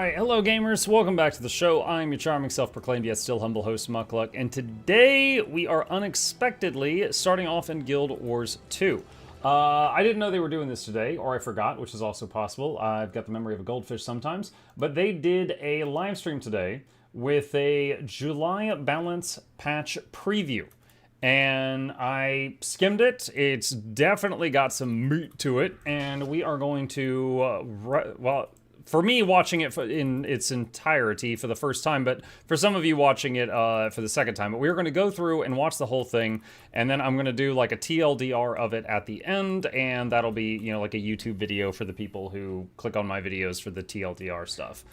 Alright, hello gamers, welcome back to the show. I'm your charming self-proclaimed yet still humble host, Mukluk, and today we are unexpectedly starting off in Guild Wars 2. I didn't know they were doing this today, or I forgot, which is also possible. I've got the memory of a goldfish sometimes, but they did a live stream today with a July balance patch preview. And I skimmed it. It's definitely got some meat to it, and we are going to, for me, watching it in its entirety for the first time, but for some of you watching it for the second time. But we're going to go through and watch the whole thing, and then I'm going to do like a TLDR of it at the end, and that'll be, you know, like a YouTube video for the people who click on my videos for the TLDR stuff.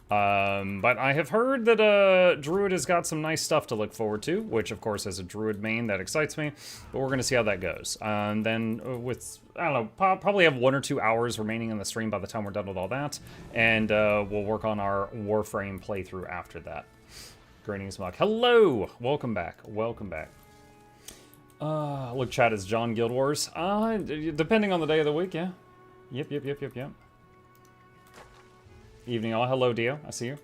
But I have heard that Druid has got some nice stuff to look forward to, which of course as a Druid main that excites me, but we're going to see how that goes. And then with, I don't know, probably have 1 or 2 hours remaining in the stream by the time we're done with all that, and we'll work on our Warframe playthrough after that. Greetings, Muck. Hello! Welcome back. Welcome back. Look, chat, is John Guild Wars? Depending on the day of the week, yeah. Yep. Evening all. Hello, Dio. I see you.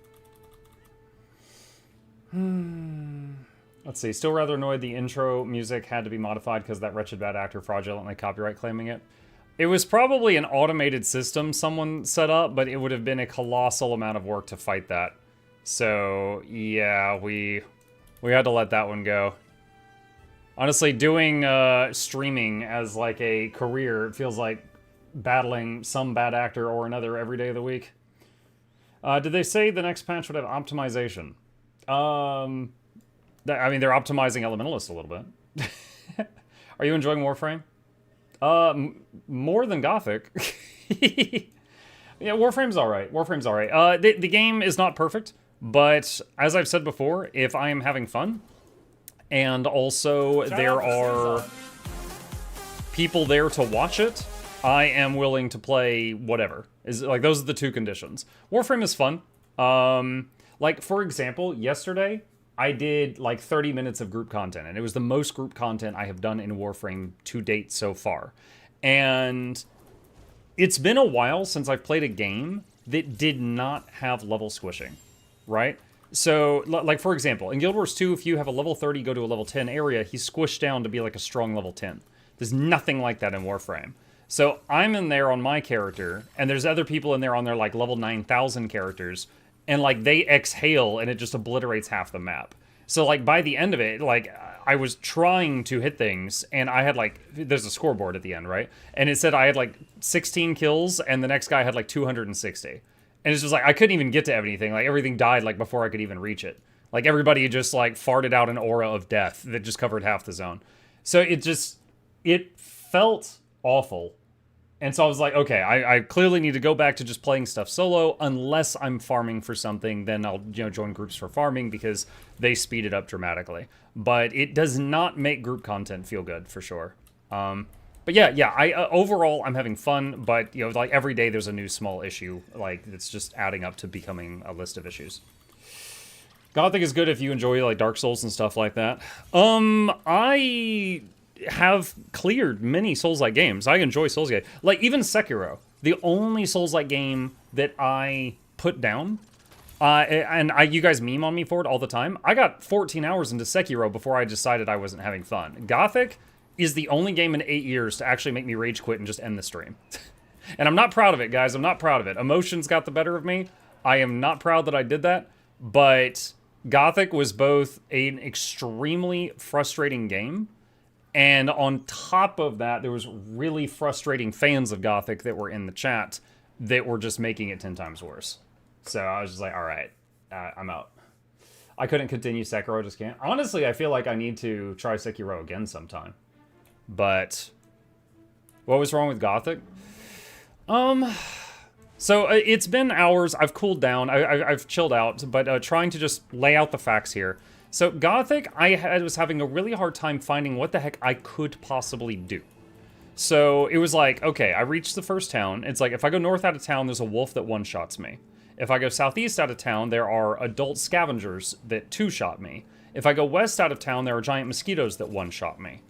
Let's see. Still rather annoyed the intro music had to be modified because that wretched bad actor fraudulently copyright claiming it. It was probably an automated system someone set up, but it would have been a colossal amount of work to fight that. So, yeah, we had to let that one go. Honestly, doing streaming as like a career, it feels like battling some bad actor or another every day of the week. Did they say the next patch would have optimization? I mean, they're optimizing Elementalist a little bit. Are you enjoying Warframe? More than Gothic. Yeah, Warframe's alright. Warframe's alright. The game is not perfect, but as I've said before, if I am having fun, and also there are people there to watch it, I am willing to play whatever. Like, those are the two conditions. Warframe is fun. Like, for example, yesterday, I did, like, 30 minutes of group content, and it was the most group content I have done in Warframe to date so far. And it's been a while since I've played a game that did not have level squishing, right? So, like, for example, in Guild Wars 2, if you have a level 30 go to a level 10 area, he's squished down to be, like, a strong level 10. There's nothing like that in Warframe. So I'm in there on my character, and there's other people in there on their, like, level 9,000 characters, and, like, they exhale, and it just obliterates half the map. So, like, by the end of it, like, I was trying to hit things, and I had, like, there's a scoreboard at the end, right? And it said I had, like, 16 kills, and the next guy had, like, 260. And it's just, like, I couldn't even get to anything. Like, everything died, like, before I could even reach it. Like, everybody just, like, farted out an aura of death that just covered half the zone. So it felt awful. And so I was like, okay, I clearly need to go back to just playing stuff solo. Unless I'm farming for something, then I'll, you know, join groups for farming because they speed it up dramatically. But it does not make group content feel good, for sure. But yeah, overall, I'm having fun. But, you know, like, every day there's a new small issue. Like, it's just adding up to becoming a list of issues. Gothic is good if you enjoy, like, Dark Souls and stuff like that. I have cleared many Souls-like games. I enjoy Souls-like. Like, even Sekiro, the only Souls-like game that I put down, you guys meme on me for it all the time. I got 14 hours into Sekiro before I decided I wasn't having fun. Gothic is the only game in 8 years to actually make me rage quit and just end the stream. And I'm not proud of it, guys. I'm not proud of it. Emotions got the better of me. I am not proud that I did that, but Gothic was both an extremely frustrating game, and on top of that, there was really frustrating fans of Gothic that were in the chat that were just making it 10 times worse. So I was just like, all right, I'm out. I couldn't continue Sekiro, just can't. Honestly, I feel like I need to try Sekiro again sometime. But what was wrong with Gothic? So it's been hours. I've cooled down. I've chilled out, but trying to just lay out the facts here. So Gothic, I was having a really hard time finding what the heck I could possibly do. So it was like, okay, I reached the first town. It's like, if I go north out of town, there's a wolf that one-shots me. If I go southeast out of town, there are adult scavengers that two-shot me. If I go west out of town, there are giant mosquitoes that one-shot me.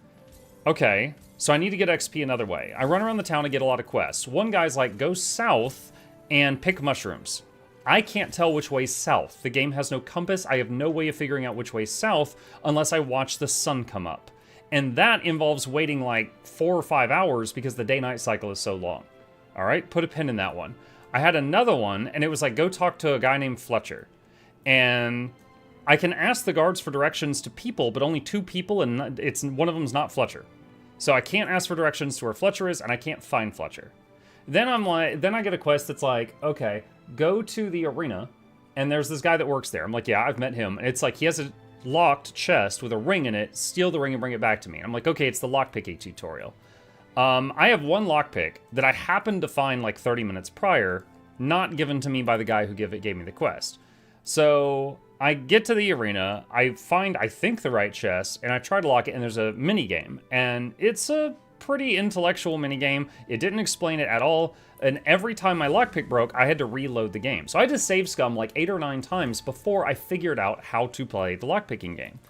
Okay, so I need to get XP another way. I run around the town and get a lot of quests. One guy's like, go south and pick mushrooms. I can't tell which way's south. The game has no compass. I have no way of figuring out which way's south unless I watch the sun come up. And that involves waiting like 4 or 5 hours because the day-night cycle is so long. All right, put a pin in that one. I had another one, and it was like, go talk to a guy named Fletcher. And I can ask the guards for directions to people, but only 2 people, and it's one of them's not Fletcher. So I can't ask for directions to where Fletcher is, and I can't find Fletcher. Then I get a quest that's like, okay, go to the arena, and there's this guy that works there. I'm like, yeah, I've met him. And it's like, he has a locked chest with a ring in it. Steal the ring and bring it back to me. I'm like, okay, it's the lockpicking tutorial. I have one lockpick that I happened to find like 30 minutes prior, not given to me by the guy who gave me the quest. So I get to the arena, I find, I think, the right chest, and I try to lock it, and there's a mini game. And it's a pretty intellectual mini game. It didn't explain it at all, and every time my lockpick broke, I had to reload the game. So I had to save scum like 8 or 9 times before I figured out how to play the lockpicking game.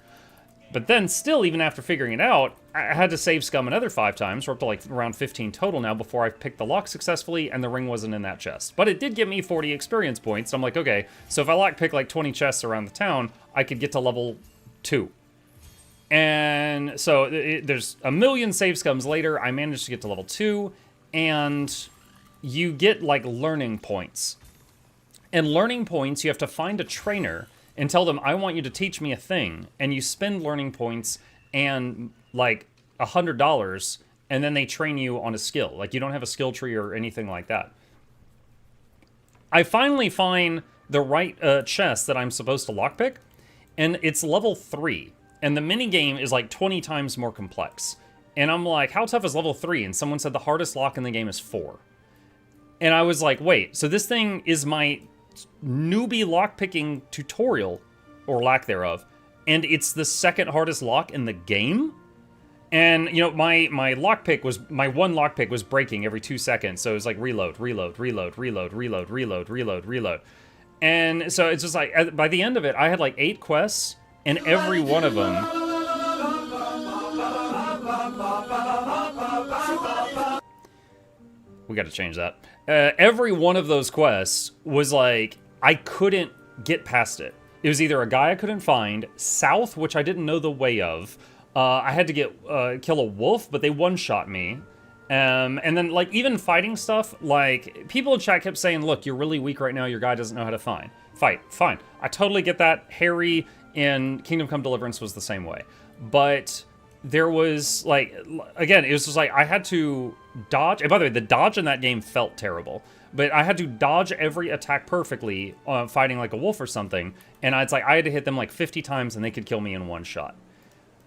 But then still, even after figuring it out, I had to save scum another 5 times. We're up to like around 15 total now before I picked the lock successfully, and the ring wasn't in that chest. But it did give me 40 experience points. So I'm like, okay, so if I lockpick like 20 chests around the town, I could get to level 2. And so there's a million save scums later, I managed to get to level 2, and you get like learning points. And learning points, you have to find a trainer and tell them, I want you to teach me a thing. And you spend learning points and like $100, and then they train you on a skill. Like, you don't have a skill tree or anything like that. I finally find the right chest that I'm supposed to lockpick, and it's level 3. And the minigame is like 20 times more complex. And I'm like, how tough is level 3? And someone said the hardest lock in the game is 4. And I was like, wait, so this thing is my newbie lockpicking tutorial, or lack thereof, and it's the second hardest lock in the game? And, you know, my one lockpick was breaking every 2 seconds, so it was like reload, reload, reload, reload, reload, reload, reload, reload. And so it's just like, by the end of it, I had like 8 quests, and every one of them... We gotta change that. Every one of those quests was like, I couldn't get past it. It was either a guy I couldn't find, south, which I didn't know the way of. I had to kill a wolf, but they one-shot me. And then, like, even fighting stuff, like, people in chat kept saying, look, you're really weak right now, your guy doesn't know how to fight. Fine. I totally get that. Harry in Kingdom Come Deliverance was the same way. But there was, like, again, it was just like, I had to dodge. And by the way, the dodge in that game felt terrible. But I had to dodge every attack perfectly fighting like a wolf or something. And it's like, I had to hit them like 50 times and they could kill me in one shot.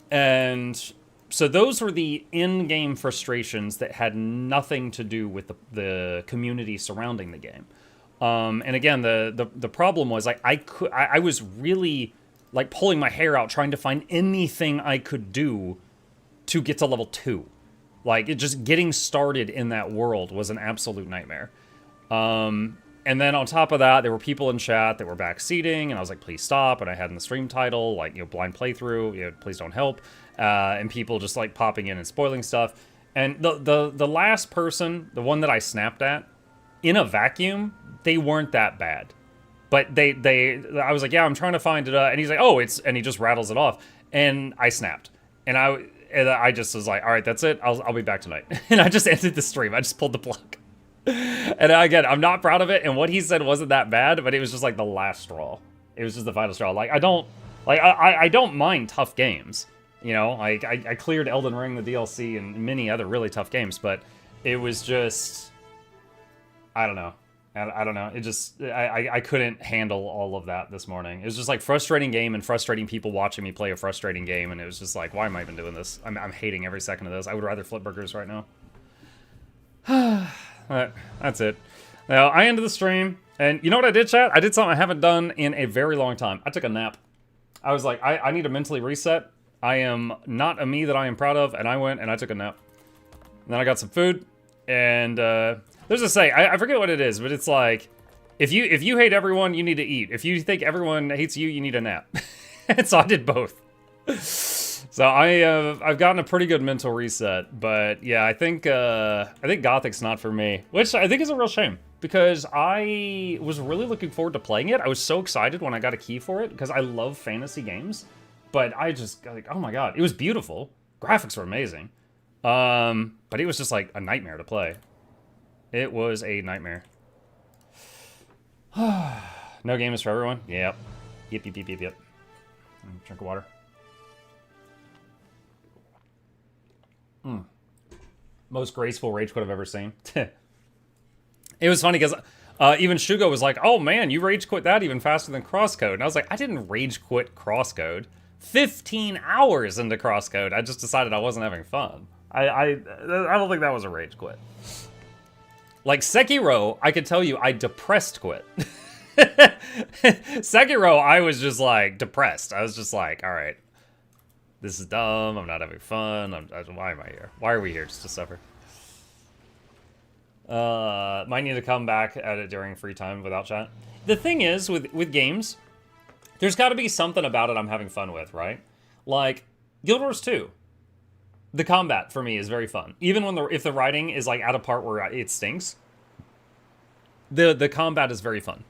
And so those were the in-game frustrations that had nothing to do with the community surrounding the game. And again, the problem was I was really like pulling my hair out trying to find anything I could do to get to level 2. Like, just getting started in that world was an absolute nightmare. And then on top of that, there were people in chat that were backseating, and I was like, please stop. And I had in the stream title, like, you know, blind playthrough, you know, please don't help. And people just like popping in and spoiling stuff. And the last person, the one that I snapped at, in a vacuum, they weren't that bad. But I was like, yeah, I'm trying to find it. And he's like, oh, and he just rattles it off. And I snapped. And I just was like, all right, that's it. I'll be back tonight. And I just ended the stream. I just pulled the plug. And again, I'm not proud of it. And what he said wasn't that bad, but it was just like the last straw. It was just the final straw. Like, I don't mind tough games. You know, I cleared Elden Ring, the DLC, and many other really tough games, but it was just, I don't know. I don't know. It just, I couldn't handle all of that this morning. It was just like frustrating game and frustrating people watching me play a frustrating game. And it was just like, why am I even doing this? I'm hating every second of this. I would rather flip burgers right now. That's it. Now, I ended the stream. And you know what I did, chat? I did something I haven't done in a very long time. I took a nap. I was like, I need to mentally reset. I am not a me that I am proud of. And I went and I took a nap. And then I got some food. And, there's a say, I forget what it is, but it's like, if you hate everyone, you need to eat. If you think everyone hates you, you need a nap. And so I did both. So I've gotten a pretty good mental reset, but yeah, I think Gothic's not for me, which I think is a real shame. because I was really looking forward to playing it. I was so excited when I got a key for it, because I love fantasy games. But I just, like, oh my god, it was beautiful. Graphics were amazing. But it was just, like, a nightmare to play. It was a nightmare. No game is for everyone? Yep. Yep. Drink of water. Most graceful rage quit I've ever seen. It was funny because even Shugo was like, oh man, you rage quit that even faster than Crosscode. And I was like, I didn't rage quit Crosscode. 15 hours into Crosscode, I just decided I wasn't having fun. I don't think that was a rage quit. Like Sekiro, I could tell you I depressed quit. Sekiro, I was just like depressed. I was just like, all right, this is dumb. I'm not having fun. Why am I here? Why are we here? Just to suffer. Might need to come back at it during free time without chat. The thing is, with games, there's got to be something about it I'm having fun with, right? Like Guild Wars 2. The combat for me is very fun, even when if the writing is like at a part where it stinks. The combat is very fun.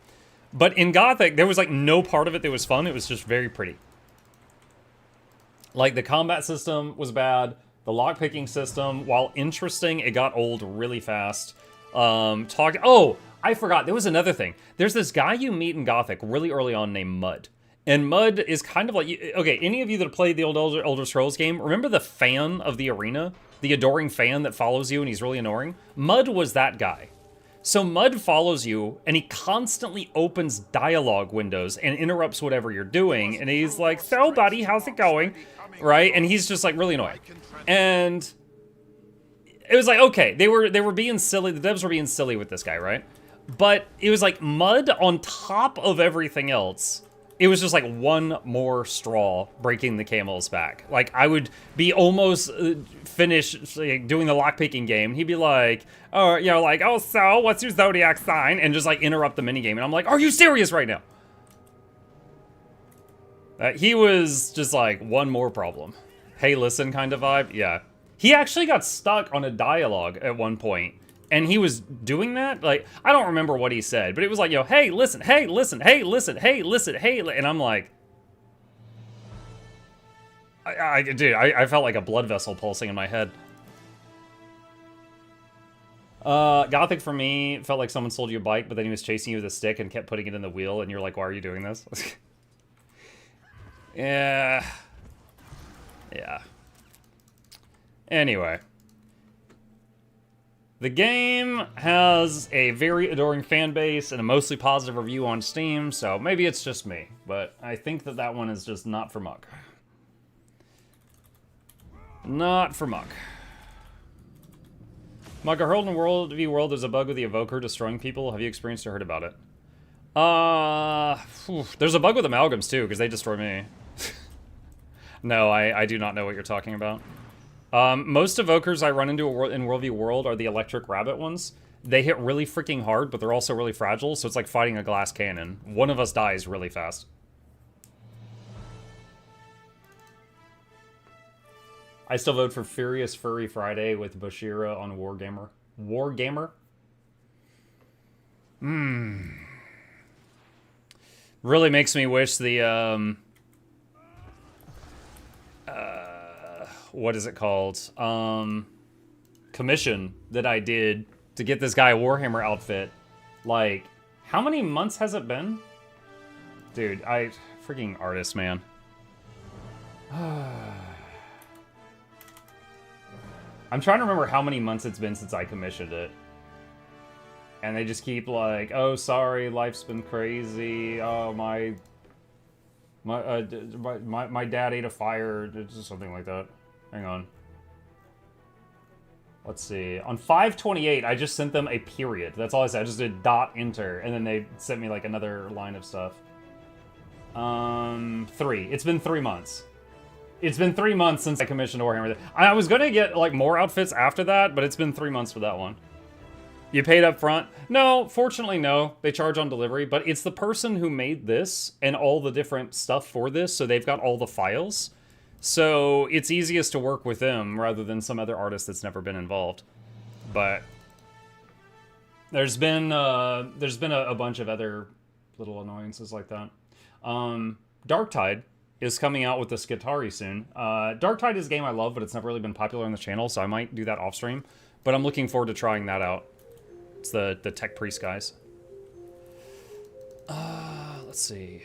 But in Gothic, there was like no part of it that was fun. It was just very pretty. Like the combat system was bad. The lockpicking system, while interesting, it got old really fast. Oh, I forgot. There was another thing. There's this guy you meet in Gothic really early on named Mud. And Mud is kind of like... Okay, any of you that have played the old Elder Scrolls game, remember the fan of the arena? The adoring fan that follows you and he's really annoying? Mud was that guy. So Mud follows you, and he constantly opens dialogue windows and interrupts whatever you're doing. And he's like, so buddy, how's it going? Right? And he's just like really annoying. And it was like, okay, they were being silly. The devs were being silly with this guy, right? But it was like Mud on top of everything else. It was just like one more straw breaking the camel's back. Like I would be almost finished like, doing the lockpicking game. He'd be like, oh, you know, like, oh, so what's your zodiac sign? And just like interrupt the minigame. And I'm like, are you serious right now? He was just like one more problem. Hey, listen kind of vibe. Yeah. He actually got stuck on a dialogue at one point. And he was doing that, like, I don't remember what he said, but it was like, yo, hey, listen, hey, listen, hey, listen, hey, listen, hey, and I'm like, dude, I felt like a blood vessel pulsing in my head. Gothic for me felt like someone sold you a bike, but then he was chasing you with a stick and kept putting it in the wheel, and you're like, why are you doing this? Yeah. Anyway. The game has a very adoring fan base and a mostly positive review on Steam, so maybe it's just me, but I think that one is just not for Muk. Not for Muk. Muk, a Hurled in World v World, there's a bug with the Evoker destroying people. Have you experienced or heard about it? There's a bug with amalgams too, because they destroy me. No, I do not know what you're talking about. Most evokers I run into in World v World are the electric rabbit ones. They hit really freaking hard, but they're also really fragile, so it's like fighting a glass cannon. One of us dies really fast. I still vote for Furious Furry Friday with Bashira on Wargamer. Wargamer? Really makes me wish the, what is it called? Commission that I did to get this guy a Warhammer outfit. Like, how many months has it been? Dude, freaking artist, man. I'm trying to remember how many months it's been since I commissioned it. And they just keep like, oh, sorry, life's been crazy. Oh, my dad ate a fire. It's just something like that. Hang on. Let's see. On 5/28, I just sent them a period. That's all I said. I just did .enter, and then they sent me like another line of stuff. 3. It's been 3 months. It's been 3 months since I commissioned Warhammer. I was gonna get like more outfits after that, but it's been 3 months for that one. You paid up front? No, fortunately no. They charge on delivery, but it's the person who made this and all the different stuff for this, so they've got all the files. So it's easiest to work with them rather than some other artist that's never been involved. But There's been a bunch of other little annoyances like that. Darktide is coming out with the Skitarii soon. Darktide is a game I love, but it's never really been popular on the channel, so I might do that off stream. But I'm looking forward to trying that out. It's the Tech Priest guys. Let's see.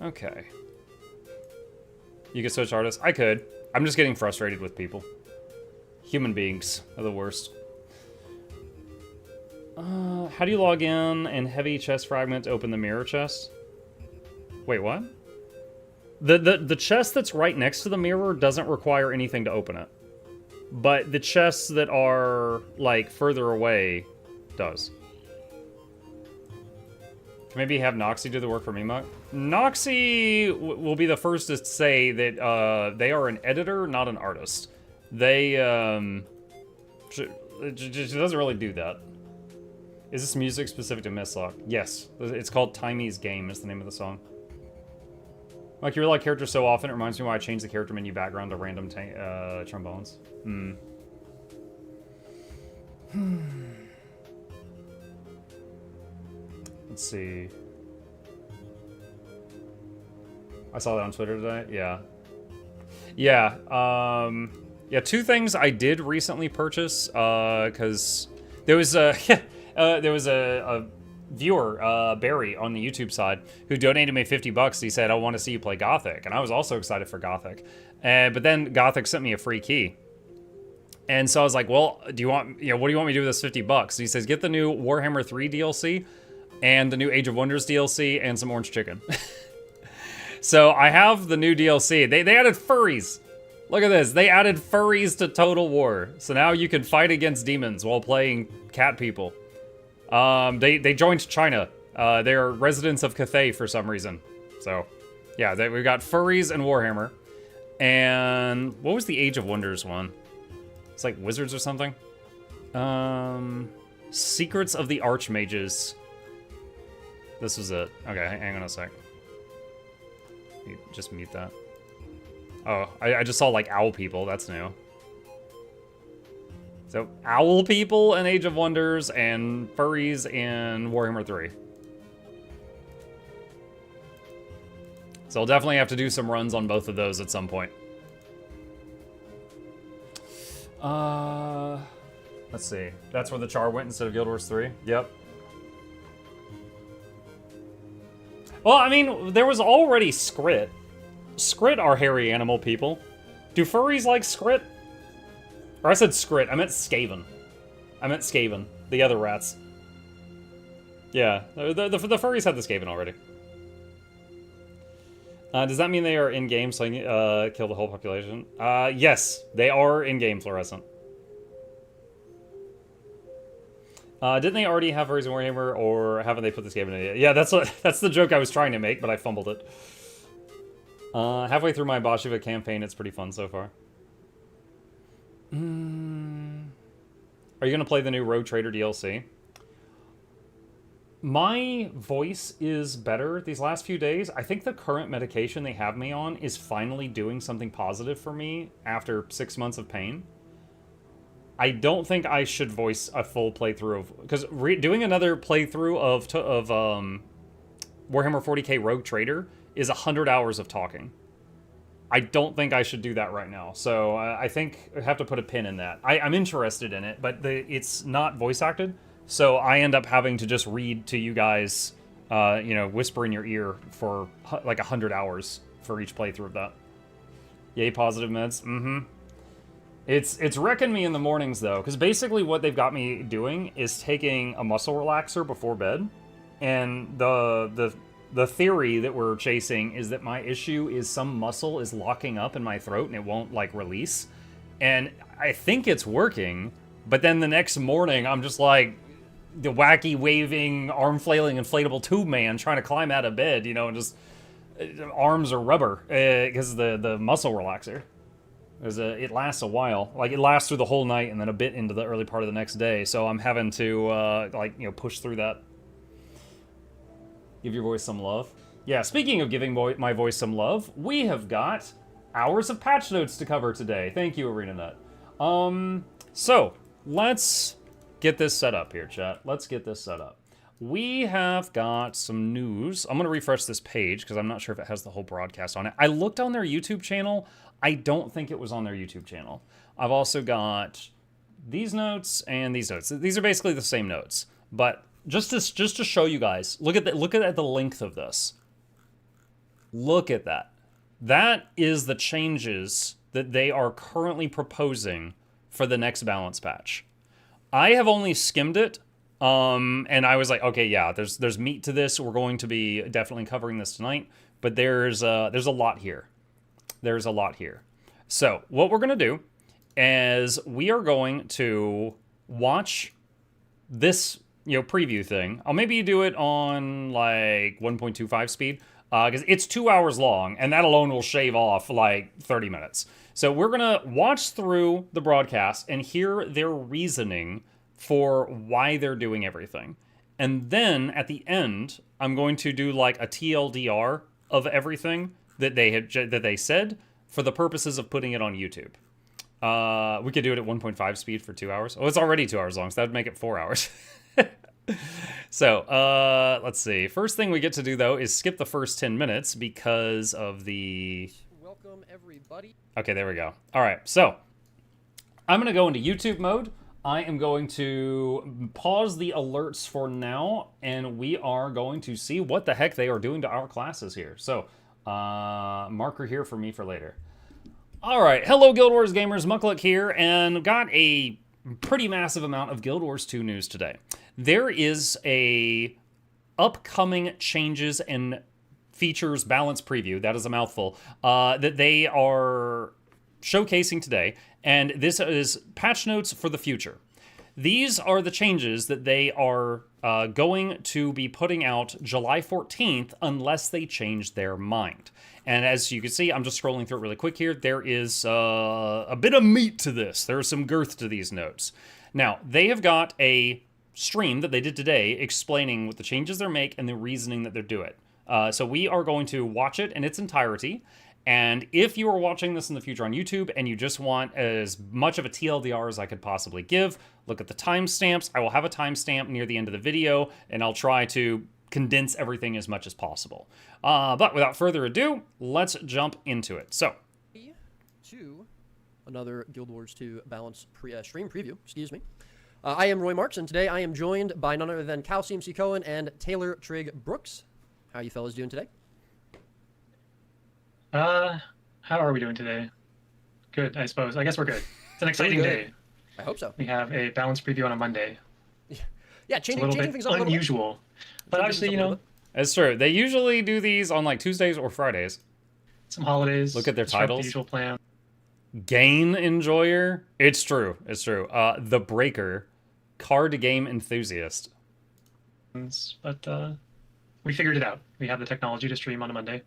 Okay. You could switch artists? I could. I'm just getting frustrated with people. Human beings are the worst. How do you log in and heavy chest fragment to open the mirror chest? Wait, what? The chest that's right next to the mirror doesn't require anything to open it. But the chests that are, like, further away does. Maybe have Noxxi do the work for me, Muck? Noxxi will be the first to say that they are an editor, not an artist. They, she doesn't really do that. Is this music specific to Mistlock? Yes. It's called Timey's Game is the name of the song. Like, you realize characters so often, it reminds me why I changed the character menu background to random trombones. Let's see. I saw that on Twitter today. Yeah. Yeah. Yeah, two things I did recently purchase, because there was a viewer, Barry, on the YouTube side, who donated me $50. He said, I want to see you play Gothic. And I was also excited for Gothic. But then Gothic sent me a free key. And so I was like, well, do you want, what do you want me to do with this $50? He says, get the new Warhammer 3 DLC and the new Age of Wonders DLC and some orange chicken. So I have the new DLC. They added furries. Look at this. They added furries to Total War. So now you can fight against demons while playing cat people. They joined China. They're residents of Cathay for some reason. So, yeah, we've got furries and Warhammer. And what was the Age of Wonders one? It's like wizards or something. Secrets of the Archmages. This was it. Okay, hang on a sec. Just mute that. Oh, I just saw like owl people. That's new. So, owl people in Age of Wonders and furries in Warhammer 3. So I'll definitely have to do some runs on both of those at some point. Let's see. That's where the char went instead of Guild Wars 3? Yep. Well, I mean, there was already Skrit. Skrit are hairy animal people. Do furries like Skrit? Or I said Skrit, I meant Skaven. I meant Skaven, the other rats. Yeah, the furries had the Skaven already. Does that mean they are in-game so kill the whole population? Yes, they are in-game fluorescent. Didn't they already have furries in Warhammer, or haven't they put this game in it? Yeah, that's the joke I was trying to make, but I fumbled it. Halfway through my Bolshevik campaign, it's pretty fun so far. Are you going to play the new Rogue Trader DLC? My voice is better these last few days. I think the current medication they have me on is finally doing something positive for me after 6 months of pain. I don't think I should voice a full playthrough of... Because doing another playthrough of Warhammer 40k Rogue Trader is 100 hours of talking. I don't think I should do that right now. So I think I have to put a pin in that. I'm interested in it, but it's not voice acted. So I end up having to just read to you guys, whisper in your ear for like 100 hours for each playthrough of that. Yay, positive meds. Mm-hmm. It's wrecking me in the mornings, though, because basically what they've got me doing is taking a muscle relaxer before bed. And the theory that we're chasing is that my issue is some muscle is locking up in my throat and it won't, like, release. And I think it's working, but then the next morning I'm just like the wacky, waving, arm-flailing, inflatable tube man trying to climb out of bed, and just arms are rubber because the muscle relaxer. It lasts a while. Like, it lasts through the whole night and then a bit into the early part of the next day, so I'm having to, push through that. Give your voice some love. Yeah, speaking of giving my voice some love, we have got hours of patch notes to cover today. Thank you, ArenaNut. So, let's get this set up here, chat. Let's get this set up. We have got some news. I'm going to refresh this page because I'm not sure if it has the whole broadcast on it. I looked on their YouTube channel. I don't think it was on their YouTube channel. I've also got these notes and these notes. These are basically the same notes, but just to show you guys, look at the length of this. Look at that. That is the changes that they are currently proposing for the next balance patch. I have only skimmed it, and I was like, okay, yeah, there's meat to this. We're going to be definitely covering this tonight, but there's a lot here. There's a lot here. So what we're gonna do is we are going to watch this, preview thing. I'll maybe do it on like 1.25 speed. Because it's 2 hours long, and that alone will shave off like 30 minutes. So we're going to watch through the broadcast and hear their reasoning for why they're doing everything. And then at the end, I'm going to do like a TLDR of everything that they said for the purposes of putting it on YouTube. We could do it at 1.5 speed for 2 hours. Oh, it's already 2 hours long, so that would make it 4 hours. So, let's see. First thing we get to do, though, is skip the first 10 minutes because of the... Welcome, everybody. Okay, there we go. All right, so I'm going to go into YouTube mode. I am going to pause the alerts for now, and we are going to see what the heck they are doing to our classes here. So, marker here for me for later. All right, hello, Guild Wars gamers. Mukluk here, and got a pretty massive amount of Guild Wars 2 news today. There is a upcoming changes and features balance preview, that is a mouthful, that they are showcasing today, and this is patch notes for the future. These are the changes that they are going to be putting out July 14th unless they change their mind. And as you can see, I'm just scrolling through it really quick here. There is a bit of meat to this. There is some girth to these notes. Now, they have got a stream that they did today explaining what the changes they're making and the reasoning that they're doing. So we are going to watch it in its entirety. And if you are watching this in the future on YouTube and you just want as much of a TLDR as I could possibly give, look at the timestamps. I will have a timestamp near the end of the video, and I'll try to condense everything as much as possible. But without further ado, let's jump into it. So, to another Guild Wars 2 balance stream preview, excuse me. I am Roy Marks, and today I am joined by none other than Cal CMC Cohen and Taylor Trigg Brooks. How are you fellas doing today? How are we doing today? Good, I suppose. I guess we're good. It's an exciting day. I hope so. We have a balance preview on a Monday. Yeah, changing things up a little unusual. But obviously, it's true. They usually do these on like Tuesdays or Fridays. Some holidays. Look at their titles. The usual plan. Game Enjoyer. It's true. It's true. The Breaker. Card Game Enthusiast. But we figured it out. We have the technology to stream on a Monday.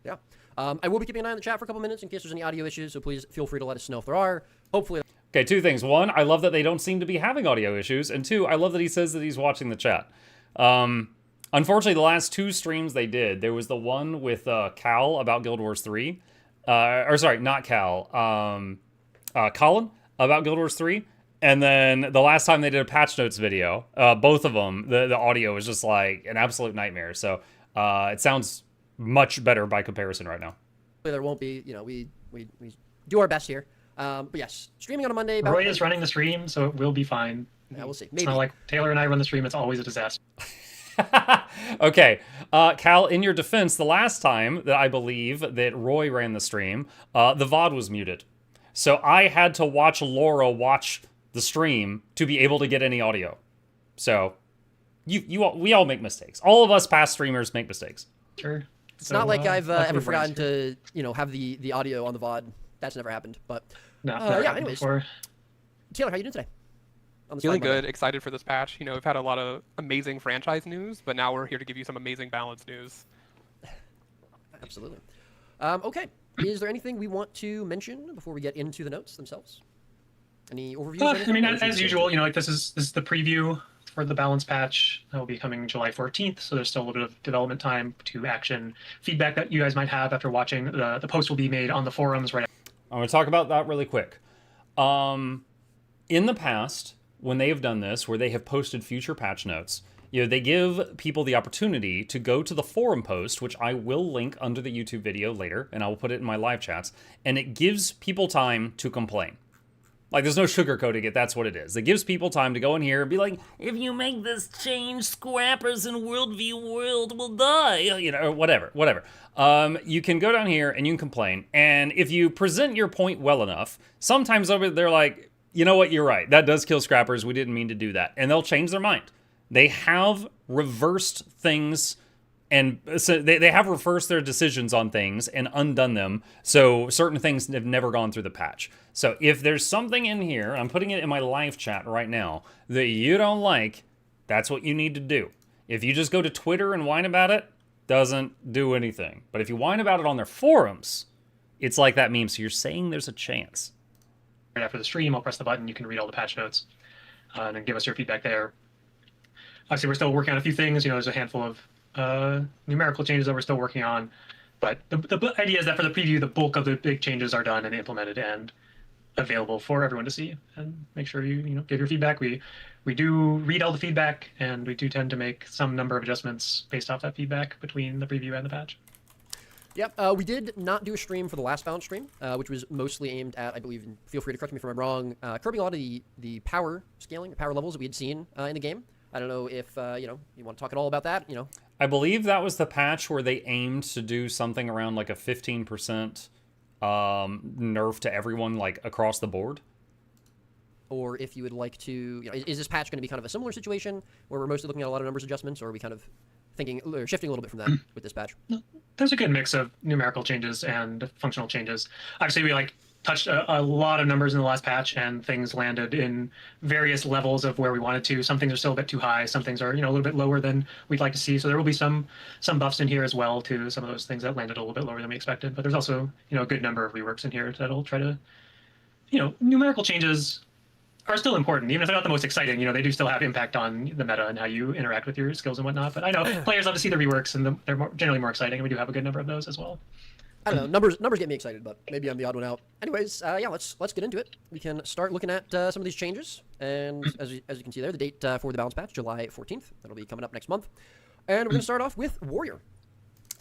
Yeah. I will be keeping an eye on the chat for a couple minutes in case there's any audio issues, so please feel free to let us know if there are. Hopefully. Okay, two things. One, I love that they don't seem to be having audio issues. And two, I love that he says that he's watching the chat. Unfortunately, the last two streams they did, there was the one with Cal about Guild Wars 3. Or sorry, not Cal. Colin about Guild Wars 3. And then the last time they did a patch notes video, both of them, the audio was just like an absolute nightmare. So it sounds much better by comparison right now. There won't be, we do our best here. But yes, streaming on a Monday. Roy is running the stream, so it will be fine. Yeah, we'll see. Maybe. It's not like Taylor and I run the stream. It's always a disaster. Okay. Cal, in your defense, the last time that I believe that Roy ran the stream, the VOD was muted. So I had to watch Laura watch the stream to be able to get any audio. So we all make mistakes. All of us past streamers make mistakes. Sure. It's not like I've ever forgotten to, have the audio on the VOD. That's never happened. But yeah, anyways. Before. Taylor, how you doing today? Feeling good, excited for this patch. We've had a lot of amazing franchise news, but now we're here to give you some amazing balance news. Absolutely. Okay. Is there anything we want to mention before we get into the notes themselves? Any overviews? I mean, as usual, this is the preview for the balance patch that will be coming July 14th. So there's still a little bit of development time to action. Feedback that you guys might have after watching. The post will be made on the forums right. I'm going to talk about that really quick. In the past, when they have done this, where they have posted future patch notes, they give people the opportunity to go to the forum post, which I will link under the YouTube video later, and I will put it in my live chats, and it gives people time to complain. Like, there's no sugarcoating it, that's what it is. It gives people time to go in here and be like, if you make this change, scrappers in Worldview World will die, or whatever. You can go down here and you can complain, and if you present your point well enough, sometimes they're like, you know what, you're right, that does kill scrappers, we didn't mean to do that, and they'll change their mind. They have reversed things, and so they have reversed their decisions on things and undone them, so certain things have never gone through the patch. So if there's something in here, I'm putting it in my live chat right now, that you don't like, that's what you need to do. If you just go to Twitter and whine about it, doesn't do anything. But if you whine about it on their forums, it's like that meme, so you're saying there's a chance. Right after the stream, I'll press the button, you can read all the patch notes, and then give us your feedback there. Obviously, we're still working on a few things. There's a handful of numerical changes that we're still working on. But the idea is that for the preview, the bulk of the big changes are done and implemented and available for everyone to see. And make sure you give your feedback. We do read all the feedback, and we do tend to make some number of adjustments based off that feedback between the preview and the patch. Yep, we did not do a stream for the last balance stream, which was mostly aimed at, I believe, and feel free to correct me if I'm wrong, curbing a lot of the power scaling, the power levels that we had seen in the game. I don't know if, you want to talk at all about that, I believe that was the patch where they aimed to do something around like a 15% nerf to everyone, like across the board. Or if you would like to, is this patch going to be kind of a similar situation where we're mostly looking at a lot of numbers adjustments, or are we kind of thinking, or shifting a little bit from that with this patch? There's a good mix of numerical changes and functional changes. Obviously, we touched a lot of numbers in the last patch, and things landed in various levels of where we wanted to. Some things are still a bit too high. Some things are, a little bit lower than we'd like to see. So there will be some buffs in here as well to some of those things that landed a little bit lower than we expected. But there's also, a good number of reworks in here that'll try to, numerical changes are still important, even if they're not the most exciting. They do still have impact on the meta and how you interact with your skills and whatnot. But I know players love to see the reworks, and they're generally more exciting, and we do have a good number of those as well. I don't know. Numbers get me excited, but maybe I'm the odd one out. Anyways, let's get into it. We can start looking at some of these changes, and as you can see there, the date for the balance patch, July 14th. That'll be coming up next month, and we're gonna start off with Warrior.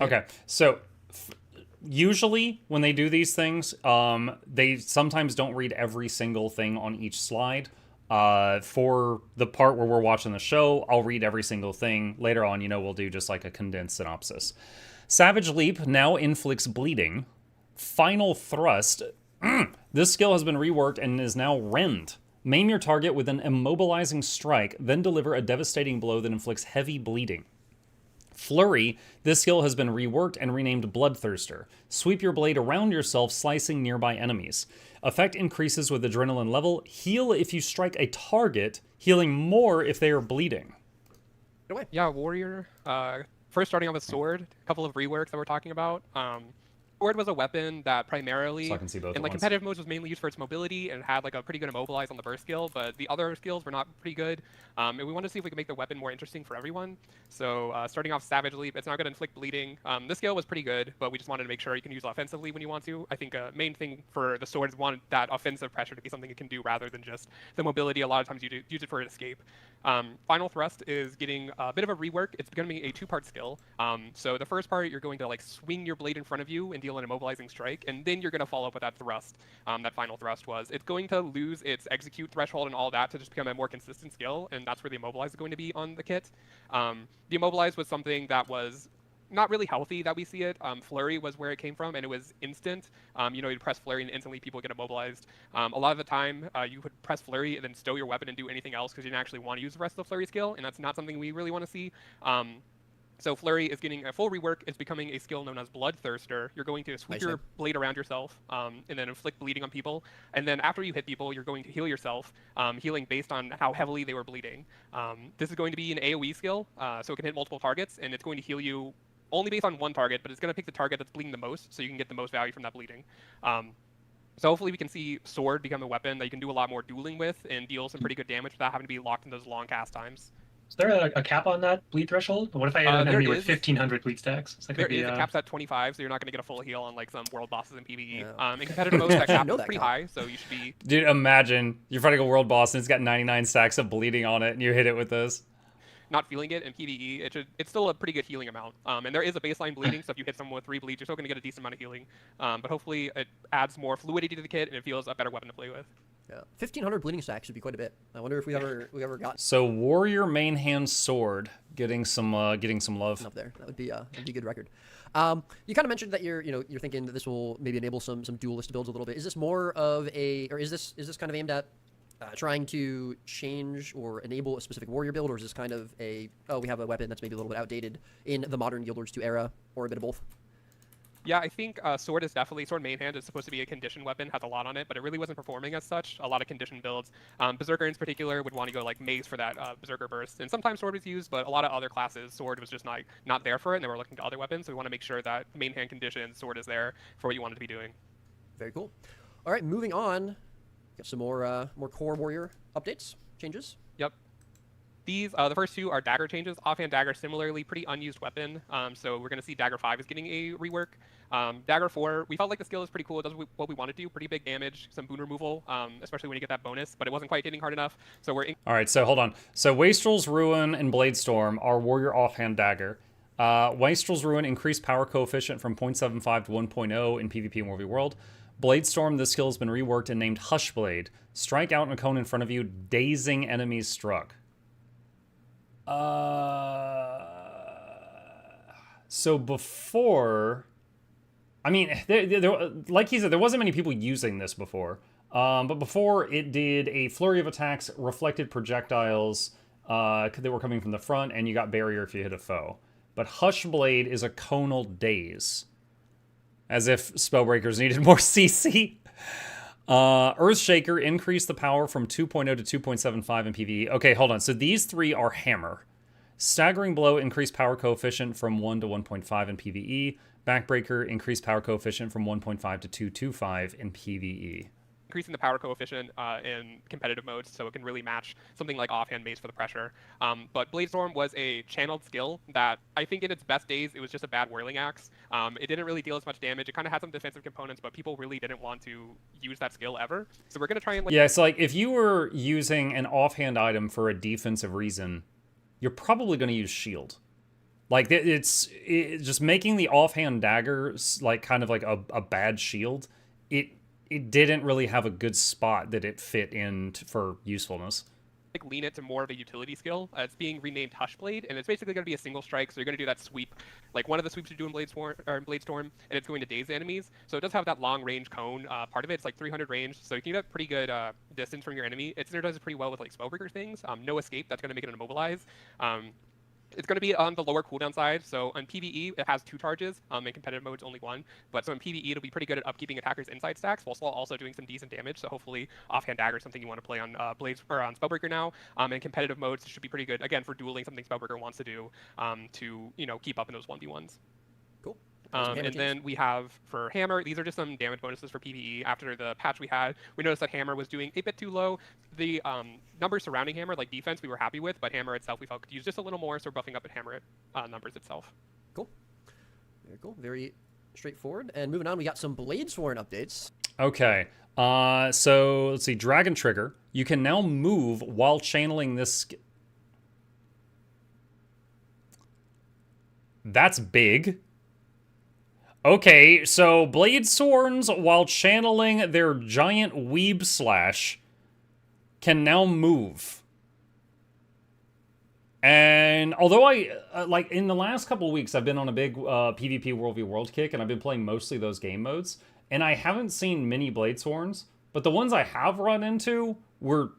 Okay, so usually when they do these things, they sometimes don't read every single thing on each slide. For the part where we're watching the show, I'll read every single thing. Later on, we'll do just like a condensed synopsis. Savage Leap now inflicts bleeding. Final Thrust. This skill has been reworked and is now rend. Maim your target with an immobilizing strike, then deliver a devastating blow that inflicts heavy bleeding. Flurry. This skill has been reworked and renamed Bloodthirster. Sweep your blade around yourself, slicing nearby enemies. Effect increases with adrenaline level. Heal if you strike a target, healing more if they are bleeding. Yeah, Warrior. First, starting off with Sword, a couple of reworks that we're talking about. Sword was a weapon that primarily, so I can see both in competitive modes, was mainly used for its mobility and had a pretty good immobilize on the burst skill, but the other skills were not pretty good. And we wanted to see if we could make the weapon more interesting for everyone. So starting off Savage Leap, it's not going to inflict bleeding. This skill was pretty good, but we just wanted to make sure you can use it offensively when you want to. I think main thing for the Sword is wanted that offensive pressure to be something it can do rather than just the mobility. A lot of times you use it for escape. Final Thrust is getting a bit of a rework. It's going to be a two-part skill. So the first part, you're going to swing your blade in front of you and deal an immobilizing strike, and then you're going to follow up with that thrust. That Final Thrust was. It's going to lose its execute threshold and all that to just become a more consistent skill, and that's where the Immobilize is going to be on the kit. The Immobilize was something that was not really healthy that we see it. Flurry was where it came from, and it was instant. You'd press Flurry and instantly people get immobilized. A lot of the time, you would press Flurry and then stow your weapon and do anything else because you didn't actually want to use the rest of the Flurry skill, and that's not something we really want to see. So Flurry is getting a full rework. It's becoming a skill known as Bloodthirster. You're going to sweep your blade around yourself and then inflict bleeding on people. And then after you hit people, you're going to heal yourself, healing based on how heavily they were bleeding. This is going to be an AoE skill, so it can hit multiple targets, and it's going to heal you only based on one target, but it's going to pick the target that's bleeding the most, so you can get the most value from that bleeding. So hopefully we can see Sword become a weapon that you can do a lot more dueling with and deal some pretty good damage without having to be locked in those long cast times. Is there a cap on that bleed threshold? What if I hit an There enemy with is. 1,500 bleed stacks? So that There could be, is. It caps at 25, so you're not going to get a full heal on like some world bosses in PvE. Yeah. In competitive modes, that cap know is that pretty count. high, so you should be Dude, imagine you're fighting a world boss and it's got 99 stacks of bleeding on it, and you hit it with this. not feeling it in PvE. It's still a pretty good healing amount. And there is a baseline bleeding, so if you hit someone with 3 bleeds, you're still going to get a decent amount of healing. But hopefully it adds more fluidity to the kit and it feels a better weapon to play with. Yeah, 1,500 bleeding stacks would be quite a bit. I wonder if we ever got So warrior main hand sword getting some love. up there. That'd be a good record. You kind of mentioned that you're thinking that this will maybe enable some duelist builds a little bit. Is this more of a, or is this kind of aimed at trying to change or enable a specific warrior build, or is this kind of a, oh, we have a weapon that's maybe a little bit outdated in the modern Guild Wars 2 era, or a bit of both? Yeah, I think sword main hand is supposed to be a condition weapon, has a lot on it, but it really wasn't performing as such. A lot of condition builds. Berserker in particular would want to go like mace for that berserker burst, and sometimes sword was used, but a lot of other classes sword was just not there for it, and they were looking to other weapons. So we want to make sure that main hand condition sword is there for what you want it to be doing. Very cool. All right, moving on. Got some more core warrior updates, changes. Yep. These, the first two are dagger changes. Offhand dagger, similarly, pretty unused weapon. So we're going to see dagger 5 is getting a rework. Dagger 4, we felt like the skill is pretty cool. It does what we want to do. Pretty big damage, some boon removal, especially when you get that bonus. But it wasn't quite hitting hard enough. So we're... All right, so hold on. So Wastrel's Ruin and Bladestorm are warrior offhand dagger. Wastrel's Ruin increased power coefficient from 0.75 to 1.0 in PvP and World v World. Bladestorm, this skill has been reworked and named Hushblade. Strike out in a cone in front of you, dazing enemies struck. So before, I mean, there, like he said, there wasn't many people using this before. But before, it did a flurry of attacks, reflected projectiles that were coming from the front, and you got barrier if you hit a foe. But Hushblade is a conal daze. As if Spellbreakers needed more CC. Earthshaker increased the power from 2.0 to 2.75 in PvE. Okay, hold on. So these three are Hammer. Staggering Blow increased power coefficient from 1 to 1.5 in PvE. Backbreaker increased power coefficient from 1.5 to 2.25 in PvE. Increasing the power coefficient in competitive modes, so it can really match something like offhand mace for the pressure. But Bladestorm was a channeled skill that I think in its best days, it was just a bad whirling axe. It didn't really deal as much damage. It kind of had some defensive components, but people really didn't want to use that skill ever. So we're going to try and... Yeah, so like if you were using an offhand item for a defensive reason, you're probably going to use shield. Like it's just making the offhand dagger like kind of like a bad shield. It didn't really have a good spot that it fit in for usefulness. Like lean it to more of a utility skill. It's being renamed Hushblade, and it's basically going to be a single strike. So you're going to do that sweep, like one of the sweeps you do in Bladestorm, and it's going to daze the enemies. So it does have that long range cone part of it. It's like 300 range, so you can get pretty good distance from your enemy. It synergizes pretty well with like Spellbreaker things. No escape, that's going to make it an immobilize. It's going to be on the lower cooldown side, so on PvE it has 2 charges, in competitive modes only 1, but so in PvE it'll be pretty good at upkeeping attackers' inside stacks while also doing some decent damage, so hopefully offhand dagger is something you want to play on Blades or on Spellbreaker now. In competitive modes it should be pretty good, again, for dueling, something Spellbreaker wants to do to, keep up in those 1v1s. Cool. And then we have for Hammer, these are just some damage bonuses for PvE. After the patch we had, we noticed that Hammer was doing a bit too low. The numbers surrounding Hammer, like defense, we were happy with, but Hammer itself we felt could use just a little more, so we're buffing up at Hammer numbers itself. Cool. Very cool. Very straightforward. And moving on, we got some Bladesworn updates. Okay. So let's see. Dragon Trigger. You can now move while channeling this. That's big. Okay, so Bladesworns, while channeling their giant weeb slash, can now move. And although I, like, in the last couple of weeks, I've been on a big PvP World v World kick, and I've been playing mostly those game modes, and I haven't seen many Bladesworns, but the ones I have run into were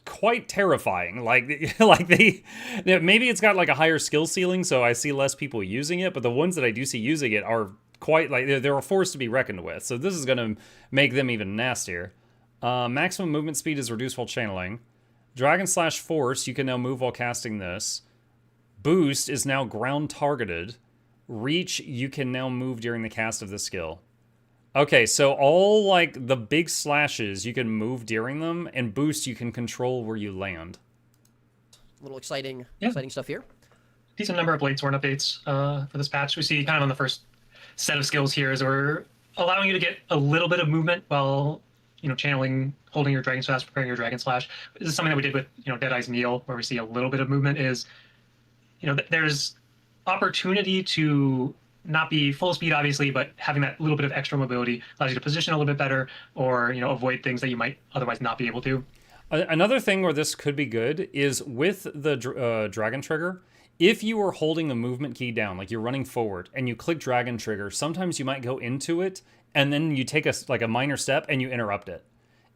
quite terrifying. Like maybe it's got like a higher skill ceiling, so I see less people using it, but the ones that I do see using it are quite like they're a force to be reckoned with. So this is going to make them even nastier. Maximum movement speed is reduced while channeling. Dragon Slash Force, you can now move while casting this. Boost is now ground targeted. Reach, you can now move during the cast of this skill. Okay, so all like the big slashes, you can move during them, and Boost, you can control where you land. A little exciting, Yeah. exciting stuff here. Decent number of Bladesworn updates for this patch. We see kind of on the first set of skills here is we're allowing you to get a little bit of movement while channeling, holding your Dragon Slash, preparing your Dragon Slash. This is something that we did with Deadeye's Kneel, where we see a little bit of movement. Is there's opportunity to not be full speed, obviously, but having that little bit of extra mobility allows you to position a little bit better, or avoid things that you might otherwise not be able to. Another thing where this could be good is with the Dragon Trigger. If you are holding the movement key down, like you're running forward, and you click Dragon Trigger, sometimes you might go into it, and then you take a minor step and you interrupt it.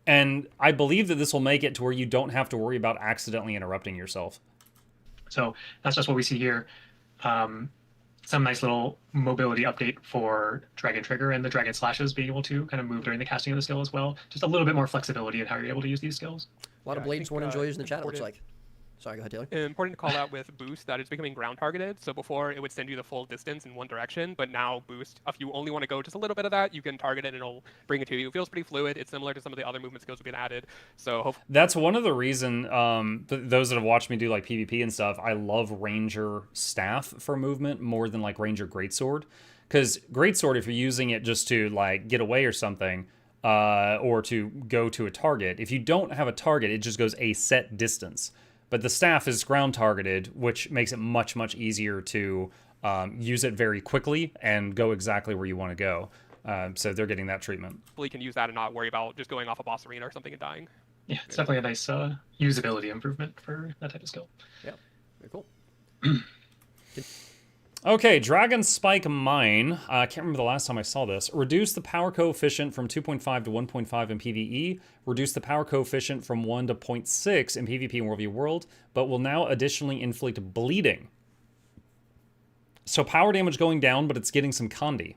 And I believe that this will make it to where you don't have to worry about accidentally interrupting yourself. So that's just what we see here. Some nice little mobility update for Dragon Trigger and the Dragon Slashes being able to kind of move during the casting of the skill as well. Just a little bit more flexibility in how you're able to use these skills. A lot of Bladesworn enjoyers in the chat, it looks like. Sorry, go ahead, Taylor. Important to call out with Boost that it's becoming ground targeted. So before it would send you the full distance in one direction, but now Boost, if you only want to go just a little bit of that, you can target it and it'll bring it to you. It feels pretty fluid. It's similar to some of the other movement skills that have been added. So hopefully that's one of the reason those that have watched me do like PvP and stuff, I love Ranger Staff for movement more than like Ranger Greatsword. Because Greatsword, if you're using it just to like get away or something, or to go to a target, if you don't have a target, it just goes a set distance. But the staff is ground targeted, which makes it much, much easier to use it very quickly and go exactly where you want to go. So they're getting that treatment. you can use that and not worry about just going off a boss arena or something and dying. Yeah, it's definitely a nice usability improvement for that type of skill. Yeah, very cool. Okay, Dragon Spike Mine. I can't remember the last time I saw this. Reduce the power coefficient from 2.5 to 1.5 in PvE. Reduce the power coefficient from 1 to 0.6 in PvP and World v. World, but will now additionally inflict bleeding. So power damage going down, but it's getting some Condi.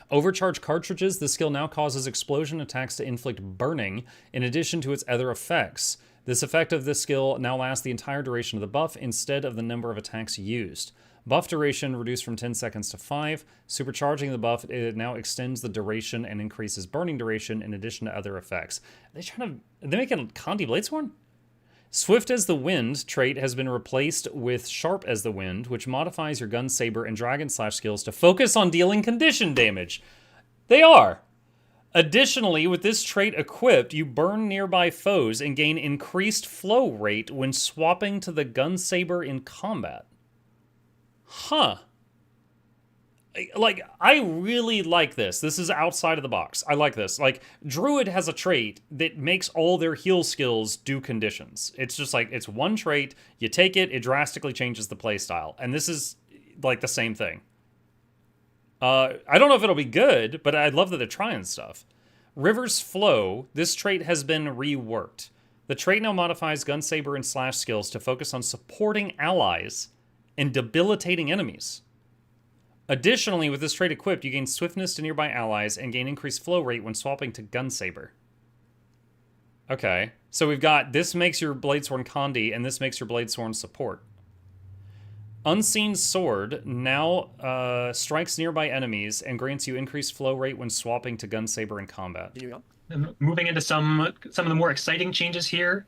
Overcharge cartridges. This skill now causes explosion attacks to inflict burning, in addition to its other effects. This effect of this skill now lasts the entire duration of the buff instead of the number of attacks used. Buff duration reduced from 10 seconds to 5. Supercharging the buff, it now extends the duration and increases burning duration in addition to other effects. Are they making Condi Bladesworn? Swift as the Wind trait has been replaced with Sharp as the Wind, which modifies your Gun Saber and Dragon Slash skills to focus on dealing condition damage. They are. Additionally, with this trait equipped, you burn nearby foes and gain increased flow rate when swapping to the Gun Saber in combat. Huh. Like, I really like this. This is outside of the box. I like this. Like, Druid has a trait that makes all their heal skills do conditions. It's just like, it's one trait, you take it, it drastically changes the playstyle. And this is, like, the same thing. I don't know if it'll be good, but I love that they're trying stuff. River's Flow, this trait has been reworked. The trait now modifies Gun Saber and Slash skills to focus on supporting allies and debilitating enemies. Additionally, with this trait equipped, you gain swiftness to nearby allies and gain increased flow rate when swapping to Gun Saber. Okay, so we've got this makes your Bladesworn Condi, and this makes your Bladesworn support. Unseen Sword now strikes nearby enemies and grants you increased flow rate when swapping to Gun Saber in combat. And moving into some of the more exciting changes here,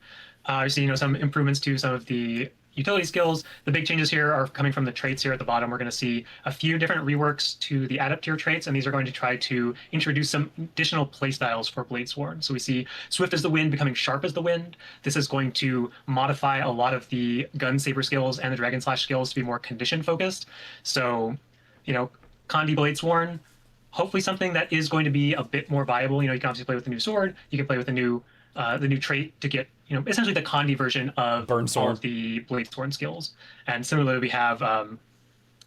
you see some improvements to some of the utility skills. The big changes here are coming from the traits here at the bottom. We're going to see a few different reworks to the Adaptier traits, and these are going to try to introduce some additional playstyles for Bladesworn. So we see Swift as the Wind becoming Sharp as the Wind. This is going to modify a lot of the Gun Saber skills and the Dragon Slash skills to be more condition focused. So, Condi Bladesworn, hopefully something that is going to be a bit more viable. You can obviously play with the new sword. You can play with the new trait to get essentially the Condi version of Burn Sword. all of the Bladesworn skills. And similarly, we have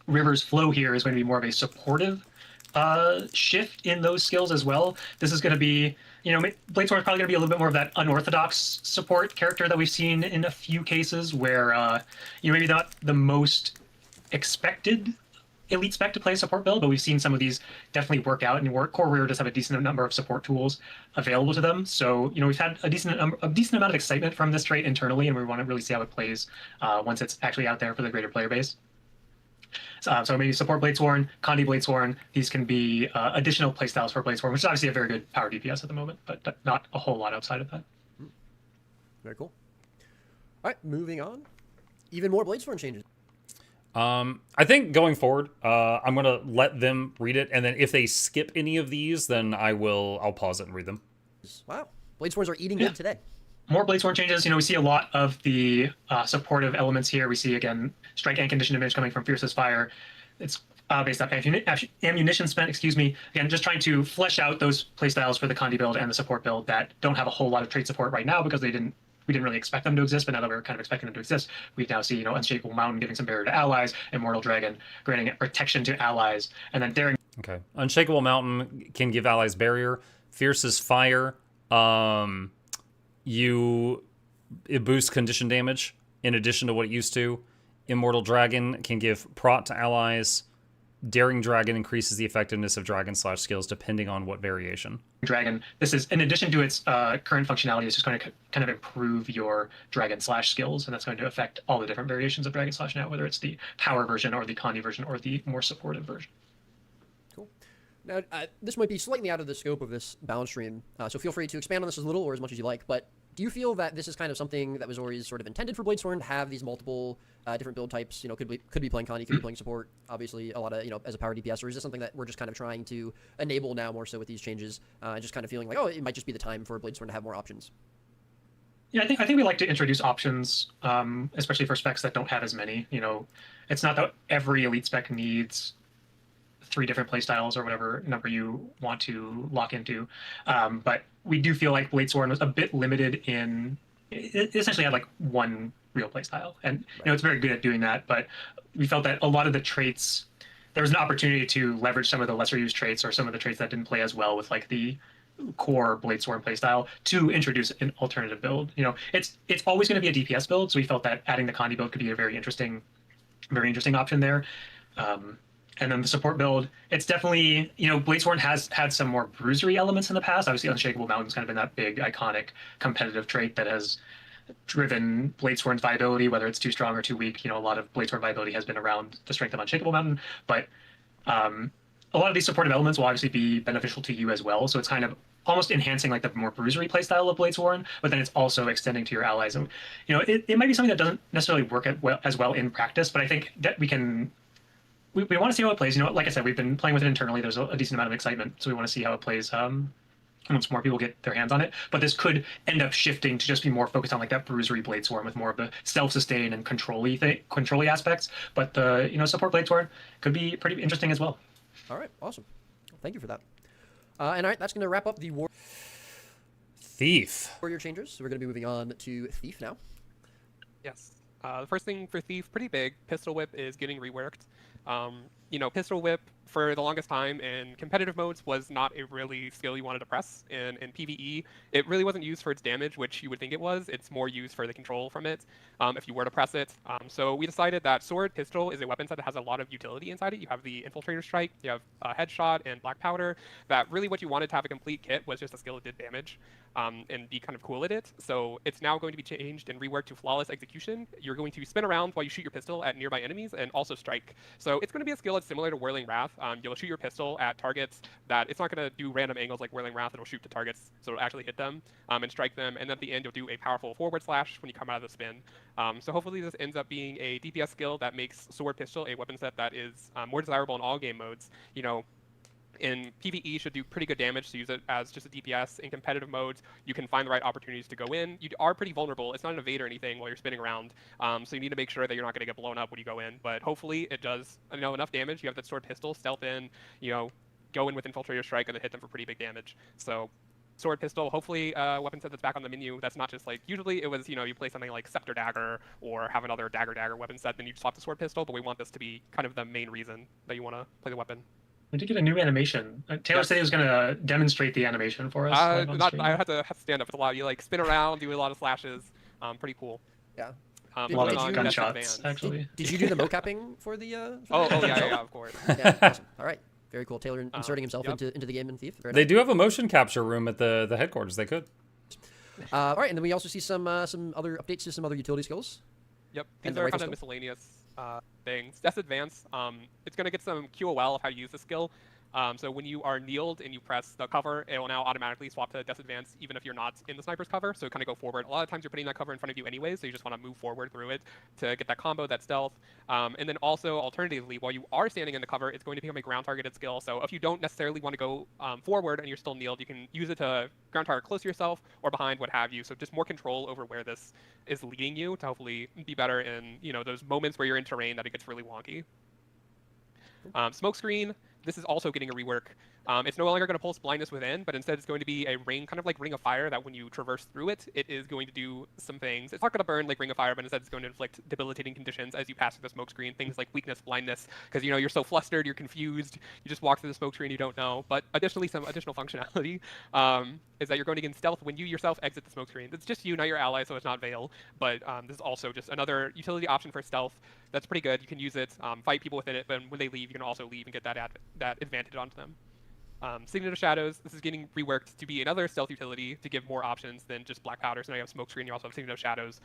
River's Flow here is going to be more of a supportive shift in those skills as well. This is going to be, Bladesworn is probably going to be a little bit more of that unorthodox support character that we've seen in a few cases where, maybe not the most expected elite spec to play a support build, but we've seen some of these definitely work out, and Core Rear does have a decent number of support tools available to them. So, we've had a decent amount of excitement from this trait internally, and we want to really see how it plays once it's actually out there for the greater player base. So maybe support Bladesworn, Condi Bladesworn, these can be additional playstyles for Bladesworn, which is obviously a very good power DPS at the moment, but not a whole lot outside of that. Very cool. All right, moving on. Even more Bladestorm changes. I think going forward, I'm gonna let them read it, and then if they skip any of these, then I'll pause it and read them. Wow, Bladestorms are eating good today. More Bladestorm changes. We see a lot of the supportive elements here. We see, again, strike and condition damage coming from Fierce as Fire. It's based off ammunition spent, excuse me. Again, just trying to flesh out those playstyles for the Condi build and the support build that don't have a whole lot of trait support right now because we didn't really expect them to exist, but now that we're kind of expecting them to exist, we now see, Unshakable Mountain giving some barrier to allies, Immortal Dragon granting protection to allies, and then Daring. Okay. Unshakable Mountain can give allies barrier. Fierce as Fire, it boosts condition damage in addition to what it used to. Immortal Dragon can give prot to allies. Daring Dragon increases the effectiveness of dragon/skills depending on what variation. Dragon, this is in addition to its current functionality, it's just going to kind of improve your dragon/skills, and that's going to affect all the different variations of dragon/ now, whether it's the power version or the Condi version or the more supportive version. Cool. Now, this might be slightly out of the scope of this balance stream, so feel free to expand on this as little or as much as you like, but do you feel that this is kind of something that was always sort of intended for Bladestorm to have these multiple different build types? Could be playing Condi, could be playing support, obviously a lot of, as a power DPS, or is this something that we're just kind of trying to enable now more so with these changes, just kind of feeling like, oh, it might just be the time for Bladestorm to have more options? Yeah, I think we like to introduce options, especially for specs that don't have as many. It's not that every elite spec needs 3 different playstyles or whatever number you want to lock into, but we do feel like Bladestorm was a bit limited in it essentially had like one real playstyle, and it's very good at doing that. But we felt that a lot of the traits, there was an opportunity to leverage some of the lesser used traits or some of the traits that didn't play as well with like the core Bladestorm playstyle to introduce an alternative build. It's always going to be a DPS build, so we felt that adding the Condi build could be a very interesting option there. And then the support build, it's definitely, Bladestorm has had some more bruisery elements in the past. Obviously, Unshakable Mountain's kind of been that big, iconic, competitive trait that has driven Bladestorm's viability, whether it's too strong or too weak. A lot of Bladestorm viability has been around the strength of Unshakable Mountain, but a lot of these supportive elements will obviously be beneficial to you as well. So it's kind of almost enhancing like the more bruisery playstyle of Bladestorm, but then it's also extending to your allies. And, it might be something that doesn't necessarily work as well in practice, but I think that we want to see how it plays. Like I said, we've been playing with it internally. There's a decent amount of excitement, so we want to see how it plays once more people get their hands on it. But this could end up shifting to just be more focused on like that bruisery Bladestorm with more of the self-sustain and control-y aspects. But the support Bladestorm could be pretty interesting as well. All right, awesome. Thank you for that. And all right, that's going to wrap up the Thief. Warrior changes. So we're going to be moving on to Thief now. Yes. The first thing for Thief, pretty big. Pistol Whip is getting reworked. Pistol Whip for the longest time in competitive modes was not a really skill you wanted to press. In PvE, it really wasn't used for its damage, which you would think it was. It's more used for the control from it, if you were to press it. So we decided that Sword Pistol is a weapon set that has a lot of utility inside it. You have the Infiltrator Strike, you have Headshot and Black Powder. That really what you wanted to have a complete kit was just a skill that did damage. And be kind of cool at it. So it's now going to be changed and reworked to Flawless Execution. You're going to spin around while you shoot your pistol at nearby enemies and also strike. So it's going to be a skill that's similar to Whirling Wrath. You'll shoot your pistol at targets that it's not going to do random angles like Whirling Wrath. It'll shoot to targets, so it'll actually hit them and strike them. And at the end, you'll do a powerful forward slash when you come out of the spin. So hopefully this ends up being a DPS skill that makes Sword Pistol a weapon set that is more desirable in all game modes. In PvE should do pretty good damage to use it as just a DPS. In competitive modes, you can find the right opportunities to go in. You are pretty vulnerable. It's not an evade or anything while you're spinning around, so you need to make sure that you're not going to get blown up when you go in. But hopefully it does enough damage. You have that Sword Pistol, stealth in, go in with Infiltrator Strike and then hit them for pretty big damage. So Sword Pistol, hopefully a weapon set that's back on the menu. That's not just like, usually it was, you play something like Scepter Dagger or have another Dagger weapon set, then you swap the Sword Pistol, but we want this to be kind of the main reason that you want to play the weapon. We did get a new animation. Taylor said he was going to demonstrate the animation for us. I had to stand up. It's a lot. You spin around, do a lot of slashes. Pretty cool. Yeah. A lot of gunshots, actually. Did you do the mocapping for the? Yeah, of course. Yeah, awesome. All right, very cool. Taylor inserting himself into the game in Thief. They do have a motion capture room at the headquarters. They could. All right, and then we also see some other updates to some other utility skills. Yep, these are kind of miscellaneous things. That's advanced. It's going to get some QOL of how to use the skill. So when you are kneeled and you press the cover, it will now automatically swap to disadvance even if you're not in the sniper's cover. So kind of go forward. A lot of times you're putting that cover in front of you anyways, so you just want to move forward through it to get that combo, that stealth. And then also, alternatively, while you are standing in the cover, it's going to become a ground targeted skill. So if you don't necessarily want to go forward and you're still kneeled, you can use it to ground target close to yourself or behind, what have you. So just more control over where this is leading you to hopefully be better in, those moments where you're in terrain that it gets really wonky. Smoke screen, this is also getting a rework. It's no longer going to pulse blindness within, but instead it's going to be a ring, kind of like Ring of Fire, that when you traverse through it, it is going to do some things. It's not going to burn like Ring of Fire, but instead it's going to inflict debilitating conditions as you pass through the smoke screen, things like weakness, blindness, because you're so flustered, you're confused, you just walk through the smoke screen, you don't know. But additionally, some additional functionality is that you're going to gain stealth when you yourself exit the smoke screen. It's just you, not your ally, so it's not Veil, but this is also just another utility option for stealth that's pretty good. You can use it, fight people within it, but when they leave, you can also leave and get that advantage onto them. Signet of Shadows, this is getting reworked to be another stealth utility to give more options than just black powder. So now you have smoke screen, you also have Signet of Shadows.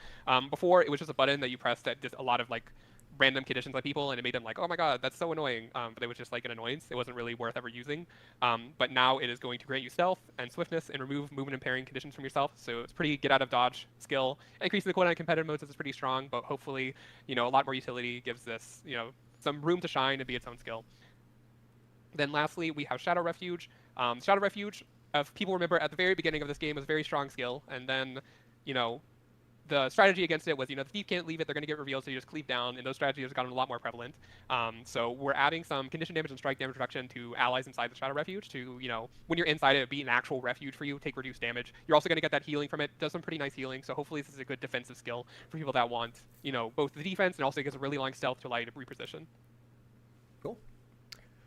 Before, it was just a button that you pressed that did a lot of like random conditions on people, and it made them like, oh my god, that's so annoying. But it was just like an annoyance. It wasn't really worth ever using. But now it is going to grant you stealth and swiftness and remove movement impairing conditions from yourself. So it's pretty get out of dodge skill. Increasing the cooldown in competitive modes is pretty strong, but hopefully, a lot more utility gives this, some room to shine and be its own skill. Then lastly, we have Shadow Refuge. Shadow Refuge, if people remember, at the very beginning of this game was a very strong skill, and then, the strategy against it was, the thief can't leave it, they're going to get revealed, so you just cleave down, and those strategies have gotten a lot more prevalent. So we're adding some condition damage and strike damage reduction to allies inside the Shadow Refuge to, when you're inside it, be an actual refuge for you, take reduced damage. You're also going to get that healing from it, does some pretty nice healing, so hopefully this is a good defensive skill for people that want, both the defense and also gives a really long stealth to allow you to reposition. Cool.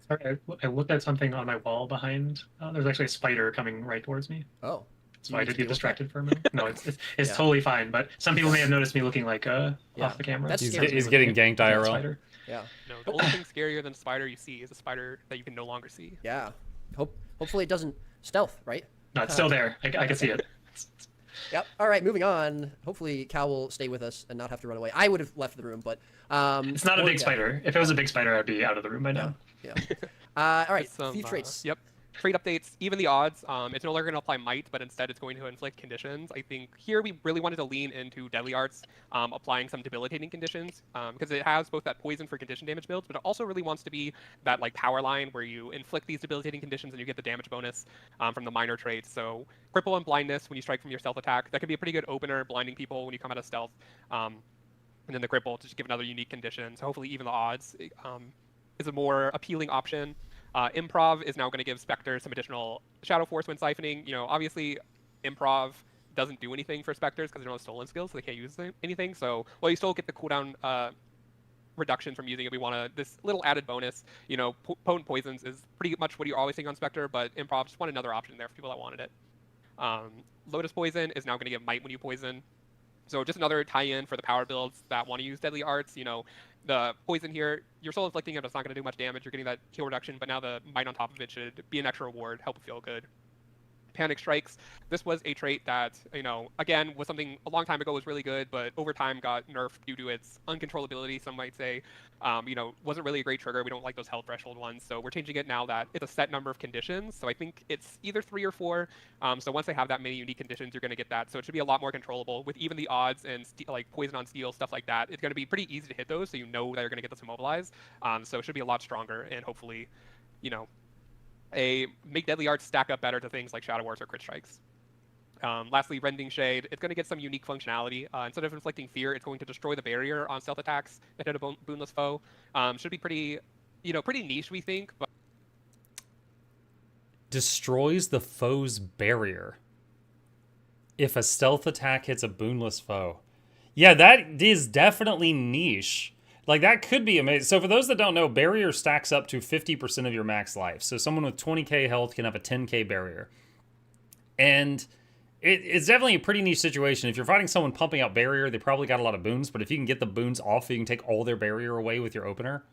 Sorry, I looked at something on my wall behind. There's actually a spider coming right towards me. Oh. So I did get distracted for a minute. No, it's totally fine. But some people may have noticed me looking like off the camera. That's he's getting ganked IRL. Spider. Yeah. No, the only thing scarier than a spider you see is a spider that you can no longer see. Yeah. Hopefully it doesn't stealth, right? No, it's still there. I can see it. Yep. All right, moving on. Hopefully Cal will stay with us and not have to run away. I would have left the room, but it's not a big spider. If it was a big spider, I'd be out of the room by now. Yeah. All right. Some, few traits. Yep. Trait updates, even the odds. It's no longer going to apply might, but instead it's going to inflict conditions. I think here we really wanted to lean into Deadly Arts, applying some debilitating conditions, because it has both that poison for condition damage builds, but it also really wants to be that like power line where you inflict these debilitating conditions and you get the damage bonus from the minor traits. So cripple and blindness when you strike from your stealth attack, that could be a pretty good opener, blinding people when you come out of stealth. And then the cripple to just give another unique condition. So hopefully even the odds is a more appealing option. Improv is now going to give Spectre some additional Shadow Force when siphoning. Obviously, Improv doesn't do anything for Spectres because they don't have stolen skills, so they can't use anything. So, while you still get the cooldown reduction from using it, we want this little added bonus. Potent Poisons is pretty much what you're always seeing on Spectre, but Improv just want another option there for people that wanted it. Lotus Poison is now going to give Might when you poison. So just another tie-in for the power builds that want to use Deadly Arts. The poison here, you're still inflicting it, it's not going to do much damage. You're getting that heal reduction, but now the might on top of it should be an extra reward, help it feel good. Panic Strikes. This was a trait that, again, was something a long time ago was really good, but over time got nerfed due to its uncontrollability, some might say. Wasn't really a great trigger. We don't like those health threshold ones, so we're changing it now that it's a set number of conditions. So I think it's either 3 or 4. So once they have that many unique conditions, you're going to get that. So it should be a lot more controllable with even the odds and like poison on steel, stuff like that. It's going to be pretty easy to hit those, so you know that you're going to get this immobilized. So it should be a lot stronger, and hopefully, make Deadly Arts stack up better to things like Shadow Wars or Crit Strikes. Lastly, Rending Shade. It's going to get some unique functionality. Instead of inflicting fear, it's going to destroy the barrier on stealth attacks that hit a boonless foe. Should be pretty niche, we think. But destroys the foe's barrier if a stealth attack hits a boonless foe. Yeah, that is definitely niche. Like, that could be amazing. So for those that don't know, barrier stacks up to 50% of your max life. So someone with 20k health can have a 10k barrier. And it's definitely a pretty niche situation. If you're fighting someone pumping out barrier, they probably got a lot of boons. But if you can get the boons off, you can take all their barrier away with your opener.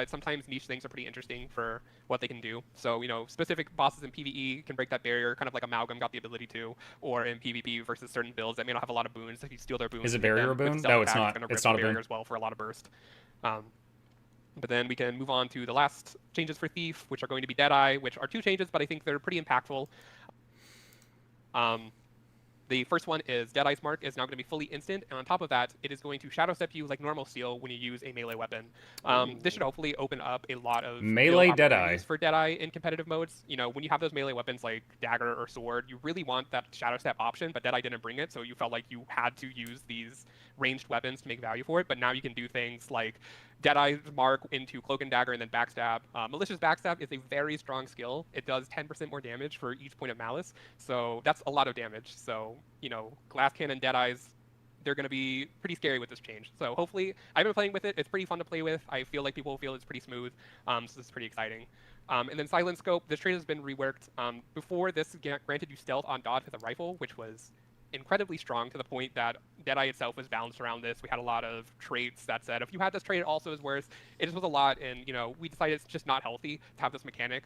Sometimes niche things are pretty interesting for what they can do. So, specific bosses in PvE can break that barrier, kind of like Amalgam got the ability to, or in PvP versus certain builds that may not have a lot of boons. If you steal their boons, is a barrier a boon? No, it's not. It's not a boon as well for a lot of burst. But then we can move on to the last changes for Thief, which are going to be Deadeye, which are 2 changes, but I think they're pretty impactful. The first one is Deadeye's Mark is now going to be fully instant, and on top of that, it is going to shadow step you like normal steel when you use a melee weapon. This should hopefully open up a lot of melee Deadeye for Deadeye in competitive modes. You know, when you have those melee weapons like dagger or sword, you really want that shadow step option, but Deadeye didn't bring it, so you felt like you had to use these ranged weapons to make value for it. But now you can do things like Deadeye's Mark into Cloak and Dagger and then Backstab. Malicious Backstab is a very strong skill. It does 10% more damage for each point of malice, so that's a lot of damage. So, you know, Glass Cannon, Deadeyes, they're going to be pretty scary with this change. So hopefully, I've been playing with it. It's pretty fun to play with. I feel like people feel it's pretty smooth, so this is pretty exciting. And then Silent Scope, this trait has been reworked. Before this, granted you stealth on dodge with a rifle, which was incredibly strong to the point that Deadeye itself was balanced around this. We had a lot of traits that said if you had this trait, it also is worse. It just was a lot, and you know we decided it's just not healthy to have this mechanic.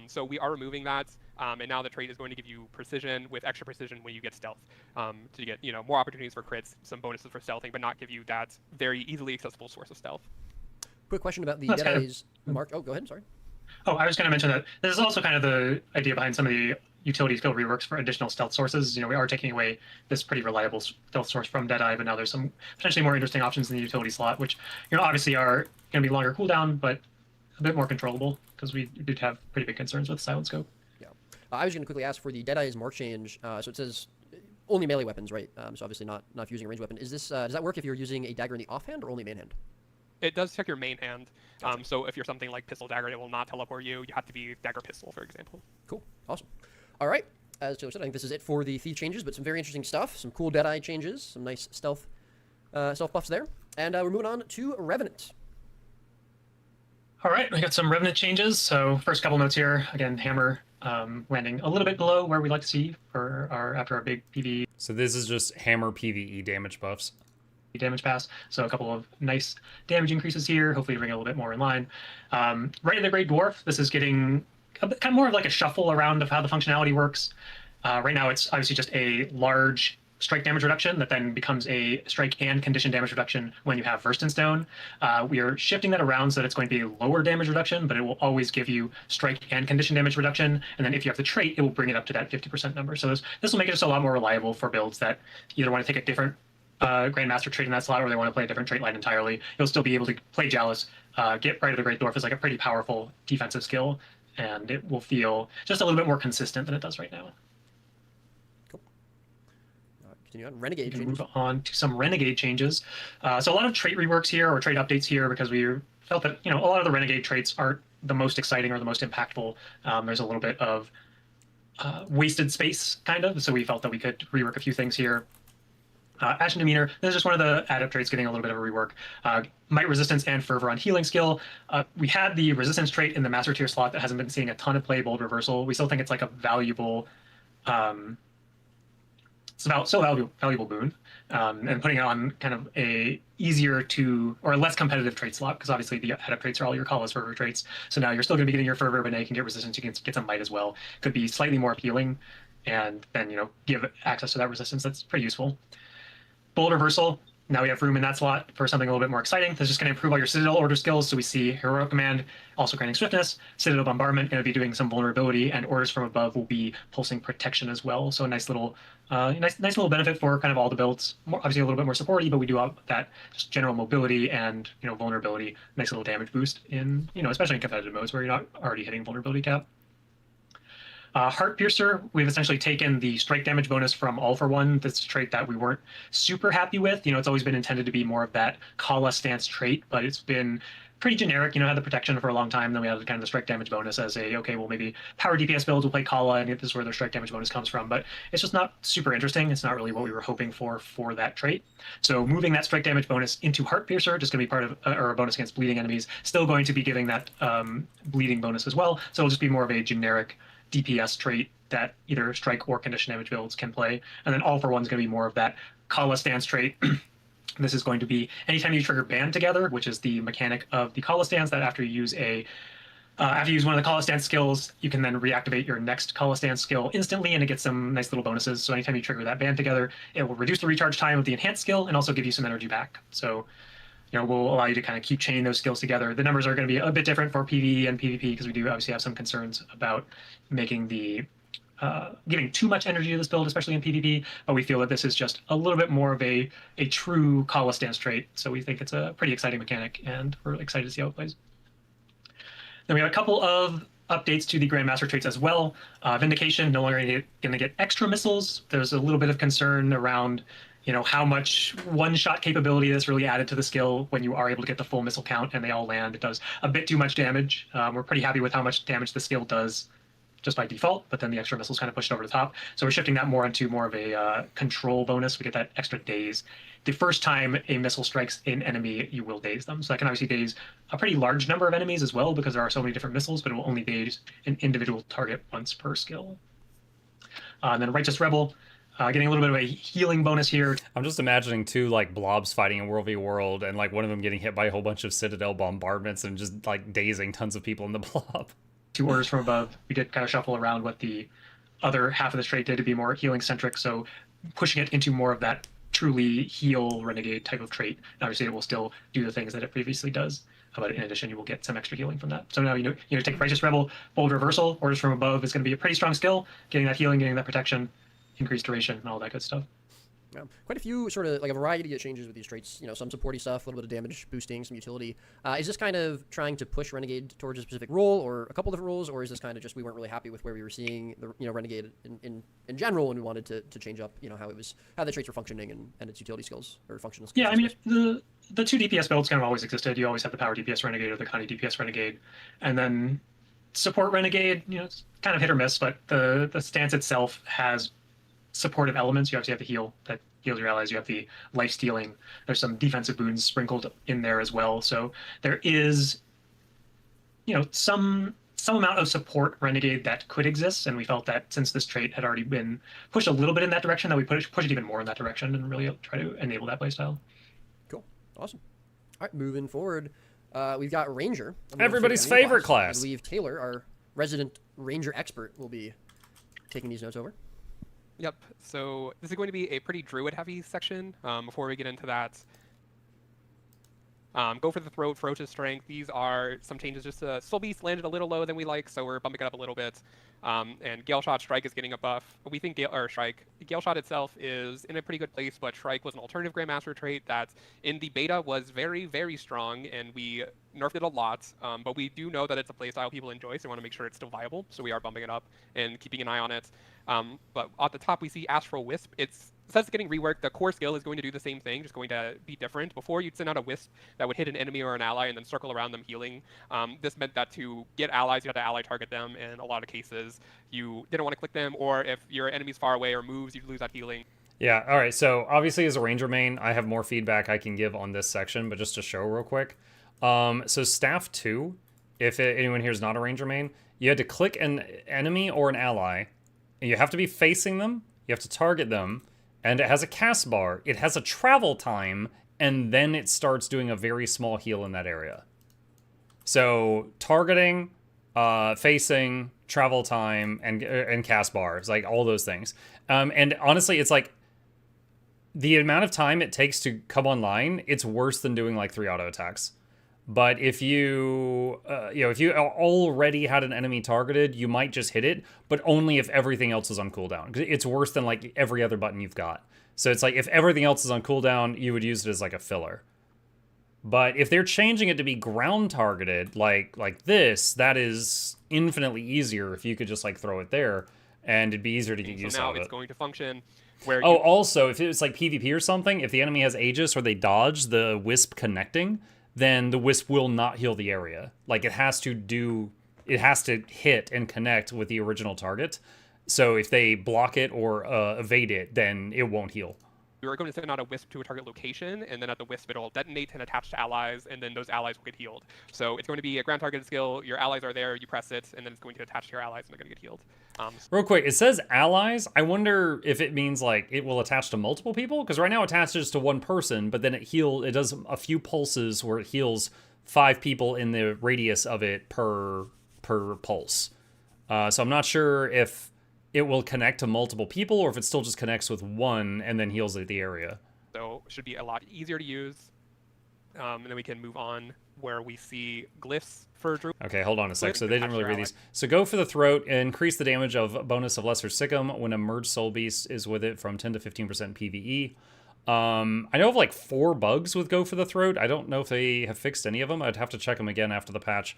So we are removing that, and now the trait is going to give you precision with extra precision when you get stealth, to get more opportunities for crits, some bonuses for stealthing, but not give you that very easily accessible source of stealth. Quick question about the Deadeye's Mark. Oh, go ahead. Sorry. Oh, I was going to mention that this is also kind of the idea behind some of the utility skill reworks for additional stealth sources. We are taking away this pretty reliable stealth source from Deadeye, but now there's some potentially more interesting options in the utility slot, which obviously are going to be longer cooldown, but a bit more controllable because we did have pretty big concerns with Silent Scope. Yeah, I was going to quickly ask for the Deadeye's Mark change. So it says only melee weapons, right? So obviously not using a ranged weapon. Is this does that work if you're using a dagger in the offhand or only main hand? It does check your main hand. So if you're something like pistol dagger, it will not teleport you. You have to be dagger pistol, for example. Cool. Awesome. All right. As Taylor said, I think this is it for the Thief changes, but some very interesting stuff. Some cool Deadeye changes. Some nice stealth buffs there. And we're moving on to Revenant. All right. We got some Revenant changes. So first couple notes here. Again, Hammer landing a little bit below where we like to see for after our big PvE. So this is just Hammer PvE damage buffs. Damage pass, so a couple of nice damage increases here, hopefully bring it a little bit more in line. Right in the Great Dwarf, this is getting kind of more of like a shuffle around of how the functionality works. Right now it's obviously just a large strike damage reduction that then becomes a strike and condition damage reduction when you have Versed in Stone. We are shifting that around so that it's going to be a lower damage reduction, but it will always give you strike and condition damage reduction, and then if you have the trait, it will bring it up to that 50% number. So this will make it just a lot more reliable for builds that either want to take a different Grandmaster trait in that slot, or they want to play a different trait line entirely. You'll still be able to play Chalice, get Right of the Great Dwarf as like a pretty powerful defensive skill, and it will feel just a little bit more consistent than it does right now. Cool. Continue on. Renegade changes. Move on to some Renegade changes. So a lot of trait reworks here, or trait updates here, because we felt that a lot of the Renegade traits aren't the most exciting or the most impactful. There's a little bit of wasted space, kind of, so we felt that we could rework a few things here. Action Demeanor, this is just one of the adept traits getting a little bit of a rework. Might Resistance and Fervor on Healing skill. We had the Resistance trait in the Master Tier slot that hasn't been seeing a ton of play, Bold Reversal. We still think it's like a valuable, valuable boon. And putting it on kind of a easier to, or a less competitive trait slot, because obviously the adept traits are all your Callous Fervor traits. So now you're still going to be getting your Fervor, but now you can get Resistance, you can get some Might as well. Could be slightly more appealing, and then, give access to that Resistance. That's pretty useful. Bold Reversal, now we have room in that slot for something a little bit more exciting. That's just going to improve all your Citadel order skills. So we see Heroic Command, also granting Swiftness. Citadel Bombardment, going to be doing some vulnerability, and Orders from Above will be pulsing Protection as well. So a nice little little benefit for kind of all the builds. Obviously a little bit more supporty, but we do have that just general mobility and vulnerability. Nice little damage boost in especially in competitive modes where you're not already hitting vulnerability cap. Heart Piercer, we've essentially taken the strike damage bonus from All for One. That's a trait that we weren't super happy with. It's always been intended to be more of that Kala stance trait, but it's been pretty generic. Had the protection for a long time. Then we had kind of the strike damage bonus as maybe power DPS builds will play Kala, and this is where their strike damage bonus comes from. But it's just not super interesting. It's not really what we were hoping for that trait. So moving that strike damage bonus into Heart Piercer, just going to be part of, or a bonus against bleeding enemies, still going to be giving that bleeding bonus as well. So it'll just be more of a generic DPS trait that either strike or condition damage builds can play. And then All for One is going to be more of that Kala stance trait. This is going to be anytime you trigger Band Together, which is the mechanic of the Kala stance, that after you use one of the Kala stance skills, you can then reactivate your next Kala stance skill instantly, and it gets some nice little bonuses. So anytime you trigger that Band Together, it will reduce the recharge time of the enhanced skill and also give you some energy back. So will allow you to kind of keep chaining those skills together. The numbers are going to be a bit different for PvE and PvP because we do obviously have some concerns about making the giving too much energy to this build, especially in PvP, but we feel that this is just a little bit more of a true Kala stance trait, so we think it's a pretty exciting mechanic, and we're excited to see how it plays. Then we have a couple of updates to the Grandmaster traits as well. Vindication, no longer going to get extra missiles. There's a little bit of concern around how much one-shot capability that's really added to the skill when you are able to get the full missile count and they all land. It does a bit too much damage. We're pretty happy with how much damage the skill does just by default, but then the extra missiles kind of pushed over the top. So we're shifting that more into more of a control bonus. We get that extra daze. The first time a missile strikes an enemy, you will daze them. So that can obviously daze a pretty large number of enemies as well because there are so many different missiles, but it will only daze an individual target once per skill. And then Righteous Rebel, getting a little bit of a healing bonus here. I'm just imagining two like blobs fighting in World v World, and like one of them getting hit by a whole bunch of Citadel bombardments and just like dazing tons of people in the blob. 2 orders from above, we did kind of shuffle around what the other half of the trait did to be more healing centric, so pushing it into more of that truly heal renegade type of trait. And obviously it will still do the things that it previously does, but in addition you will get some extra healing from that. So now take Righteous Rebel, Bold Reversal, orders from above is going to be a pretty strong skill, getting that healing, getting that protection, increased duration, and all that good stuff. Yeah. Quite a few sort of like a variety of changes with these traits. Some supporty stuff, a little bit of damage boosting, some utility. Is this kind of trying to push Renegade towards a specific role or a couple different roles, or is this kind of just we weren't really happy with where we were seeing the Renegade in general, and we wanted to change up how the traits were functioning and its utility skills or functional skills? Yeah, I mean the 2 DPS builds kind of always existed. You always have the Power DPS Renegade or the Connie DPS Renegade, and then support Renegade. It's kind of hit or miss, but the stance itself has supportive elements. You obviously have the heal that heals your allies. You have the life stealing. There's some defensive boons sprinkled in there as well. So there is, some amount of support Renegade that could exist. And we felt that since this trait had already been pushed a little bit in that direction, that we push it even more in that direction and really try to enable that playstyle. Cool. Awesome. All right, moving forward, we've got Ranger. Everybody's favorite class. I believe Taylor, our resident Ranger expert, will be taking these notes over. Yep, so this is going to be a pretty druid-heavy section. Before we get into that, go for the throat, ferocious strength. These are some changes. Just Soul Beast landed a little lower than we like, so we're bumping it up a little bit. And Gale Shot Strike is getting a buff. We think Gale Shot itself is in a pretty good place, but Strike was an alternative Grandmaster trait that in the beta was very, very strong, and we nerfed it a lot. But we do know that it's a playstyle people enjoy, so we want to make sure it's still viable. So we are bumping it up and keeping an eye on it. But at the top, we see Astral Wisp. Since it's getting reworked, the core skill is going to do the same thing, just going to be different. Before, you'd send out a Wisp that would hit an enemy or an ally and then circle around them healing. This meant that to get allies, you had to ally target them. In a lot of cases, you didn't want to click them, or if your enemy's far away or moves, you'd lose that healing. Yeah, all right. So obviously as a Ranger main, I have more feedback I can give on this section, but just to show real quick. So Staff 2, if anyone here is not a Ranger main, you had to click an enemy or an ally, and you have to be facing them, you have to target them, and it has a cast bar, it has a travel time, and then it starts doing a very small heal in that area. So targeting, facing, travel time, and cast bars, like all those things. And honestly, it's like the amount of time it takes to come online, it's worse than doing like 3 auto attacks. But if you, if you already had an enemy targeted, you might just hit it, but only if everything else is on cooldown. It's worse than like every other button you've got. So it's like if everything else is on cooldown, you would use it as like a filler. But if they're changing it to be ground targeted, like this, that is infinitely easier if you could just like throw it there, and it'd be easier to get used to it. So now it's going to function where. Oh, also, if it's like PvP or something, if the enemy has Aegis or they dodge the Wisp connecting, then the Wisp will not heal the area. Like it has to hit and connect with the original target. So if they block it or evade it, then it won't heal. We are going to send out a Wisp to a target location, and then at the Wisp it'll detonate and attach to allies, and then those allies will get healed. So it's going to be a ground targeted skill. Your allies are there, you press it, and then it's going to attach to your allies, and they're going to get healed. Real quick, it says allies. I wonder if it means like it will attach to multiple people, because right now it attaches to one person, but then it does a few pulses where it heals 5 people in the radius of it per pulse. So I'm not sure if it will connect to multiple people, or if it still just connects with one and then heals the area. So it should be a lot easier to use. And then we can move on where we see glyphs for Druid. Okay, hold on a sec. So they didn't really read ally. these. So go for the throat. Increase the damage of bonus of Lesser Sikkim when a merged soul beast is with it from 10 to 15% PvE. I know of like 4 bugs with go for the throat. I don't know if they have fixed any of them. I'd have to check them again after the patch.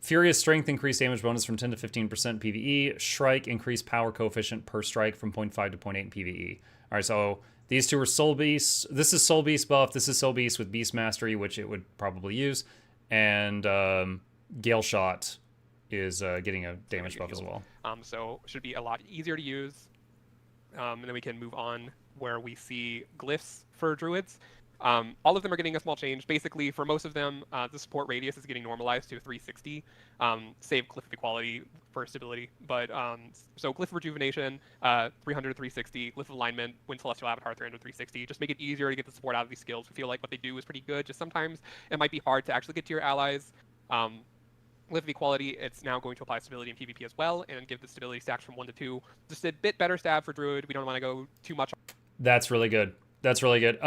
Furious Strength, increased damage bonus from 10 to 15% PvE. Shrike, increased power coefficient per strike from 0.5 to 0.8 PvE. All right, so these two are Soul Beasts. This is Soul Beast buff. This is Soul Beast with Beast Mastery, which it would probably use. And Gale Shot is getting a damage buff as well. So should be a lot easier to use. And then we can move on where we see glyphs for druids. All of them are getting a small change. Basically, for most of them, the support radius is getting normalized to 360, save Glyph of Equality for stability. But so Glyph of Rejuvenation, 300 360, Glyph of Alignment, Wind Celestial Avatar, 300 360. Just make it easier to get the support out of these skills. We feel like what they do is pretty good. Just sometimes it might be hard to actually get to your allies. Glyph of Equality, it's now going to apply stability in PvP as well, and give the stability stacks from 1 to 2. Just a bit better stab for Druid. We don't want to go too much. That's really good. That's really good.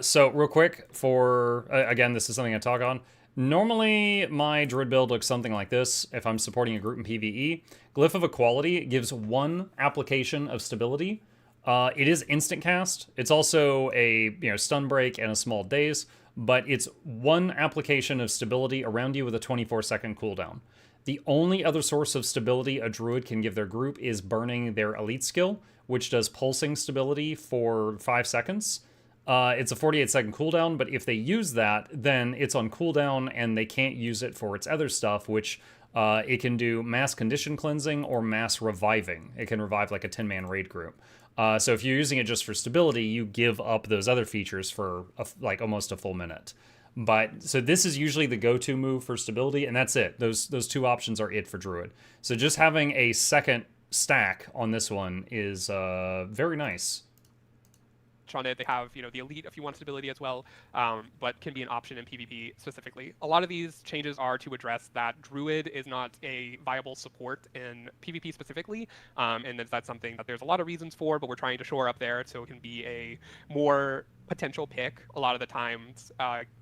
So real quick for, again, this is something I talk on. Normally, my Druid build looks something like this if I'm supporting a group in PvE. Glyph of Equality gives 1 application of stability. It is instant cast. It's also a stun break and a small daze, but it's 1 application of stability around you with a 24-second cooldown. The only other source of stability a Druid can give their group is burning their elite skill, which does pulsing stability for 5 seconds. It's a 48-second cooldown, but if they use that, then it's on cooldown and they can't use it for its other stuff, which it can do mass condition cleansing or mass reviving. It can revive like a 10-man raid group. So if you're using it just for stability, you give up those other features for like almost a full minute. But so this is usually the go-to move for stability, and that's it. Those 2 options are it for Druid. So just having a second stack on this one is very nice. On it, they have the elite if you want stability as well, but can be an option in PvP specifically. A lot of these changes are to address that Druid is not a viable support in PvP specifically, and that's something that there's a lot of reasons for, but we're trying to shore up there so it can be a more potential pick a lot of the times.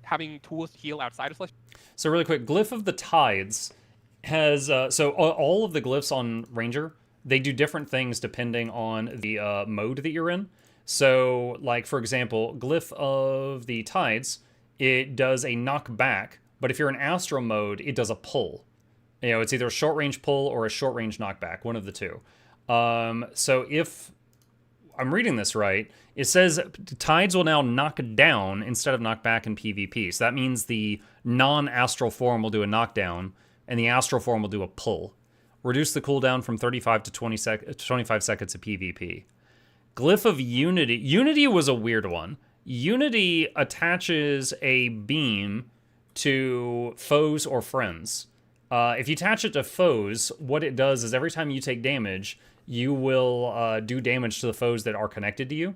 Having tools to heal outside of Celestial. So really quick, Glyph of the Tides has so all of the glyphs on Ranger, they do different things depending on the mode that you're in. So, like, for example, Glyph of the Tides, it does a knockback, but if you're in Astro mode, it does a pull. It's either a short-range pull or a short-range knockback, one of the two. So if I'm reading this right, it says Tides will now knock down instead of knock back in PvP. So that means the non-Astral form will do a knockdown, and the Astral form will do a pull. Reduce the cooldown from 35 to 25 seconds of PvP. Glyph of Unity. Unity was a weird one. Unity attaches a beam to foes or friends. If you attach it to foes, what it does is every time you take damage, you will do damage to the foes that are connected to you.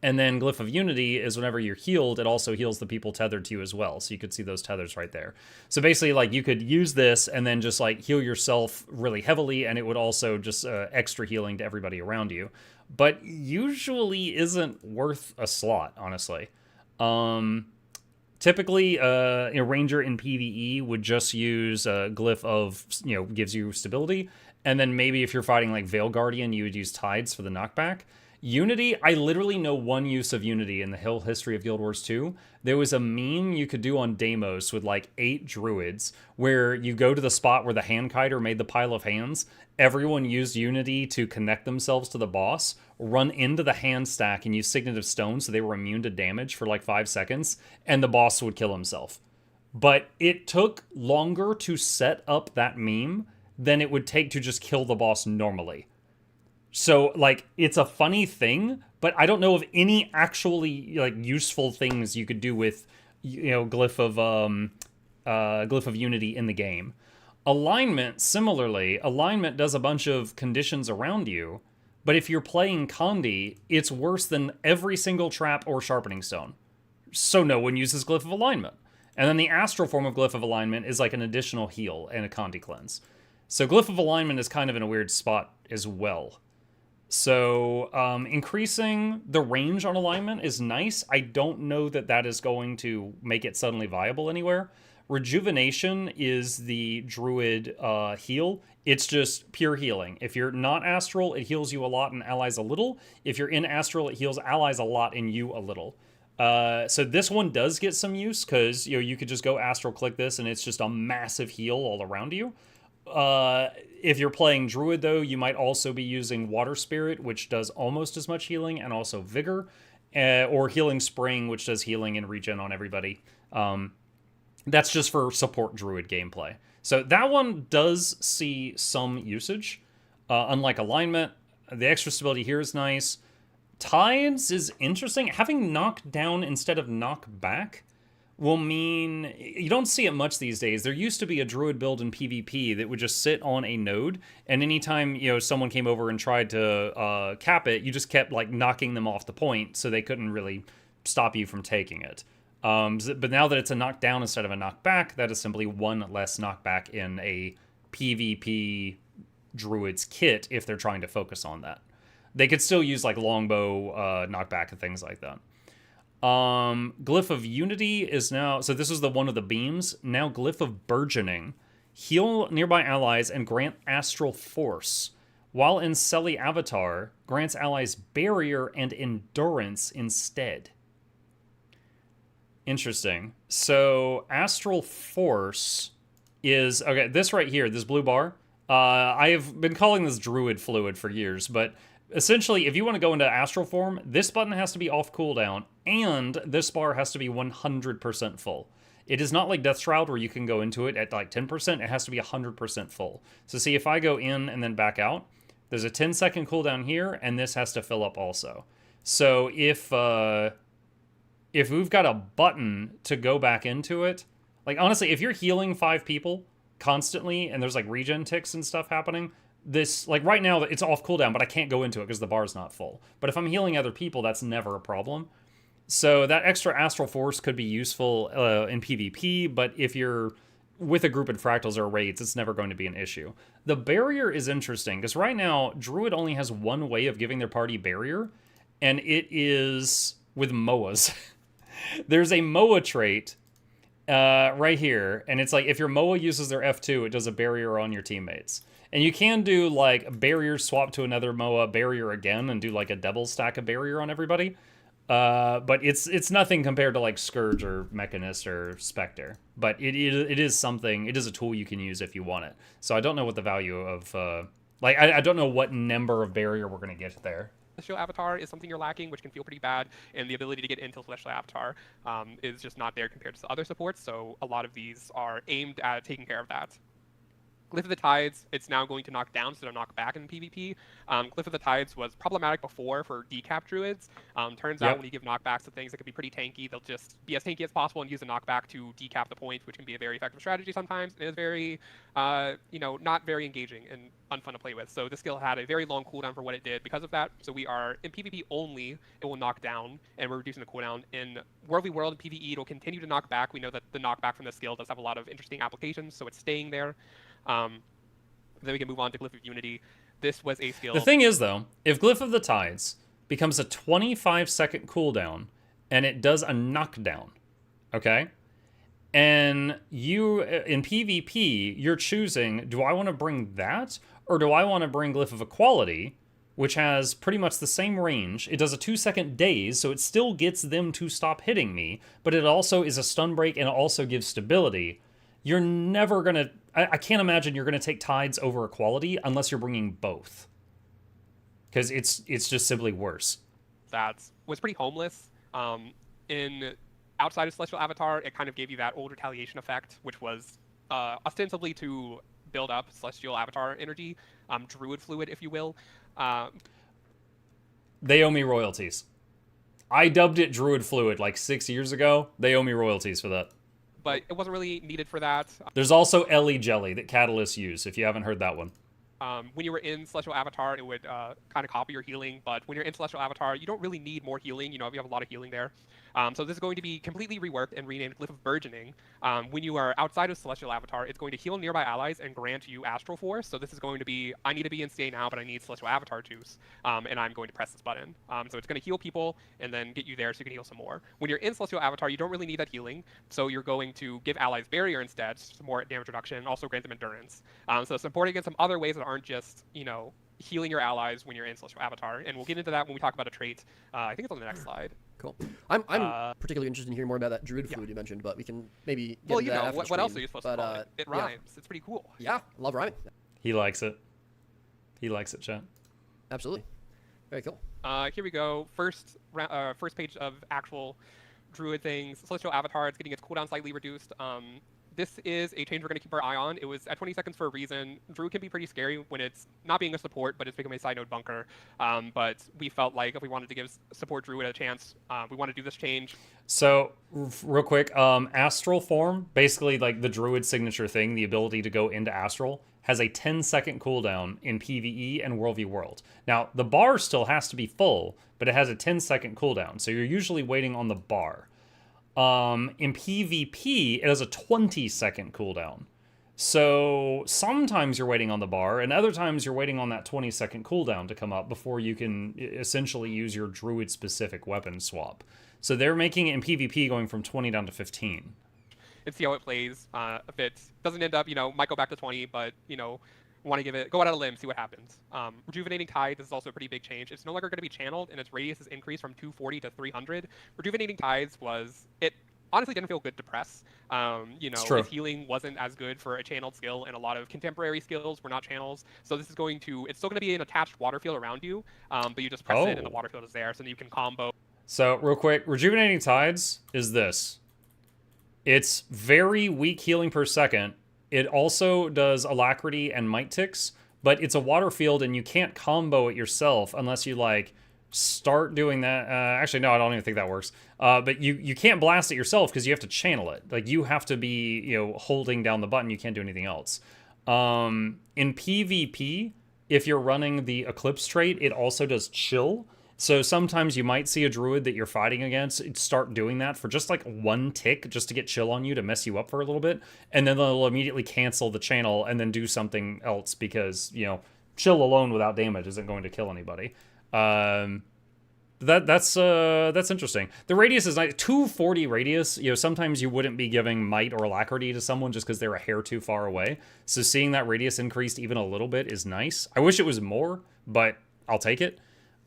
And then Glyph of Unity is whenever you're healed, it also heals the people tethered to you as well. So you could see those tethers right there. So basically, like, you could use this and then just, like, heal yourself really heavily, and it would also just extra healing to everybody around you. But usually isn't worth a slot, honestly. Typically, a Ranger in PvE would just use Glyph of, gives you stability. And then maybe if you're fighting, like, Veil Guardian, you would use Tides for the knockback. Unity, I literally know one use of Unity in the whole history of Guild Wars 2. There was a meme you could do on Deimos with like 8 druids where you go to the spot where the hand kiter made the pile of hands. Everyone used Unity to connect themselves to the boss, run into the hand stack and use Signet of Stone so they were immune to damage for like 5 seconds, and the boss would kill himself. But it took longer to set up that meme than it would take to just kill the boss normally. So, like, it's a funny thing, but I don't know of any actually, like, useful things you could do with, Glyph of Unity in the game. Alignment, similarly, Alignment does a bunch of conditions around you, but if you're playing Condi, it's worse than every single trap or sharpening stone. So no one uses Glyph of Alignment. And then the Astral form of Glyph of Alignment is like an additional heal and a Condi cleanse. So Glyph of Alignment is kind of in a weird spot as well. So increasing the range on alignment is nice. I don't know that that is going to make it suddenly viable anywhere. Rejuvenation is the druid heal. It's just pure healing. If you're not astral, it heals you a lot and allies a little. If you're in astral, it heals allies a lot and you a little. So this one does get some use because you could just go astral click this and it's just a massive heal all around you. If you're playing druid though, you might also be using water spirit, which does almost as much healing and also vigor, or healing spring, which does healing and regen on everybody. That's just for support druid gameplay. So that one does see some usage. Unlike alignment, the extra stability here is nice. Tides is interesting. Having knock down instead of knock back will mean you don't see it much these days. There used to be a druid build in PvP that would just sit on a node, and anytime someone came over and tried to cap it, you just kept like knocking them off the point, so they couldn't really stop you from taking it. But now that it's a knockdown instead of a knockback, that is simply one less knockback in a PvP druid's kit if they're trying to focus on that. They could still use like longbow knockback and things like that. Glyph of Unity is now, so this is the one of the beams. Now Glyph of Burgeoning. Heal nearby allies and grant Astral Force. While in Selly Avatar, grants allies Barrier and Endurance instead. Interesting. So Astral Force is, okay, this right here, this blue bar, I have been calling this Druid Fluid for years, but essentially, if you want to go into Astral form, this button has to be off cooldown, and this bar has to be 100% full. It is not like Death Shroud where you can go into it at like 10%, it has to be 100% full. So see, if I go in and then back out, there's a 10-second cooldown here, and this has to fill up also. So if we've got a button to go back into it, like honestly, if you're healing 5 people constantly, and there's like regen ticks and stuff happening, this, like right now, it's off cooldown, but I can't go into it because the bar's not full. But if I'm healing other people, that's never a problem. So that extra Astral Force could be useful in PvP, but if you're with a group in fractals or raids, it's never going to be an issue. The barrier is interesting, because right now, Druid only has one way of giving their party barrier, and it is with MOAs. There's a MOA trait right here, and it's like if your MOA uses their F2, it does a barrier on your teammates. And you can do like barrier swap to another MOA, barrier again, and do like a double stack of barrier on everybody. But it's nothing compared to like Scourge or Mechanist or Spectre. But it is something, it is a tool you can use if you want it. So I don't know what the value of, I don't know what number of barrier we're going to get there. Celestial Avatar is something you're lacking, which can feel pretty bad, and the ability to get into Celestial Avatar is just not there compared to other supports, so a lot of these are aimed at taking care of that. Glyph of the Tides, it's now going to knock down instead of knock back in PvP. Glyph of the Tides was problematic before for decap druids. Turns out when you give knockbacks to things that can be pretty tanky, they'll just be as tanky as possible and use a knockback to decap the point, which can be a very effective strategy sometimes. It is very, not very engaging and unfun to play with. So this skill had a very long cooldown for what it did because of that. So we are, in PvP only, it will knock down, and we're reducing the cooldown. In Worldly World and PvE, it'll continue to knock back. We know that the knockback from this skill does have a lot of interesting applications, so it's staying there. Then we can move on to Glyph of Unity. This was a skill. The thing is, though, if Glyph of the Tides becomes a 25-second cooldown and it does a knockdown, okay? And you, in PvP, you're choosing, do I want to bring that, or do I want to bring Glyph of Equality, which has pretty much the same range. It does a 2-second daze, so it still gets them to stop hitting me, but it also is a stun break and it also gives stability. You're never going to... I can't imagine you're going to take Tides over Equality unless you're bringing both. Because it's just simply worse. That was pretty homeless. Outside of Celestial Avatar, it kind of gave you that old retaliation effect, which was ostensibly to build up Celestial Avatar energy, Druid Fluid, if you will. They owe me royalties. I dubbed it Druid Fluid like 6 years ago. They owe me royalties for that. But it wasn't really needed for that. There's also Ellie Jelly that Catalysts use, if you haven't heard that one. When you were in Celestial Avatar, it would kind of copy your healing, but when you're in Celestial Avatar, you don't really need more healing, if you have a lot of healing there. So this is going to be completely reworked and renamed Glyph of Burgeoning. When you are outside of Celestial Avatar, it's going to heal nearby allies and grant you Astral Force. So this is going to be, I need to be in CA now, but I need Celestial Avatar juice, and I'm going to press this button. So it's going to heal people and then get you there so you can heal some more. When you're in Celestial Avatar, you don't really need that healing, so you're going to give allies Barrier instead, some more damage reduction, and also grant them Endurance. So supporting against some other ways that aren't just, healing your allies when you're in Celestial Avatar, and we'll get into that when we talk about a trait. I think it's on the next slide. Cool. I'm particularly interested in hearing more about that Druid fluid you mentioned, but we can maybe get into that after what else are you supposed to call it? It rhymes. Yeah. It's pretty cool. Yeah, love rhyming. He likes it. He likes it, chat. Absolutely. Very cool. Here we go. First page of actual Druid things. Celestial Avatar, it's getting its cooldown slightly reduced. This is a change we're going to keep our eye on. It was at 20 seconds for a reason. Druid can be pretty scary when it's not being a support, but it's becoming a side node bunker. But we felt like if we wanted to give support Druid a chance, we want to do this change. So, real quick, Astral Form, basically like the Druid signature thing, the ability to go into Astral, has a 10-second cooldown in PvE and World v World. Now, the bar still has to be full, but it has a 10-second cooldown, so you're usually waiting on the bar. In PvP, it has a 20-second cooldown. So sometimes you're waiting on the bar, and other times you're waiting on that 20-second cooldown to come up before you can essentially use your Druid-specific weapon swap. So they're making it in PvP going from 20 down to 15. And see how it plays. If it doesn't end up, might go back to 20, but, want to go out on a limb, see what happens. Rejuvenating Tides is also a pretty big change. It's no longer going to be channeled, and its radius is increased from 240 to 300. Rejuvenating Tides it honestly didn't feel good to press. Its healing wasn't as good for a channeled skill, and a lot of contemporary skills were not channels. So this is it's still going to be an attached water field around you, but you just press it, and the water field is there, so then you can combo. So real quick, Rejuvenating Tides is this. It's very weak healing per second. It also does Alacrity and Might Ticks, but it's a water field and you can't combo it yourself unless you start doing that. Actually, no, I don't even think that works. But you can't blast it yourself because you have to channel it. Like you have to be holding down the button. You can't do anything else. In PvP, if you're running the Eclipse trait, it also does Chill. So sometimes you might see a Druid that you're fighting against start doing that for just one tick, just to get chill on you, to mess you up for a little bit, and then they'll immediately cancel the channel and then do something else because, chill alone without damage isn't going to kill anybody. That's interesting. The radius is 240 radius. Sometimes you wouldn't be giving Might or Alacrity to someone just because they're a hair too far away. So seeing that radius increased even a little bit is nice. I wish it was more, but I'll take it.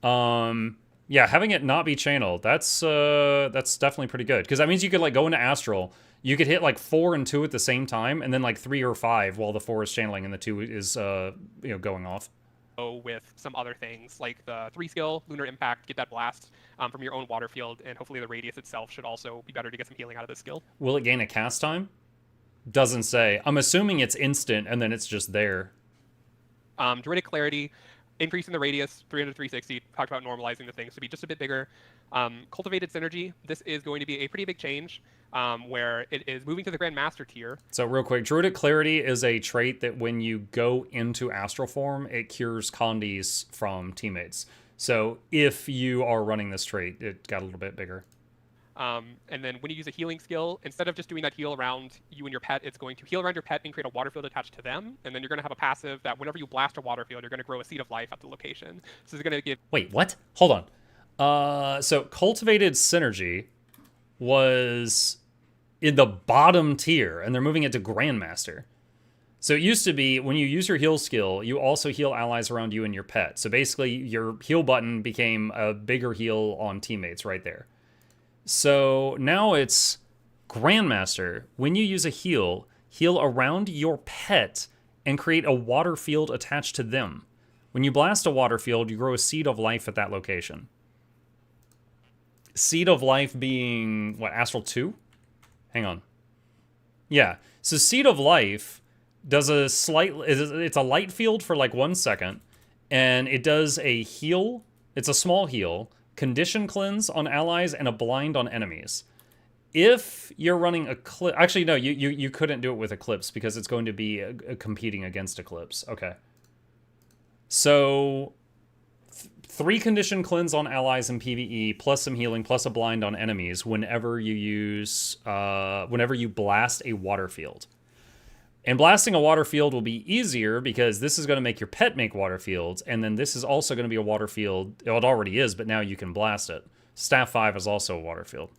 Yeah, having it not be channeled, that's definitely pretty good, because that means you could go into Astral, you could hit 4 and 2 at the same time, and then 3 or 5 while the 4 is channeling and the 2 is going off. With some other things like the 3 skill, Lunar Impact, get that blast from your own water field, and hopefully the radius itself should also be better to get some healing out of this skill. Will it gain a cast time? Doesn't say. I'm assuming it's instant and then it's just there. Druidic Clarity, increasing the radius 300 to 360. Talked about normalizing the things to be just a bit bigger. Cultivated Synergy, this is going to be a pretty big change, where it is moving to the Grandmaster tier. So real quick, Druidic Clarity is a trait that when you go into Astral Form, it cures Condis from teammates. So if you are running this trait, it got a little bit bigger. And then when you use a healing skill, instead of just doing that heal around you and your pet, it's going to heal around your pet and create a water field attached to them. And then you're going to have a passive that whenever you blast a water field, you're going to grow a Seed of Life at the location. So it's going to give... Wait, what? Hold on. So Cultivated Synergy was in the bottom tier, and they're moving it to Grandmaster. So it used to be, when you use your heal skill, you also heal allies around you and your pet. So basically, your heal button became a bigger heal on teammates right there. So now it's Grandmaster. When you use a heal around your pet and create a water field attached to them. When you blast a water field, you grow a Seed of Life at that location. Seed of Life being, what, Astral 2? Hang on. Yeah, so Seed of Life does it's a light field for 1 second, and it does a heal. It's a small heal. Condition Cleanse on allies, and a blind on enemies. If you're running Eclipse... Actually, no, you couldn't do it with Eclipse because it's going to be competing against Eclipse. Okay. So 3 condition cleanse on allies in PvE, plus some healing, plus a blind on enemies whenever you blast a water field. And blasting a water field will be easier because this is going to make your pet make water fields, and then this is also going to be a water field. It already is, but now you can blast it. Staff 5 is also a water field.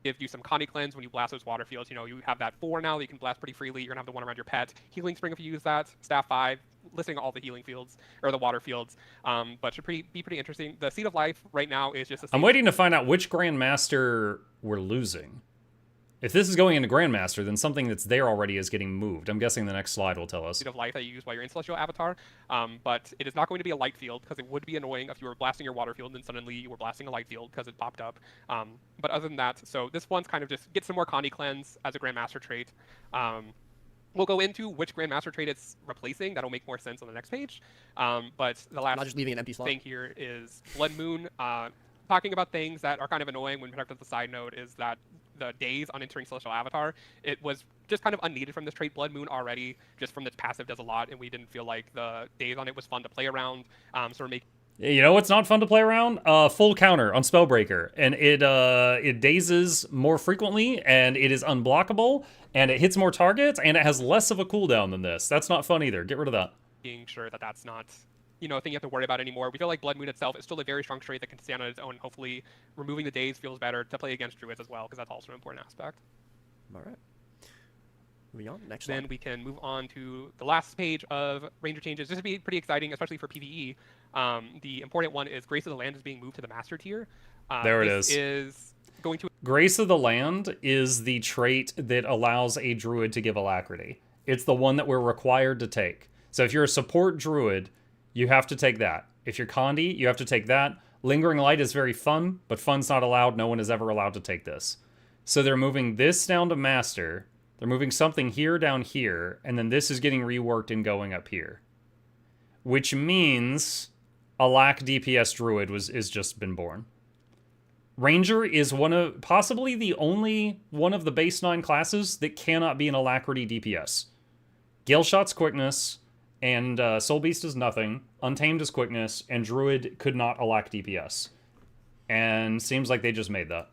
Give you some Connie cleanse when you blast those water fields. You know, you have that 4 now that you can blast pretty freely. You're gonna have the one around your pet. Healing Spring if you use that. Staff 5, listing all the healing fields or the water fields. But should be pretty interesting. The Seed of Life right now is just a. I'm waiting to find out which Grandmaster we're losing. If this is going into Grandmaster, then something that's there already is getting moved. I'm guessing the next slide will tell us. Seed of Life that you use while you're in Celestial Avatar, but it is not going to be a light field because it would be annoying if you were blasting your water field and then suddenly you were blasting a light field because it popped up. But other than that, so this one's kind of just get some more Connie cleanse as a Grandmaster trait. We'll go into which Grandmaster trait it's replacing. That'll make more sense on the next page. But the last Not just leaving an empty slot. thing here is Blood Moon. Talking about things that are kind of annoying when protected. The side note is that the days on entering Celestial Avatar, it was just kind of unneeded from this trait. Blood Moon already, just from this passive, does a lot, and we didn't feel like the days on it was fun to play around. So we're making. You know what's not fun to play around? Full counter on Spellbreaker, and it dazes more frequently, and it is unblockable, and it hits more targets, and it has less of a cooldown than this. That's not fun either. Get rid of that. Being sure that that's not, you know, a thing you have to worry about anymore. We feel like Blood Moon itself is still a very strong trait that can stand on its own. Hopefully, removing the days feels better to play against Druids as well, because that's also an important aspect. All right. Moving on. Next Then slide. we can move on to the last page of Ranger changes. This would be pretty exciting, especially for PvE. The important one is Grace of the Land is being moved to the Master tier. There it this is. is going to. Grace of the Land is the trait that allows a druid to give alacrity. It's the one that we're required to take. So if you're a support druid, you have to take that. If you're Condi, you have to take that. Lingering Light is very fun, but fun's not allowed. No one is ever allowed to take this. So they're moving this down to Master. They're moving something here down here, and then this is getting reworked and going up here. Which means a lack DPS druid is just been born. Ranger is possibly the only one of the base 9 classes that cannot be an alacrity DPS. Gale Shot's quickness, and Soul Beast is nothing. Untamed is quickness, and Druid could not alack DPS. And seems like they just made that.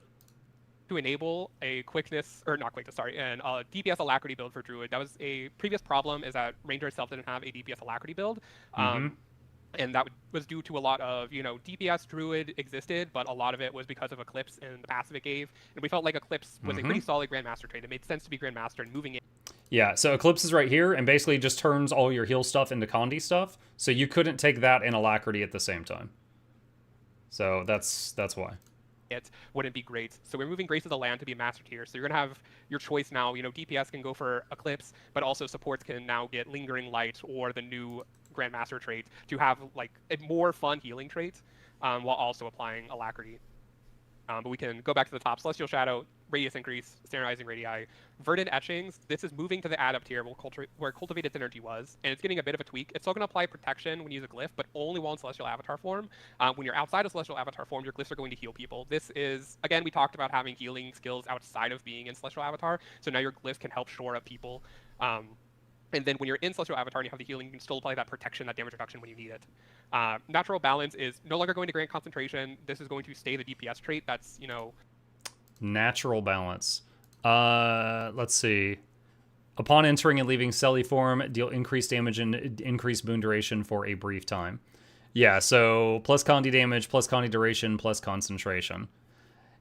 To enable a quickness, or not quickness, sorry, and a DPS alacrity build for Druid. That was a previous problem, is that Ranger itself didn't have a DPS alacrity build. And that was due to a lot of, you know, DPS Druid existed, but a lot of it was because of Eclipse and the passive it gave. And we felt like Eclipse was a pretty solid Grandmaster trait. It made sense to be Grandmaster and moving it. Yeah, so Eclipse is right here, and basically just turns all your heal stuff into Condi stuff. So you couldn't take that and alacrity at the same time. So that's why. It wouldn't be great. So we're moving Grace of the Land to be a Master tier. So you're going to have your choice now. You know, DPS can go for Eclipse, but also supports can now get Lingering Light or the new Grandmaster trait to have like a more fun healing trait while also applying alacrity. But we can go back to the top. Celestial Shadow, Radius Increase, Standardizing Radii. Verdant Etchings, this is moving to the Adept tier where Cultivated Synergy was, and it's getting a bit of a tweak. It's still going to apply protection when you use a glyph, but only while in Celestial Avatar form. When you're outside of Celestial Avatar form, your glyphs are going to heal people. This is, again, we talked about having healing skills outside of being in Celestial Avatar, so now your glyphs can help shore up people. And then when you're in Celestial Avatar and you have the healing, you can still apply that protection, that damage reduction when you need it. Natural Balance is no longer going to grant concentration. This is going to stay the DPS trait. That's, you know... Natural Balance. Let's see. Upon entering and leaving Selly form, deal increased damage and increased boon duration for a brief time. Yeah, so plus Condi damage, plus Condi duration, plus concentration.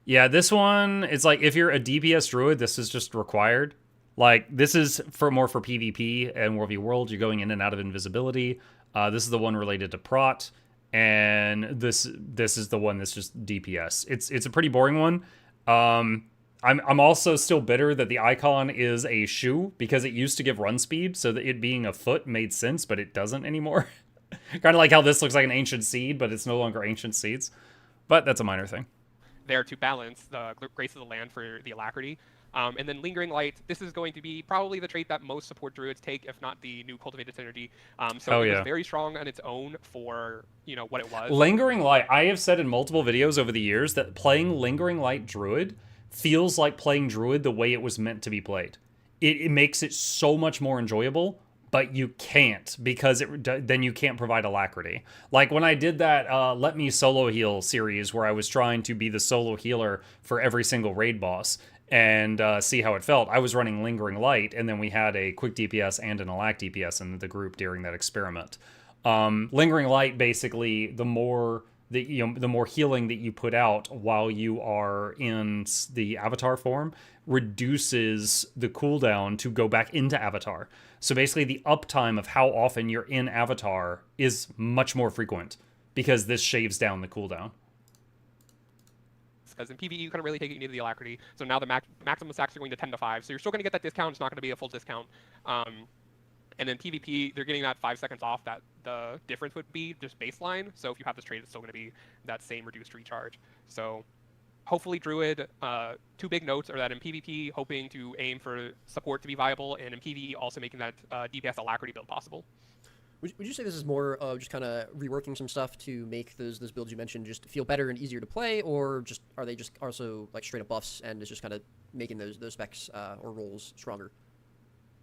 Yeah, this one, it's like if you're a DPS druid, this is just required. Like, this is more for PvP and World v World. You're going in and out of invisibility. This is the one related to Prot, and this is the one that's just DPS. It's a pretty boring one. I'm also still bitter that the icon is a shoe, because it used to give run speed, so that it being a foot made sense, but it doesn't anymore. Kind of like how this looks like an Ancient Seed, but it's no longer Ancient Seeds. But that's a minor thing. There to balance the Grace of the Land for the alacrity. And then Lingering Light, this is going to be probably the trait that most support druids take, if not the new Cultivated Synergy. So it was very strong on its own for, you know, what it was. Lingering Light, I have said in multiple videos over the years that playing Lingering Light Druid feels like playing Druid the way it was meant to be played. It makes it so much more enjoyable, but you can't because then you can't provide alacrity. Like when I did that Let Me Solo Heal series where I was trying to be the solo healer for every single raid boss and see how it felt, I was running Lingering Light, and then we had a quick DPS and an alac DPS in the group during that experiment. Lingering Light, basically, the more healing that you put out while you are in the avatar form reduces the cooldown to go back into avatar. So basically the uptime of how often you're in avatar is much more frequent because this shaves down the cooldown. Because in PvE, you couldn't really take it, you needed the alacrity. So now the maximum stacks are going to 10 to 5. So you're still going to get that discount. It's not going to be a full discount. And then PvP, they're getting that 5 seconds off that the difference would be just baseline. So if you have this trade, it's still going to be that same reduced recharge. So hopefully Druid, two big notes are that in PvP, hoping to aim for support to be viable, and in PvE, also making that DPS alacrity build possible. Would you say this is more just kind of reworking some stuff to make those builds you mentioned just feel better and easier to play, or just are they just also like straight up buffs and it's just kind of making those specs or roles stronger?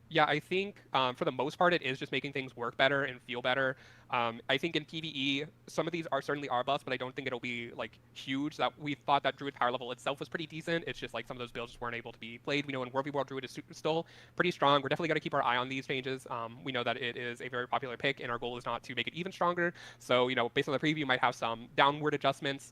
Yeah, I think for the most part, it is just making things work better and feel better. I think in PvE, some of these certainly are buffs, but I don't think it'll be like huge. That we thought that Druid power level itself was pretty decent. It's just like some of those builds just weren't able to be played. We know in War v War, Druid is still pretty strong. We're definitely going to keep our eye on these changes. We know that it is a very popular pick, and our goal is not to make it even stronger. So, based on the preview, might have some downward adjustments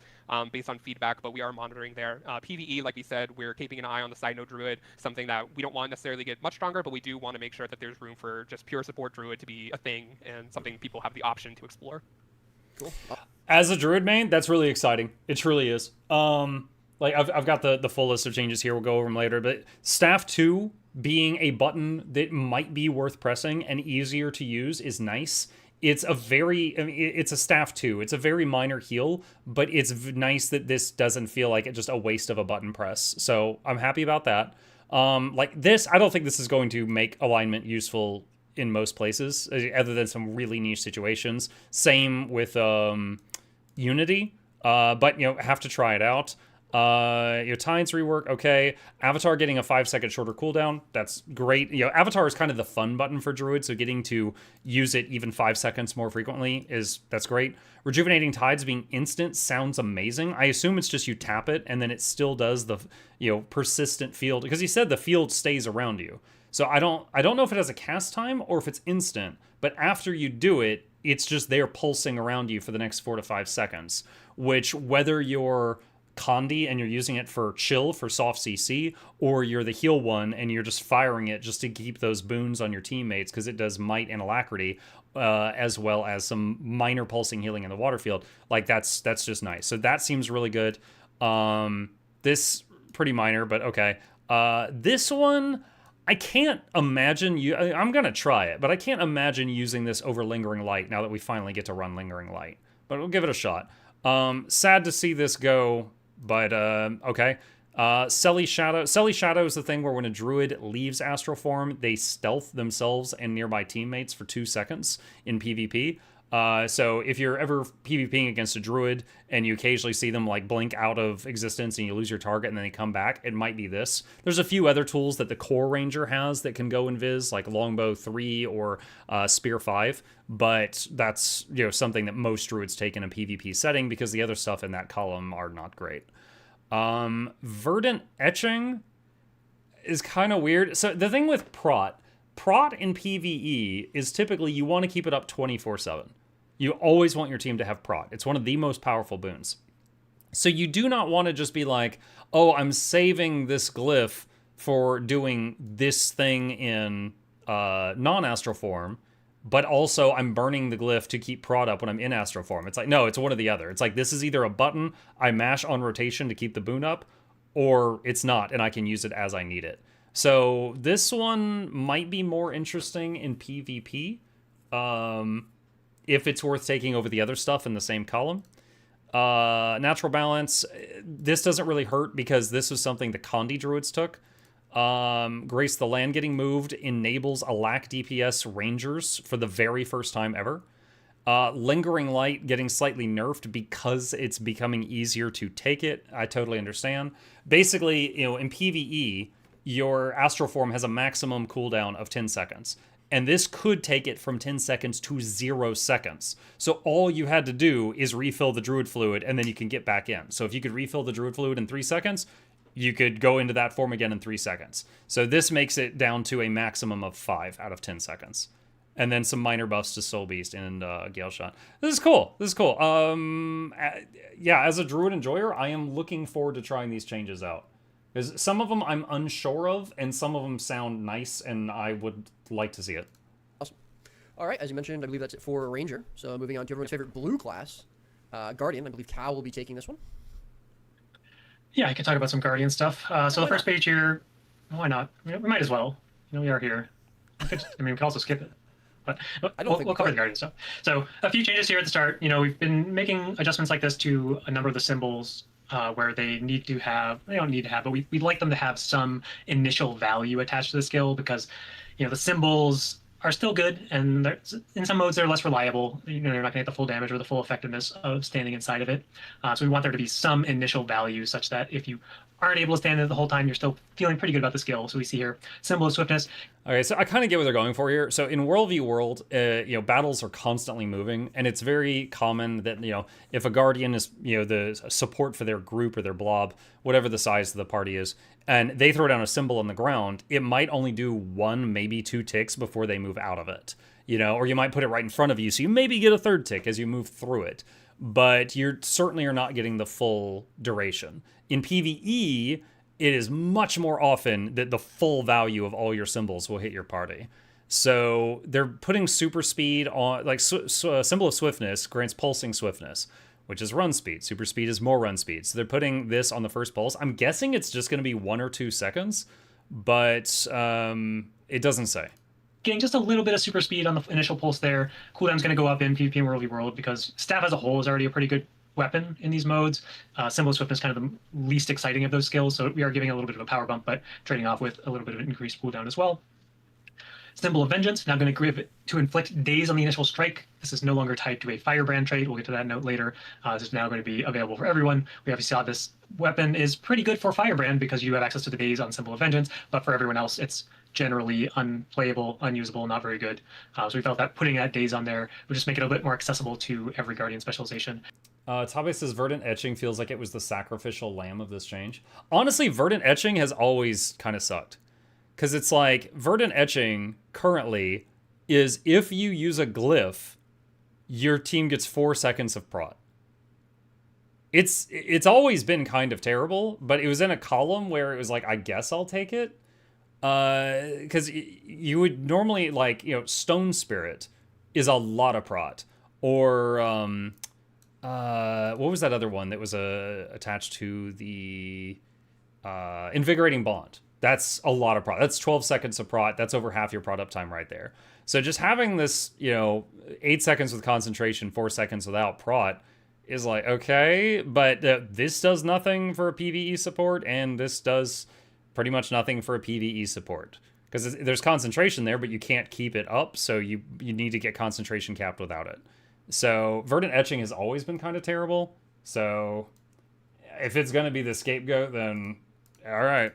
based on feedback, but we are monitoring there. PvE, like we said, we're keeping an eye on the side node Druid, something that we don't want necessarily get much stronger, but we do want to make sure that there's room for just pure support Druid to be a thing and something people have the option to explore. Cool. As a Druid main, that's really exciting. It truly is. Like I've got the full list of changes here. We'll go over them later. But Staff 2 being a button that might be worth pressing and easier to use is nice. It's it's a Staff 2. It's a very minor heal, but it's nice that this doesn't feel like it's just a waste of a button press. So I'm happy about that. Like this, I don't think this is going to make alignment useful in most places, other than some really niche situations. Same with Unity, but have to try it out. Tides rework, okay. Avatar getting a 5 second shorter cooldown, that's great. Avatar is kind of the fun button for Druid, so getting to use it even 5 seconds more frequently that's great. Rejuvenating Tides being instant sounds amazing. I assume it's just you tap it and then it still does the persistent field, because he said the field stays around you. So I don't know if it has a cast time or if it's instant, but after you do it, it's just there pulsing around you for the next 4 to 5 seconds, which whether you're Condi and you're using it for chill, for soft CC, or you're the heal one and you're just firing it just to keep those boons on your teammates, because it does might and alacrity, as well as some minor pulsing healing in the water field. Like that's just nice. So that seems really good. This pretty minor, but okay. This one, I can't imagine I'm gonna try it, but I can't imagine using this over Lingering Light now that we finally get to run Lingering Light. But we'll give it a shot. Sad to see this go, but okay. Selly Shadow. Selly Shadow is the thing where when a Druid leaves Astral Form, they stealth themselves and nearby teammates for 2 seconds in PvP. So if you're ever PvPing against a Druid and you occasionally see them like blink out of existence and you lose your target and then they come back, it might be this. There's a few other tools that the Core Ranger has that can go invis, like Longbow 3 or Spear 5, but that's something that most Druids take in a PvP setting because the other stuff in that column are not great. Verdant Etching is kind of weird. So the thing with Prot in PvE is typically you want to keep it up 24/7. You always want your team to have Prot. It's one of the most powerful boons. So you do not want to just be like, oh, I'm saving this glyph for doing this thing in non-astral form, but also I'm burning the glyph to keep Prot up when I'm in astral form. It's like, no, it's one or the other. It's like, this is either a button I mash on rotation to keep the boon up, or it's not, and I can use it as I need it. So this one might be more interesting in PvP, if it's worth taking over the other stuff in the same column. Natural Balance, this doesn't really hurt because this was something the Condi Druids took. Grace the Land getting moved enables alac DPS Rangers for the very first time ever. Lingering Light getting slightly nerfed because it's becoming easier to take it. I totally understand. Basically, in PvE, your astral form has a maximum cooldown of 10 seconds. And this could take it from 10 seconds to 0 seconds. So all you had to do is refill the druid fluid, and then you can get back in. So if you could refill the druid fluid in 3 seconds, you could go into that form again in 3 seconds. So this makes it down to a maximum of 5 out of 10 seconds. And then some minor buffs to Soul Beast and Gale Shot. This is cool. Yeah, as a druid enjoyer, I am looking forward to trying these changes out. Because some of them I'm unsure of, and some of them sound nice, and I would like to see it. Awesome. All right, as you mentioned, I believe that's it for Ranger. So moving on to everyone's favorite blue class, Guardian. I believe Cal will be taking this one. Yeah, I can talk about some Guardian stuff. So the first page here, why not? We might as well. We are here. We can also skip it. But we'll cover the Guardian stuff. So a few changes here at the start. We've been making adjustments like this to a number of the symbols where they don't need to have, but we'd like them to have some initial value attached to the skill, because the symbols are still good, and in some modes they're less reliable. You're not going to get the full damage or the full effectiveness of standing inside of it. So we want there to be some initial value such that if you aren't able to stand it the whole time, you're still feeling pretty good about the skill. So we see here, symbol of swiftness. Okay, so I kind of get what they're going for here. So in World v. World, battles are constantly moving, and it's very common that, if a Guardian is, the support for their group or their blob, whatever the size of the party is, and they throw down a symbol on the ground, it might only do 1, maybe 2 ticks before they move out of it, or you might put it right in front of you, so you maybe get a 3rd tick as you move through it, but you certainly are not getting the full duration. In PvE, it is much more often that the full value of all your symbols will hit your party. So they're putting super speed on, like symbol of swiftness grants pulsing swiftness, which is run speed. Super speed is more run speed. So they're putting this on the first pulse. I'm guessing it's just going to be 1 or 2 seconds, but it doesn't say. Getting just a little bit of super speed on the initial pulse there. Cooldown's going to go up in PvP and World v. World because staff as a whole is already a pretty good weapon in these modes. Symbol of Swiftness is kind of the least exciting of those skills, so we are giving a little bit of a power bump, but trading off with a little bit of an increased cooldown as well. Symbol of Vengeance, now going to give it to inflict daze on the initial strike. This is no longer tied to a Firebrand trait. We'll get to that note later. This is now going to be available for everyone. We obviously saw this weapon is pretty good for Firebrand because you have access to the daze on Symbol of Vengeance, but for everyone else, it's generally unplayable, unusable, not very good. So we felt that putting that daze on there would just make it a little bit more accessible to every Guardian specialization. Tabe says Verdant Etching feels like it was the sacrificial lamb of this change. Honestly, Verdant Etching has always kind of sucked. Because it's like, Verdant Etching currently is if you use a glyph, your team gets 4 seconds of prot. It's always been kind of terrible, but it was in a column where it was like, I guess I'll take it. Because you would normally, Stone Spirit is a lot of prot. Or, what was that other one that was attached to the Invigorating Bond? That's a lot of prot. That's 12 seconds of prot. That's over half your prot uptime right there. So just having this, 8 seconds with concentration, 4 seconds without prot is like, okay, but this does nothing for a PvE support, and this does pretty much nothing for a PvE support. Because there's concentration there, but you can't keep it up, so you need to get concentration capped without it. So Verdant Etching has always been kind of terrible. So if it's going to be the scapegoat, then all right.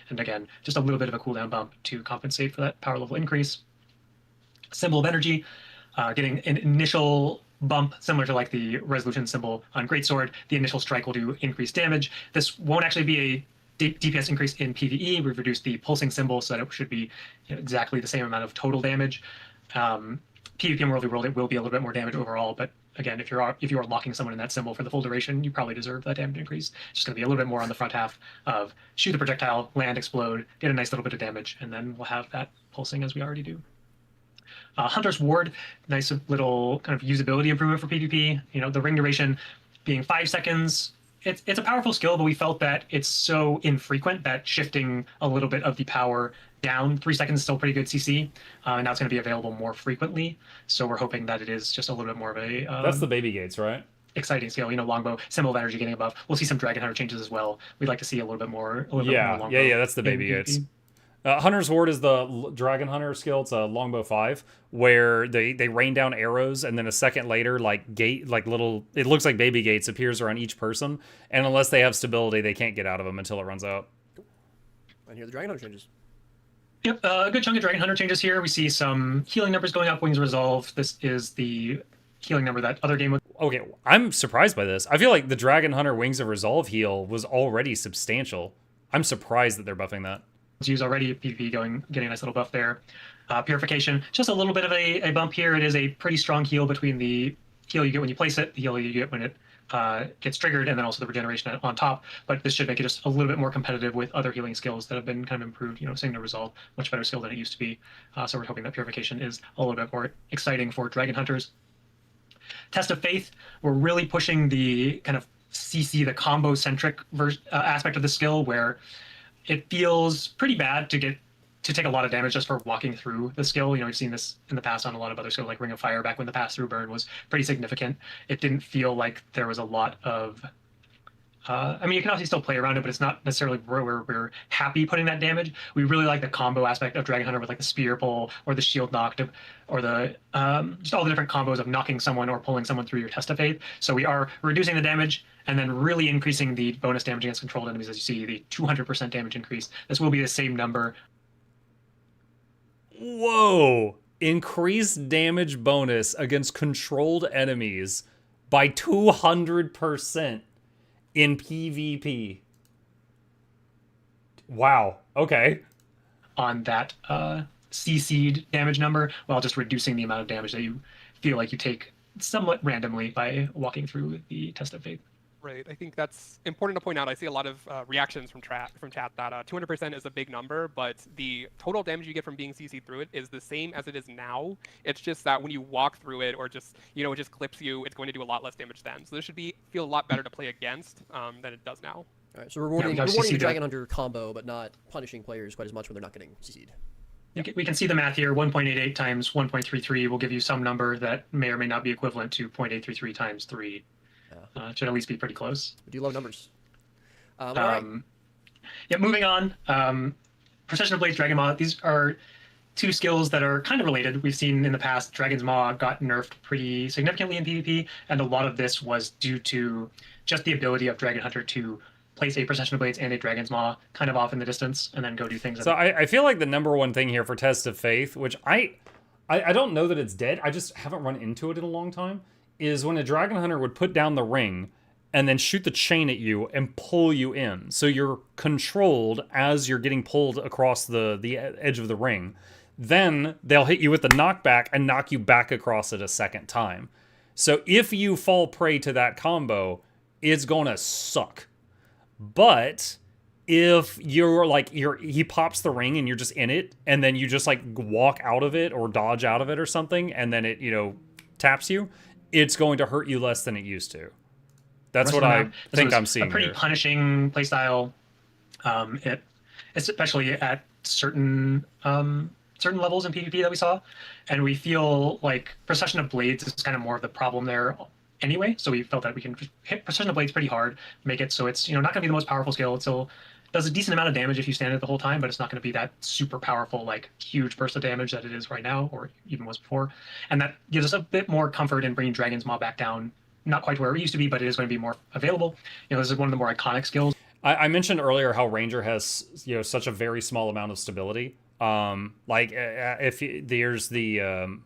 And again, just a little bit of a cooldown bump to compensate for that power level increase. Symbol of Energy, getting an initial bump similar to like the Resolution symbol on Greatsword. The initial strike will do increased damage. This won't actually be a DPS increase in PvE. We've reduced the pulsing symbol so that it should be exactly the same amount of total damage. PvP and World v. World, it will be a little bit more damage overall, but again, if you are locking someone in that symbol for the full duration, you probably deserve that damage increase. It's just going to be a little bit more on the front half of shoot the projectile, land, explode, get a nice little bit of damage, and then we'll have that pulsing as we already do. Hunter's Ward, nice little kind of usability improvement for PvP. The ring duration being 5 seconds. It's a powerful skill, but we felt that it's so infrequent that shifting a little bit of the power down 3 seconds is still pretty good CC, and now it's going to be available more frequently. So we're hoping that it is just a little bit more of a that's the baby gates, right? Exciting skill. Longbow, symbol of energy getting above. We'll see some Dragon Hunter changes as well. We'd like to see a little bit more longbow. Yeah, that's the baby gates. Hunter's Ward is the Dragon Hunter skill. It's a Longbow 5, where they rain down arrows, and then a second later, it looks like baby gates appears around each person, and unless they have stability, they can't get out of them until it runs out. And here are the Dragon Hunter changes. Yep, a good chunk of Dragon Hunter changes here. We see some healing numbers going up, Wings of Resolve. This is the healing number that other game was. Okay, I'm surprised by this. I feel like the Dragon Hunter Wings of Resolve heal was already substantial. I'm surprised that they're buffing that. Used already, PvP getting a nice little buff there. Purification, just a little bit of a bump here. It is a pretty strong heal between the heal you get when you place it, the heal you get when it gets triggered, and then also the regeneration on top. But this should make it just a little bit more competitive with other healing skills that have been kind of improved. Sign to Resolve, much better skill than it used to be. So we're hoping that Purification is a little bit more exciting for Dragon Hunters. Test of Faith, we're really pushing the kind of CC, the combo-centric aspect of the skill, where it feels pretty bad to take a lot of damage just for walking through the skill. We've seen this in the past on a lot of other skills, like Ring of Fire, back when the pass-through burn was pretty significant. It didn't feel like there was a lot of... I mean, you can obviously still play around it, but it's not necessarily where we're happy putting that damage. We really like the combo aspect of Dragon Hunter with like the spear pull or the shield knock, or the just all the different combos of knocking someone or pulling someone through your Test of Faith. So we are reducing the damage and then really increasing the bonus damage against controlled enemies. As you see, the 200% damage increase. This will be the same number. Whoa! Increased damage bonus against controlled enemies by 200%. In PvP. Wow. Okay. On that CC'd damage number, while just reducing the amount of damage that you feel like you take somewhat randomly by walking through the Test of Faith. Right. I think that's important to point out. I see a lot of reactions from chat that 200% is a big number, but the total damage you get from being CC'd through it is the same as it is now. It's just that when you walk through it, or just it just clips you, it's going to do a lot less damage then. So this should feel a lot better to play against than it does now. All right, so rewarding the Dragon Hunter combo, but not punishing players quite as much when they're not getting CC'd. We can see the math here. 1.88 times 1.33 will give you some number that may or may not be equivalent to 0.833 times 3. Should at least be pretty close. We do love numbers. Yeah, moving on. Procession of Blades, Dragon Maw. These are two skills that are kind of related. We've seen in the past Dragon's Maw got nerfed pretty significantly in PvP, and a lot of this was due to just the ability of Dragon Hunter to place a Procession of Blades and a Dragon's Maw kind of off in the distance and then go do things. So I feel like the number one thing here for Test of Faith, which I don't know that it's dead, I just haven't run into it in a long time, is when a Dragon Hunter would put down the ring and then shoot the chain at you and pull you in. So you're controlled as you're getting pulled across the edge of the ring. Then they'll hit you with the knockback and knock you back across it a second time. So if you fall prey to that combo, it's gonna suck. But if he pops the ring and you're just in it, and then you just like walk out of it or dodge out of it or something, and then it, taps you, it's going to hurt you less than it used to. That's what I think I'm seeing. A pretty punishing playstyle, especially at certain levels in PvP that we saw, and we feel like Procession of Blades is kind of more of the problem there anyway. So we felt that we can hit Procession of Blades pretty hard, make it so it's not going to be the most powerful skill. It still does a decent amount of damage if you stand it the whole time, but it's not going to be that super powerful, like huge burst of damage that it is right now, or even was before. And that gives us a bit more comfort in bringing Dragon's Maw back down. Not quite where it used to be, but it is going to be more available. This is one of the more iconic skills. I mentioned earlier how Ranger has such a very small amount of stability. There's the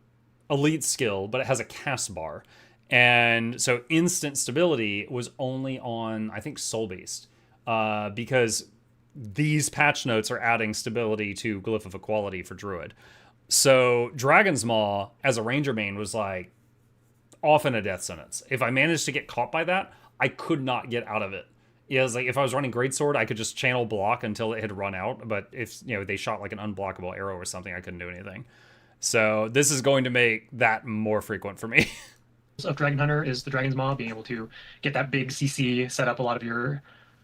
elite skill, but it has a cast bar, and so instant stability was only on, I think, Soul Beast, because these patch notes are adding stability to Glyph of Equality for Druid. So Dragon's Maw as a Ranger main was like often a death sentence. If I managed to get caught by that, I could not get out of it. Yeah, it was like if I was running Greatsword, I could just channel block until it had run out. But if they shot like an unblockable arrow or something, I couldn't do anything. So this is going to make that more frequent for me. Of Dragon Hunter is the Dragon's Maw, being able to get that big CC, set up a lot of your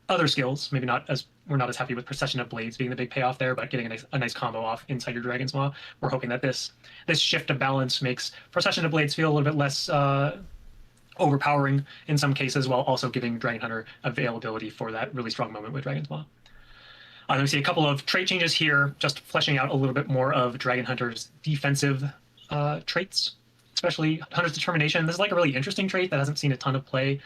other skills. Maybe we're not as happy with Procession of Blades being the big payoff there, but getting a nice combo off inside your Dragon's Maw. We're hoping that this shift of balance makes Procession of Blades feel a little bit less overpowering in some cases, while also giving Dragon Hunter availability for that really strong moment with Dragon's Maw. Then we see a couple of trait changes here, just fleshing out a little bit more of Dragon Hunter's defensive traits. especially Hunter's Determination. This is like a really interesting trait that hasn't seen a ton of play.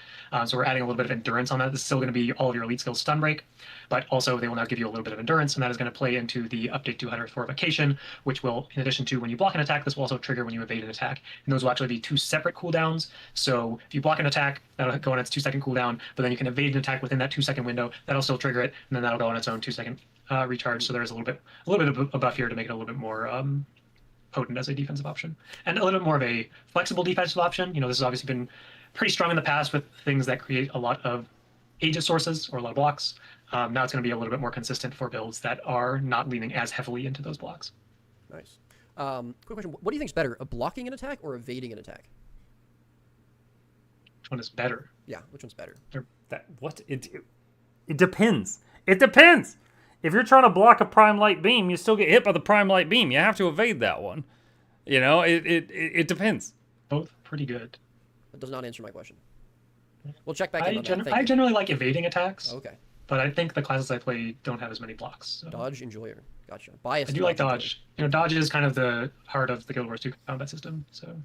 So we're adding a little bit of endurance on that. This is still going to be all of your elite skills stun break, but also they will now give you a little bit of endurance, and that is going to play into the update to Hunter's Fortification, which will, in addition to when you block an attack, this will also trigger when you evade an attack. And those will actually be 2 separate cooldowns. So if you block an attack, that'll go on its 2-second cooldown, but then you can evade an attack within that 2-second window. That'll still trigger it, and then that'll go on its own 2-second recharge. So there's a little bit of a buff here to make it a little bit more potent as a defensive option, and a little bit more of a flexible defensive option. This has obviously been pretty strong in the past with things that create a lot of Aegis sources or a lot of blocks. Now it's going to be a little bit more consistent for builds that are not leaning as heavily into those blocks. Nice. Quick question. What do you think is better, blocking an attack or evading an attack? Which one is better? Yeah, which one's better? It depends. It depends. If you're trying to block a prime light beam, you still get hit by the prime light beam. You have to evade that one. It depends. Both pretty good. That does not answer my question. We'll check back in on that. I generally like evading attacks. Okay. But I think the classes I play don't have as many blocks. So. Dodge, enjoyer. Gotcha. Bias. I do like dodge. Dodge is kind of the heart of the Guild Wars 2 combat system. So.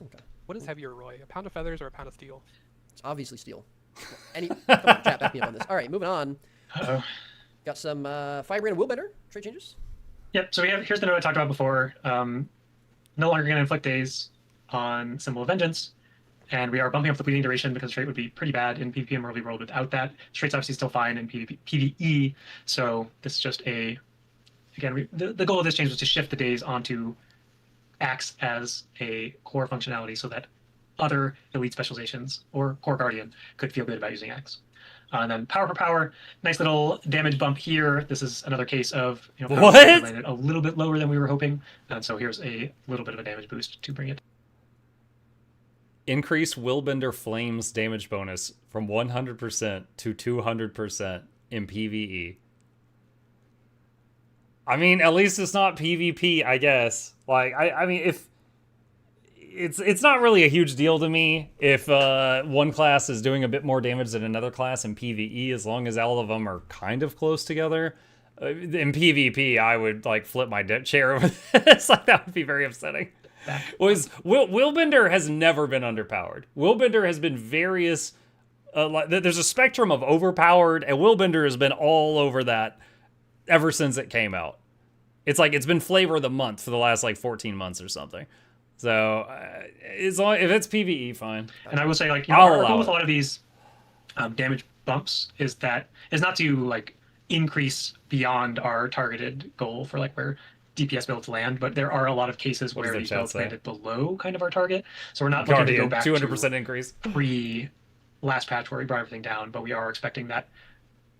Okay. What is heavier, Roy? A pound of feathers or a pound of steel? It's obviously steel. Come on, chat, back me up on this. All right, moving on. Uh-oh. Got some Firebrand and Willbender trait changes. Yep. So here's the note I talked about before. No longer going to inflict daze on Symbol of Vengeance, and we are bumping up the bleeding duration because the trait would be pretty bad in PvP and early world without that. The trait's obviously still fine in PvE. So this is just the goal of this change was to shift the daze onto Axe as a core functionality so that other elite specializations or Core Guardian could feel good about using Axe. And then power for power, nice little damage bump here. This is another case of what? Landed a little bit lower than we were hoping, and so here's a little bit of a damage boost to bring it. Increase Willbender Flames damage bonus from 100% to 200% in PvE. I mean, at least it's not PvP, I guess. Like, I mean, if it's not really a huge deal to me if one class is doing a bit more damage than another class in PvE, as long as all of them are kind of close together. In PvP, I would like flip my chair over this. Like, that would be very upsetting. Willbender has never been underpowered. Willbender has been various. There's a spectrum of overpowered, and Willbender has been all over that ever since it came out. It's like it's been flavor of the month for the last like 14 months or something. So if it's PvE, fine. And I will say, like, our goal with a lot of these damage bumps is not to like increase beyond our targeted goal for like where DPS builds land, but there are a lot of cases where these builds landed below kind of our target. So we're not looking to go back 200% increase pre last patch where we brought everything down, but we are expecting that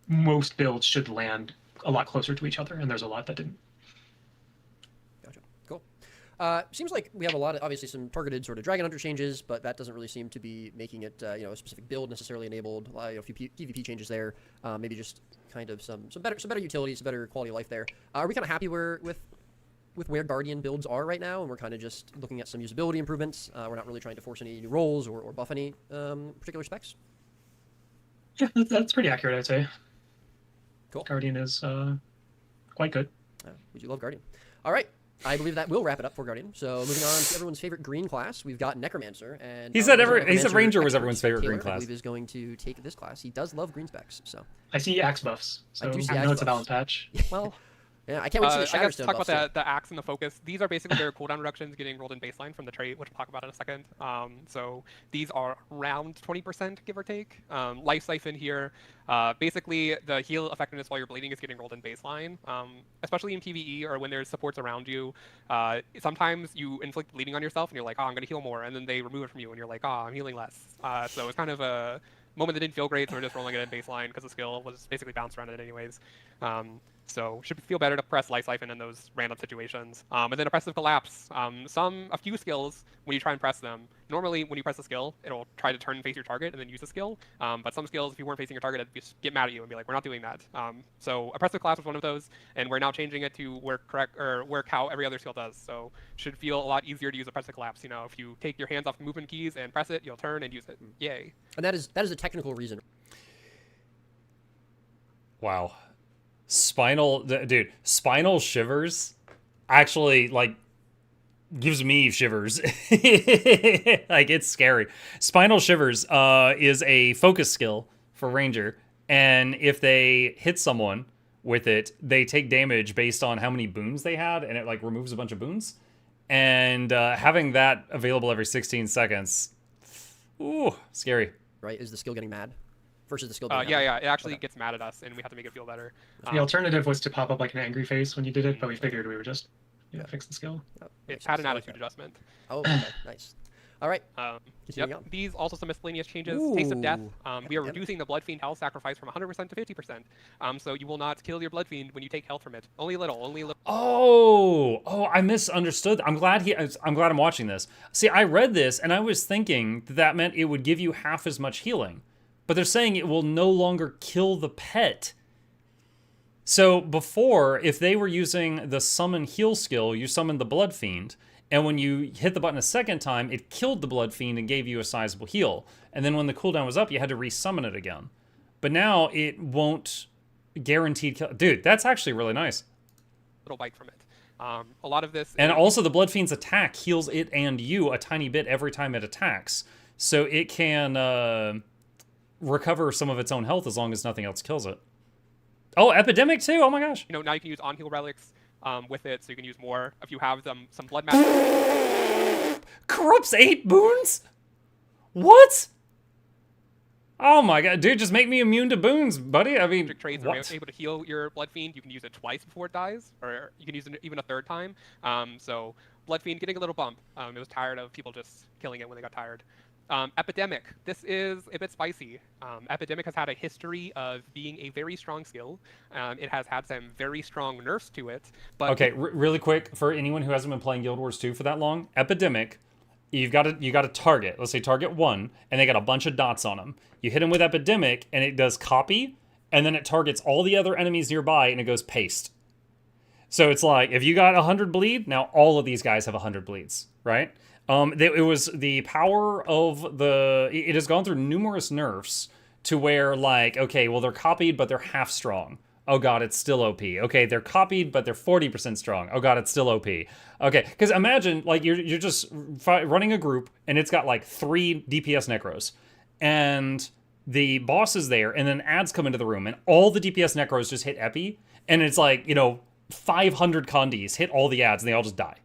most builds should land a lot closer to each other, and there's a lot that didn't. Gotcha. Cool. Seems like we have a lot of, obviously, some targeted sort of Dragon Hunter changes, but that doesn't really seem to be making it, a specific build necessarily enabled. A few PvP changes there. Maybe just kind of some better utilities, some better quality of life there. Are we kind of happy with where Guardian builds are right now, and we're kind of just looking at some usability improvements? We're not really trying to force any new roles or buff any particular specs? Yeah, that's pretty accurate, I'd say. Cool. Guardian is quite good. We do love Guardian. All right. I believe that will wrap it up for Guardian. So moving on to everyone's favorite green class, we've got Necromancer, and he said Ranger was everyone's favorite green class. I believe is going to take this class. He does love green specs, so I see axe buffs. So I do see I axe know it's a buffs. balance patch. Well, yeah, I can't wait to see the I guess Shatterstone talk buffs, about the axe and the focus. These are basically their cooldown reductions getting rolled in baseline from the trait, which we'll talk about in a second. So these are around 20%, give or take. Life Siphon here. Basically, the heal effectiveness while you're bleeding is getting rolled in baseline, especially in PvE or when there's supports around you. Sometimes you inflict bleeding on yourself and you're like, oh, I'm going to heal more, and then they remove it from you and you're like, oh, I'm healing less. So it's kind of a moment that didn't feel great, so we're just rolling it in baseline because the skill was basically bounced around it anyways. So should feel better to press Life Siphon in those random situations. And then Oppressive Collapse. A few skills, when you try and press them, normally when you press a skill, it'll try to turn and face your target and then use the skill. But some skills, if you weren't facing your target, it'd just get mad at you and be like, we're not doing that. So Oppressive Collapse was one of those, and we're now changing it to work how every other skill does. So should feel a lot easier to use Oppressive Collapse. If you take your hands off the movement keys and press it, you'll turn and use it. Yay. And that is a technical reason. Wow. Spinal shivers actually, like, gives me shivers. Like, it's scary. Spinal Shivers is a focus skill for Ranger, and if they hit someone with it, they take damage based on how many boons they had, and it like removes a bunch of boons. And having that available every 16 seconds, ooh, scary. Right? Is the skill getting mad? Versus the skill getting Yeah, happy? yeah. It actually Okay. gets mad at us, and we have to make it feel better. The alternative was to pop up like an angry face when you did it, but we figured we would just fix the skill. Oh, It makes had an sense. I like attitude that. adjustment. Oh, okay. Nice. All right. Continuing Yep. on. These also some miscellaneous changes. Taste of Death. We are Damn it. reducing the Blood Fiend health sacrifice from 100% to 50%. So you will not kill your Blood Fiend when you take health from it. Only a little. Only a little. Oh, I misunderstood. I'm glad I'm watching this. See, I read this and I was thinking that meant it would give you half as much healing. But they're saying it will no longer kill the pet. So before, if they were using the summon heal skill, you summoned the Blood Fiend, and when you hit the button a second time, it killed the Blood Fiend and gave you a sizable heal. And then when the cooldown was up, you had to resummon it again. But now it won't guaranteed kill. Dude, that's actually really nice. Little bite from it. A lot of this. And also the Blood Fiend's attack heals it and you a tiny bit every time it attacks. So it can recover some of its own health as long as nothing else kills it. Oh, Epidemic too? Oh my gosh. Now you can use on-heal relics with it, so you can use more if you have some blood magic. Corrupts 8 boons? What? Oh my god, dude, just make me immune to boons, buddy. I mean, Trades are able to heal your Blood Fiend. You can use it twice before it dies, or you can use it even a third time. So Blood Fiend getting a little bump. It was tired of people just killing it when they got tired. Epidemic. This is a bit spicy. Epidemic has had a history of being a very strong skill. It has had some very strong nerfs to it. But okay, really quick, for anyone who hasn't been playing Guild Wars 2 for that long, Epidemic, you got a target. Let's say target 1, and they got a bunch of dots on them. You hit them with Epidemic, and it does copy, and then it targets all the other enemies nearby, and it goes paste. So it's like, if you got 100 bleed, now all of these guys have 100 bleeds, right? It was the power of the... It has gone through numerous nerfs to where, like, okay, well, they're copied, but they're half strong. Oh god, it's still OP. Okay, they're copied, but they're 40% strong. Oh god, it's still OP. Okay, because imagine, like, you're just running a group, and it's got, like, 3 DPS Necros. And the boss is there, and then ads come into the room, and all the DPS Necros just hit Epi, and it's like, 500 Condis hit all the ads, and they all just die.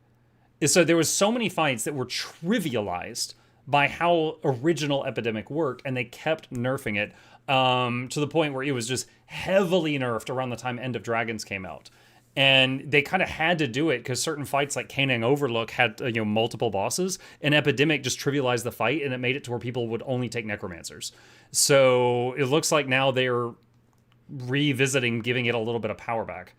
So there was so many fights that were trivialized by how original Epidemic worked, and they kept nerfing it to the point where it was just heavily nerfed around the time End of Dragons came out. And they kind of had to do it because certain fights like Canang Overlook had multiple bosses, and Epidemic just trivialized the fight, and it made it to where people would only take Necromancers. So it looks like now they're revisiting giving it a little bit of power back.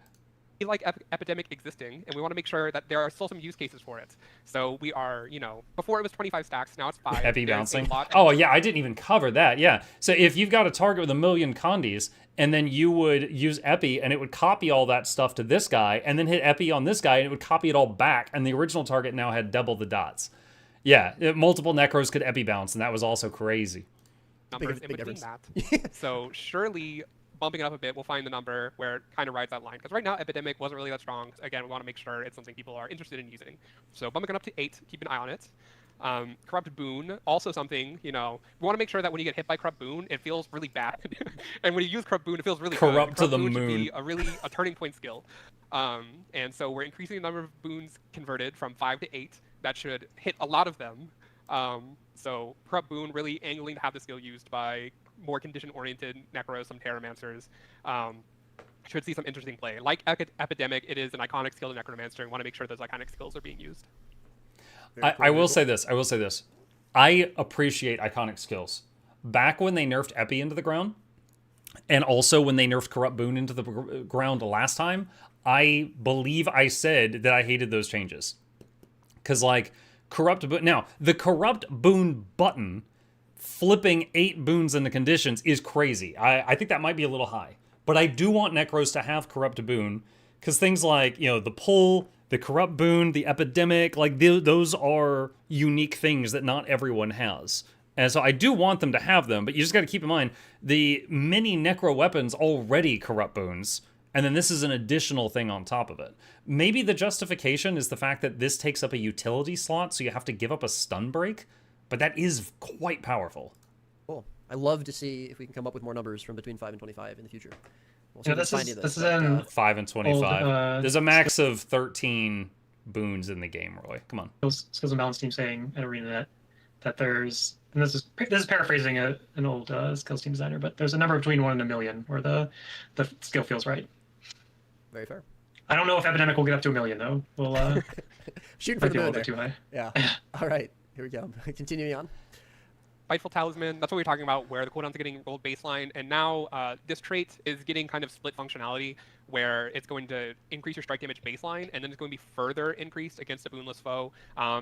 We like Epidemic existing, and we want to make sure that there are still some use cases for it. So we are, before it was 25 stacks, now it's 5. Epi bouncing. Oh, yeah, I didn't even cover that, yeah. So if you've got a target with 1 million Condis, and then you would use Epi, and it would copy all that stuff to this guy, and then hit Epi on this guy, and it would copy it all back, and the original target now had double the dots. Yeah, multiple Necros could Epi bounce, and that was also crazy. Numbers in between that. So surely... bumping it up a bit, we'll find the number where it kind of rides that line. Because right now, Epidemic wasn't really that strong. Again, we want to make sure it's something people are interested in using. So bumping it up to 8, keep an eye on it. Corrupt Boon, also something, we want to make sure that when you get hit by Corrupt Boon, it feels really bad. And when you use Corrupt Boon, it feels really Corrupt good. to the Boon moon. should be a turning point skill. And so we're increasing the number of boons converted from 5 to 8. That should hit a lot of them. So Corrupt Boon really angling to have the skill used by more condition-oriented Necros, some Terramancers. Should see some interesting play. Like Epidemic, it is an iconic skill to Necromancer, and want to make sure those iconic skills are being used. I will say this. I appreciate iconic skills. Back when they nerfed Epi into the ground, and also when they nerfed Corrupt Boon into the ground last time, I believe I said that I hated those changes. Because, like, Corrupt Boon... Now, the Corrupt Boon button... flipping 8 boons into conditions is crazy. I think that might be a little high. But I do want Necros to have Corrupt Boon, because things like, the pull, the Corrupt Boon, the Epidemic, like, those are unique things that not everyone has. And so I do want them to have them, but you just got to keep in mind, the many Necro weapons already Corrupt Boons, And then this is an additional thing on top of it. Maybe the justification is the fact that this takes up a utility slot, so you have to give up a stun break, but that is quite powerful. Cool. I love to see if we can come up with more numbers from between 5 and 25 in the future. We'll see Yeah, if we this can is find this is but, in 5 and 25. Old, There's a max of 13 boons in the game, Roy. Come on. Skills and Balance team saying at ArenaNet that there's, and this is paraphrasing an old skills team designer, but there's a number between 1 and a million where the skill feels right. Very fair. I don't know if Epidemic will get up to 1 million though. We'll Shooting for might the be a moon little there. bit too high. Yeah. All right. Here we go. Continuing on. Fightful Talisman, that's what we were talking about, where the cooldowns are getting rolled baseline, and now this trait is getting kind of split functionality, where it's going to increase your strike damage baseline, and then it's going to be further increased against a boonless foe.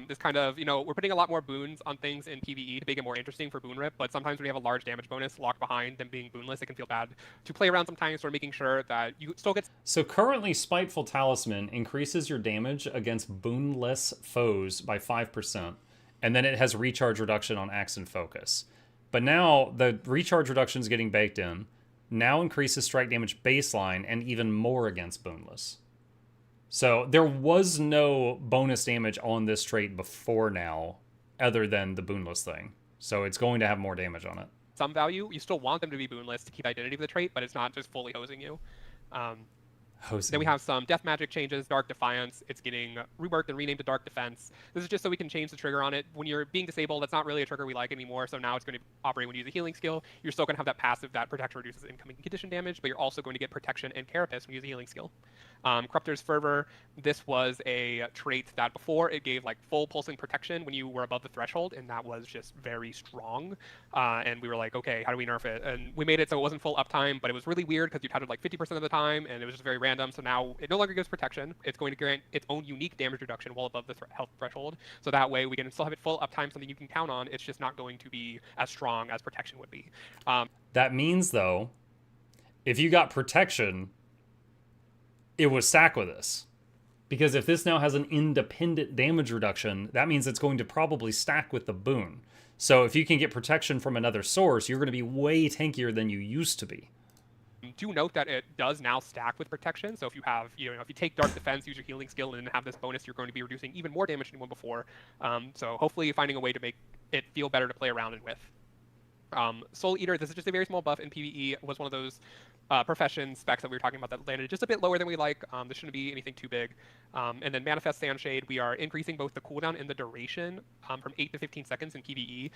This kind of, we're putting a lot more boons on things in PvE to make it more interesting for boon rip, but sometimes when you have a large damage bonus locked behind them being boonless, it can feel bad to play around sometimes, so we're making sure that you still get... So currently, Spiteful Talisman increases your damage against boonless foes by 5%, and then it has recharge reduction on axe and focus. But now the recharge reduction is getting baked in, now increases strike damage baseline and even more against boonless. So there was no bonus damage on this trait before now, other than the boonless thing. So it's going to have more damage on it. Some value, you still want them to be boonless to keep identity of the trait, but it's not just fully hosing you. Then we have some death magic changes, Dark Defiance. It's getting reworked and renamed to Dark Defense. This is just so we can change the trigger on it. When you're being disabled, that's not really a trigger we like anymore, so now it's going to operate when you use a healing skill. You're still going to have that passive that protection reduces incoming condition damage, but you're also going to get protection and carapace when you use a healing skill. Corruptor's Fervor, this was a trait that before it gave like full pulsing protection when you were above the threshold, and that was just very strong. And we were like, okay, how do we nerf it? And we made it so it wasn't full uptime, but it was really weird because you touted like 50% of the time, and it was just very random. So now it no longer gives protection. It's going to grant its own unique damage reduction while above the health threshold. So that way we can still have it full uptime, something you can count on. It's just not going to be as strong as protection would be. That means, though, if you got protection, it was stack with this. Because if this now has an independent damage reduction, that means it's going to probably stack with the boon. So if you can get protection from another source, you're going to be way tankier than you used to be. Do note that it does now stack with protection. So if you have, if you take Dark Defense, use your healing skill, and then have this bonus, you're going to be reducing even more damage than you were before. So hopefully finding a way to make it feel better to play around and with. Soul Eater, this is just a very small buff in PvE. It was one of those profession specs that we were talking about that landed just a bit lower than we like. This shouldn't be anything too big. And then Manifest Sandshade, we are increasing both the cooldown and the duration from 8 to 15 seconds in PvE.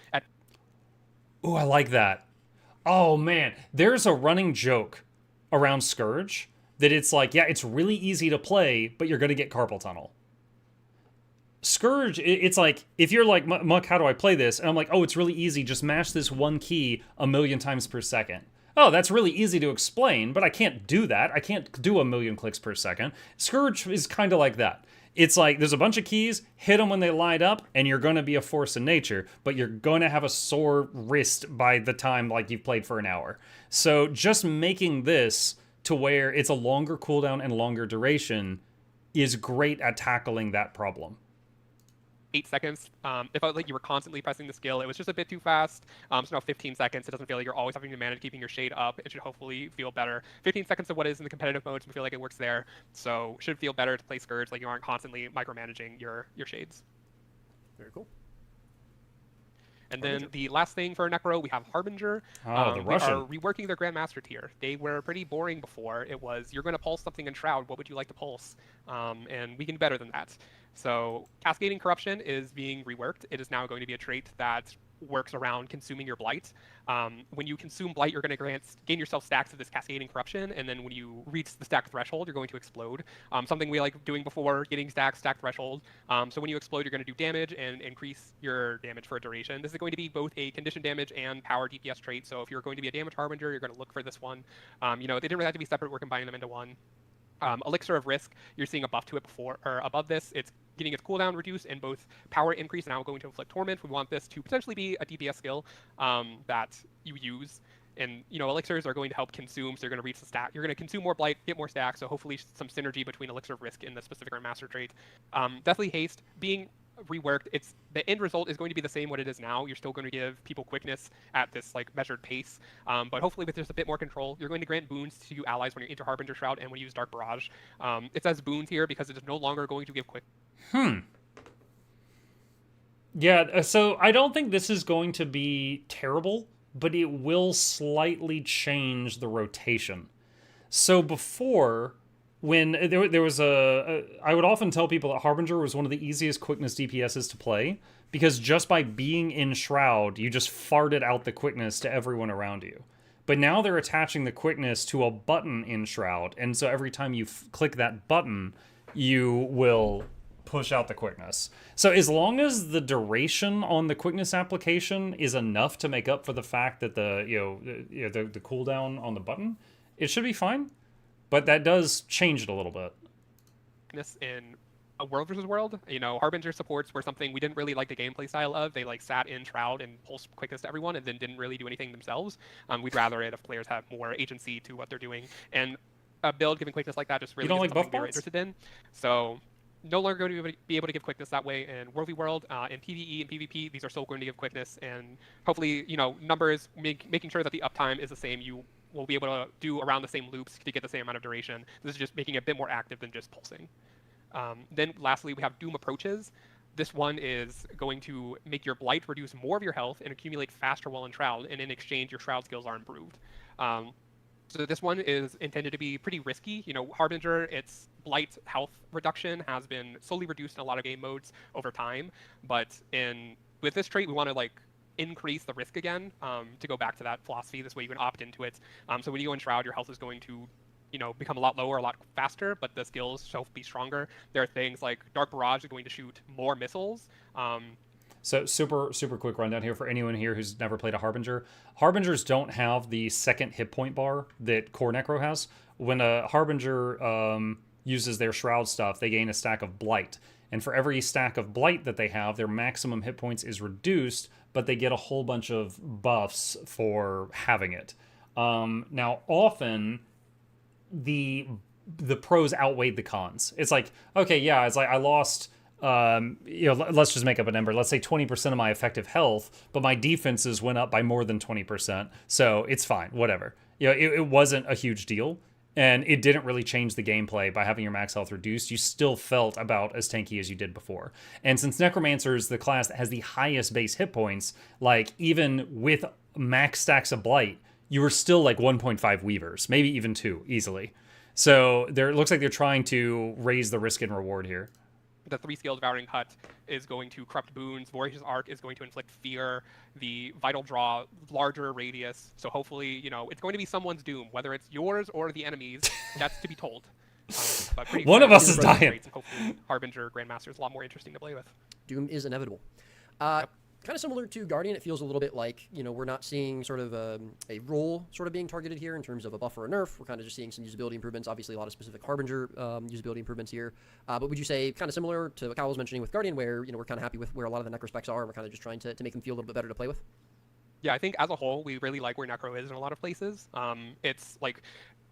Ooh, I like that. Oh man, there's a running joke around Scourge that it's like, yeah, it's really easy to play, but you're going to get carpal tunnel. Scourge, it's like, if you're like, Muck, how do I play this? And I'm like, oh, it's really easy. Just mash this one key 1,000,000 times per second. Oh, that's really easy to explain, but I can't do that. I can't do 1,000,000 clicks per second. Scourge is kind of like that. It's like, there's a bunch of keys, hit them when they light up, and you're going to be a force in nature, but you're going to have a sore wrist by the time, like, you've played for an hour. So just making this to where it's a longer cooldown and longer duration is great at tackling that problem. 8 seconds. If like you were constantly pressing the skill, it was just a bit too fast. So now 15 seconds. It doesn't feel like you're always having to manage keeping your shade up. It should hopefully feel better. 15 seconds of what is in the competitive mode, so I feel like it works there. So should feel better to play Scourge, like you aren't constantly micromanaging your shades. Very cool. And then the last thing for Necro, we have Harbinger. Oh, the Russian. We are reworking their Grandmaster tier. They were pretty boring before. It was, you're going to pulse something in Shroud. What would you like to pulse? And we can do better than that. So Cascading Corruption is being reworked. It is now going to be a trait that works around consuming your Blight. When you consume Blight, you're going to gain yourself stacks of this Cascading Corruption, and then when you reach the stack threshold, you're going to explode. Something we like doing before, getting stack threshold. So when you explode, you're going to do damage and increase your damage for a duration. This is going to be both a condition damage and power DPS trait, so if you're going to be a damage harbinger, you're going to look for this one. They didn't really have to be separate, we're combining them into one. Elixir of Risk, you're seeing a buff to it before, or above this. It's getting its cooldown reduced and both power increase and now going to inflict torment. We want this to potentially be a DPS skill that you use. And, elixirs are going to help consume, so you're going to reach the stack. You're going to consume more Blight, get more stacks, so hopefully some synergy between Elixir of Risk and the specific Master trait. Deathly Haste, being reworked. It's the end result is going to be the same what it is now. You're still going to give people quickness at this like measured pace, but hopefully with just a bit more control. You're going to grant boons to allies when you enter Harbinger Shroud and when you use Dark Barrage. It says boons here because it is no longer going to give quick. Yeah, so I don't think this is going to be terrible, but it will slightly change the rotation. So before, when there was I would often tell people that Harbinger was one of the easiest quickness DPSs to play, because just by being in Shroud, you just farted out the quickness to everyone around you. But now they're attaching the quickness to a button in Shroud, and so every time you click that button, you will push out the quickness. So as long as the duration on the quickness application is enough to make up for the fact that the cooldown on the button, it should be fine. But that does change it a little bit. In a world versus world, Harbinger supports were something we didn't really like the gameplay style of. They like sat in Shroud and pulsed quickness to everyone and then didn't really do anything themselves. We'd rather it if players have more agency to what they're doing. And a build giving quickness like that just really isn't something we were interested in. So no longer going to be able to give quickness that way in World v World. In PvE and PvP, these are still going to give quickness, and hopefully, numbers, making sure that the uptime is the same. You will be able to do around the same loops to get the same amount of duration. This is just making it a bit more active than just pulsing. Then lastly, we have Doom Approaches. This one is going to make your Blight reduce more of your health and accumulate faster while in Shroud, and in exchange, your Shroud skills are improved. So this one is intended to be pretty risky. Harbinger, its Blight health reduction has been slowly reduced in a lot of game modes over time. But with this trait, we want to increase the risk again to go back to that philosophy. This way you can opt into it. So when you go in Shroud, your health is going to become a lot lower, a lot faster, but the skills shall be stronger. There are things like Dark Barrage is going to shoot more missiles. So super quick rundown here for anyone here who's never played a Harbinger. Harbingers don't have the second hit point bar that Core Necro has. When a Harbinger uses their Shroud stuff, they gain a stack of Blight. And for every stack of Blight that they have, their maximum hit points is reduced, but they get a whole bunch of buffs for having it. Now, often, the pros outweighed the cons. It's like, okay, yeah, it's like I lost... let's just make up a number. Let's say 20% of my effective health, but my defenses went up by more than 20%. So it's fine, whatever. It wasn't a huge deal, and it didn't really change the gameplay by having your max health reduced. You still felt about as tanky as you did before. And since Necromancer is the class that has the highest base hit points, even with max stacks of Blight, you were still 1.5 Weavers, maybe even 2 easily. So it looks like they're trying to raise the risk and reward here. The 3-skill Devouring Hut is going to corrupt boons. Voracious Arc is going to inflict fear. The Vital Draw, larger radius. So hopefully, it's going to be someone's doom, whether it's yours or the enemy's. That's to be told. But one of us is dying. And hopefully, Harbinger Grandmaster is a lot more interesting to play with. Doom is inevitable. Yep. Kind of similar to Guardian, it feels a little bit like, we're not seeing sort of a role sort of being targeted here in terms of a buff or a nerf. We're kind of just seeing some usability improvements, obviously a lot of specific Harbinger usability improvements here. But would you say kind of similar to what Kyle was mentioning with Guardian, where, we're kind of happy with where a lot of the Necro specs are, and we're kind of just trying to make them feel a little bit better to play with? Yeah, I think as a whole, we really like where Necro is in a lot of places. It's like,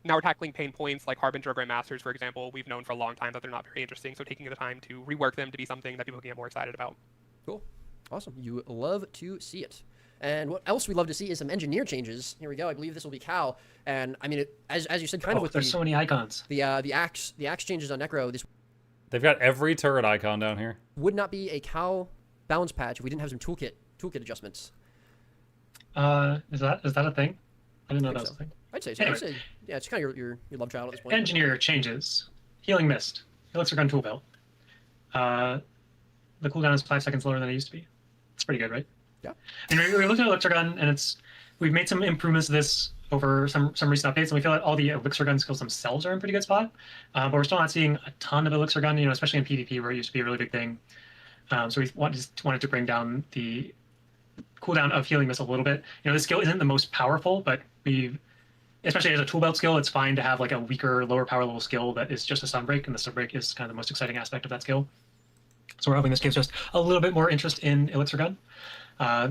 now we're tackling pain points like Harbinger Grandmasters, for example. We've known for a long time that they're not very interesting, so taking the time to rework them to be something that people can get more excited about. Cool. Awesome. You love to see it. And what else we love to see is some engineer changes. Here we go. I believe this will be Cal. And I mean, as you said, kind of with there's so many icons. The axe changes on Necro. This They've got every turret icon down here. Would not be a Cal balance patch if we didn't have some toolkit adjustments. Is that a thing? I didn't know that was a thing. I'd say so. Anyway. I'd say, yeah, it's kind of your love child at this point. Engineer changes. Healing Mist. Elixir Gun Tool Belt. The cooldown is 5 seconds lower than it used to be. It's pretty good, right? Yeah. And we looked at Elixir Gun, and we've made some improvements to this over some recent updates, and we feel that all the Elixir Gun skills themselves are in a pretty good spot. But we're still not seeing a ton of Elixir Gun, especially in PvP where it used to be a really big thing. So we wanted to bring down the cooldown of Healing Mist a little bit. This skill isn't the most powerful, but especially as a tool belt skill, it's fine to have a weaker, lower power level skill that is just a Sunbreak, and the Sunbreak is kind of the most exciting aspect of that skill. So we're hoping this gives just a little bit more interest in Elixir Gun.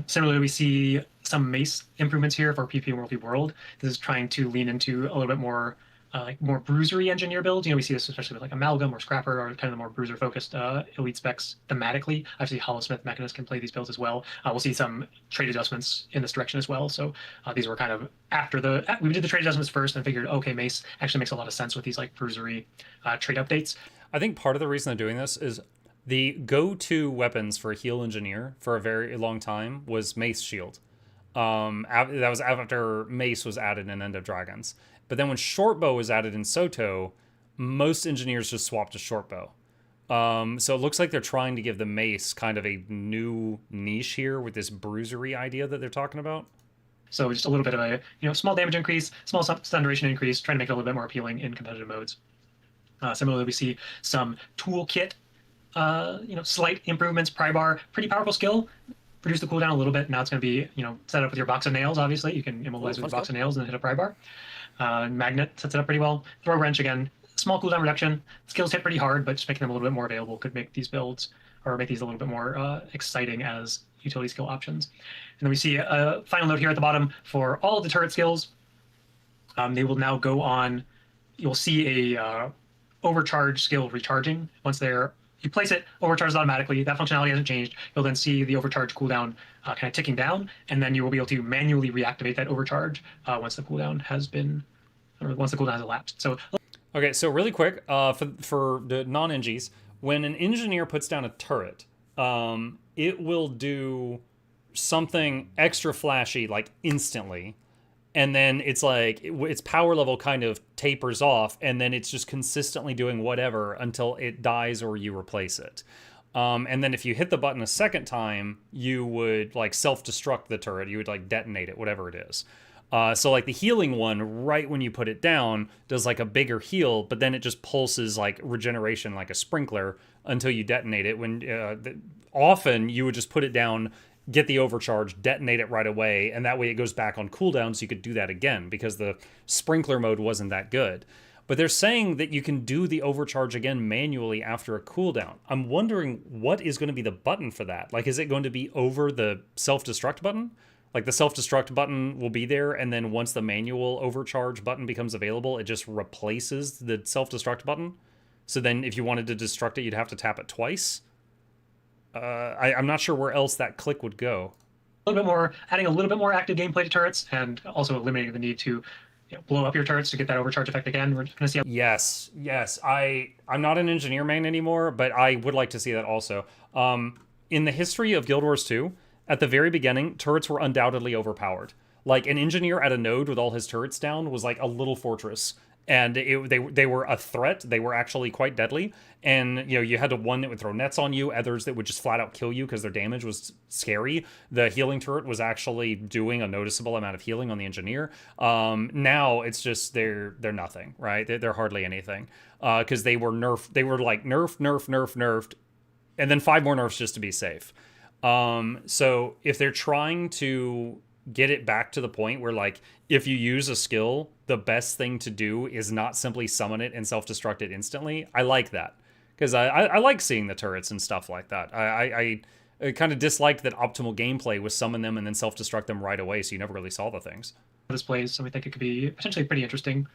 Similarly, we see some Mace improvements here for PvP and World v World. This is trying to lean into a little bit more like more bruisery engineer builds. We see this especially with like Amalgam or Scrapper, or kind of the more bruiser focused elite specs thematically. Obviously, Hollowsmith Mechanist can play these builds as well. We'll see some trade adjustments in this direction as well. So these were kind of after we did the trade adjustments first and figured, okay, Mace actually makes a lot of sense with these like bruisery trade updates. I think part of the reason they're doing this is the go-to weapons for a heal engineer for a very long time was Mace Shield. That was after Mace was added in End of Dragons. But then when Shortbow was added in Soto, most engineers just swapped to Shortbow. So it looks like they're trying to give the Mace kind of a new niche here with this bruisery idea that they're talking about. So just a little bit of a small damage increase, small stun duration increase, trying to make it a little bit more appealing in competitive modes. Similarly, we see some toolkit, slight improvements. Prybar, pretty powerful skill. Reduce the cooldown a little bit. Now it's going to be set up with your box of nails. Obviously, you can immobilize with your box of nails and then hit a prybar. Magnet sets it up pretty well. Throw wrench again, small cooldown reduction. Skills hit pretty hard, but just making them a little bit more available could make these builds or make these a little bit more exciting as utility skill options. And then we see a final note here at the bottom for all of the turret skills. They will now go on. You'll see a overcharge skill recharging once you place it, overcharges automatically. That functionality hasn't changed. You'll then see the overcharge cooldown kind of ticking down, and then you will be able to manually reactivate that overcharge once the cooldown has elapsed. So, okay, so really quick, for the non-NGs, when an engineer puts down a turret, it will do something extra flashy like instantly. And then it's like its power level kind of tapers off, and then it's just consistently doing whatever until it dies or you replace it. And then if you hit the button a second time, you would like self-destruct the turret. You would like detonate it, whatever it is. So like the healing one, right when you put it down, does like a bigger heal, but then it just pulses like regeneration like a sprinkler until you detonate it. When often you would just put it down, get the overcharge, detonate it right away, and that way it goes back on cooldown so you could do that again because the sprinkler mode wasn't that good. But they're saying that you can do the overcharge again manually after a cooldown. I'm wondering what is going to be the button for that. Like, is it going to be over the self-destruct button? Like the self-destruct button will be there, and then once the manual overcharge button becomes available, it just replaces the self-destruct button. So then if you wanted to destruct it, you'd have to tap it twice. I'm not sure where else that click would go. Adding a little bit more active gameplay to turrets, and also eliminating the need to blow up your turrets to get that overcharge effect again. We're going to see. Yes. I'm not an engineer main anymore, but I would like to see that also. In the history of Guild Wars 2, at the very beginning, turrets were undoubtedly overpowered. Like an engineer at a node with all his turrets down was like a little fortress. And they were a threat. They were actually quite deadly. And, you had one that would throw nets on you, others that would just flat out kill you because their damage was scary. The healing turret was actually doing a noticeable amount of healing on the engineer. Now it's just they're nothing, right? They're hardly anything because they were nerfed. They were like nerfed, and then 5 more nerfs just to be safe. So if they're trying to get it back to the point where, like, if you use a skill, the best thing to do is not simply summon it and self-destruct it instantly. I like that because I like seeing the turrets and stuff like that. I kind of disliked that optimal gameplay was summon them and then self-destruct them right away, so you never really saw the things. Displays, so we think it could be potentially a pretty interesting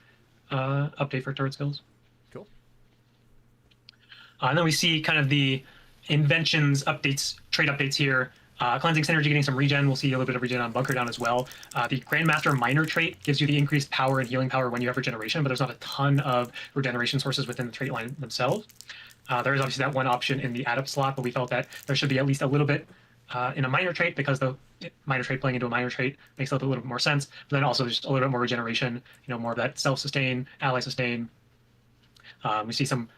update for turret skills. Cool. And then we see kind of the inventions updates, trade updates here. Cleansing Synergy getting some regen. We'll see a little bit of regen on Bunker Down as well. The Grandmaster Minor trait gives you the increased power and healing power when you have regeneration, but there's not a ton of regeneration sources within the trait line themselves. There is obviously that one option in the adept slot, but we felt that there should be at least a little bit in a minor trait because the minor trait playing into a minor trait makes a little bit more sense. But then also just a little bit more regeneration, more of that self-sustain, ally sustain. We see some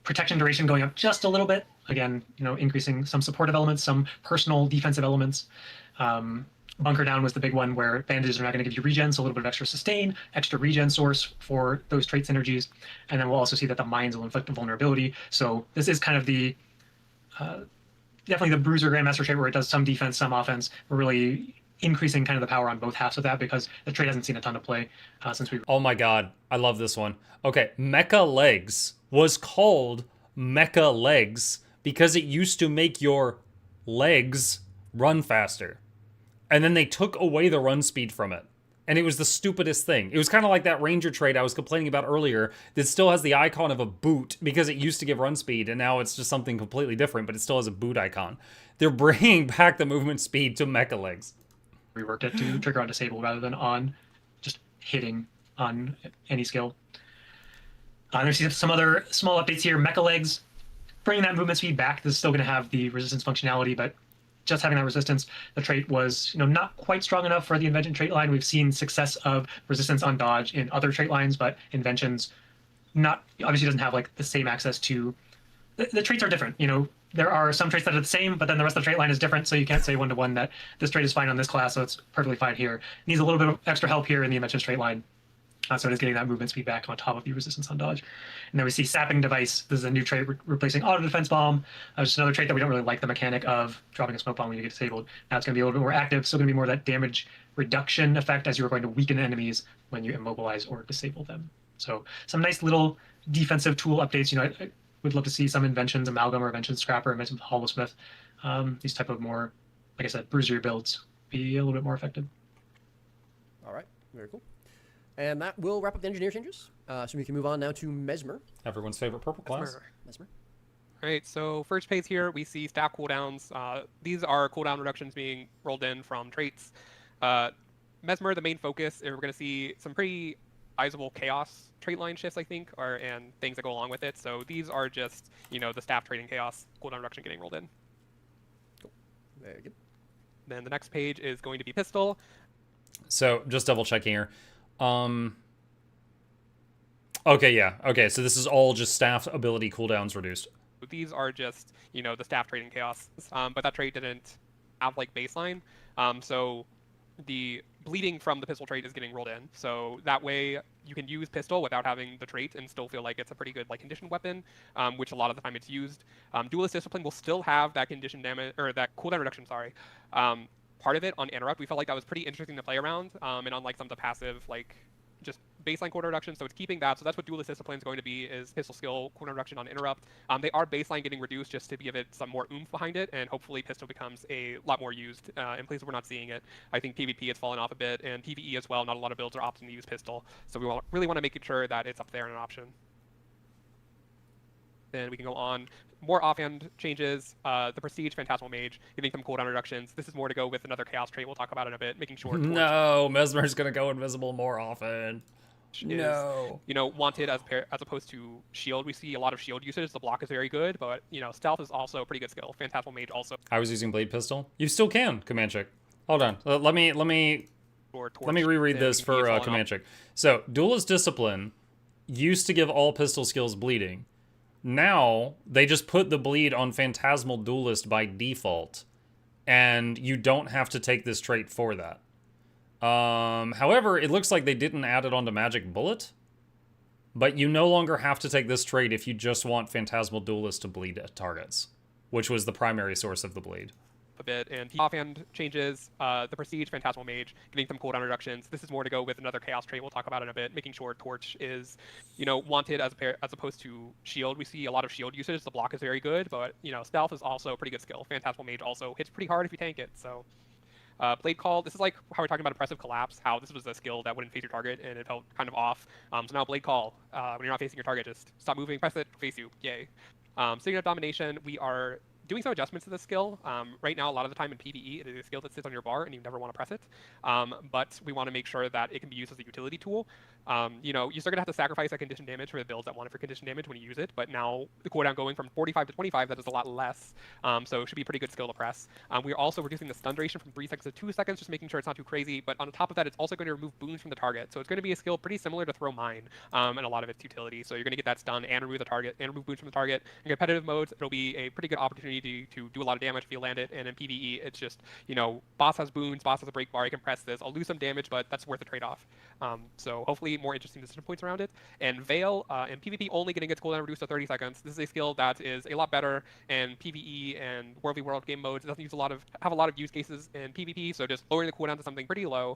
protection duration going up just a little bit. Again, increasing some supportive elements, some personal defensive elements. Bunker Down was the big one where bandages are not going to give you regen, so a little bit of extra sustain, extra regen source for those trait synergies. And then we'll also see that the mines will inflict a vulnerability. So this is kind of the definitely the Bruiser Grandmaster trait where it does some defense, some offense. We're really increasing kind of the power on both halves of that because the trait hasn't seen a ton of play since we... Oh my god, I love this one. Okay, Mecha Legs was called Mecha Legs because it used to make your legs run faster. And then they took away the run speed from it. And it was the stupidest thing. It was kind of like that Ranger trait I was complaining about earlier that still has the icon of a boot because it used to give run speed, and now it's just something completely different, but it still has a boot icon. They're bringing back the movement speed to mecha legs. Reworked it to trigger on disable rather than on just hitting on any skill. There's some other small updates here. Mecha legs, bringing that movement speed back. This is still going to have the resistance functionality, but just having that resistance, the trait was not quite strong enough for the invention trait line. We've seen success of resistance on dodge in other trait lines, but inventions obviously doesn't have like the same access to the traits are different. There are some traits that are the same, but then the rest of the trait line is different, so you can't say one-to-one that this trait is fine on this class, so it's perfectly fine here. It needs a little bit of extra help here in the invention trait line. So it is getting that movement speed back on top of the resistance on dodge. And then we see Sapping Device. This is a new trait replacing Auto Defense Bomb. Just another trait that we don't really like the mechanic of dropping a smoke bomb when you get disabled. Now it's going to be a little bit more active, still going to be more of that damage reduction effect as you are going to weaken enemies when you immobilize or disable them. So some nice little defensive tool updates. I would love to see some inventions, Amalgam or Invention Scrapper, Invention Hollowsmith. These type of more, like I said, bruisier builds be a little bit more effective. All right, very cool. And that will wrap up the engineer changes. So we can move on now to Mesmer. Everyone's favorite purple class. Mesmer. All right, so first phase here, we see staff cooldowns. These are cooldown reductions being rolled in from traits. Mesmer, the main focus, we're going to see some pretty sizable chaos trait line shifts, I think, and things that go along with it. So these are just, the staff trading chaos cooldown reduction getting rolled in. Cool. Very good. Then the next page is going to be pistol. So just double checking here. Okay, yeah. Okay, so this is all just staff ability cooldowns reduced. These are just, the staff trading chaos. But that trait didn't have like baseline. So the bleeding from the pistol trait is getting rolled in. So that way you can use pistol without having the trait and still feel like it's a pretty good conditioned weapon, which a lot of the time it's used. Duelist Discipline will still have that condition damage, or that cooldown reduction, sorry. Part of it on Interrupt, we felt like that was pretty interesting to play around, and unlike some of the passive, just baseline cooldown reduction, so it's keeping that. So that's what Duelist Discipline is going to be, is pistol skill cooldown reduction on Interrupt. They are baseline getting reduced just to give it some more oomph behind it, and hopefully pistol becomes a lot more used in places we're not seeing it. I think PvP has fallen off a bit, and PvE as well. Not a lot of builds are opting to use pistol, so we really want to make sure that it's up there in an option. Then we can go on. More offhand changes. The Prestige Phantasmal Mage, getting some cooldown reductions. This is more to go with another Chaos trait we'll talk about in a bit, making sure... No, Mesmer's going to go invisible more often. No. Wanted as opposed to Shield. We see a lot of Shield usage. The block is very good, but, Stealth is also a pretty good skill. Phantasmal Mage also. I was using Blade Pistol. You still can, Comanchic. Hold on. Let me reread this for Comanchic. So, Duelist Discipline used to give all pistol skills bleeding. Now, they just put the bleed on Phantasmal Duelist by default, and you don't have to take this trait for that. However, it looks like they didn't add it onto Magic Bullet, but you no longer have to take this trait if you just want Phantasmal Duelist to bleed at targets, which was the primary source of the bleed. A bit, and offhand changes, the Prestige Phantasmal Mage, getting some cooldown reductions. This is more to go with another Chaos trait we'll talk about in a bit, making sure Torch is, wanted as opposed to Shield. We see a lot of Shield usage. The block is very good, but, Stealth is also a pretty good skill. Phantasmal Mage also hits pretty hard if you tank it, so... Blade Call, this is like how we're talking about Oppressive Collapse, how this was a skill that wouldn't face your target, and it felt kind of off. So now Blade Call, when you're not facing your target, just stop moving, press it, face you, yay. Sitting up Domination, we are doing some adjustments to this skill. Right now, a lot of the time in PvE, it is a skill that sits on your bar and you never want to press it. But we want to make sure that it can be used as a utility tool. You're still going to have to sacrifice that condition damage for the builds that want it for condition damage when you use it. But now the cooldown going from 45 to 25, that is a lot less. So it should be a pretty good skill to press. We are also reducing the stun duration from 3 seconds to 2 seconds, just making sure it's not too crazy. But on top of that, it's also going to remove boons from the target. So it's going to be a skill pretty similar to Throw Mine and a lot of its utility. So you're going to get that stun and remove the target and remove boons from the target. In competitive modes, it'll be a pretty good opportunity to do a lot of damage if you land it, and in PvE, it's just, boss has boons, boss has a break bar, you can press this. I'll lose some damage, but that's worth the trade-off. So hopefully more interesting decision points around it. And Veil, in PvP, only getting its cooldown reduced to 30 seconds. This is a skill that is a lot better in PvE and World v World game modes. It doesn't have a lot of use cases in PvP, so just lowering the cooldown to something pretty low.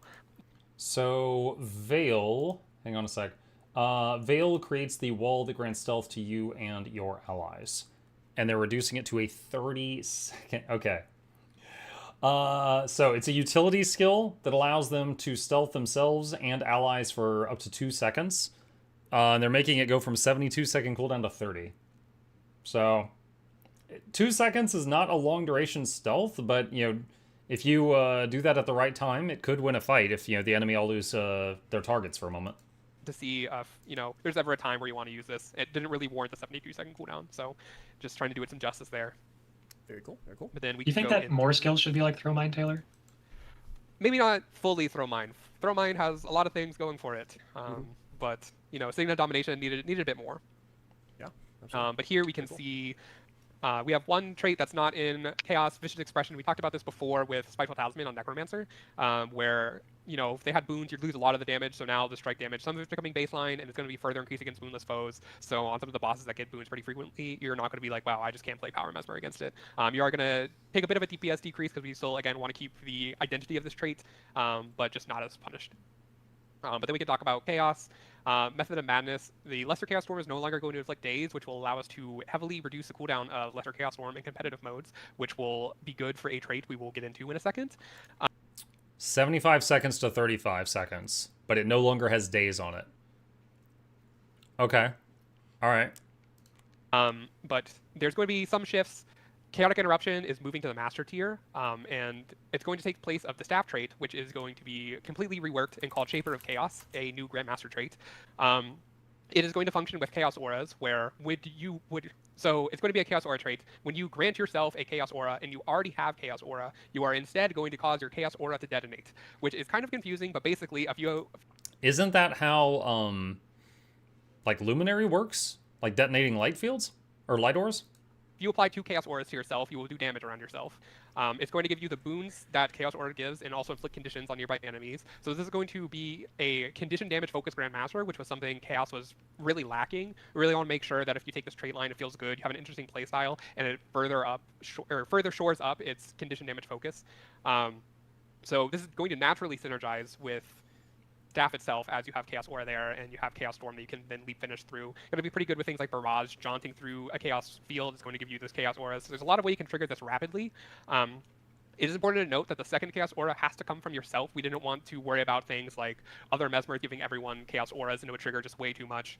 So, Veil, hang on a sec. Veil creates the wall that grants stealth to you and your allies. And they're reducing it to a 30-second... Okay. So it's a utility skill that allows them to stealth themselves and allies for up to 2 seconds. And they're making it go from 72-second cooldown to 30. So 2 seconds is not a long duration stealth, but if you do that at the right time, it could win a fight if the enemy all lose their targets for a moment. To see if there's ever a time where you want to use this. It didn't really warrant the 72-second cooldown, so just trying to do it some justice there. Very cool. Very cool. But then we You can think go that more skills should be like Throw Mine, Taylor? maybe not fully Throw Mine. Throw Mine has a lot of things going for it, but Signet Domination needed a bit more. Yeah. Absolutely. But here we can see we have one trait that's not in Chaos, Vicious Expression. We talked about this before with Spiteful Talisman on Necromancer, where if they had boons, you'd lose a lot of the damage. So now the strike damage, some of it's becoming baseline, and it's going to be further increased against boonless foes. So on some of the bosses that get boons pretty frequently, you're not going to be like, wow, I just can't play Power Mesmer against it. You are going to take a bit of a DPS decrease because we still, again, want to keep the identity of this trait, but just not as punished. But then we can talk about Chaos. Method of Madness. The Lesser Chaos Storm is no longer going to inflict daze, which will allow us to heavily reduce the cooldown of Lesser Chaos Storm in competitive modes, which will be good for a trait we will get into in a second. 75 seconds to 35 seconds, but it no longer has days on it. Okay. All right. But there's going to be some shifts. Chaotic Interruption is moving to the Master tier, and it's going to take place of the Staff trait, which is going to be completely reworked and called Shaper of Chaos, a new Grandmaster trait. It is going to function with Chaos Auras, where so it's going to be a Chaos Aura trait. When you grant yourself a Chaos Aura and you already have Chaos Aura, you are instead going to cause your Chaos Aura to detonate, which is kind of confusing, but basically if you... Isn't that how, like, Luminary works? Like detonating light fields? Or light auras? If you apply 2 Chaos Auras to yourself, you will do damage around yourself. It's going to give you the boons that Chaos Aura gives and also inflict conditions on nearby enemies. So this is going to be a condition damage focused Grandmaster, which was something Chaos was really lacking. We really want to make sure that if you take this trait line, it feels good, you have an interesting playstyle, and it further shores up its condition damage focus. So this is going to naturally synergize with Staff itself, as you have Chaos Aura there and you have Chaos Storm that you can then leap finish through. Going to be pretty good with things like Barrage, jaunting through a Chaos field is going to give you this Chaos Aura. So there's a lot of ways you can trigger this rapidly. It is important to note that the second Chaos Aura has to come from yourself. We didn't want to worry about things like other Mesmer giving everyone Chaos Auras into a trigger just way too much.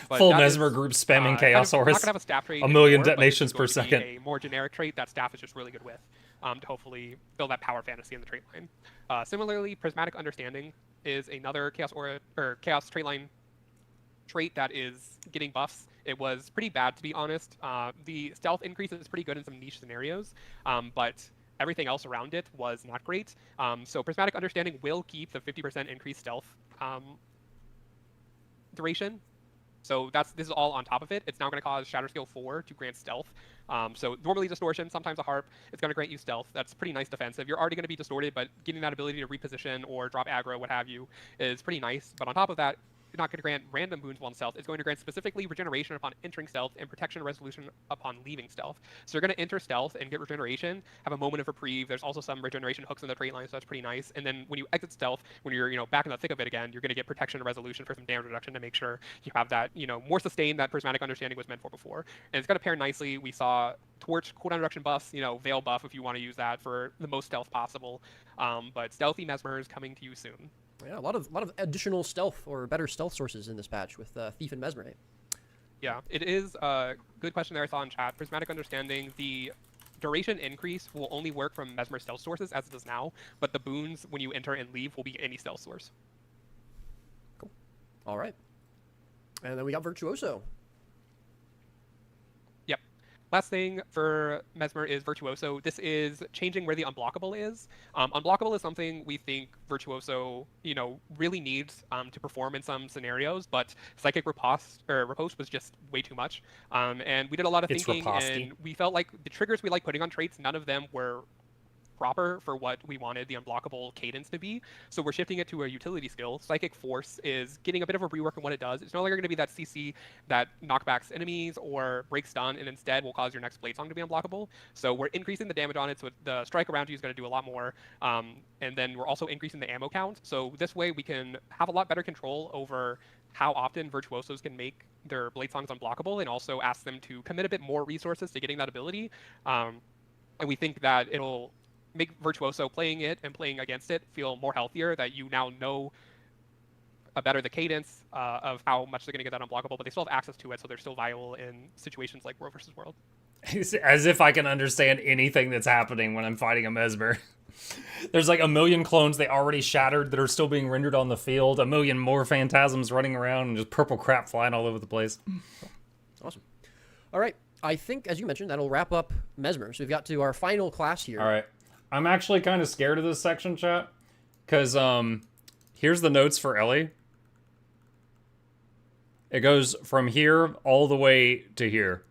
Full Mesmer group spamming Chaos Auras. Not gonna have a Staff trait a million anymore, detonations per second. A more generic trait that Staff is just really good with to hopefully build that power fantasy in the trait line. Similarly, Prismatic Understanding is another Chaos Aura or Chaos trait line trait that is getting buffs. It was pretty bad, to be honest. The stealth increase is pretty good in some niche scenarios, but everything else around it was not great. So Prismatic Understanding will keep the 50% increased stealth duration. So this is all on top of it. It's now going to cause Shatter Skill 4 to grant stealth. So normally Distortion, sometimes a Harp, it's going to grant you stealth. That's pretty nice defensive. You're already going to be distorted, but getting that ability to reposition or drop aggro, what have you, is pretty nice. But on top of that, you're not going to grant random boons while in stealth. It's going to grant specifically regeneration upon entering stealth and protection resolution upon leaving stealth. So you're going to enter stealth and get regeneration, have a moment of reprieve. There's also some regeneration hooks in the trait line, so that's pretty nice. And then when you exit stealth, when you're back in the thick of it again, you're going to get protection and resolution for some damage reduction to make sure you have that more sustain that Prismatic Understanding was meant for before. And it's going to pair nicely. We saw Torch cooldown reduction buffs, Veil buff if you want to use that for the most stealth possible. But Stealthy Mesmer is coming to you soon. Yeah, a lot of additional stealth or better stealth sources in this patch with Thief and Mesmer. Yeah, it is a good question there I saw in chat. Prismatic Understanding, the duration increase will only work from Mesmer stealth sources as it does now, but the boons when you enter and leave will be any stealth source. Cool. All right. And then we got Virtuoso. Last thing for Mesmer is Virtuoso. This is changing where the unblockable is. Unblockable is something we think Virtuoso, really needs to perform in some scenarios, but Psychic Riposte was just way too much. And we did a lot of thinking, and we felt like the triggers we like putting on traits, none of them were proper for what we wanted the unblockable cadence to be. So we're shifting it to a utility skill. Psychic Force is getting a bit of a rework in what it does. It's no longer going to be that CC that knockbacks enemies or breaks stun, and instead will cause your next Blade Song to be unblockable. So we're increasing the damage on it, so the strike around you is going to do a lot more. And then we're also increasing the ammo count. So this way we can have a lot better control over how often Virtuosos can make their Blade Songs unblockable, and also ask them to commit a bit more resources to getting that ability. and we think that it'll make Virtuoso playing it and playing against it feel more healthier, that you now know better the cadence of how much they're going to get that unblockable, but they still have access to it, so they're still viable in situations like World versus World. As if I can understand anything that's happening when I'm fighting a Mesmer. There's like a million clones they already shattered that are still being rendered on the field, a million more phantasms running around, and just purple crap flying all over the place. Awesome. All right. I think, as you mentioned, that'll wrap up Mesmer. So we've got to our final class here. All right. I'm actually kind of scared of this section, chat, because here's the notes for Ellie. It goes from here all the way to here.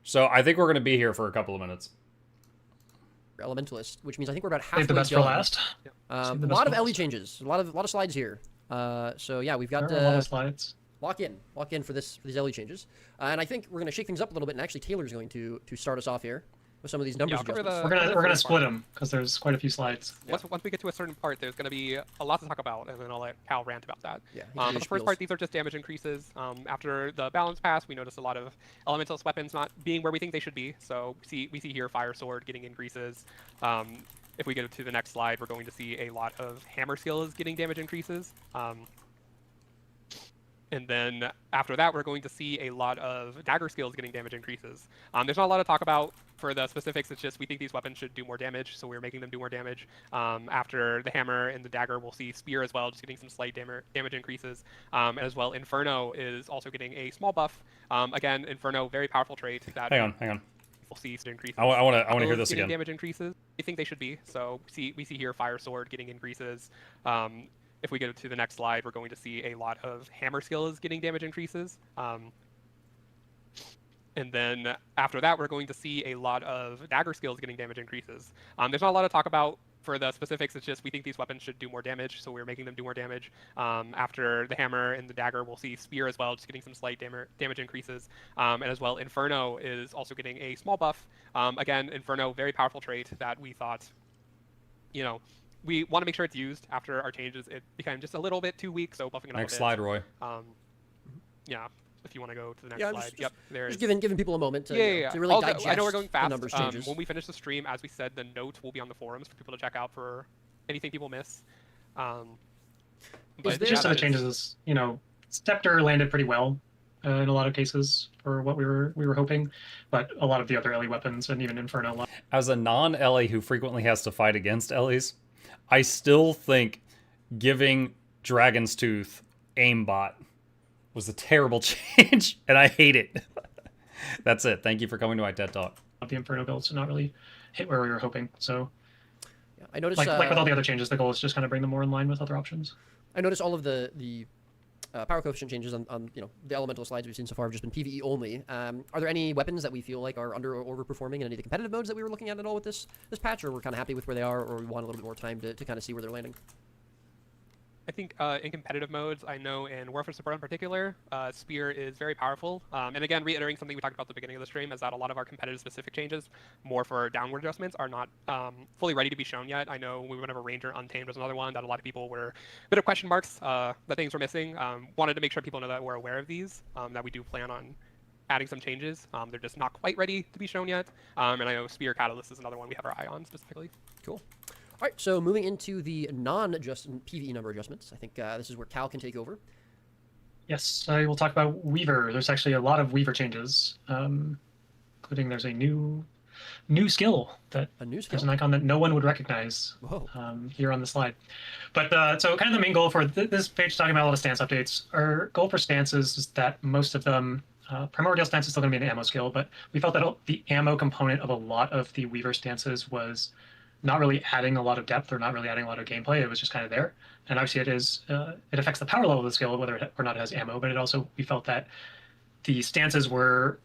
So I think we're going to be here for a couple of minutes. Elementalist, which means I think we're about halfway Save the best done. for last. A lot of Ellie changes, a lot of slides here. So yeah, we've got There are a lot of slides. lock in for these Ellie changes, and I think we're going to shake things up a little bit. And actually, Taylor's going to start us off here with some of these numbers. I'll cover adjustments. We're gonna split them because there's quite a few slides. Once we get to a certain part, there's going to be a lot to talk about, and then I'll let Cal rant about that. Yeah, But the first part, these are just damage increases. After the balance pass, we noticed a lot of elementalist weapons not being where we think they should be. So we see here Fire Sword getting increases. If we go to the next slide, we're going to see a lot of hammer skills getting damage increases. And then after that, we're going to see a lot of dagger skills getting damage increases. There's not a lot to talk about for the specifics. It's just we think these weapons should do more damage, so we're making them do more damage. After the hammer and the dagger, we'll see spear as well, just getting some slight damage increases. As well, Inferno is also getting a small buff. Again, Inferno, very powerful trait. That Hang on. We'll see some increases. I want to hear this getting again. Damage increases. I think they should be. So we see here Fire Sword getting increases. If we go to the next slide, we're going to see a lot of hammer skills getting damage increases. And then after that, we're going to see a lot of dagger skills getting damage increases. There's not a lot to talk about for the specifics. It's just we think these weapons should do more damage, so we're making them do more damage. After the hammer and the dagger, we'll see spear as well, just getting some slight damage increases. And as well, Inferno is also getting a small buff. Again, Inferno, very powerful trait that we thought, we want to make sure it's used. After our changes, it became just a little bit too weak, so buffing it up Next a bit. slide, Roy. Yeah, if you want to go to the next slide. Yep, there just is. giving people a moment to, to really Also, digest I know we're going fast. the numbers changes. When we finish the stream, as we said, the notes will be on the forums for people to check out for anything people miss. But Just so the changes is, Scepter landed pretty well in a lot of cases for what we were hoping, but a lot of the other Ellie weapons and even Inferno. As a non-Ellie who frequently has to fight against Ellies, I still think giving Dragon's Tooth aimbot was a terrible change, and I hate it. That's it. Thank you for coming to my TED Talk. The Inferno builds did not really hit where we were hoping. So, yeah, I noticed like with all the other changes, the goal is just kind of bring them more in line with other options. I noticed all of the power coefficient changes on the elemental slides we've seen so far have just been PvE only. Are there any weapons that we feel like are under or overperforming in any of the competitive modes that we were looking at all with this patch, or we're kind of happy with where they are, or we want a little bit more time to kind of see where they're landing? I think in competitive modes, I know in Warframe support in particular, Spear is very powerful. And again, reiterating something we talked about at the beginning of the stream is that a lot of our competitive specific changes, more for downward adjustments, are not fully ready to be shown yet. I know whenever Ranger Untamed was another one that a lot of people were a bit of question marks that things were missing. Wanted to make sure people know that we're aware of these, that we do plan on adding some changes. They're just not quite ready to be shown yet. And I know Spear Catalyst is another one we have our eye on specifically. Cool. All right, so moving into the PvE number adjustments, I think this is where Cal can take over. Yes, I will talk about Weaver. There's actually a lot of Weaver changes, including there's a new skill that there's an icon that no one would recognize here on the slide. But so kind of the main goal for this page, talking about a lot of stance updates. Our goal for stances is that most of them, Primordial stance is still going to be an ammo skill, but we felt that the ammo component of a lot of the Weaver stances was not really adding a lot of depth or not really adding a lot of gameplay. It was just kind of there. And obviously it affects the power level of the skill, whether or not it has ammo, but we felt that the stances were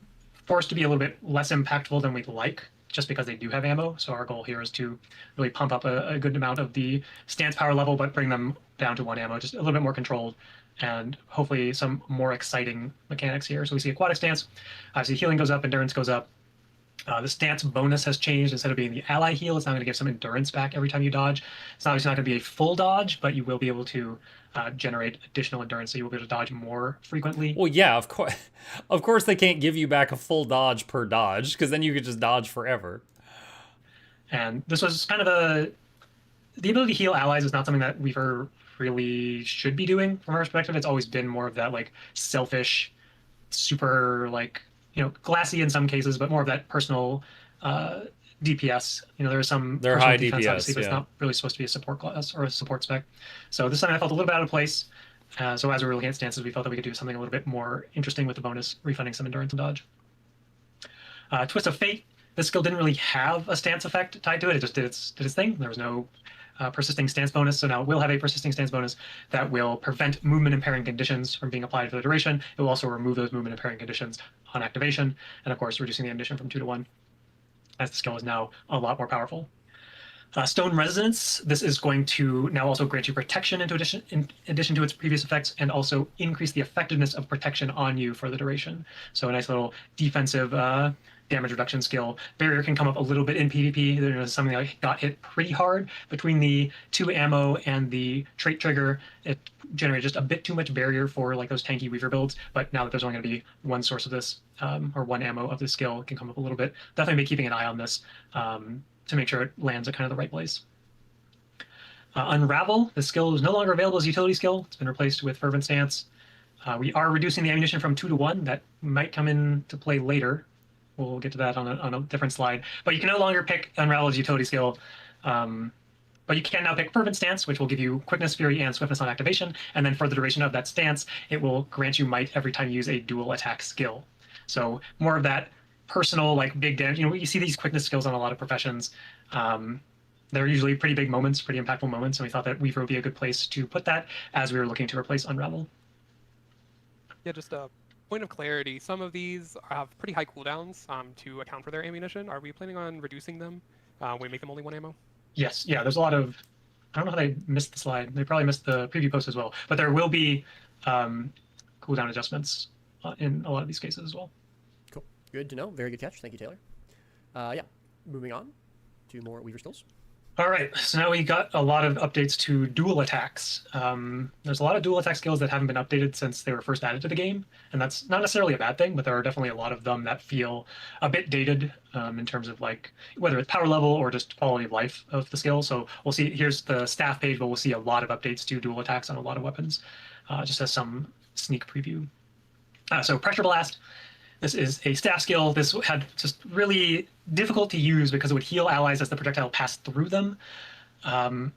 forced to be a little bit less impactful than we'd like, just because they do have ammo. So our goal here is to really pump up a good amount of the stance power level, but bring them down to 1 ammo, just a little bit more controlled, and hopefully some more exciting mechanics here. So we see aquatic stance, obviously healing goes up, endurance goes up. The stance bonus has changed. Instead of being the ally heal, it's now going to give some endurance back every time you dodge. It's obviously not going to be a full dodge, but you will be able to generate additional endurance, so you will be able to dodge more frequently. Well, yeah, of course. Of course they can't give you back a full dodge per dodge, because then you could just dodge forever. And this was kind of the ability to heal allies is not something that Weaver really should be doing from our perspective. It's always been more of that like selfish, super like, glassy in some cases, but more of that personal DPS. There's some They're personal high defense, DPS, obviously, but it's yeah. not really supposed to be a support class or a support spec. So this time I felt a little bit out of place. So as we were looking at stances, we felt that we could do something a little bit more interesting with the bonus, refunding some endurance and dodge. Twist of Fate. This skill didn't really have a stance effect tied to it. It just did its thing. There was no persisting stance bonus. So now it will have a persisting stance bonus that will prevent movement impairing conditions from being applied for the duration. It will also remove those movement impairing conditions on activation. And of course, reducing the ammunition from 2 to 1, as the skill is now a lot more powerful. Stone Resonance. This is going to now also grant you protection in addition to its previous effects, and also increase the effectiveness of protection on you for the duration. So a nice little defensive damage reduction skill. Barrier can come up a little bit in PvP. There's something that got hit pretty hard between the 2 ammo and the trait trigger. It generated just a bit too much barrier for like those tanky Weaver builds. But now that there's only going to be one source of this, or one ammo of this skill, it can come up a little bit. Definitely be keeping an eye on this to make sure it lands at kind of the right place. Unravel. This skill is no longer available as a utility skill. It's been replaced with Fervent Stance. We are reducing the ammunition from 2 to 1. That might come into play later. We'll get to that on a different slide. But you can no longer pick Unravel as utility skill. But you can now pick Fervent Stance, which will give you quickness, fury, and swiftness on activation. And then for the duration of that stance, it will grant you might every time you use a dual attack skill. So more of that personal, like big damage. You see these quickness skills on a lot of professions. They're usually pretty big moments, pretty impactful moments. And we thought that Weaver would be a good place to put that as we were looking to replace Unravel. Yeah, just a point of clarity. Some of these have pretty high cooldowns to account for their ammunition. Are we planning on reducing them when we make them only 1 ammo? Yes, yeah, there's a lot of, I don't know how they missed the slide. They probably missed the preview post as well. But there will be cooldown adjustments in a lot of these cases as well. Cool. Good to know. Very good catch. Thank you, Taylor. Yeah, moving on to more Weaver skills. All right, so now we got a lot of updates to dual attacks. There's a lot of dual attack skills that haven't been updated since they were first added to the game, and that's not necessarily a bad thing, but there are definitely a lot of them that feel a bit dated in terms of like whether it's power level or just quality of life of the skill. So we'll see, here's the staff page, but we'll see a lot of updates to dual attacks on a lot of weapons, just as some sneak preview. So Pressure Blast. This is a staff skill. This had just really difficult to use because it would heal allies as the projectile passed through them. Now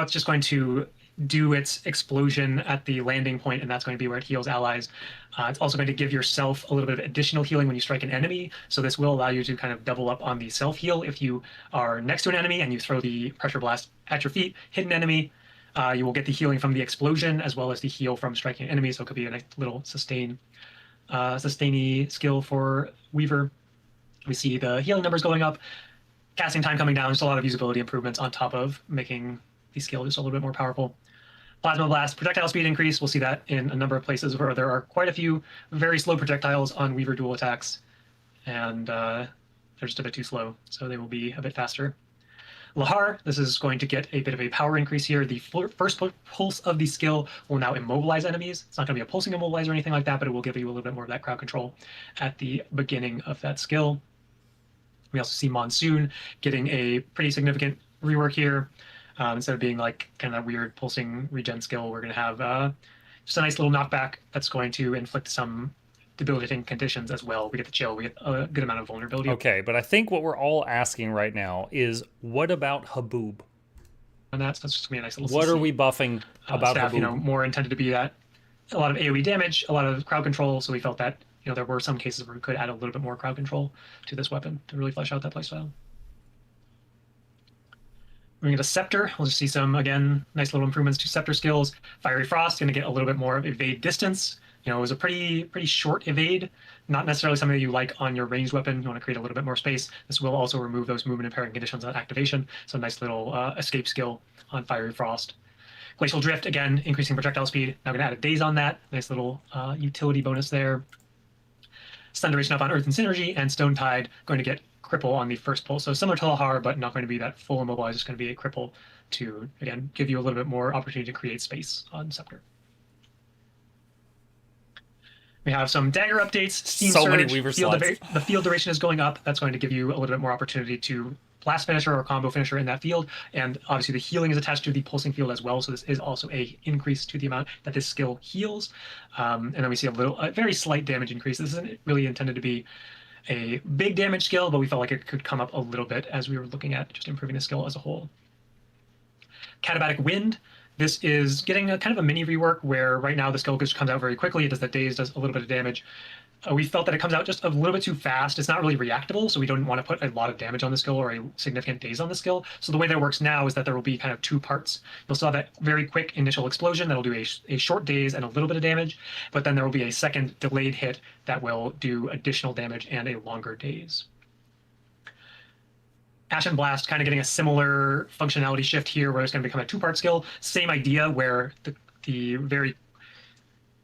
it's just going to do its explosion at the landing point, and that's going to be where it heals allies. It's also going to give yourself a little bit of additional healing when you strike an enemy. So this will allow you to kind of double up on the self-heal. If you are next to an enemy and you throw the Pressure Blast at your feet, hit an enemy, you will get the healing from the explosion as well as the heal from striking an enemy. So it could be a nice little sustain skill for Weaver. We see the healing numbers going up, casting time coming down, just a lot of usability improvements on top of making the skill just a little bit more powerful. Plasma Blast, projectile speed increase. We'll see that in a number of places where there are quite a few very slow projectiles on Weaver dual attacks, and they're just a bit too slow, so they will be a bit faster. Lahar, this is going to get a bit of a power increase here. The first pulse of the skill will now immobilize enemies. It's not going to be a pulsing immobilize or anything like that, but it will give you a little bit more of that crowd control at the beginning of that skill. We also see Monsoon getting a pretty significant rework here. Instead of being like kind of that weird pulsing regen skill, we're going to have just a nice little knockback that's going to inflict some debilitating conditions as well. We get the chill, we get a good amount of vulnerability. Okay, but I think what we're all asking right now is, what about Haboob? And that's just going to be a nice little What CC. are we buffing about staff, Haboob? more intended to be that a lot of AoE damage, a lot of crowd control. So we felt that there were some cases where we could add a little bit more crowd control to this weapon to really flesh out that playstyle. Moving into Scepter, we'll just see some, again, nice little improvements to Scepter skills. Fiery Frost, going to get a little bit more of evade distance. It was a pretty short evade, not necessarily something that you like on your ranged weapon. You want to create a little bit more space. This will also remove those movement impairing conditions on activation. So nice little escape skill on Fiery Frost. Glacial Drift, again, increasing projectile speed. Now going to add a daze on that. Nice little utility bonus there. Stun duration up on Earth and Synergy, and Stone Tide going to get cripple on the first pull. So similar to Lahar, but not going to be that full immobilize. It's going to be a cripple to, again, give you a little bit more opportunity to create space on Scepter. We have some dagger updates. Steam So Surge, many Weaver slots. the field duration is going up. That's going to give you a little bit more opportunity to blast finisher or combo finisher in that field. And obviously the healing is attached to the pulsing field as well. So this is also a increase to the amount that this skill heals. And then we see a very slight damage increase. This isn't really intended to be a big damage skill, but we felt like it could come up a little bit as we were looking at just improving the skill as a whole. Katabatic Wind. This is getting a kind of a mini rework where right now the skill just comes out very quickly. It does that daze, does a little bit of damage. We felt that it comes out just a little bit too fast. It's not really reactable, so we don't want to put a lot of damage on the skill or a significant daze on the skill. So the way that it works now is that there will be kind of two parts. You'll still have that very quick initial explosion that'll do a short daze and a little bit of damage, but then there will be a second delayed hit that will do additional damage and a longer daze. Ashen Blast kind of getting a similar functionality shift here where it's going to become a two-part skill. Same idea where the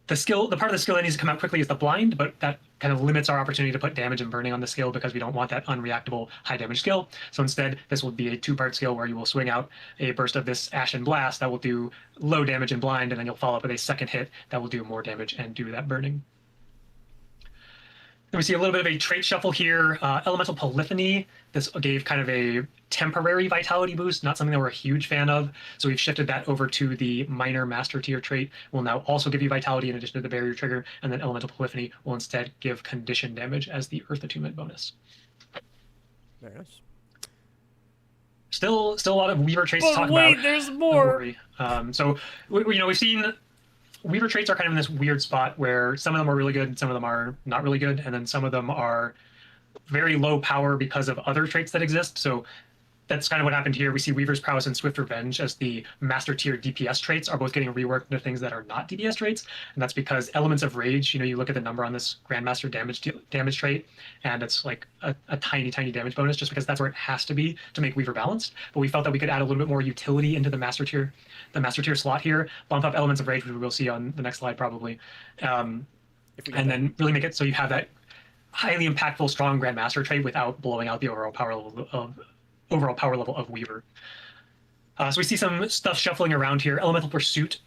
part of the skill that needs to come out quickly is the blind, but that kind of limits our opportunity to put damage and burning on the skill because we don't want that unreactable high damage skill. So instead, this will be a two-part skill where you will swing out a burst of this Ashen Blast that will do low damage and blind, and then you'll follow up with a second hit that will do more damage and do that burning. Then we see a little bit of a trait shuffle here. Elemental Polyphony. This gave kind of a temporary vitality boost, not something that we're a huge fan of. So we've shifted that over to the minor master tier trait. Will now also give you vitality in addition to the barrier trigger. And then Elemental Polyphony will instead give condition damage as the Earth Attunement bonus. Very nice. Still a lot of Weaver traits to talk about. Wait, there's more. So we've seen Weaver traits are kind of in this weird spot where some of them are really good and some of them are not really good, and then some of them are very low power because of other traits that exist. So that's kind of what happened here. We see Weaver's Prowess and Swift Revenge as the master tier DPS traits are both getting reworked into things that are not DPS traits, and that's because Elements of Rage, you look at the number on this Grandmaster damage trait, and it's like a tiny damage bonus just because that's where it has to be to make Weaver balanced. But we felt that we could add a little bit more utility into the master tier slot here, bump up Elements of Rage, which we will see on the next slide probably, and then really make it so you have that highly impactful, strong Grandmaster trait without blowing out the overall power level of Weaver. So we see some stuff shuffling around here. Elemental Pursuit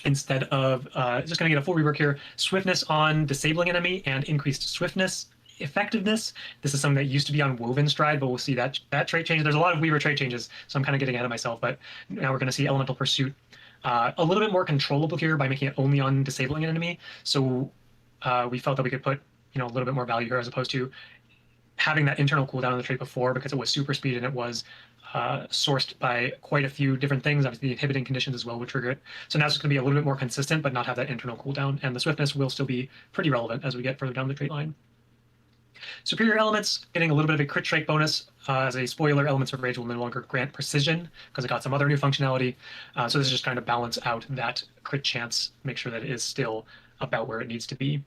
instead of just going to get a full rework here. Swiftness on disabling enemy and increased swiftness effectiveness. This is something that used to be on Woven Stride, but we'll see that trait change. There's a lot of Weaver trait changes, so I'm kind of getting ahead of myself, but now we're going to see Elemental Pursuit a little bit more controllable here by making it only on disabling an enemy. So we felt that we could put a little bit more value here as opposed to having that internal cooldown on the trait before, because it was super speed and it was sourced by quite a few different things. Obviously, the inhibiting conditions as well would trigger it. So now it's going to be a little bit more consistent, but not have that internal cooldown. And the swiftness will still be pretty relevant as we get further down the trait line. Superior Elements, getting a little bit of a crit strike bonus. As a spoiler, Elements of Rage will no longer grant precision because it got some other new functionality. So this is just kind of balance out that crit chance, make sure that it is still about where it needs to be.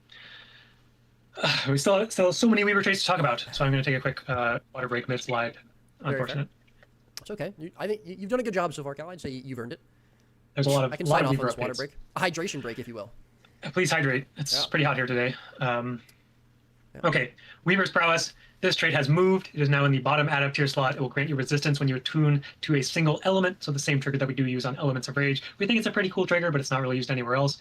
We still have so many Weaver traits to talk about, so I'm going to take a quick water break mid-slide. Unfortunate. It's okay. I think you've done a good job so far, Cal. I'd say you've earned it. There's a lot of I can sign off on Weaver this water updates. break. A hydration break, if you will. Please hydrate. It's pretty hot here today. Okay, Weaver's Prowess. This trait has moved. It is now in the bottom add-up tier slot. It will grant you resistance when you attune to a single element, so the same trigger that we do use on Elements of Rage. We think it's a pretty cool trigger, but it's not really used anywhere else.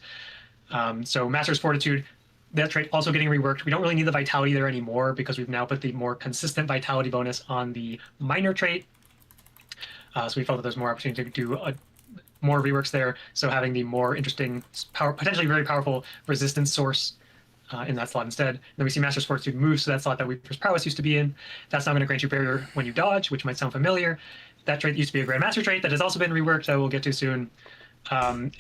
So Master's Fortitude. That trait also getting reworked. We don't really need the vitality there anymore because we've now put the more consistent vitality bonus on the minor trait. So we felt that there's more opportunity to do more reworks there. So having the more interesting, potentially very powerful resistance source in that slot instead. Then we see Master Fortitude moves to that slot that Weaver's Prowess used to be in. That's now going to grant you barrier when you dodge, which might sound familiar. That trait used to be a Grandmaster trait that has also been reworked that we'll get to soon.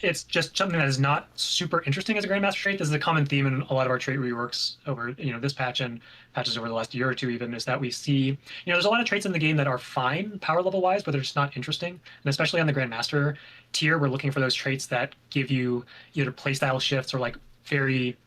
It's just something that is not super interesting as a Grandmaster trait. This is a common theme in a lot of our trait reworks over this patch and patches over the last year or two even, is that we see there's a lot of traits in the game that are fine power level wise, but they're just not interesting. And especially on the Grandmaster tier, we're looking for those traits that give you either playstyle shifts or like very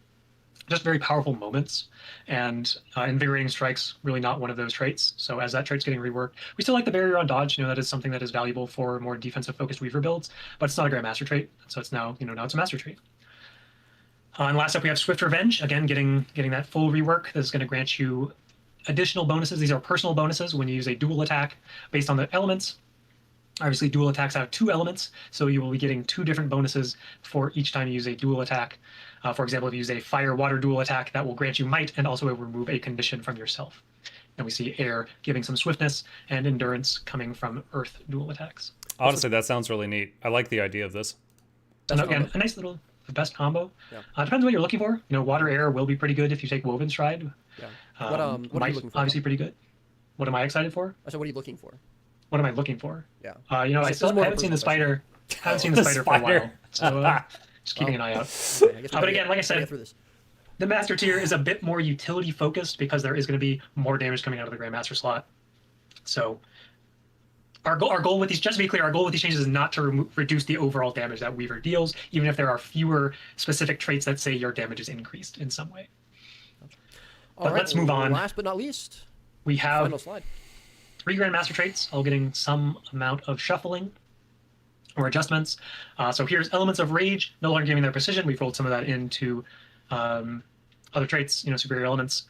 powerful moments, and Invigorating Strike's really not one of those traits. So as that trait's getting reworked, we still like the barrier on dodge. That is something that is valuable for more defensive focused Weaver builds, but it's not a Grandmaster trait. So it's now, now it's a Master trait. And last up we have Swift Revenge, again getting that full rework. This is going to grant you additional bonuses. These are personal bonuses when you use a dual attack based on the elements. Obviously, dual attacks have 2 elements, so you will be getting 2 different bonuses for each time you use a dual attack. For example, if you use a fire-water dual attack, that will grant you might and also remove a condition from yourself. Then we see air giving some swiftness, and endurance coming from earth dual attacks. Honestly, that sounds really neat. I like the idea of this. And again, a nice little best combo. Yeah. Depends what you're looking for. Water air will be pretty good if you take Woven Stride. Yeah. What are you looking for? Obviously pretty good. What am I excited for? I said, what are you looking for? What am I looking for? Yeah. I haven't seen the spider. Haven't seen the spider for a while. So just keeping an eye out. Okay, I guess But again, like I gotta get said, through this. the Master tier is a bit more utility focused because there is going to be more damage coming out of the Grandmaster slot. So our goal with these, just to be clear, our goal with these changes is not to reduce the overall damage that Weaver deals, even if there are fewer specific traits that say your damage is increased in some way. But let's move on. Last but not least, We have final slide. 3 Grandmaster traits, all getting some amount of shuffling or adjustments. So here's Elements of Rage, no longer giving their precision. We've rolled some of that into other traits, superior elements.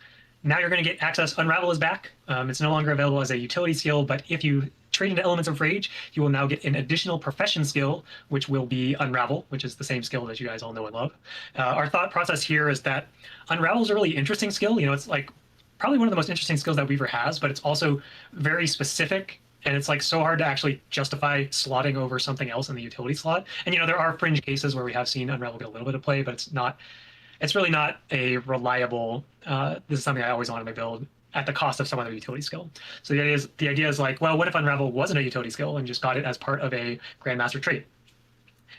Now you're going to get access. Unravel is back. It's no longer available as a utility skill, but if you trade into Elements of Rage, you will now get an additional profession skill, which will be Unravel, which is the same skill that you guys all know and love. Our thought process here is that Unravel is a really interesting skill. It's like probably one of the most interesting skills that Weaver has, but it's also very specific, and it's like so hard to actually justify slotting over something else in the utility slot. And there are fringe cases where we have seen Unravel get a little bit of play, but it's really not a reliable, this is something I always want in my build, at the cost of some other utility skill. So the idea is like, well, what if Unravel wasn't a utility skill and just got it as part of a Grandmaster trait?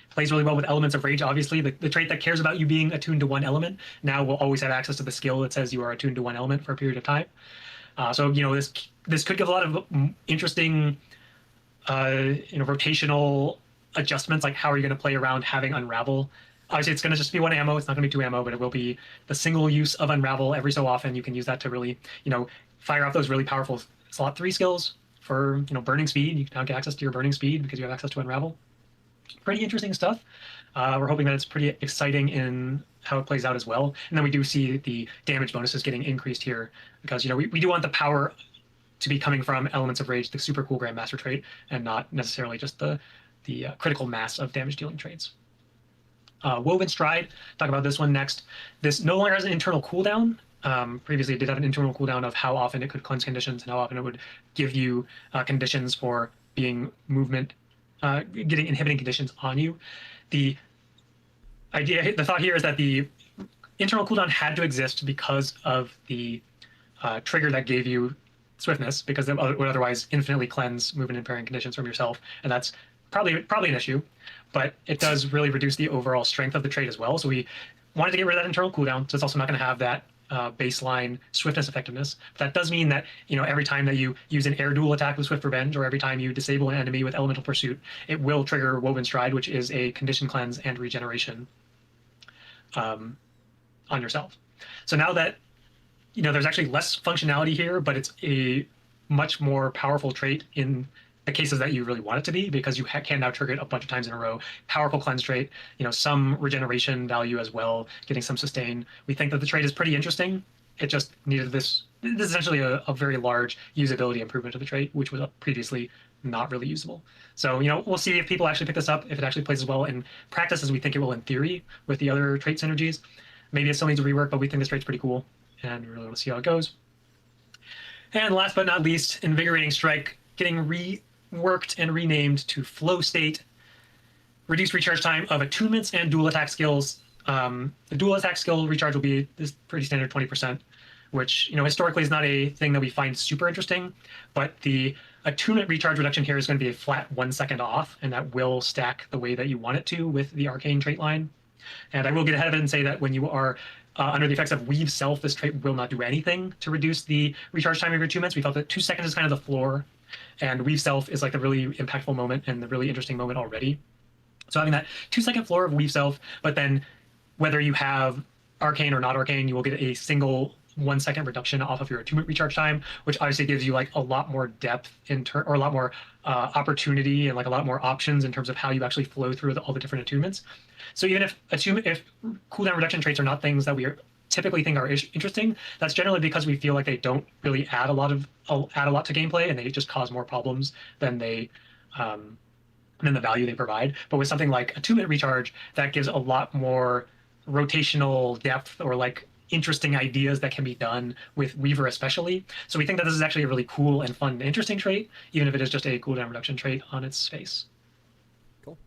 Plays really well with Elements of Rage, obviously. The trait that cares about you being attuned to one element now will always have access to the skill that says you are attuned to one element for a period of time. So this could give a lot of interesting rotational adjustments, like how are you going to play around having Unravel. Obviously, it's going to just be 1 ammo. It's not going to be 2 ammo, but it will be the single use of Unravel every so often. You can use that to really, fire off those really powerful slot 3 skills for, burning speed. You can now get access to your burning speed because you have access to Unravel. Pretty interesting stuff. We're hoping that it's pretty exciting in how it plays out as well. And then we do see the damage bonuses getting increased here because, we do want the power to be coming from Elements of Rage, the super cool Grandmaster trait, and not necessarily just the critical mass of damage dealing traits. Woven Stride, talk about this one next. This no longer has an internal cooldown. Previously, it did have an internal cooldown of how often it could cleanse conditions and how often it would give you conditions for being movement, getting inhibiting conditions on you. The thought here is that the internal cooldown had to exist because of the trigger that gave you swiftness, because it would otherwise infinitely cleanse movement impairing conditions from yourself, and that's probably an issue. But it does really reduce the overall strength of the trait as well. So we wanted to get rid of that internal cooldown, so it's also not going to have that baseline swiftness effectiveness. But that does mean that every time that you use an air dual attack with Swift Revenge, or every time you disable an enemy with Elemental Pursuit, it will trigger Woven Stride, which is a condition cleanse and regeneration on yourself. So now that there's actually less functionality here, but it's a much more powerful trait in the cases that you really want it to be, because you can now trigger it a bunch of times in a row. Powerful cleanse trait, some regeneration value as well, getting some sustain. We think that the trait is pretty interesting. It just needed this. This is essentially a very large usability improvement to the trait, which was previously not really usable. So, we'll see if people actually pick this up, if it actually plays as well in practice as we think it will in theory with the other trait synergies. Maybe it still needs a rework, but we think this trait's pretty cool, and we really want to see how it goes. And last but not least, Invigorating Strike, getting reworked and renamed to Flow State. Reduced recharge time of attunements and dual attack skills. The dual attack skill recharge will be this pretty standard 20%, which historically is not a thing that we find super interesting, but the attunement recharge reduction here is going to be a flat 1 second off, and that will stack the way that you want it to with the arcane trait line. And I will get ahead of it and say that when you are under the effects of Weave Self, this trait will not do anything to reduce the recharge time of your attunements. We felt that 2 seconds is kind of the floor, and Weave Self is like the really impactful moment and the really interesting moment already. So having that 2 second floor of Weave Self, but then whether you have arcane or not arcane, you will get a single 1 second reduction off of your attunement recharge time, which obviously gives you like a lot more depth or a lot more opportunity and like a lot more options in terms of how you actually flow through all the different attunements. So even if cooldown reduction traits are not things that we typically think are interesting, that's generally because we feel like they don't really add a lot to gameplay, and they just cause more problems than the value they provide. But with something like attunement recharge, that gives a lot more rotational depth, or like interesting ideas that can be done with Weaver especially. So we think that this is actually a really cool and fun and interesting trait, even if it is just a cooldown reduction trait on its face. Cool.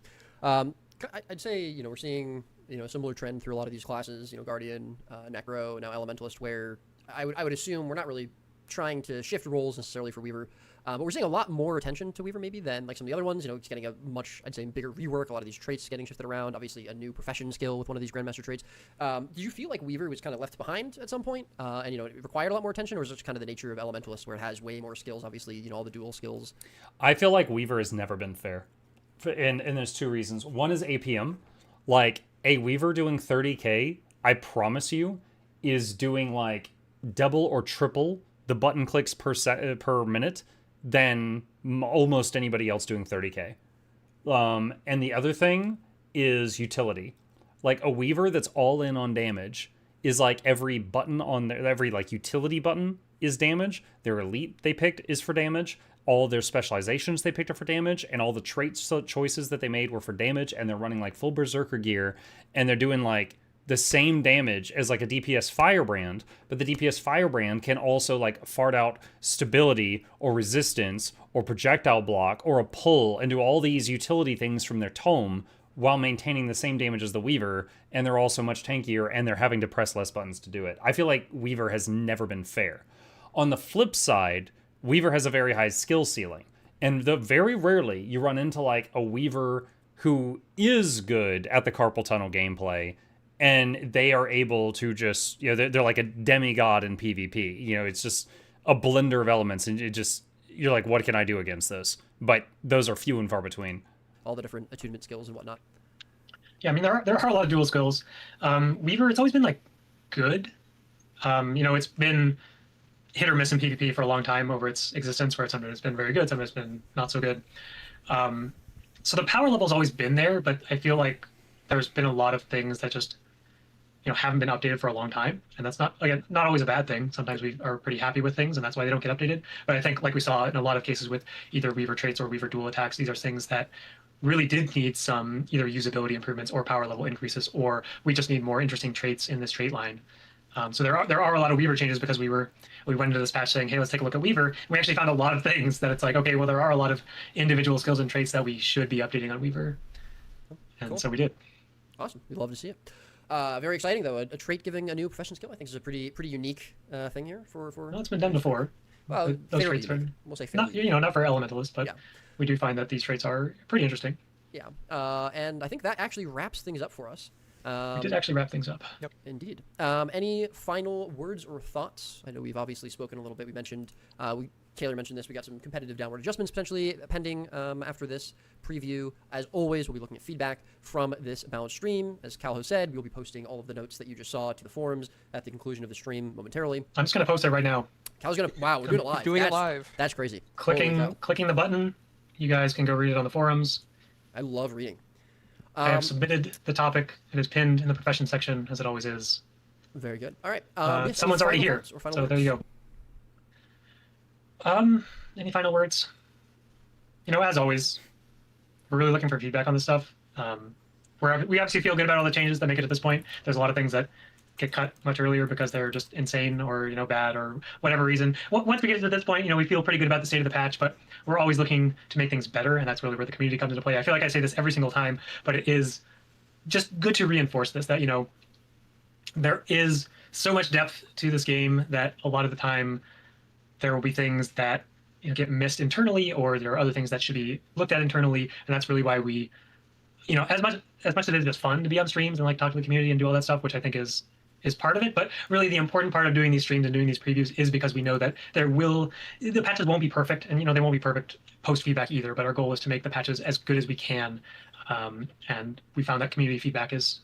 I'd say, we're seeing, a similar trend through a lot of these classes, Guardian, Necro, now Elementalist, where I would assume we're not really trying to shift roles necessarily for Weaver, but we're seeing a lot more attention to Weaver maybe than like some of the other ones. It's getting a much, I'd say, bigger rework. A lot of these traits getting shifted around. Obviously, a new profession skill with one of these Grandmaster traits. Do you feel like Weaver was kind of left behind at some point, and it required a lot more attention, or is it just kind of the nature of Elementalist where it has way more skills? Obviously, all the dual skills. I feel like Weaver has never been fair, and there's two reasons. One is APM. Like a Weaver doing 30k, I promise you, is doing like double or triple the button clicks per minute than almost anybody else doing 30k. And the other thing is utility. Like a Weaver that's all in on damage is like every button on their, every like utility button is damage. Their elite they picked is for damage. All their specializations they picked are for damage, and all the traits choices that they made were for damage, and they're running like full berserker gear, and they're doing like the same damage as like a DPS Firebrand, but the DPS Firebrand can also like fart out stability or resistance or projectile block or a pull and do all these utility things from their tome while maintaining the same damage as the Weaver, and they're also much tankier, and they're having to press less buttons to do it. I feel like Weaver has never been fair. On the flip side, Weaver has a very high skill ceiling, and very rarely you run into like a Weaver who is good at the carpal tunnel gameplay, and they are able to just, they're like a demigod in PvP. It's just a blender of elements, and you're like, what can I do against this? But those are few and far between. All the different attunement skills and whatnot. Yeah, I mean, there are a lot of dual skills. Weaver, it's always been like good. It's been hit or miss in PvP for a long time over its existence, where sometimes it's been very good, sometimes it's been not so good. So the power level's always been there, but I feel like there's been a lot of things that just haven't been updated for a long time, and that's not always a bad thing. Sometimes we are pretty happy with things, and that's why they don't get updated. But I think, like we saw in a lot of cases with either Weaver traits or Weaver dual attacks, these are things that really did need some either usability improvements or power level increases, or we just need more interesting traits in this trait line. So there are a lot of Weaver changes because we went into this patch saying, hey, let's take a look at Weaver. And we actually found a lot of things that it's like, okay, well, there are a lot of individual skills and traits that we should be updating on Weaver. And cool. So we did. Awesome. We'd love to see it. Very exciting, though. A trait giving a new profession skill, I think, is a pretty unique thing here for. Well, it's been done before. Well, those traits unique. are We'll say fairly not for Elementalists, but yeah. We do find that these traits are pretty interesting. Yeah, and I think that actually wraps things up for us. We did actually wrap things up. Yep. Indeed. Any final words or thoughts? I know we've obviously spoken a little bit. We mentioned, Taylor mentioned this. We got some competitive downward adjustments potentially pending after this preview. As always, we'll be looking at feedback from this balanced stream. As Calho said, we'll be posting all of the notes that you just saw to the forums at the conclusion of the stream momentarily. I'm just going to post it right now. Calho's going to, wow, we're doing it live. Doing it live. That's crazy. Clicking the button, you guys can go read it on the forums. I love reading. I have submitted the topic. It is pinned in the profession section, as it always is. Very good. All right. Someone's already here, so there you go. Any final words? As always, we're really looking for feedback on this stuff. We obviously feel good about all the changes that make it to this point. There's a lot of things that get cut much earlier because they're just insane or bad or whatever reason. Once we get to this point, we feel pretty good about the state of the patch, but we're always looking to make things better, and that's really where the community comes into play. I feel like I say this every single time, but it is just good to reinforce this, that there is so much depth to this game that a lot of the time there will be things that get missed internally, or there are other things that should be looked at internally, and that's really why we as much as it is just fun to be on streams and like talk to the community and do all that stuff, which I think is part of it, but really the important part of doing these streams and doing these previews is because we know that the patches won't be perfect, and they won't be perfect post feedback either, but our goal is to make the patches as good as we can, and we found that community feedback is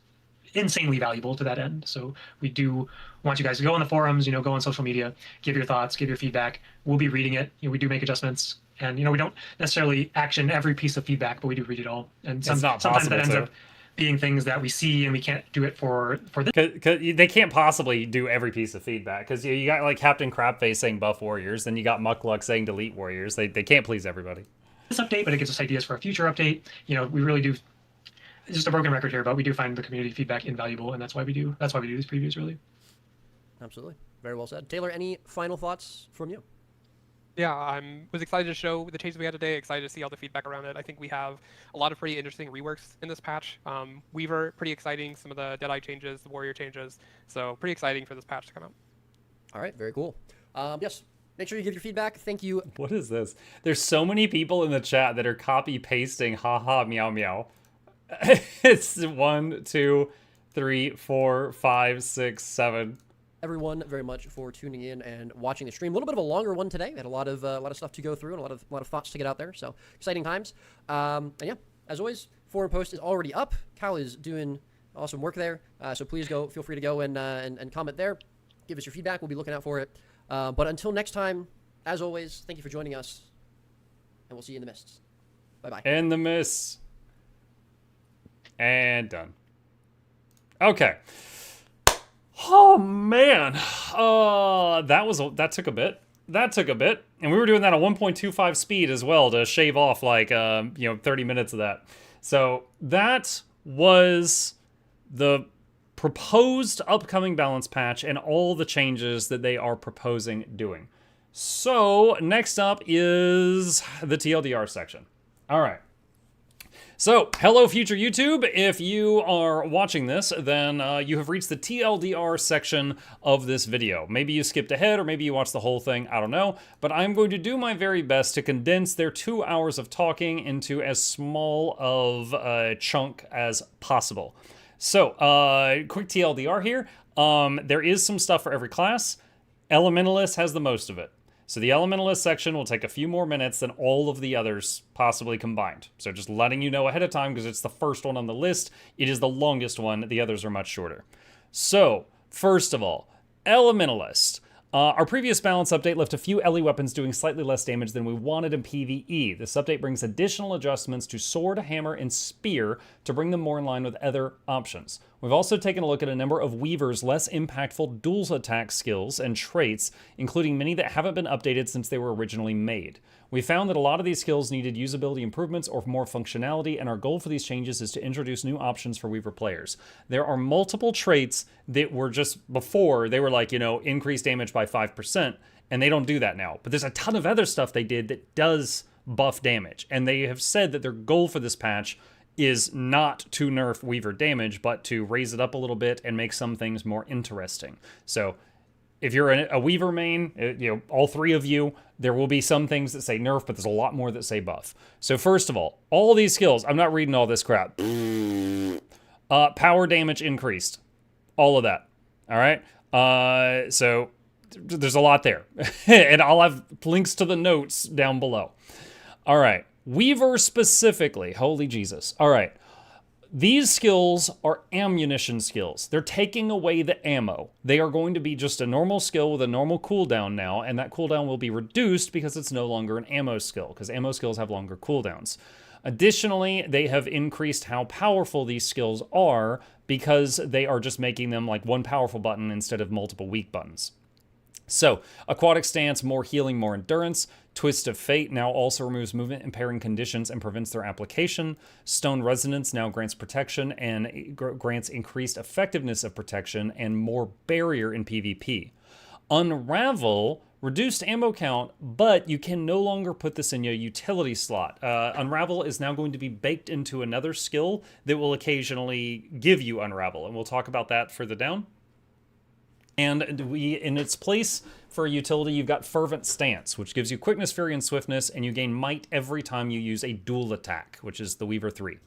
insanely valuable to that end. So we do want you guys to go on the forums, go on social media, give your thoughts, give your feedback. We'll be reading it. We do make adjustments, and we don't necessarily action every piece of feedback, but we do read it all. And sometimes that ends up being things that we see and we can't do it for this. Cause they can't possibly do every piece of feedback, because you got like Captain Crabface saying buff warriors, then you got Mukluk saying delete warriors. They can't please everybody. This update, but it gives us ideas for a future update. We really do. It's just a broken record here, but we do find the community feedback invaluable, and that's why we do these previews, really. Absolutely. Very well said. Taylor, any final thoughts from you? Yeah, was excited to show the changes we had today, excited to see all the feedback around it. I think we have a lot of pretty interesting reworks in this patch. Weaver, pretty exciting, some of the Deadeye changes, the Warrior changes, so pretty exciting for this patch to come out. All right, very cool. Yes, make sure you give your feedback. Thank you. What is this? There's so many people in the chat that are copy pasting haha meow meow. It's 1, 2, 3, 4, 5, 6, 7. Everyone very much for tuning in and watching the stream. A little bit of a longer one today. We had a lot of stuff to go through and a lot of thoughts to get out there. So exciting times. And yeah, as always, forum post is already up. Cal is doing awesome work there. So please feel free to go and comment there. Give us your feedback. We'll be looking out for it. But until next time, as always, thank you for joining us, and we'll see you in the mists. Bye bye. In the mists. And done. Okay. Oh man, that took a bit. And we were doing that at 1.25 speed as well to shave off like 30 minutes of that. So that was the proposed upcoming balance patch and all the changes that they are proposing doing. So next up is the TLDR section. All right. So, hello future YouTube. If you are watching this, then you have reached the TLDR section of this video. Maybe you skipped ahead or maybe you watched the whole thing, I don't know. But I'm going to do my very best to condense their 2 hours of talking into as small of a chunk as possible. So, quick TLDR here. There is some stuff for every class. Elementalist has the most of it. So the Elementalist section will take a few more minutes than all of the others possibly combined. So just letting you know ahead of time because it's the first one on the list. It is the longest one. The others are much shorter. So, first of all, Elementalist. Our previous balance update left a few LE weapons doing slightly less damage than we wanted in PvE. This update brings additional adjustments to sword, hammer, and spear to bring them more in line with other options. We've also taken a look at a number of Weaver's less impactful dual attack skills and traits, including many that haven't been updated since they were originally made. We found that a lot of these skills needed usability improvements or more functionality, and our goal for these changes is to introduce new options for Weaver players. There are multiple traits that were just before, they were like, increase damage by 5%, and they don't do that now. But there's a ton of other stuff they did that does buff damage, and they have said that their goal for this patch is not to nerf Weaver damage, but to raise it up a little bit and make some things more interesting. So if you're a Weaver main, all 3 of you, there will be some things that say nerf, but there's a lot more that say buff. So first of all these skills, I'm not reading all this crap. Power damage increased. All of that. All right? So there's a lot there. And I'll have links to the notes down below. All right. Weaver specifically. Holy Jesus. All right. These skills are ammunition skills. They're taking away the ammo. They are going to be just a normal skill with a normal cooldown now, and that cooldown will be reduced because it's no longer an ammo skill, because ammo skills have longer cooldowns. Additionally, they have increased how powerful these skills are because they are just making them like one powerful button instead of multiple weak buttons. So, Aquatic Stance, more healing, more endurance. Twist of Fate now also removes movement impairing conditions and prevents their application. Stone Resonance now grants protection and grants increased effectiveness of protection and more barrier in PvP. Unravel, reduced ammo count, but you can no longer put this in your utility slot. Unravel is now going to be baked into another skill that will occasionally give you Unravel, and we'll talk about that further down. And in its place for a utility, you've got Fervent Stance, which gives you quickness, fury, and swiftness, and you gain might every time you use a dual attack, which is the Weaver 3.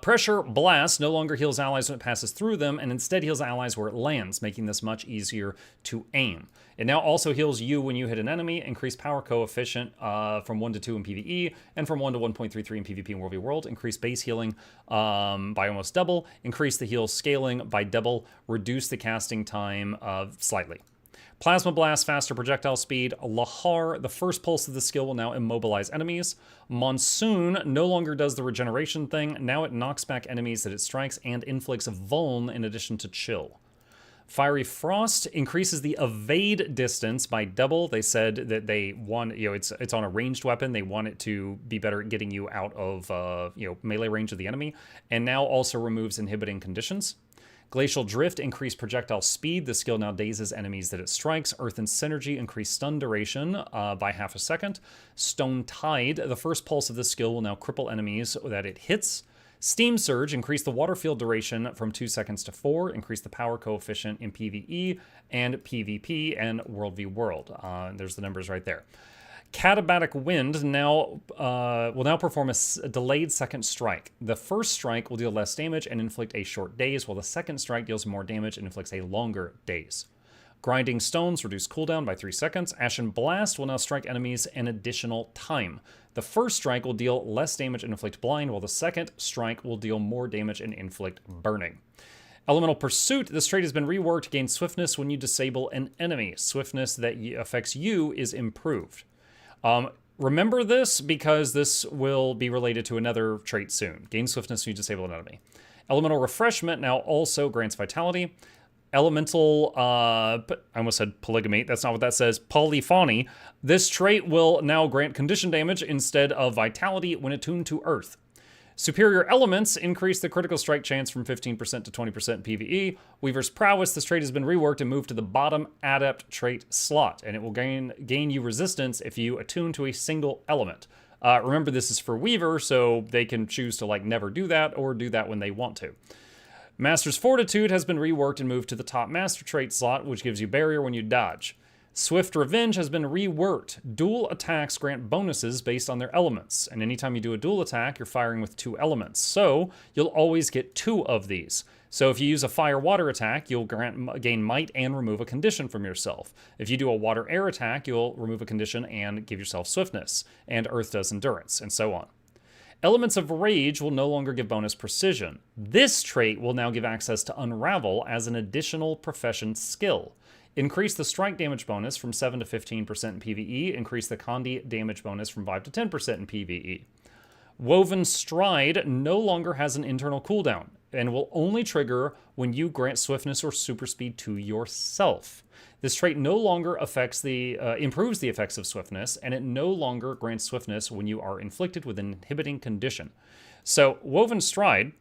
Pressure Blast no longer heals allies when it passes through them, and instead heals allies where it lands, making this much easier to aim. It now also heals you when you hit an enemy, increased power coefficient from 1 to 2 in PvE, and from 1 to 1.33 in PvP and World v. World. Increase base healing by almost double, increase the heal scaling by double, reduce the casting time slightly. Plasma Blast, faster projectile speed. Lahar, the first pulse of the skill, will now immobilize enemies. Monsoon no longer does the regeneration thing. Now it knocks back enemies that it strikes and inflicts vuln in addition to chill. Fiery Frost increases the evade distance by double. They said that they want, it's on a ranged weapon. They want it to be better at getting you out of, melee range of the enemy. And now also removes inhibiting conditions. Glacial Drift, increased projectile speed. The skill now dazes enemies that it strikes. Earth and Synergy, increased stun duration by half a second. Stone Tide, the first pulse of this skill will now cripple enemies that it hits. Steam Surge, increase the water field duration from 2 seconds to 4, increase the power coefficient in PvE and PvP and World v World. There's the numbers right there. Katabatic Wind will now perform a delayed second strike. The first strike will deal less damage and inflict a short daze, while the second strike deals more damage and inflicts a longer daze. Grinding Stones reduce cooldown by 3 seconds. Ashen Blast will now strike enemies an additional time. The first strike will deal less damage and inflict blind, while the second strike will deal more damage and inflict burning. Elemental Pursuit, this trait has been reworked to gain swiftness when you disable an enemy. Swiftness that affects you is improved. Remember this because this will be related to another trait soon. Gain swiftness when you disable an enemy. Elemental Refreshment now also grants vitality. Elemental, I almost said polygamy, that's not what that says, polyphony. This trait will now grant condition damage instead of vitality when attuned to Earth. Superior Elements increase the critical strike chance from 15% to 20% in PvE. Weaver's Prowess, this trait has been reworked and moved to the bottom adept trait slot, and it will gain you resistance if you attune to a single element. Remember, this is for Weaver, so they can choose to never do that or do that when they want to. Master's Fortitude has been reworked and moved to the top master trait slot, which gives you barrier when you dodge. Swift Revenge has been reworked. Dual attacks grant bonuses based on their elements, and anytime you do a dual attack, you're firing with 2 elements, so you'll always get 2 of these. So if you use a fire-water attack, you'll gain might and remove a condition from yourself. If you do a water-air attack, you'll remove a condition and give yourself swiftness, and Earth does endurance, and so on. Elements of Rage will no longer give bonus precision. This trait will now give access to Unravel as an additional profession skill. Increase the strike damage bonus from 7 to 15% in PvE. Increase the Condi damage bonus from 5 to 10% in PvE. Woven Stride no longer has an internal cooldown and will only trigger when you grant swiftness or super speed to yourself. This trait no longer improves the effects of swiftness, and it no longer grants swiftness when you are inflicted with an inhibiting condition. So Woven Stride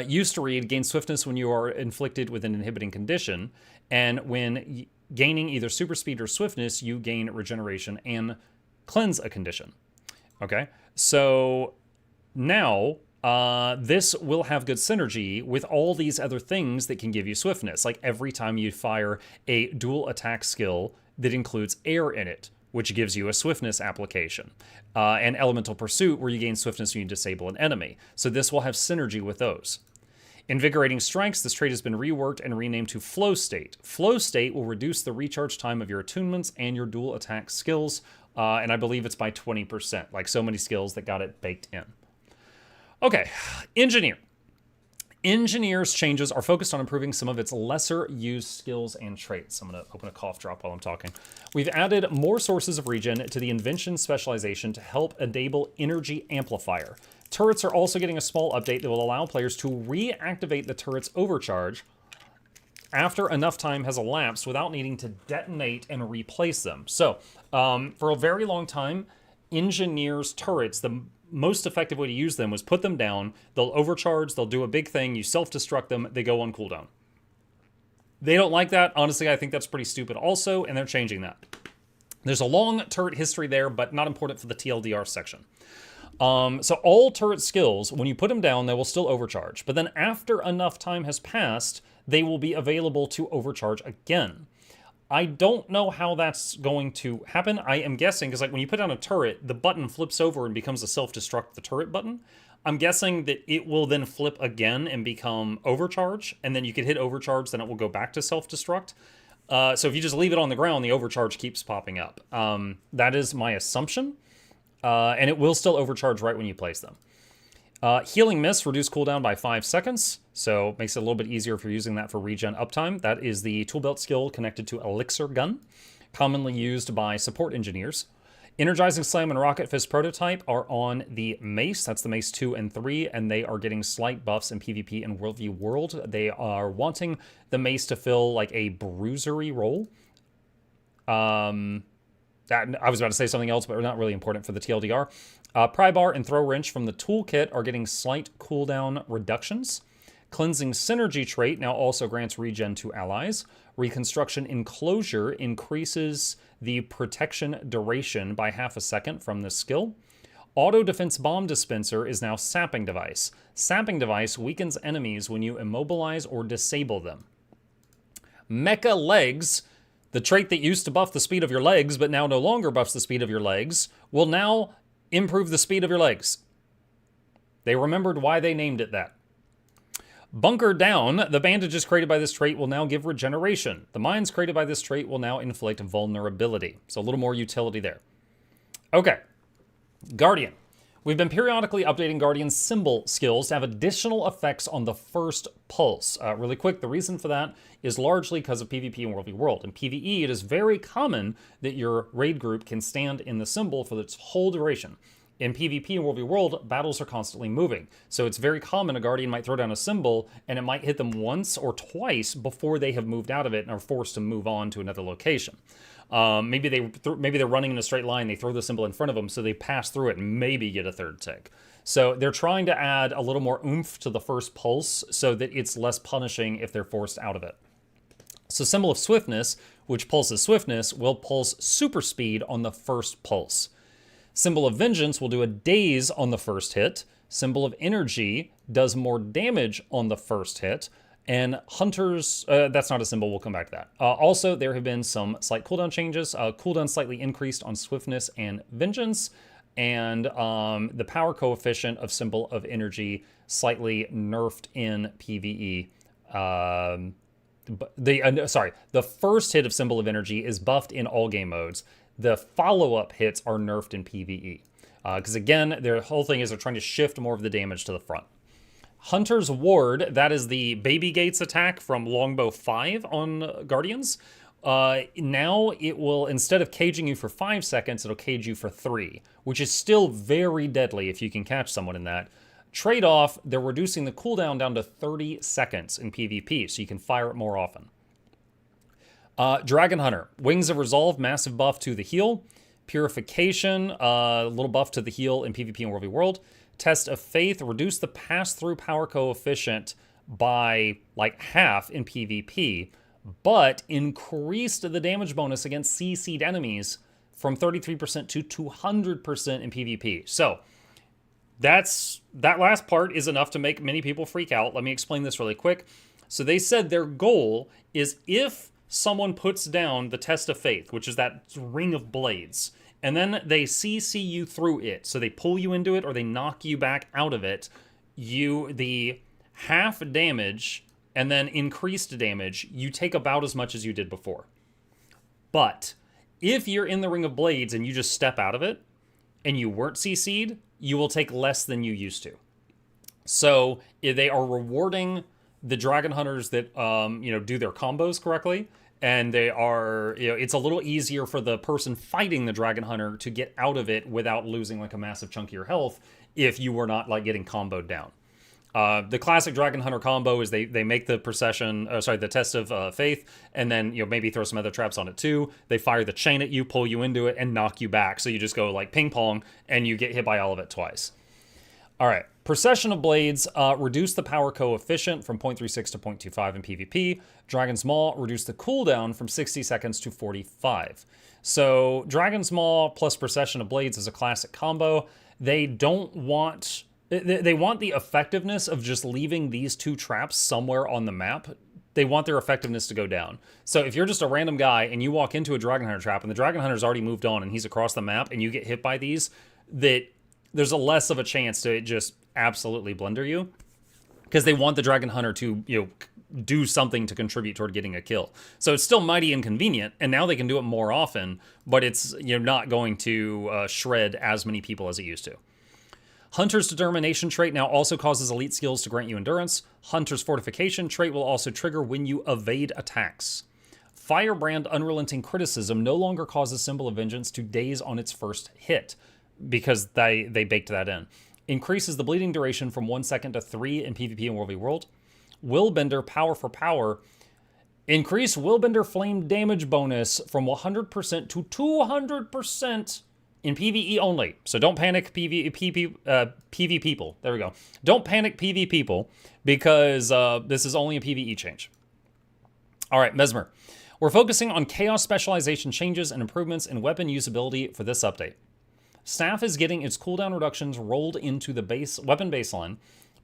used to read, gain swiftness when you are inflicted with an inhibiting condition, and when gaining either super speed or swiftness, you gain regeneration and cleanse a condition. Okay, so now this will have good synergy with all these other things that can give you swiftness, like every time you fire a dual attack skill that includes air in it, which gives you a swiftness application, and Elemental Pursuit, where you gain swiftness when you disable an enemy. So this will have synergy with those. Invigorating Strikes, this trait has been reworked and renamed to Flow State. Flow State will reduce the recharge time of your attunements and your dual attack skills, and I believe it's by 20%, like so many skills that got it baked in. Okay, Engineer. Engineer's changes are focused on improving some of its lesser used skills and traits. I'm going to open a cough drop while I'm talking. We've added more sources of regen to the Invention specialization to help enable Energy Amplifier. Turrets are also getting a small update that will allow players to reactivate the turret's overcharge after enough time has elapsed without needing to detonate and replace them. So, for a very long time, Engineer's turrets, the most effective way to use them was put them down, they'll overcharge, they'll do a big thing, you self-destruct them, they go on cooldown. They don't like that. Honestly, I think that's pretty stupid also, and they're changing that. There's a long turret history there, but not important for the TLDR section. So all turret skills, when you put them down, they will still overcharge. But then after enough time has passed, they will be available to overcharge again. I don't know how that's going to happen. I am guessing, because when you put down a turret, the button flips over and becomes a self-destruct the turret button. I'm guessing that it will then flip again and become overcharge, and then you can hit overcharge, then it will go back to self-destruct. So if you just leave it on the ground, the overcharge keeps popping up. That is my assumption, and it will still overcharge right when you place them. Healing Mist, reduce cooldown by 5 seconds, so makes it a little bit easier if you're using that for regen uptime. That is the tool belt skill connected to Elixir Gun, commonly used by support engineers. Energizing Slam and Rocket Fist prototype are on the Mace, that's the Mace 2 and 3, and they are getting slight buffs in PvP and World v World. They are wanting the Mace to fill like a bruisery role. I was about to say something else, but not really important for the TLDR. Pry Bar and Throw Wrench from the toolkit are getting slight cooldown reductions. Cleansing Synergy trait now also grants regen to allies. Reconstruction Enclosure increases the protection duration by half a second from this skill. Auto Defense Bomb Dispenser is now Sapping Device. Sapping Device weakens enemies when you immobilize or disable them. Mecha Legs, the trait that used to buff the speed of your legs but now no longer buffs the speed of your legs, will now improve the speed of your legs. They remembered why they named it that. Bunker Down, the bandages created by this trait will now give regeneration. The mines created by this trait will now inflict vulnerability. So a little more utility there. Okay, Guardian. We've been periodically updating Guardian's symbol skills to have additional effects on the first pulse. Really quick, the reason for that is largely because of PvP and World v. World. In PvE, it is very common that your raid group can stand in the symbol for its whole duration. In PvP and World v. World, battles are constantly moving. So it's very common a Guardian might throw down a symbol and it might hit them once or twice before they have moved out of it and are forced to move on to another location. Maybe they're running in a straight line, they throw the symbol in front of them, so they pass through it and maybe get a third tick. So they're trying to add a little more oomph to the first pulse so that it's less punishing if they're forced out of it. So Symbol of Swiftness, which pulses swiftness, will pulse super speed on the first pulse. Symbol of Vengeance will do a daze on the first hit. Symbol of Energy does more damage on the first hit. And Hunters, that's not a symbol, we'll come back to that. Also, there have been some slight cooldown changes. Cooldown slightly increased on Swiftness and Vengeance. And the power coefficient of Symbol of Energy slightly nerfed in PvE. The first hit of Symbol of Energy is buffed in all game modes. The follow-up hits are nerfed in PvE. Because again, their whole thing is they're trying to shift more of the damage to the front. Hunter's Ward, that is the Baby Gates attack from Longbow 5 on Guardians. Now it will, instead of caging you for 5 seconds, it'll cage you for 3, which is still very deadly if you can catch someone in that. Trade-off, they're reducing the cooldown down to 30 seconds in PvP, so you can fire it more often. Dragon Hunter, Wings of Resolve, massive buff to the heal. Purification, a little buff to the heal in PvP and World v. World. Test of Faith, reduce the pass-through power coefficient by like half in PvP, but increased the damage bonus against CC'd enemies from 33% to 200% in PvP. So that last part is enough to make many people freak out. Let me explain this really quick. So they said their goal is if someone puts down the Test of Faith, which is that ring of blades, and then they CC you through it, so they pull you into it or they knock you back out of it, the half damage and then increased damage, you take about as much as you did before. But if you're in the ring of blades and you just step out of it and you weren't CC'd, you will take less than you used to. So they are rewarding the Dragon Hunters that do their combos correctly, and they are, it's a little easier for the person fighting the Dragon Hunter to get out of it without losing like a massive chunk of your health if you were not like getting comboed down. The classic Dragon Hunter combo is they make the the Test of Faith, and then maybe throw some other traps on it too. They fire the chain at you, pull you into it, and knock you back. So you just go like ping pong, and you get hit by all of it twice. All right, Procession of Blades, reduce the power coefficient from 0.36 to 0.25 in PvP. Dragon's Maw, reduce the cooldown from 60 seconds to 45. So Dragon's Maw plus Procession of Blades is a classic combo. They want the effectiveness of just leaving these two traps somewhere on the map. They want their effectiveness to go down. So if you're just a random guy and you walk into a Dragon Hunter trap and the Dragon Hunter's already moved on and he's across the map and you get hit by these, there's a less of a chance to just absolutely blunder you, because they want the Dragon Hunter to do something to contribute toward getting a kill. So it's still mighty inconvenient, and now they can do it more often, but it's not going to shred as many people as it used to. Hunter's Determination trait now also causes elite skills to grant you endurance. Hunter's Fortification trait will also trigger when you evade attacks. Firebrand Unrelenting Criticism no longer causes Symbol of Vengeance to daze on its first hit, because they baked that in. Increases the bleeding duration from 1 second to 3 in PvP and World v. World. Willbender Power for Power. Increase Willbender Flame damage bonus from 100% to 200% in PvE only. So don't panic, PV people. There we go. Don't panic, PV people, because this is only a PvE change. All right, Mesmer. We're focusing on chaos specialization changes and improvements in weapon usability for this update. Staff is getting its cooldown reductions rolled into the weapon baseline.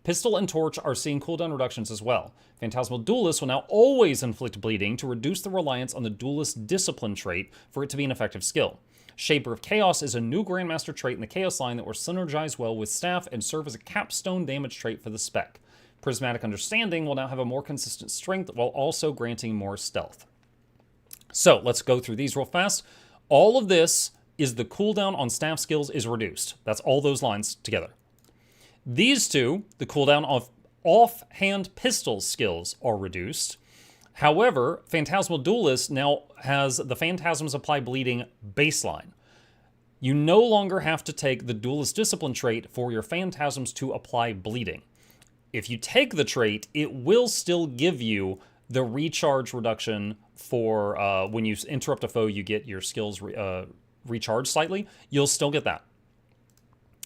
Pistol and Torch are seeing cooldown reductions as well. Phantasmal Duelist will now always inflict bleeding to reduce the reliance on the Duelist Discipline trait for it to be an effective skill. Shaper of Chaos is a new Grandmaster trait in the Chaos line that will synergize well with Staff and serve as a capstone damage trait for the spec. Prismatic Understanding will now have a more consistent strength while also granting more stealth. So let's go through these real fast. All of this is the cooldown on Staff skills is reduced. That's all those lines together. These two, the cooldown of offhand pistol skills are reduced. However, Phantasmal Duelist now has the Phantasms Apply Bleeding baseline. You no longer have to take the Duelist Discipline trait for your Phantasms to apply bleeding. If you take the trait, it will still give you the recharge reduction for when you interrupt a foe, you get your skills recharged slightly. You'll still get that.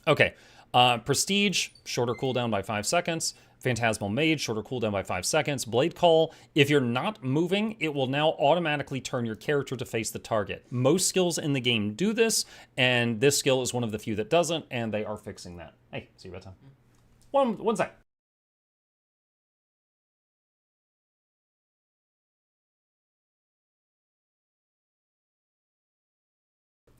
Okay. Prestige, shorter cooldown by 5 seconds. Phantasmal Mage, shorter cooldown by 5 seconds. Blade Call, if you're not moving, it will now automatically turn your character to face the target. Most skills in the game do this, and this skill is one of the few that doesn't, and they are fixing that. Hey, see you about time. One sec.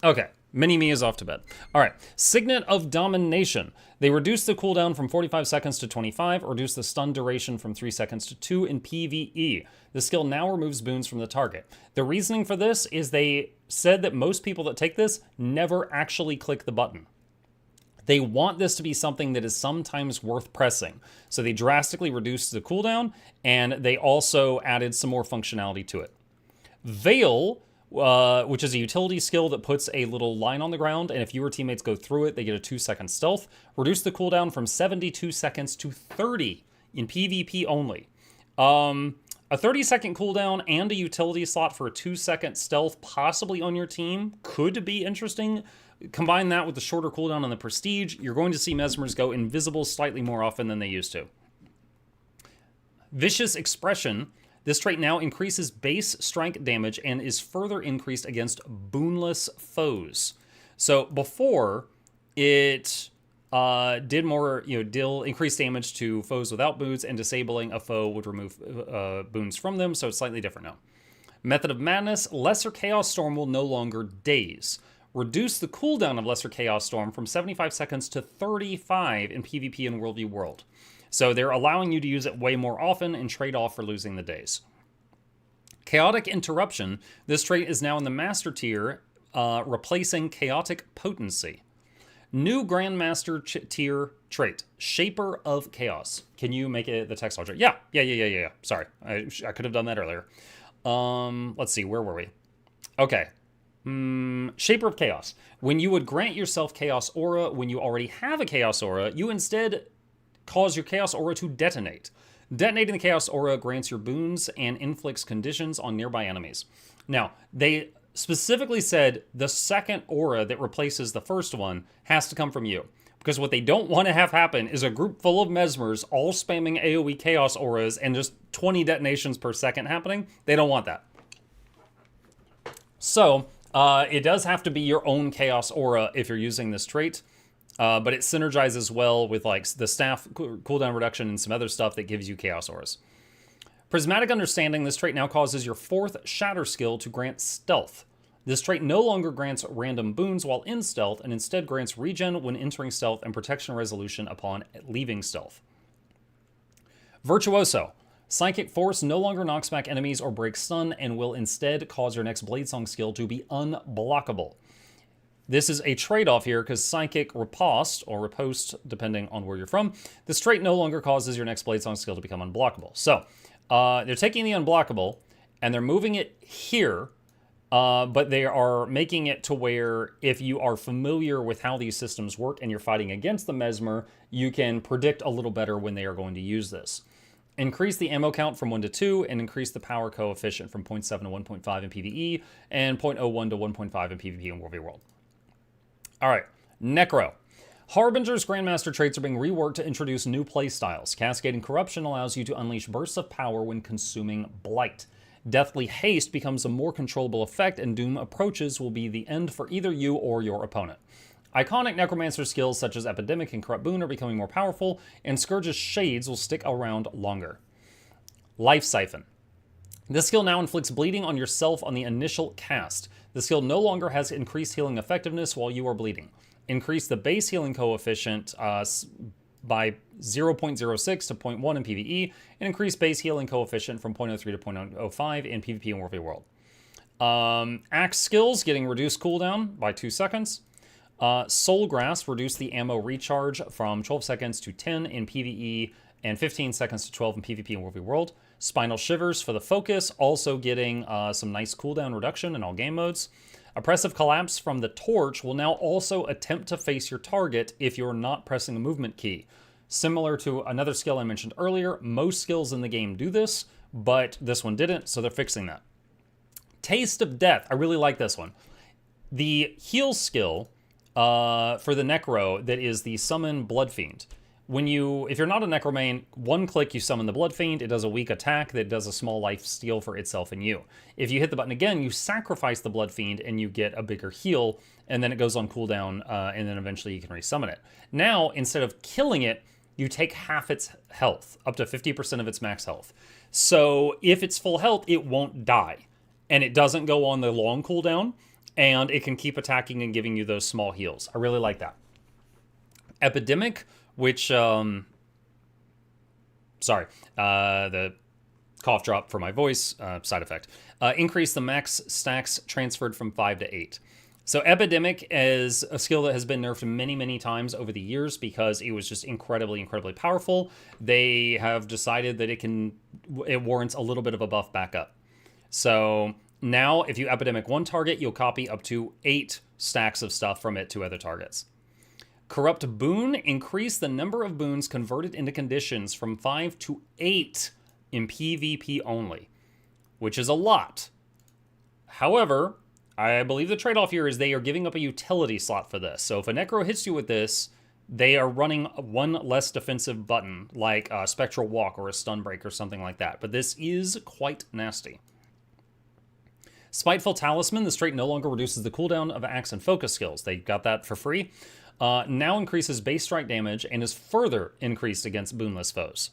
Okay. Mini-Me is off to bed. All right, Signet of Domination. They reduce the cooldown from 45 seconds to 25, reduce the stun duration from 3 seconds to 2 in PvE. The skill now removes boons from the target. The reasoning for this is they said that most people that take this never actually click the button. They want this to be something that is sometimes worth pressing. So they drastically reduced the cooldown, and they also added some more functionality to it. Veil, which is a utility skill that puts a little line on the ground, and if you or teammates go through it, they get a 2-second stealth. Reduce the cooldown from 72 seconds to 30 in PvP only. A 30-second cooldown and a utility slot for a 2-second stealth possibly on your team could be interesting. Combine that with the shorter cooldown on the Prestige, you're going to see Mesmers go invisible slightly more often than they used to. Vicious Expression. This trait now increases base strike damage and is further increased against boonless foes. So before, it did more, deal increased damage to foes without boons, and disabling a foe would remove boons from them, so it's slightly different now. Method of Madness, Lesser Chaos Storm will no longer daze. Reduce the cooldown of Lesser Chaos Storm from 75 seconds to 35 in PvP and World v. World. So they're allowing you to use it way more often and trade off for losing the days. Chaotic Interruption. This trait is now in the Master tier, replacing Chaotic Potency. New Grandmaster tier trait. Shaper of Chaos. Can you make it the text larger? Yeah. Sorry, I could have done that earlier. Let's see, where were we? Okay. Shaper of Chaos. When you would grant yourself Chaos Aura when you already have a Chaos Aura, you instead cause your Chaos Aura to detonate. Detonating the Chaos Aura grants your boons and inflicts conditions on nearby enemies. Now, they specifically said the second aura that replaces the first one has to come from you. Because what they don't want to have happen is a group full of Mesmers all spamming AoE Chaos Auras and just 20 detonations per second happening. They don't want that. So, it does have to be your own Chaos Aura if you're using this trait. But it synergizes well with like the staff cooldown reduction and some other stuff that gives you Chaos Auras. Prismatic Understanding. This trait now causes your 4th Shatter skill to grant stealth. This trait no longer grants random boons while in stealth, and instead grants regen when entering stealth and protection resolution upon leaving stealth. Virtuoso. Psychic Force no longer knocks back enemies or breaks stun, and will instead cause your next Bladesong skill to be unblockable. This is a trade-off here, because Psychic Riposte, or Riposte, depending on where you're from, this trait no longer causes your next Bladesong skill to become unblockable. So, they're taking the unblockable, and they're moving it here, but they are making it to where if you are familiar with how these systems work and you're fighting against the Mesmer, you can predict a little better when they are going to use this. Increase the ammo count from 1 to 2, and increase the power coefficient from 0.7 to 1.5 in PvE, and 0.01 to 1.5 in PvP and World v. World. All right, Necro. Harbinger's Grandmaster traits are being reworked to introduce new playstyles. Cascading Corruption allows you to unleash bursts of power when consuming Blight. Deathly Haste becomes a more controllable effect, and Doom Approaches will be the end for either you or your opponent. Iconic Necromancer skills such as Epidemic and Corrupt Boon are becoming more powerful, and Scourge's Shades will stick around longer. Life Siphon. This skill now inflicts bleeding on yourself on the initial cast. The skill no longer has increased healing effectiveness while you are bleeding. Increase the base healing coefficient by 0.06 to 0.1 in PvE, and increase base healing coefficient from 0.03 to 0.05 in PvP and Warframe World. Axe skills getting reduced cooldown by 2 seconds. Soul Grasp reduced the ammo recharge from 12 seconds to 10 in PvE and 15 seconds to 12 in PvP and Warframe World. Spinal Shivers for the focus, also getting some nice cooldown reduction in all game modes. Oppressive Collapse from the Torch will now also attempt to face your target if you're not pressing a movement key. Similar to another skill I mentioned earlier, most skills in the game do this, but this one didn't, so they're fixing that. Taste of Death, I really like this one. The heal skill for the Necro that is the Summon Blood Fiend. If you're not a Necromain, one click you summon the Blood Fiend, it does a weak attack that does a small life steal for itself and you. If you hit the button again, you sacrifice the Blood Fiend and you get a bigger heal, and then it goes on cooldown, and then eventually you can resummon it. Now, instead of killing it, you take half its health, up to 50% of its max health. So if it's full health, it won't die, and it doesn't go on the long cooldown, and it can keep attacking and giving you those small heals. I really like that. Epidemic, which, the cough drop for my voice, side effect. Increase the max stacks transferred from 5 to 8. So Epidemic is a skill that has been nerfed many, many times over the years because it was just incredibly, incredibly powerful. They have decided that it warrants a little bit of a buff back up. So now if you Epidemic one target, you'll copy up to 8 stacks of stuff from it to other targets. Corrupt Boon, increase the number of boons converted into conditions from 5 to 8 in PvP only, which is a lot. However, I believe the trade-off here is they are giving up a utility slot for this. So if a Necro hits you with this, they are running one less defensive button, like a Spectral Walk or a Stun Break or something like that. But this is quite nasty. Spiteful Talisman, the trait no longer reduces the cooldown of axe and focus skills. They got that for free. Now increases base strike damage and is further increased against boonless foes.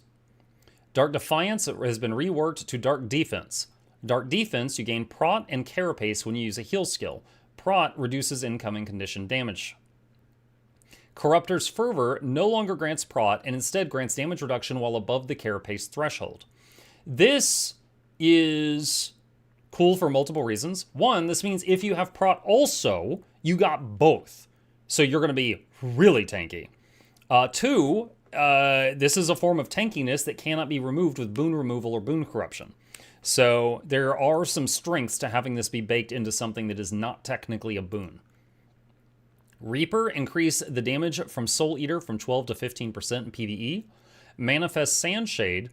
Dark Defiance has been reworked to Dark Defense. Dark Defense, you gain Prot and Carapace when you use a heal skill. Prot reduces incoming condition damage. Corruptor's Fervor no longer grants Prot and instead grants damage reduction while above the Carapace threshold. This is cool for multiple reasons. One, this means if you have Prot also, you got both. So you're going to be really tanky. Two, this is a form of tankiness that cannot be removed with boon removal or boon corruption. So there are some strengths to having this be baked into something that is not technically a boon. Reaper, increase the damage from Soul Eater from 12 to 15% in PvE. Manifest Sandshade,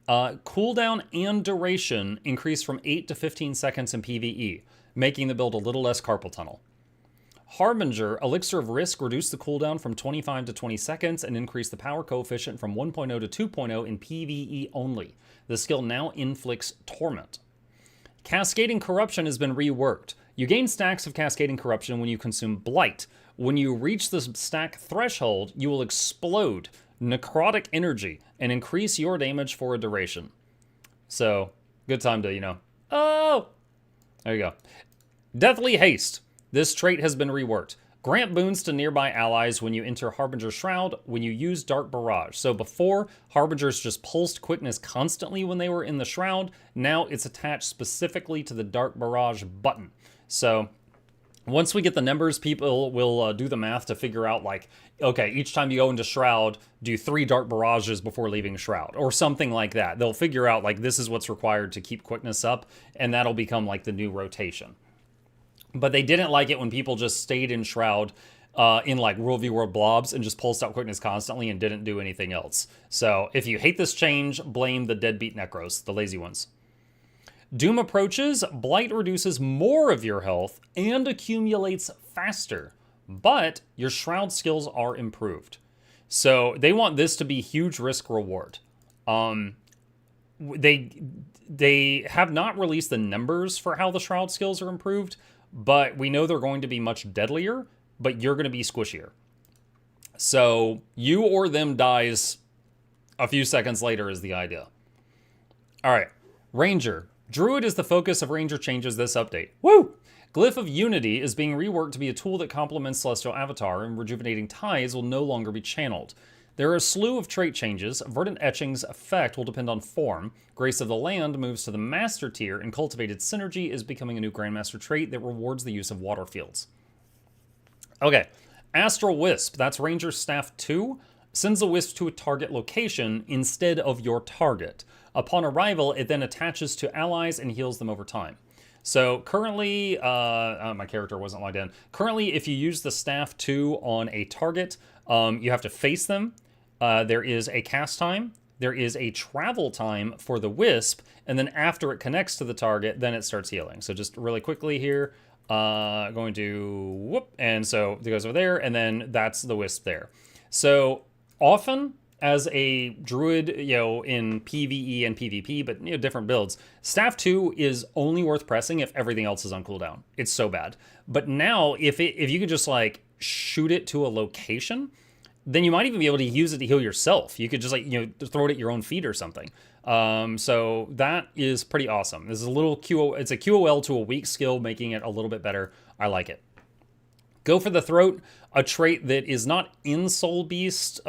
cooldown and duration increase from 8 to 15 seconds in PvE, making the build a little less carpal tunnel. Harbinger, Elixir of Risk, reduce the cooldown from 25 to 20 seconds and increase the power coefficient from 1.0 to 2.0 in PvE only. The skill now inflicts Torment. Cascading Corruption has been reworked. You gain stacks of Cascading Corruption when you consume Blight. When you reach the stack threshold, you will explode necrotic energy and increase your damage for a duration. So, good time to, oh! There you go. Deathly Haste. This trait has been reworked. Grant boons to nearby allies when you enter Harbinger's Shroud when you use Dark Barrage. So before, Harbingers just pulsed quickness constantly when they were in the Shroud. Now it's attached specifically to the Dark Barrage button. So once we get the numbers, people will do the math to figure out, like, okay, each time you go into Shroud, do 3 Dark Barrages before leaving Shroud, or something like that. They'll figure out, like, this is what's required to keep quickness up, and that'll become, like, the new rotation. But they didn't like it when people just stayed in Shroud in like World v World blobs and just pulsed out quickness constantly and didn't do anything else. So if you hate this change, blame the deadbeat Necros, the lazy ones. Doom Approaches, Blight reduces more of your health and accumulates faster. but your Shroud skills are improved. So they want this to be huge risk reward. They have not released the numbers for how the Shroud skills are improved, but we know they're going to be much deadlier, but you're going to be squishier. So you or them dies a few seconds later is the idea. All right, Ranger. Druid is the focus of Ranger changes this update. Woo! Glyph of Unity is being reworked to be a tool that complements Celestial Avatar, and Rejuvenating Tides will no longer be channeled. There are a slew of trait changes. Verdant Etching's effect will depend on form. Grace of the Land moves to the Master tier, and Cultivated Synergy is becoming a new Grandmaster trait that rewards the use of water fields. Okay, Astral Wisp, that's Ranger Staff 2, sends the wisp to a target location instead of your target. Upon arrival, it then attaches to allies and heals them over time. So currently, my character wasn't logged in. Currently, if you use the Staff 2 on a target, you have to face them. There is a cast time. There is a travel time for the wisp. And then after it connects to the target, then it starts healing. So just really quickly here, going to whoop. And so it goes over there. And then that's the wisp there. So often, as a druid, in PvE and PvP, but different builds, Staff 2 is only worth pressing if everything else is on cooldown. It's so bad. But now, if you could just like shoot it to a location, then you might even be able to use it to heal yourself. You could just throw it at your own feet or something. So that is pretty awesome. This is a little it's a QOL to a weak skill, making it a little bit better. I like it. Go for the Throat, a trait that is not in Soul Beast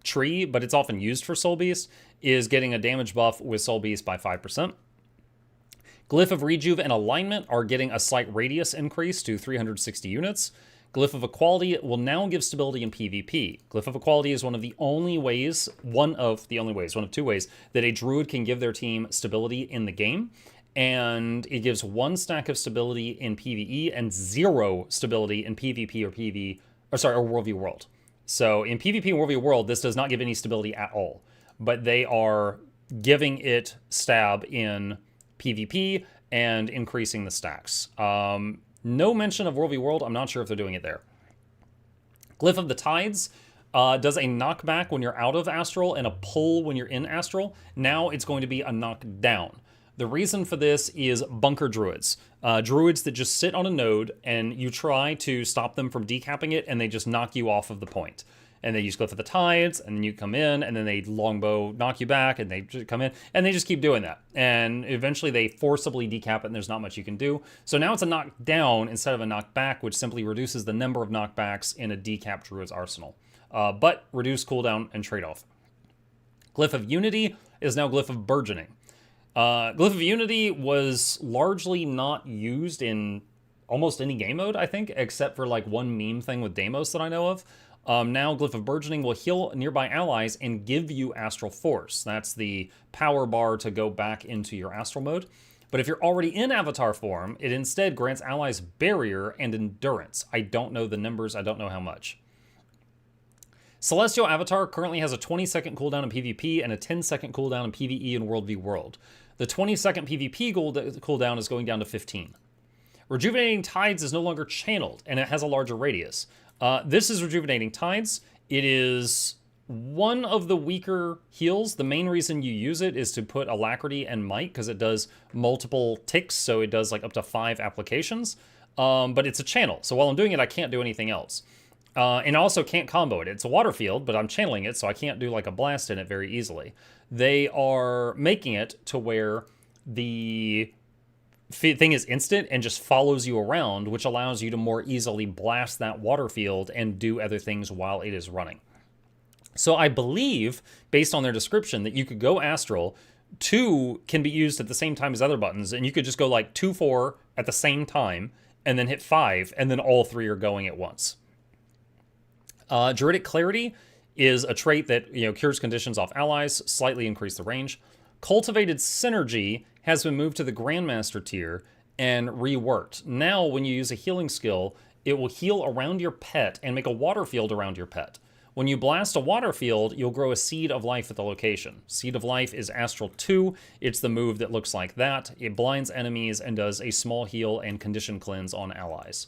tree, but it's often used for Soul Beast, is getting a damage buff with Soul Beast by 5%. Glyph of Rejuve and Alignment are getting a slight radius increase to 360 units. Glyph of Equality will now give stability in PvP. Glyph of Equality is one of two ways that a druid can give their team stability in the game. And it gives 1 stack of stability in PvE and 0 stability in PvP or World v. World. So in PvP and World v. World, this does not give any stability at all. But they are giving it stab in PvP and increasing the stacks. No mention of World v. World. I'm not sure if they're doing it there. Glyph of the Tides does a knockback when you're out of Astral and a pull when you're in Astral. Now it's going to be a knockdown. The reason for this is bunker druids. Druids that just sit on a node and you try to stop them from decapping it and they just knock you off of the point. And they use Glyph of the Tides and then you come in and then they longbow knock you back and they just come in and they just keep doing that. And eventually they forcibly decap it and there's not much you can do. So now it's a knockdown instead of a knockback, which simply reduces the number of knockbacks in a decap druid's arsenal. But reduce cooldown and trade-off. Glyph of Unity is now Glyph of Burgeoning. Glyph of Unity was largely not used in almost any game mode, I think, except for like one meme thing with Deimos that I know of. Now Glyph of Burgeoning will heal nearby allies and give you Astral Force. That's the power bar to go back into your Astral mode. But if you're already in Avatar form, it instead grants allies Barrier and Endurance. I don't know the numbers, I don't know how much. Celestial Avatar currently has a 20-second cooldown in PvP and a 10-second cooldown in PvE and World v. World. The 20-second PvP cooldown is going down to 15. Rejuvenating Tides is no longer channeled, and it has a larger radius. This is Rejuvenating Tides. It is one of the weaker heals. The main reason you use it is to put Alacrity and Might, because it does multiple ticks, so it does like up to 5 applications. But it's a channel, so while I'm doing it, I can't do anything else. And I also can't combo it. It's a water field, but I'm channeling it, so I can't do like a blast in it very easily. They are making it to where the thing is instant and just follows you around, which allows you to more easily blast that water field and do other things while it is running. So I believe, based on their description, that you could go Astral. 2 can be used at the same time as other buttons, and you could just go like 2-4 at the same time, and then hit 5, and then all 3 are going at once. Druidic Clarity is a trait that cures conditions off allies, slightly increase the range. Cultivated Synergy has been moved to the Grandmaster tier and reworked. Now, when you use a healing skill, it will heal around your pet and make a water field around your pet. When you blast a water field, you'll grow a Seed of Life at the location. Seed of Life is Astral 2. It's the move that looks like that. It blinds enemies and does a small heal and condition cleanse on allies.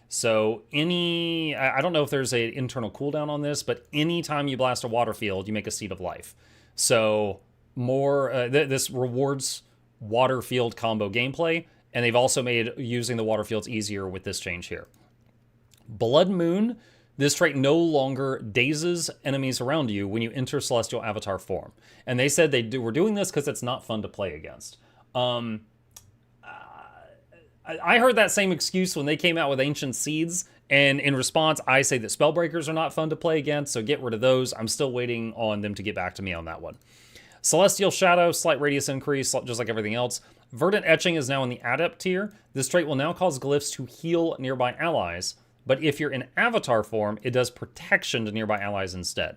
So I don't know if there's an internal cooldown on this, but anytime you blast a water field, you make a Seed of Life. So this rewards water field combo gameplay, and they've also made using the water fields easier with this change here. Blood Moon, this trait no longer dazes enemies around you when you enter Celestial Avatar form. And they said were doing this because it's not fun to play against. I heard that same excuse when they came out with Ancient Seeds, and in response, I say that Spellbreakers are not fun to play against, so get rid of those. I'm still waiting on them to get back to me on that one. Celestial Shadow, slight radius increase, just like everything else. Verdant Etching is now in the Adept tier. This trait will now cause glyphs to heal nearby allies, but if you're in Avatar form, it does protection to nearby allies instead.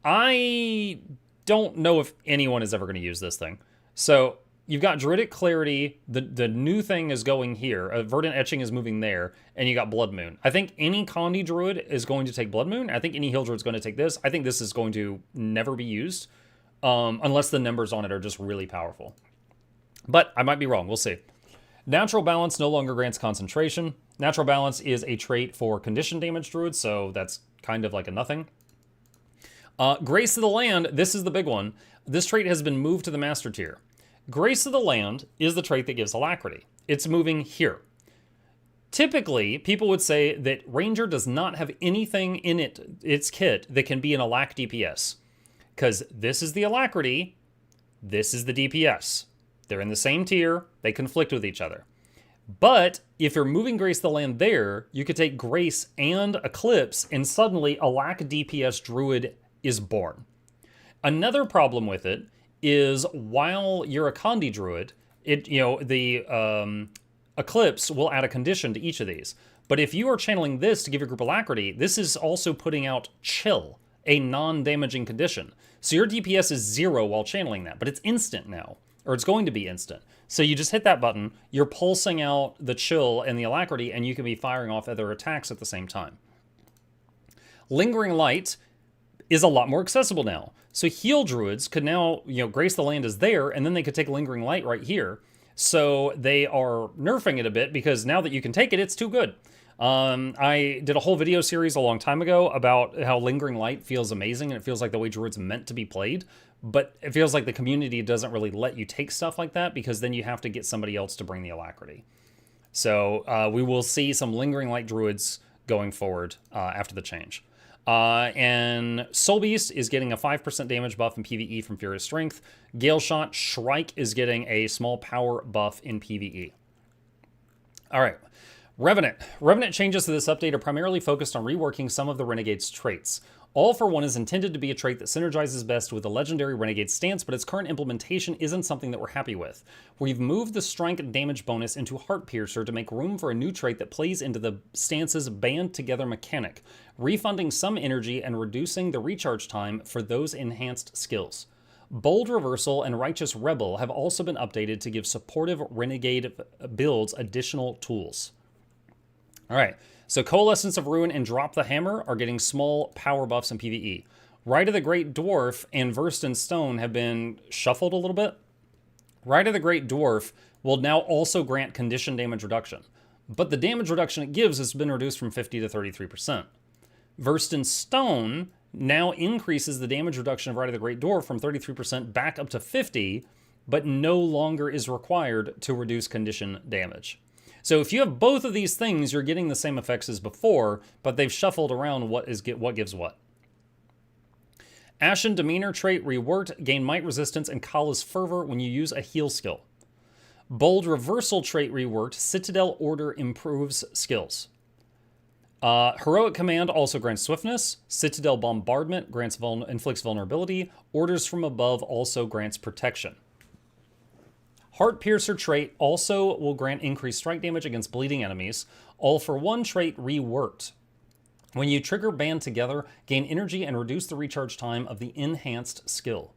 I don't know if anyone is ever going to use this thing. So you've got Druidic Clarity, the new thing is going here, Verdant Etching is moving there, and you got Blood Moon. I think any Condi Druid is going to take Blood Moon. I think any Heal Druid is going to take this. I think this is going to never be used, unless the numbers on it are just really powerful. But I might be wrong, we'll see. Natural Balance no longer grants concentration. Natural Balance is a trait for condition damage druids, so that's kind of like a nothing. Grace of the Land, this is the big one. This trait has been moved to the Master tier. Grace of the Land is the trait that gives Alacrity. It's moving here. Typically, people would say that Ranger does not have anything in its kit that can be an Alac DPS. Because this is the Alacrity, this is the DPS. They're in the same tier, they conflict with each other. But if you're moving Grace of the Land there, you could take Grace and Eclipse, and suddenly Alac DPS Druid is born. Another problem with it is while you're a Condi Druid, the Eclipse will add a condition to each of these. But if you are channeling this to give your group Alacrity, this is also putting out Chill, a non-damaging condition. So your DPS is 0 while channeling that, but it's instant now. Or it's going to be instant. So you just hit that button, you're pulsing out the Chill and the Alacrity, and you can be firing off other attacks at the same time. Lingering Light is a lot more accessible now. So Heal Druids could now, Grace the Land is there, and then they could take Lingering Light right here. So they are nerfing it a bit, because now that you can take it, it's too good. I did a whole video series a long time ago about how Lingering Light feels amazing, and it feels like the way Druid's meant to be played. But it feels like the community doesn't really let you take stuff like that, because then you have to get somebody else to bring the Alacrity. So we will see some Lingering Light Druids going forward after the change. And Soul Beast is getting a 5% damage buff in PvE from Furious Strength. Gale Shot Shrike is getting a small power buff in PvE. All right. Revenant. Revenant changes to this update are primarily focused on reworking some of the Renegade's traits. All for One is intended to be a trait that synergizes best with the legendary Renegade stance, but its current implementation isn't something that we're happy with. We've moved the strength damage bonus into Heart Piercer to make room for a new trait that plays into the stance's band together mechanic, refunding some energy and reducing the recharge time for those enhanced skills. Bold Reversal and Righteous Rebel have also been updated to give supportive Renegade builds additional tools. All right. So Coalescence of Ruin and Drop the Hammer are getting small power buffs in PvE. Rite of the Great Dwarf and Versed in Stone have been shuffled a little bit. Rite of the Great Dwarf will now also grant condition damage reduction, but the damage reduction it gives has been reduced from 50 to 33%. Versed in Stone now increases the damage reduction of Rite of the Great Dwarf from 33% back up to 50, but no longer is required to reduce condition damage. So if you have both of these things, you're getting the same effects as before, but they've shuffled around what gives what. Ashen Demeanor trait reworked, gain Might Resistance and Kala's Fervor when you use a heal skill. Bold Reversal trait reworked, Citadel Order improves skills. Heroic Command also grants Swiftness. Citadel Bombardment inflicts vulnerability. Orders from Above also grants protection. Heart Piercer trait also will grant increased strike damage against bleeding enemies. All for One trait reworked. When you trigger Band Together, gain energy and reduce the recharge time of the enhanced skill.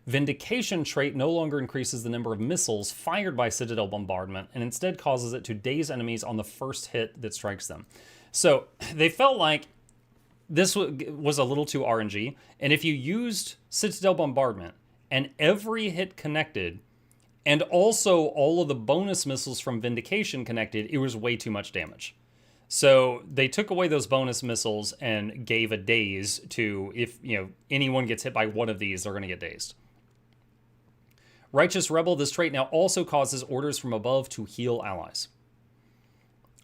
Vindication trait no longer increases the number of missiles fired by Citadel Bombardment and instead causes it to daze enemies on the first hit that strikes them. So they felt like this was a little too RNG, and if you used Citadel Bombardment and every hit connected, and also all of the bonus missiles from Vindication connected, it was way too much damage. So they took away those bonus missiles and gave a daze to, if anyone gets hit by one of these, they're going to get dazed. Righteous Rebel, this trait now also causes orders from above to heal allies.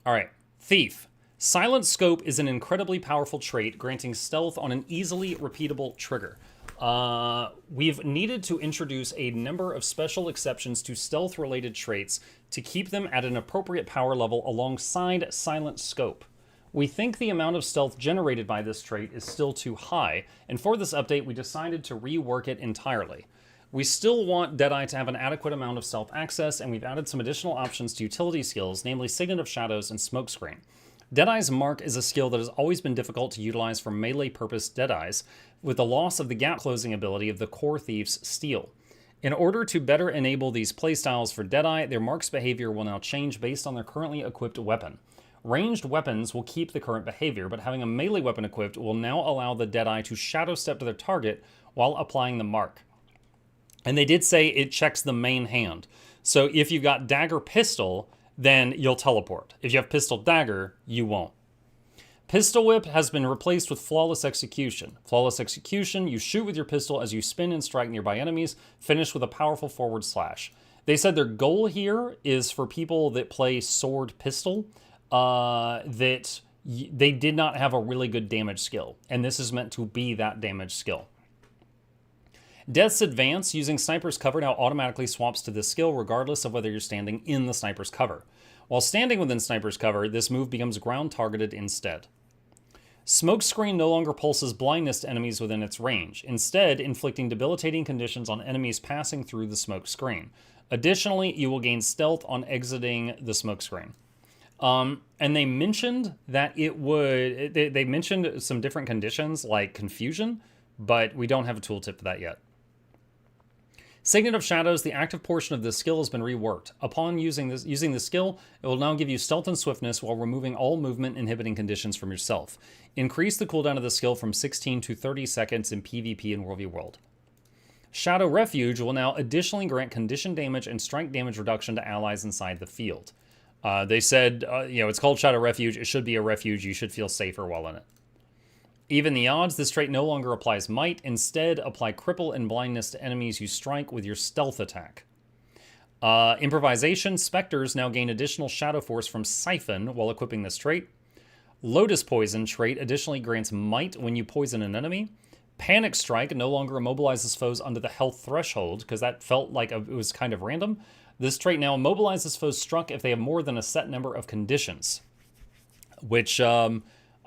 All right, Thief. Silent Scope is an incredibly powerful trait, granting stealth on an easily repeatable trigger. We've needed to introduce a number of special exceptions to stealth-related traits to keep them at an appropriate power level alongside Silent Scope. We think the amount of stealth generated by this trait is still too high, and for this update we decided to rework it entirely. We still want Deadeye to have an adequate amount of stealth access, and we've added some additional options to utility skills, namely Signet of Shadows and Smokescreen. Deadeye's Mark is a skill that has always been difficult to utilize for melee-purpose Deadeyes, with the loss of the gap-closing ability of the core Thief's Steel. In order to better enable these playstyles for Deadeye, their Mark's behavior will now change based on their currently equipped weapon. Ranged weapons will keep the current behavior, but having a melee weapon equipped will now allow the Deadeye to shadow step to their target while applying the Mark. And they did say it checks the main hand. So if you've got Dagger Pistol, then you'll teleport. If you have Pistol Dagger, you won't. Pistol Whip has been replaced with Flawless Execution. Flawless Execution, you shoot with your pistol as you spin and strike nearby enemies, finish with a powerful forward slash. They said their goal here is for people that play sword pistol, that they did not have a really good damage skill, and this is meant to be that damage skill. Death's Advance, using Sniper's Cover, now automatically swaps to this skill regardless of whether you're standing in the Sniper's Cover. While standing within Sniper's Cover, this move becomes ground targeted instead. Smokescreen no longer pulses blindness to enemies within its range, instead inflicting debilitating conditions on enemies passing through the smoke screen. Additionally, you will gain stealth on exiting the smoke screen. And they mentioned that it would... They mentioned some different conditions like confusion, but we don't have a tooltip for that yet. Signet of Shadows, the active portion of this skill has been reworked. Upon using this skill, it will now give you stealth and swiftness while removing all movement inhibiting conditions from yourself. Increase the cooldown of the skill from 16 to 30 seconds in PvP and World v. World. Shadow Refuge will now additionally grant condition damage and strike damage reduction to allies inside the field. They said, it's called Shadow Refuge. It should be a refuge. You should feel safer while in it. Even the odds, this trait no longer applies might. Instead, apply cripple and blindness to enemies you strike with your stealth attack. Improvisation, Spectres now gain additional shadow force from Siphon while equipping this trait. Lotus Poison trait additionally grants might when you poison an enemy. Panic Strike no longer immobilizes foes under the health threshold, because that felt like it was kind of random. This trait now immobilizes foes struck if they have more than a set number of conditions. Which,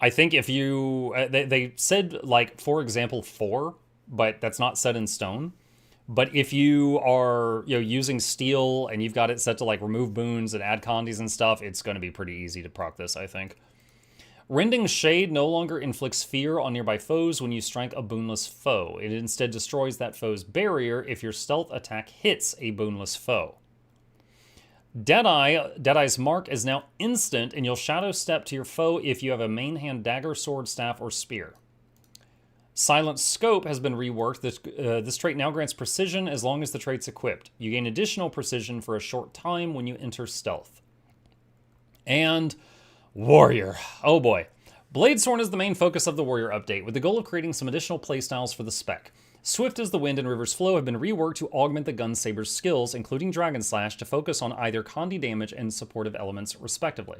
I think if you... They said, like, for example, 4, but that's not set in stone. But if you are using steel and you've got it set to, like, remove boons and add condies and stuff, it's going to be pretty easy to proc this, I think. Rending Shade no longer inflicts fear on nearby foes when you strike a boonless foe. It instead destroys that foe's barrier if your stealth attack hits a boonless foe. Deadeye's Mark is now instant, and you'll shadow step to your foe if you have a main hand dagger, sword, staff, or spear. Silent Scope has been reworked. This trait now grants precision as long as the trait's equipped. You gain additional precision for a short time when you enter stealth. And Warrior. Oh boy. Bladesworn is the main focus of the Warrior update, with the goal of creating some additional playstyles for the spec. Swift as the Wind and River's Flow have been reworked to augment the Gunsaber's skills, including Dragon Slash, to focus on either condi damage and supportive elements, respectively.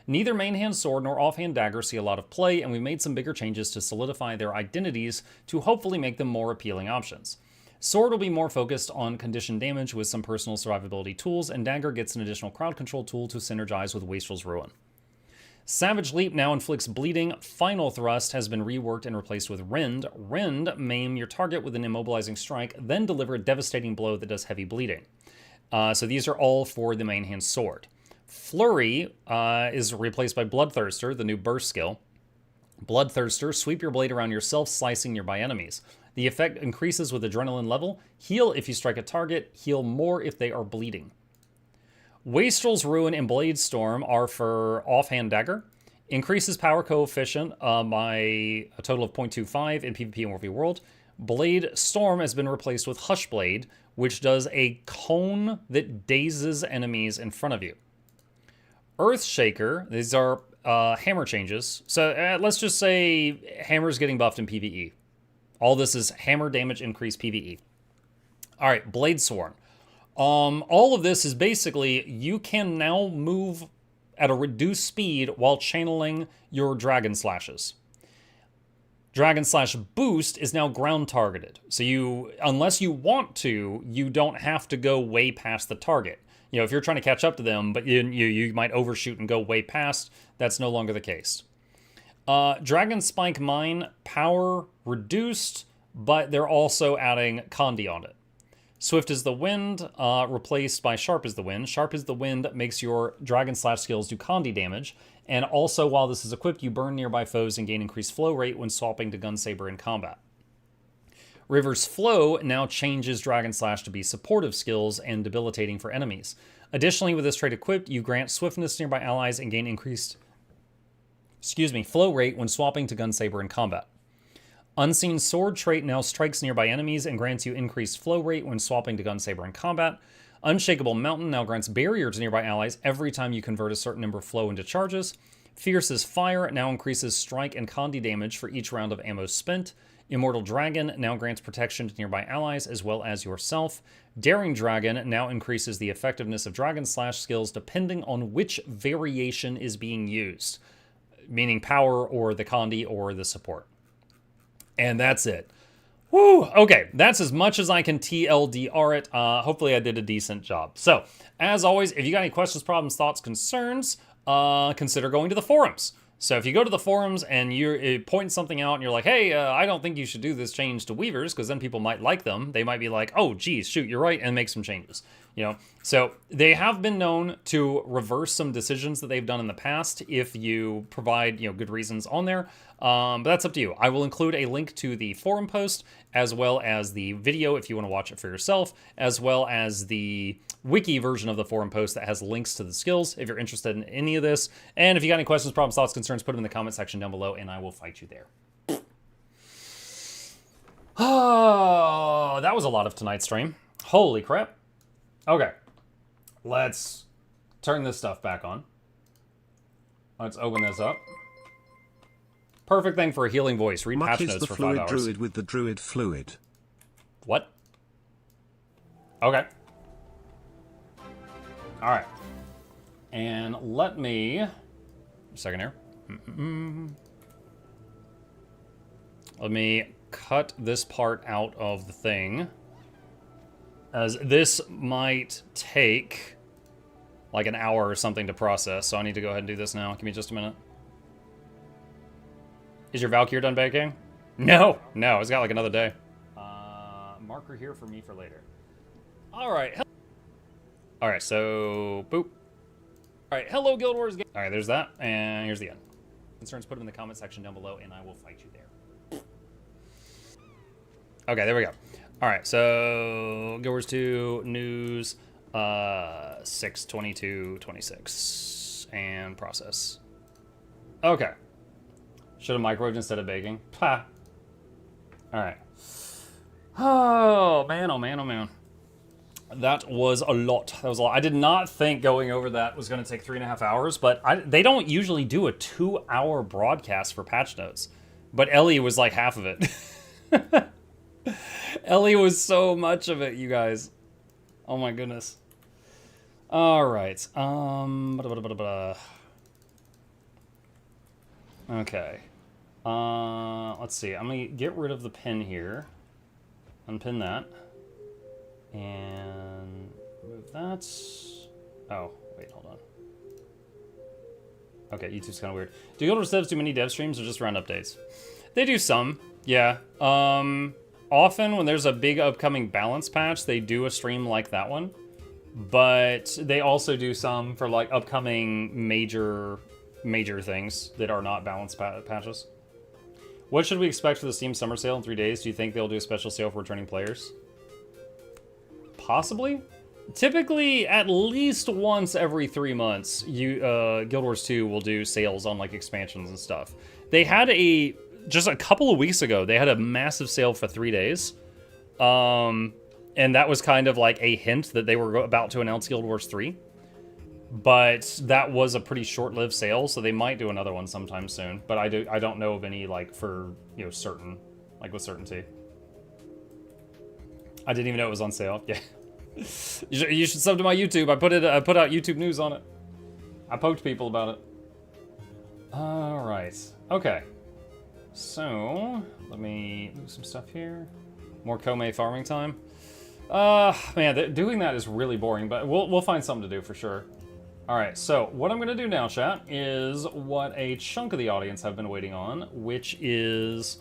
Neither main-hand sword nor offhand dagger see a lot of play, and we've made some bigger changes to solidify their identities to hopefully make them more appealing options. Sword will be more focused on condition damage with some personal survivability tools, and dagger gets an additional crowd control tool to synergize with Wastrel's Ruin. Savage Leap now inflicts bleeding. Final Thrust has been reworked and replaced with Rend. Rend, maim your target with an immobilizing strike, then deliver a devastating blow that does heavy bleeding. So these are all for the main hand sword. Flurry is replaced by Bloodthirster, the new burst skill. Bloodthirster, sweep your blade around yourself, slicing nearby enemies. The effect increases with adrenaline level. Heal if you strike a target, heal more if they are bleeding. Wastrel's Ruin and Blade Storm are for offhand dagger. Increases power coefficient by a total of 0.25 in PvP and World v. World. Blade Storm has been replaced with Hush Blade, which does a cone that dazes enemies in front of you. Earthshaker, these are hammer changes. So let's just say hammer's getting buffed in PvE. All this is hammer damage increase PvE. All right, Blade Sworn. All of this is basically you can now move at a reduced speed while channeling your Dragon Slashes. Dragon Slash Boost is now ground targeted. So you, unless you want to, you don't have to go way past the target. You know, if you're trying to catch up to them, but you might overshoot and go way past, that's no longer the case. Dragon Spike Mine, power reduced, but they're also adding Condi on it. Swift as the Wind, replaced by Sharp as the Wind. Sharp as the Wind makes your Dragon Slash skills do Condi damage, and also while this is equipped, you burn nearby foes and gain increased flow rate when swapping to Gunsaber in combat. River's Flow now changes Dragon Slash to be supportive skills and debilitating for enemies. Additionally, with this trait equipped, you grant swiftness to nearby allies and gain increased flow rate when swapping to Gunsaber in combat. Unseen Sword trait now strikes nearby enemies and grants you increased flow rate when swapping to Gunsaber in combat. Unshakable Mountain now grants barrier to nearby allies every time you convert a certain number of flow into charges. Fierce as Fire now increases strike and Condi damage for each round of ammo spent. Immortal Dragon now grants protection to nearby allies as well as yourself. Daring Dragon now increases the effectiveness of Dragon Slash skills depending on which variation is being used, meaning power or the Condi or the support. And that's it. Woo! Okay, that's as much as I can TLDR it. Hopefully I did a decent job. So, as always, if you got any questions, problems, thoughts, concerns, consider going to the forums. So if you go to the forums and you're pointing something out and you're like, hey, I don't think you should do this change to Weavers, because then people might like them. They might be like, oh, geez, shoot, you're right, and make some changes. You know, so they have been known to reverse some decisions that they've done in the past if you provide, good reasons on there. But that's up to you. I will include a link to the forum post as well as the video if you want to watch it for yourself, as well as the wiki version of the forum post that has links to the skills if you're interested in any of this. And if you got any questions, problems, thoughts, concerns, put them in the comment section down below and I will fight you there. Oh, that was a lot of tonight's stream. Holy crap. Okay, let's turn this stuff back on. Let's open this up. Perfect thing for a healing voice. Read patch notes for 5 hours. Druid with the druid fluid. What? Okay. All right. And let me... A second here. Let me cut this part out of the thing, as this might take like an hour or something to process, so I need to go ahead and do this now. Give me just a minute. Is your Valkyrie done baking? No, it's got like another day. Marker here for me for later. All right, so boop. All right, hello Guild Wars game. All right, there's that, and here's the end. Concerns, put them in the comment section down below, and I will fight you there. Okay, there we go. All right, so Guild Wars 2 news 6/22/26 and process. Okay. Should have microwaved instead of baking. Ha. All right. Oh man, oh man, oh man. That was a lot. That was a lot. I did not think going over that was going to take 3.5 hours, but they don't usually do a 2-hour broadcast for patch notes. But Ellie was like half of it. Ellie was so much of it, you guys. Oh my goodness. All right. Okay. Let's see. I'm gonna get rid of the pin here. Unpin that. And move that. Oh, wait, hold on. Okay, YouTube's kind of weird. Do Guild Wars devs do many dev streams or just round updates? They do some, yeah. Often when there's a big upcoming balance patch, they do a stream like that one. But they also do some for like upcoming major things that are not balance patches. What should we expect for the Steam Summer Sale in 3 days? Do you think they'll do a special sale for returning players? Possibly. Typically, at least once every 3 months, Guild Wars 2 will do sales on like expansions and stuff. They had just a couple of weeks ago, they had a massive sale for 3 days. And that was kind of like a hint that they were about to announce Guild Wars 3. but that was a pretty short-lived sale, so they might do another one sometime soon. But I don't know of any like for certain, like with certainty. I didn't even know it was on sale. Yeah, you should sub to my YouTube. I put out YouTube news on it. I poked people about it. All right. Okay. So let me move some stuff here. More Kome farming time. Man, doing that is really boring, but we'll find something to do for sure. All right, so what I'm gonna do now, chat, is what a chunk of the audience have been waiting on, which is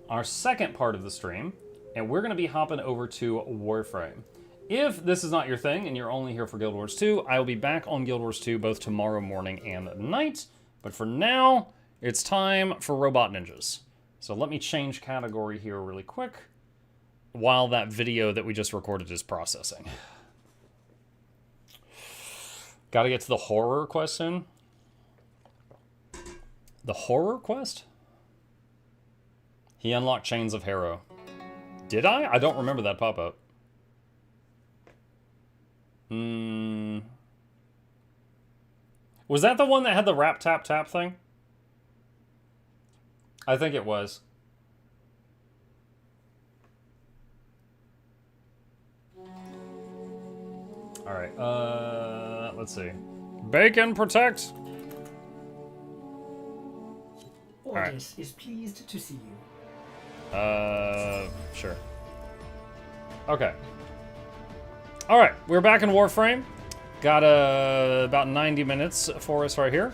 our second part of the stream, and we're gonna be hopping over to Warframe. If this is not your thing and you're only here for Guild Wars 2, I will be back on Guild Wars 2 both tomorrow morning and night, but for now, it's time for Robot Ninjas. So let me change category here really quick while that video that we just recorded is processing. Gotta get to the horror quest soon. The horror quest? He unlocked Chains of Harrow. Did I? I don't remember that pop-up. Was that the one that had the rap tap tap thing? I think it was. Alright, let's see. Bacon protect! Ordis is pleased to see you. Sure. Okay. Alright, we're back in Warframe. Got about 90 minutes for us right here.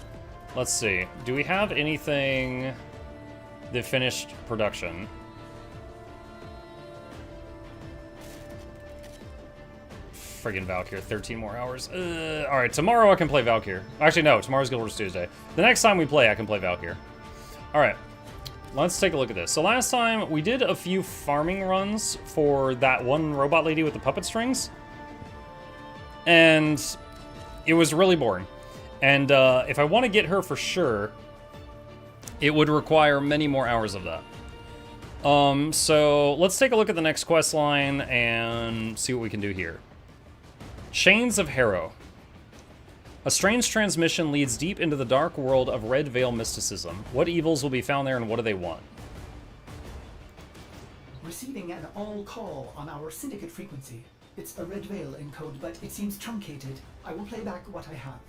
Let's see. Do we have anything that finished production? Friggin' Valkyr, 13 more hours. Alright, tomorrow I can play Valkyr. Actually, no, tomorrow's Guild Wars Tuesday. The next time we play, I can play Valkyr. Alright, let's take a look at this. So last time, we did a few farming runs for that one robot lady with the puppet strings. And it was really boring. And if I want to get her for sure, it would require many more hours of that. So let's take a look at the next quest line and see what we can do here. Chains of Harrow. A strange transmission leads deep into the dark world of Red Veil mysticism. What evils will be found there and what do they want? Receiving an all call on our syndicate frequency. It's a Red Veil encode, but it seems truncated. I will play back what I have.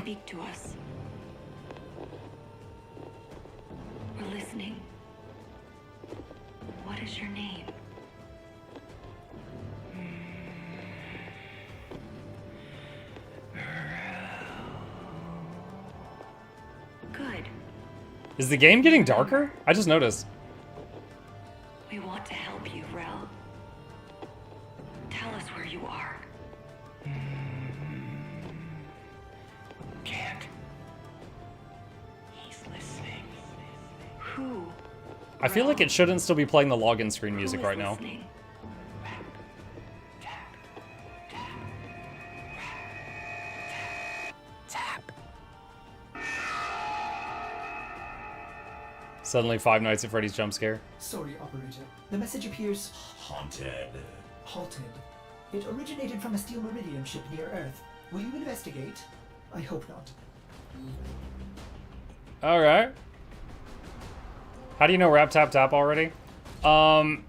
Speak to us. We're listening. What is your name? Good. Is the game getting darker? I just noticed. We want to help you, Rel. Tell us where you are. Can't. He's listening. Who? I feel like it shouldn't still be playing the login screen music Who is right now. listening? Suddenly Five Nights at Freddy's jump scare. Sorry, operator. The message appears Haunted. halted. It originated from a Steel Meridian ship near Earth. Will you investigate? I hope not. Alright. How do you know Rap Tap Tap already? Noxxi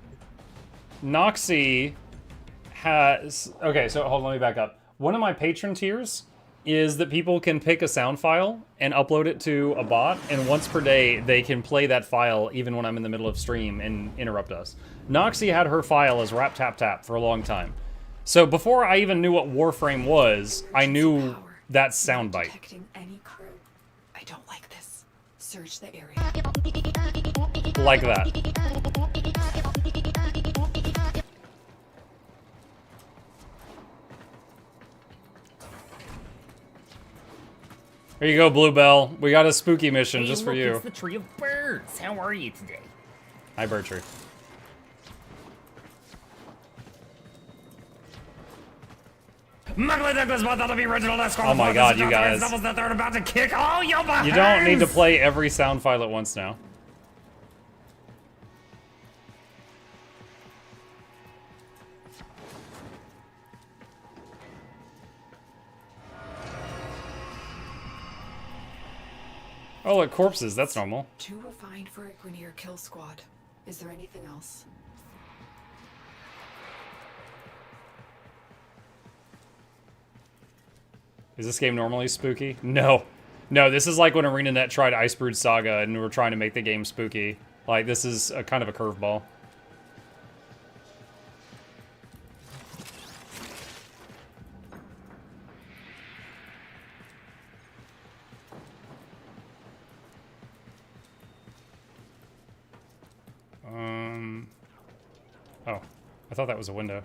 has... Okay, so hold on, let me back up. One of my patron tiers is that people can pick a sound file and upload it to a bot, and once per day, they can play that file even when I'm in the middle of stream and interrupt us. Noxxi had her file as Rap Tap Tap for a long time. So before I even knew what Warframe was, I knew that soundbite. Detecting any crew. I don't like this. Search the area. Like that. Here you go, Bluebell. We got a spooky mission just for you. It's the Tree of Birds. How are you today? Hi, Bertree. Oh my god, you guys. You don't need to play every sound file at once now. Oh, look, corpses. That's normal. Too refined for a Grenier kill squad. Is there anything else? Is this game normally spooky? No. No, this is like when ArenaNet tried Icebrood Saga and we're trying to make the game spooky. Like, this is a kind of a curveball. Oh, I thought that was a window.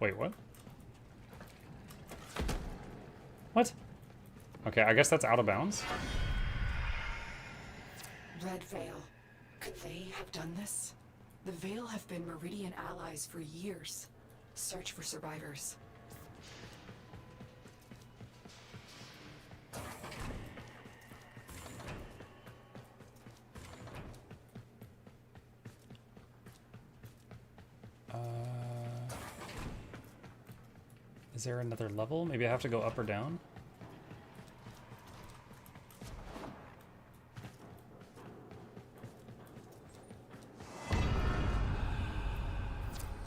Wait, what? What? Okay, I guess that's out of bounds. Red Veil. Could they have done this? The Veil have been Meridian allies for years. Search for survivors. Is there another level? Maybe I have to go up or down?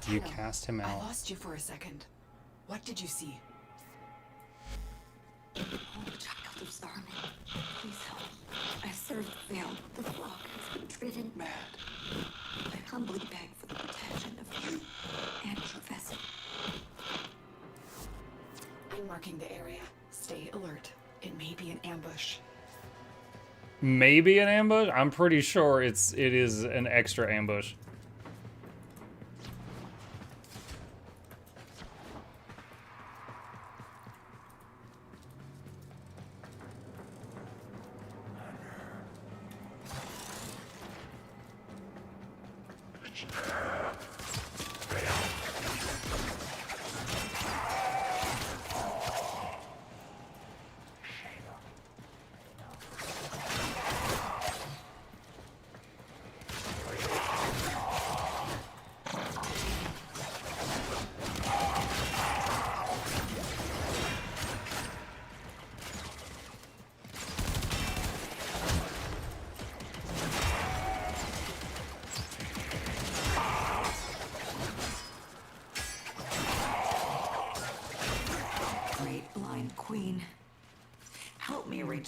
You cast him I out. lost you for a second. What did you see? Oh, child of Zarman, please help me. I served Veil. The flock has been driven mad. I humbly beg for the protection of you and your vessel. I'm marking the area. Stay alert. It may be an ambush. Maybe an ambush? I'm pretty sure it is an extra ambush.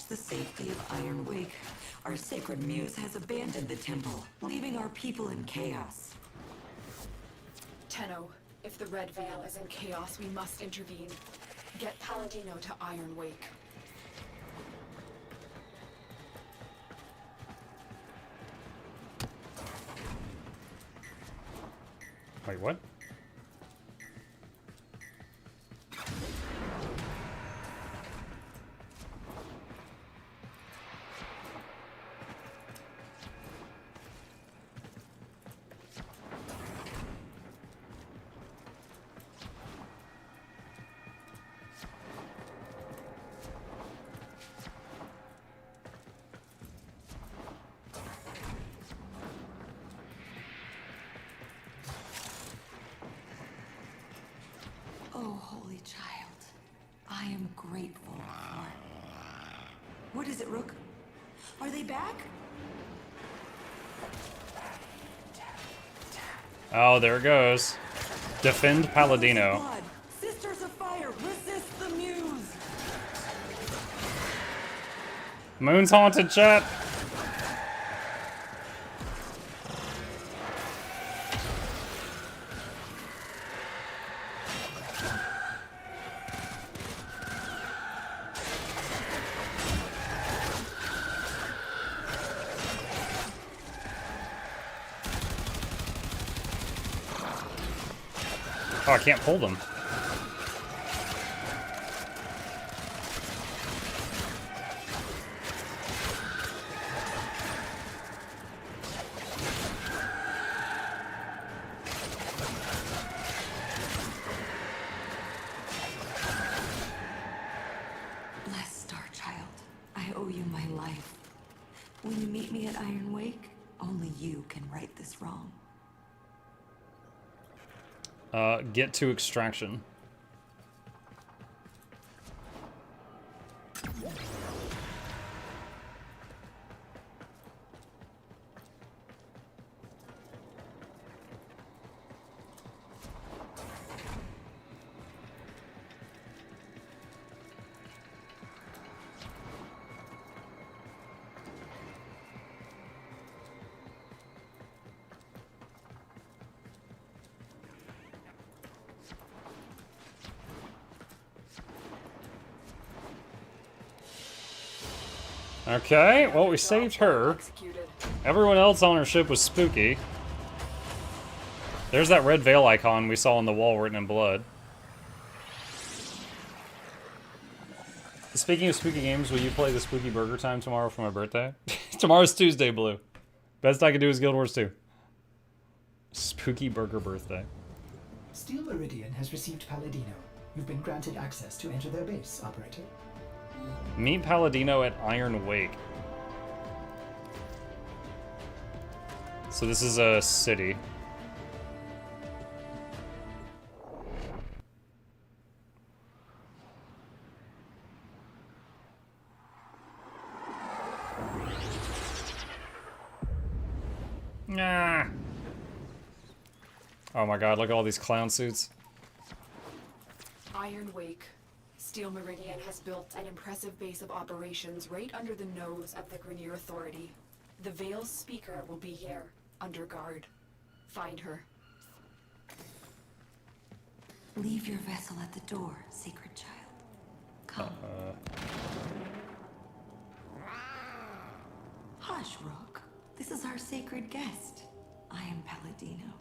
The safety of Iron Wake. Our sacred muse has abandoned the temple, leaving our people in chaos. Tenno, if the Red Veil is in chaos, we must intervene. Get Palladino to Iron Wake. Wait, what? Oh, holy child, I am grateful for... What is it, Rook? Are they back? Oh, there it goes. Defend Palladino. Blood. Sisters of Fire, resist the muse! Moon's haunted, chat. Oh, I can't pull them. Blessed Star Child, I owe you my life. When you meet me at Iron Wake, only you can right this wrong. Get to extraction. Okay, well, we saved her. Everyone else on her ship was spooky. There's that red veil icon we saw on the wall written in blood. Speaking of spooky games, will you play the Spooky Burger Time tomorrow for my birthday? Tomorrow's Tuesday, Blue. Best I can do is Guild Wars 2. Spooky Burger Birthday. Steel Meridian has received Palladino. You've been granted access to enter their base, Operator. Meet Palladino at Iron Wake. So this is a city. Nah. Oh my god, look at all these clown suits. Iron Wake. Steel Meridian has built an impressive base of operations right under the nose of the Grenier Authority. The Veil's speaker will be here, under guard. Find her. Leave your vessel at the door, sacred child. Come. Hush, Rook. This is our sacred guest. I am Palladino,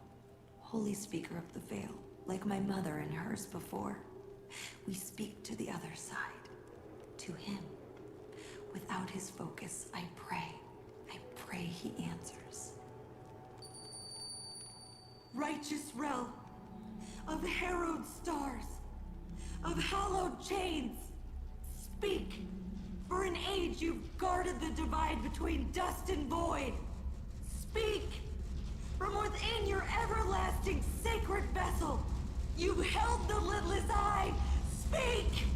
holy speaker of the Veil, like my mother and hers before. We speak to the other side, to him. Without his focus, I pray he answers. Righteous Rel, of harrowed stars, of hallowed chains, speak! For an age you've guarded the divide between dust and void. Speak! From within your everlasting sacred vessel, you held the lidless eye. Speak!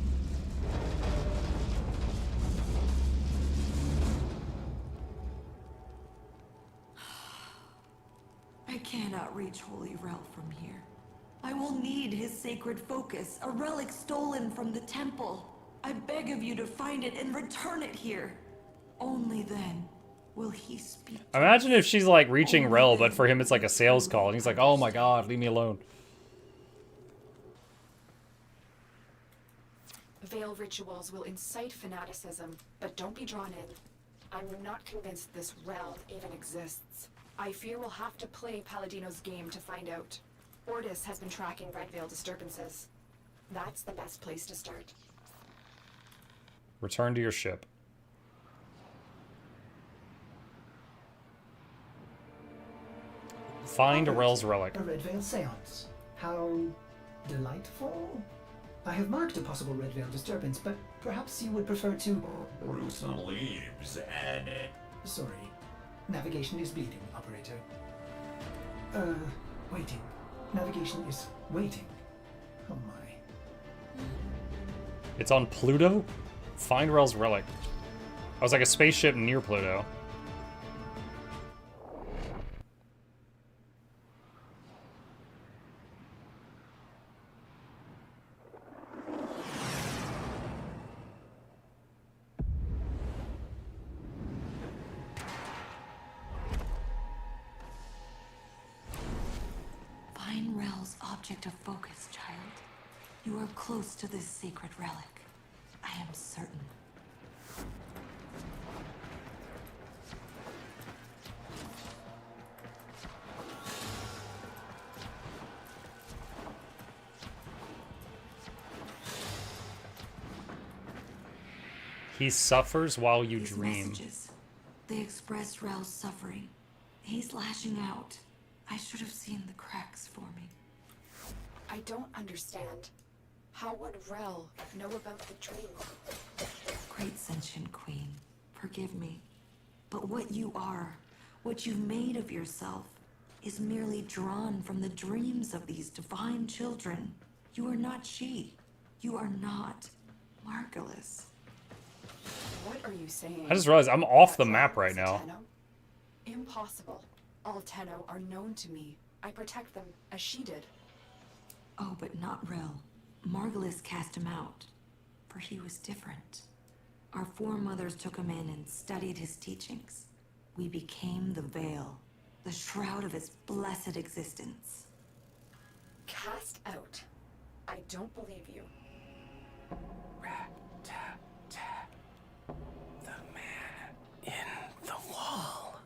I cannot reach Holy Rel from here. I will need his sacred focus, a relic stolen from the temple. I beg of you to find it and return it here. Only then will he speak. Imagine if she's like reaching Rel, but for him it's like a sales call, and he's like, oh my god, leave me alone. Veil rituals will incite fanaticism, but don't be drawn in. I'm not convinced this Rel even exists. I fear we'll have to play Palladino's game to find out. Ortis has been tracking Red Veil disturbances. That's the best place to start. Return to your ship. Find Rel's relic. A Red Veil seance. How delightful. I have marked a possible Red Veil disturbance, but perhaps you would prefer to... Bruce leaves and... Sorry. Navigation is bleeding, Operator. Waiting. Navigation is waiting. Oh my. It's on Pluto? Find Rel's relic. I was like a spaceship near Pluto. Find Rel's object of focus, child. You are close to this sacred relic. I am certain. He suffers while you These dream. messages, they express Rel's suffering. He's lashing out. I should have seen the cracks for me. I don't understand. How would Rel know about the dream? Great sentient queen, forgive me. But what you are, what you've made of yourself, is merely drawn from the dreams of these divine children. You are not she. You are not Margulis. What are you saying? I just realized I'm off the That map Rel right was a now. Tenno? Impossible. All Tenno are known to me. I protect them, as she did. Oh, but not Rel. Margulis cast him out, for he was different. Our foremothers took him in and studied his teachings. We became the Veil, the shroud of his blessed existence. Cast out. I don't believe you. The man in the wall.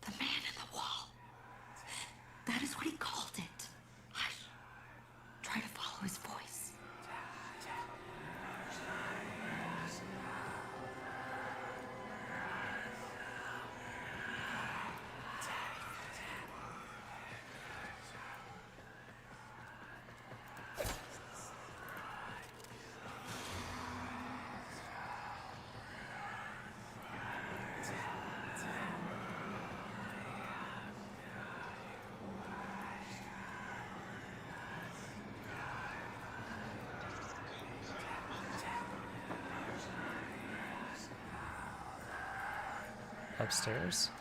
The man in the wall. That is what he called it. Hush. Try to follow his voice. Upstairs.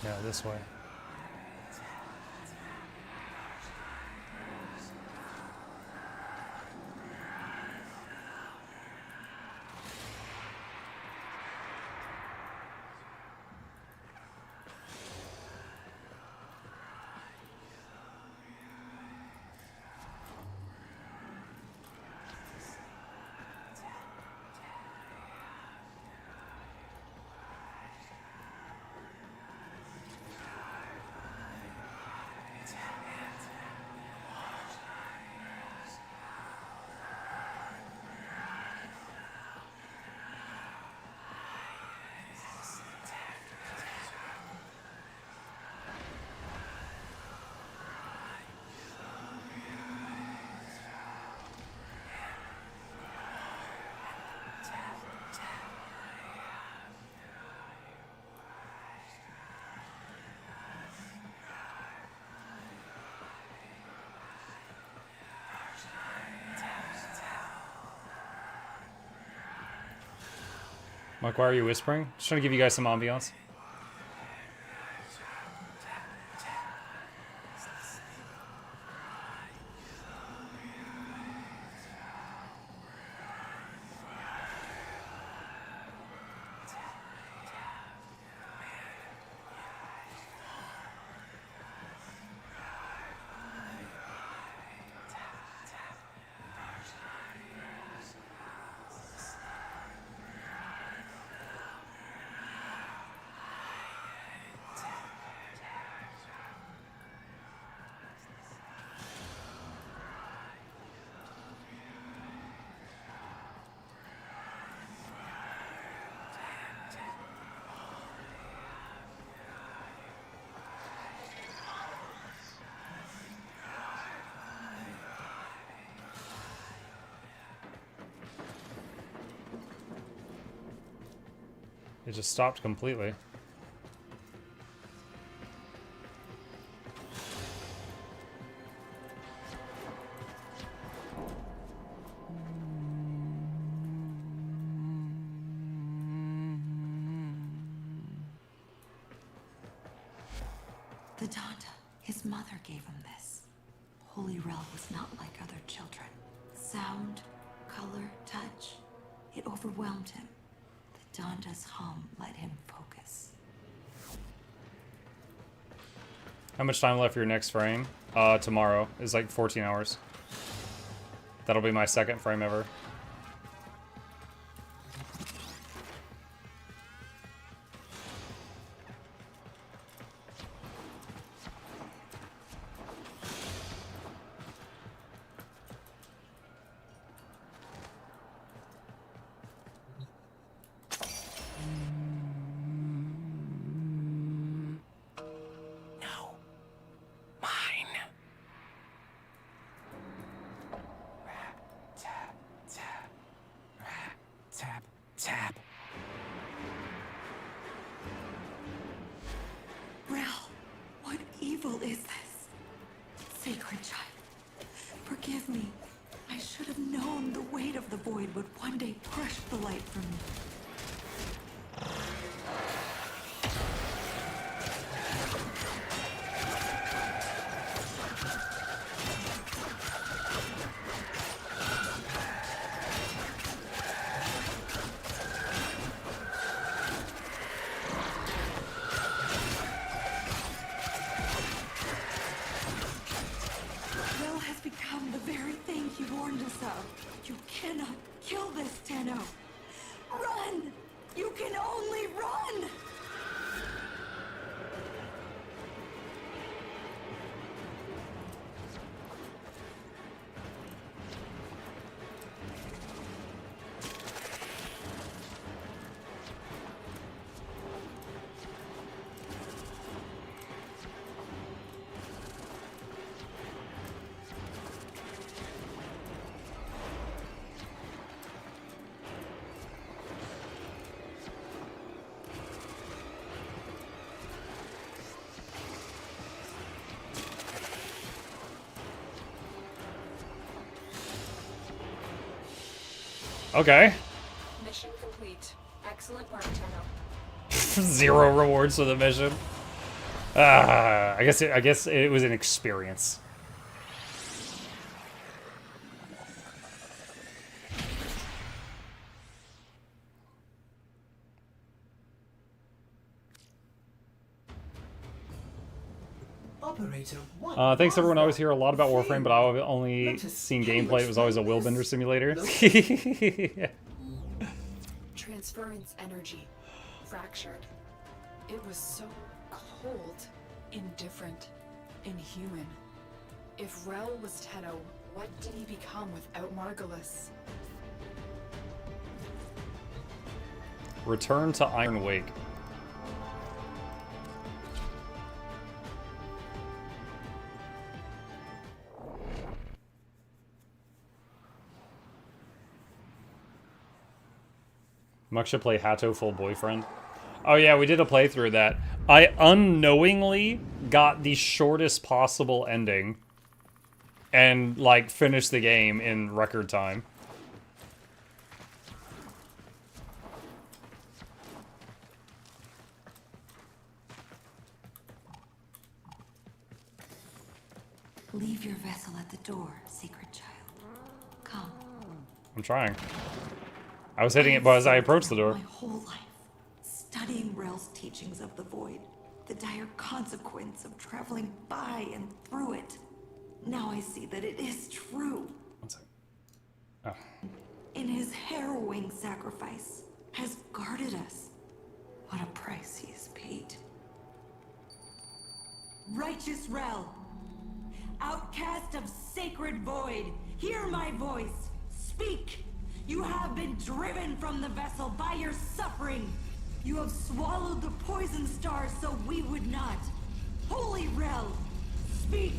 Yeah, this way. Mike, why are you whispering? Just trying to give you guys some ambiance. It just stopped completely. The Donda, his mother gave him this. Holy Rel was not like other children. Sound, color, touch, it overwhelmed him. The Donda's hum let him focus. How much time left for your next frame? Tomorrow is like 14 hours. That'll be my second frame ever. evil is this? Sacred child, forgive me. I should have known the weight of the void would one day crush the light from me. Will has become the very thing he warned us of. You cannot kill this, Tenno. Run! You can only run! Okay. Mission complete. Excellent work, Tenno. 0 rewards for the mission. I guess it was an experience. Operator, what Thanks was everyone. I always that? hear a lot about Warframe, but I've only Let us seen hear gameplay. It was always a explain wheelbender this. simulator. Transference energy. Fractured. It was so cold. Indifferent. Inhuman. If Rel was Tenno, what did he become without Margulis? Return to Iron Wake. Muk should play Hatto Full Boyfriend. Oh yeah, we did a playthrough of that. I unknowingly got the shortest possible ending and, like, finished the game in record time. Leave your vessel at the door, sacred child. Come. I'm trying. I was hitting it but as I approached the door. My whole life, studying Rel's teachings of the void, the dire consequence of traveling by and through it. Now I see that it is true. One second. Oh. In his harrowing sacrifice, has guarded us. What a price he has paid. Righteous Rel, outcast of sacred void, hear my voice. Speak! You have been driven from the vessel by your suffering. You have swallowed the poison stars so we would not. Holy Rel, speak!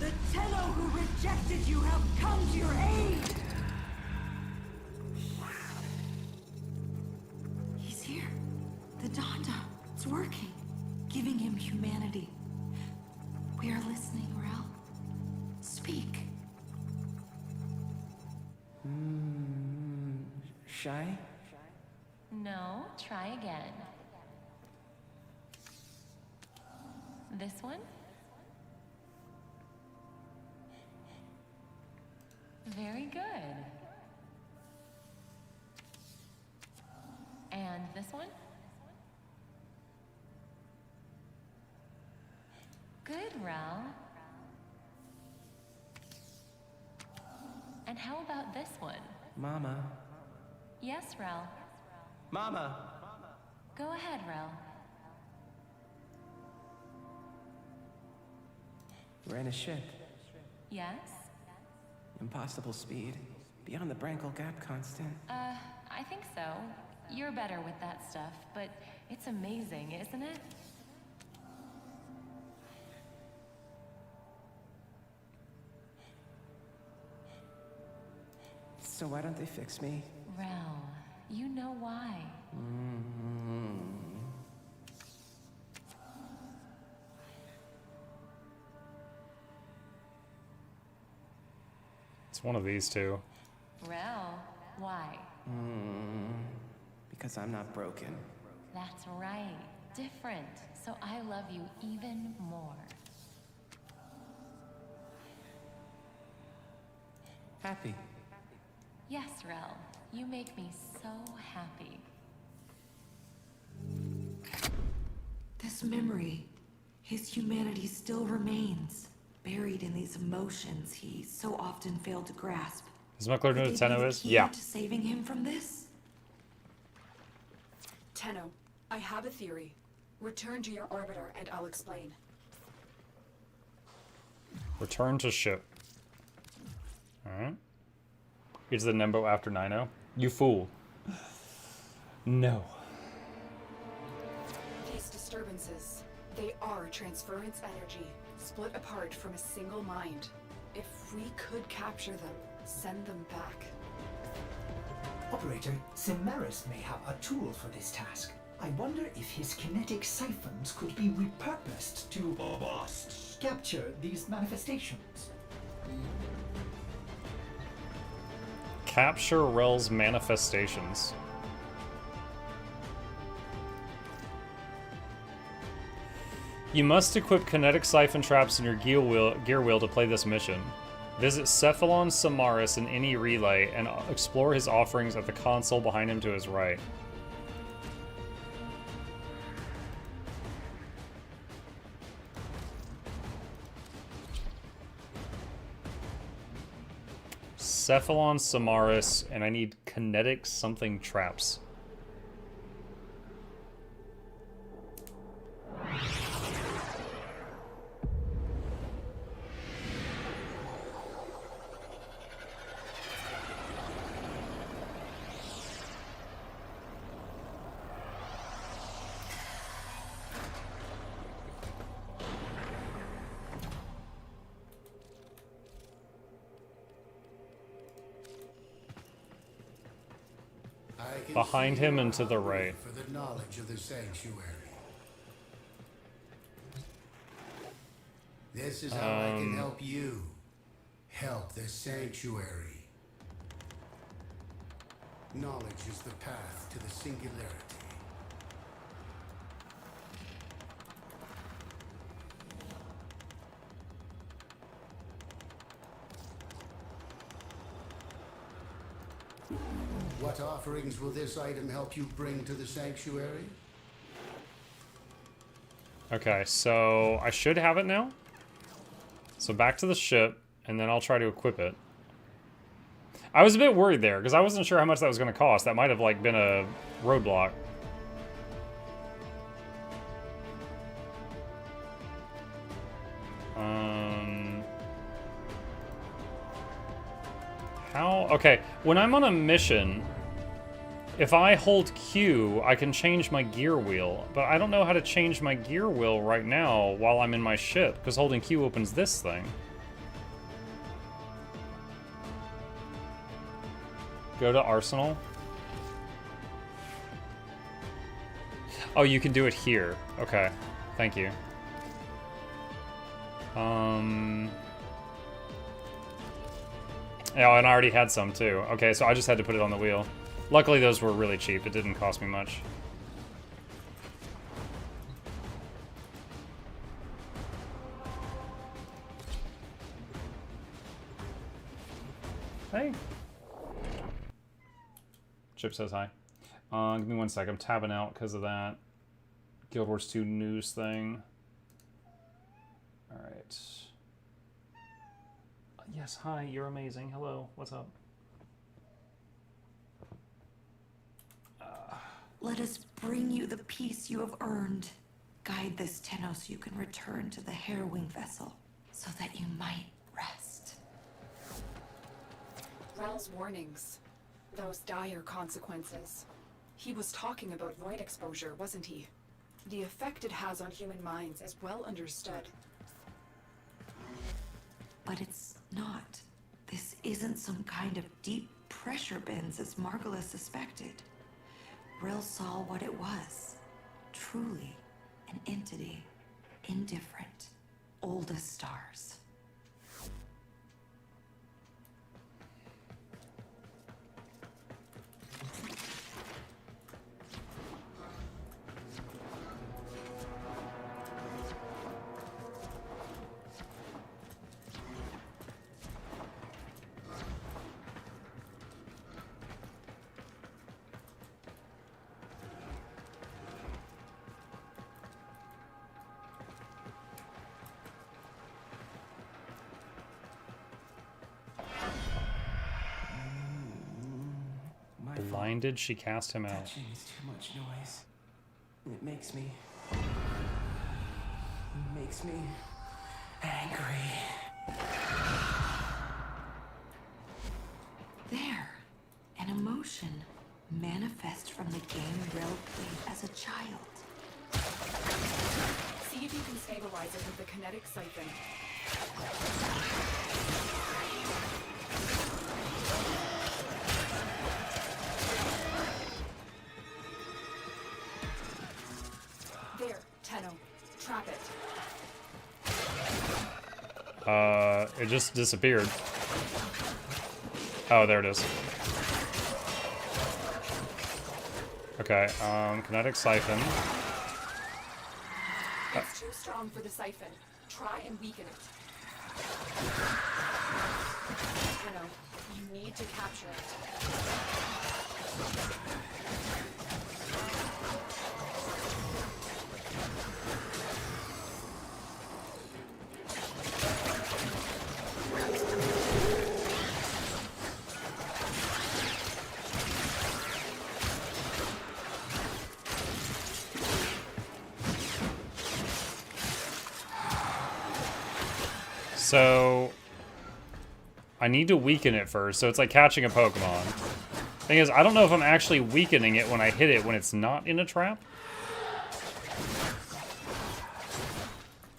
The Tenno who rejected you have come to your aid! He's here. The Donda. It's working. Giving him humanity. We are listening, Rel. Speak. Shy? No, try again. This one? Very good. And this one? Good, Rel. And how about this one? Mama. Yes, Rel. Mama! Go ahead, Rel. We're in a ship. Yes? Impossible speed. Beyond the Brankel Gap constant. I think so. You're better with that stuff, but it's amazing, isn't it? So why don't they fix me? Rel, you know why. It's one of these two. Rel, why? Because I'm not broken. That's right. Different. So I love you even more. Happy. Yes, Rel. You make me so happy. This memory, his humanity still remains, buried in these emotions he so often failed to grasp. Is Muckler know Could who they be Tenno the is? key Yeah. to saving him from this? Tenno, I have a theory. Return to your orbiter and I'll explain. Return to ship. Alright. Is the Nembo after Nino? You fool. No. These disturbances, they are transference energy, split apart from a single mind. If we could capture them, send them back. Operator, Cimaris may have a tool for this task. I wonder if his kinetic siphons could be repurposed to capture these manifestations. Capture Rel's manifestations. You must equip kinetic siphon traps in your gear wheel to play this mission. Visit Cephalon Samaris in any relay and explore his offerings at the console behind him to his right. Cephalon Samaris, and I need kinetic something traps. Behind him and to the right. For the knowledge of the sanctuary. This is how I can help you. Help the sanctuary. Knowledge is the path to the singularity. What offerings will this item help you bring to the sanctuary? Okay, so I should have it now. So back to the ship, and then I'll try to equip it. I was a bit worried there, because I wasn't sure how much that was going to cost. That might have, like, been a roadblock. How? Okay, when I'm on a mission, if I hold Q, I can change my gear wheel, but I don't know how to change my gear wheel right now while I'm in my ship, because holding Q opens this thing. Go to Arsenal. Oh, you can do it here. Okay, thank you. Yeah, and I already had some too. Okay, so I just had to put it on the wheel. Luckily, those were really cheap. It didn't cost me much. Hey. Chip says hi. Give me 1 sec. I'm tabbing out because of that Guild Wars 2 news thing. All right. Yes, hi. You're amazing. Hello. What's up? Let us bring you the peace you have earned. Guide this Tenno so you can return to the Harrowing vessel, so that you might rest. Rel's warnings. Those dire consequences. He was talking about void exposure, wasn't he? The effect it has on human minds is well understood. But it's not. This isn't some kind of deep pressure bends as Margolis suspected. Rel saw what it was. Truly an entity. Indifferent. Old as stars. blinded, she cast him out. Touching is too much noise. It makes me angry. There. An emotion manifests from the game Rel played as a child. See if you can stabilize it with the kinetic siphon. There, Tenno. Trap it. It just disappeared. Oh, there it is. Okay, kinetic siphon. It's too strong for the siphon. Try and weaken it. Tenno, you need to capture it. So I need to weaken it first, so it's like catching a Pokemon. Thing is, I don't know if I'm actually weakening it when I hit it when it's not in a trap.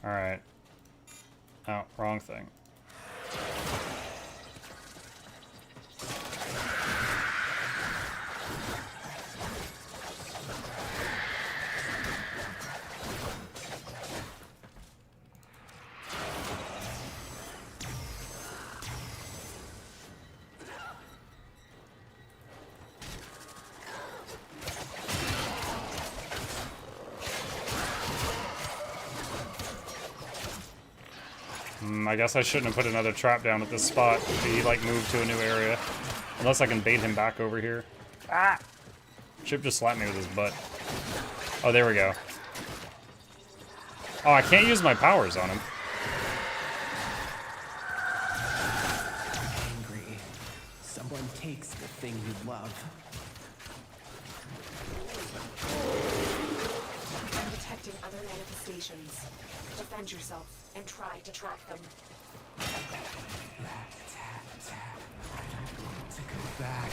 Alright. Oh, wrong thing. I guess I shouldn't have put another trap down at this spot. He, like, moved to a new area. Unless I can bait him back over here. Ah! Chip just slapped me with his butt. Oh, there we go. Oh, I can't use my powers on him. Angry. Someone takes the thing you love. I'm detecting other manifestations. Defend yourself and try to track them. To go back.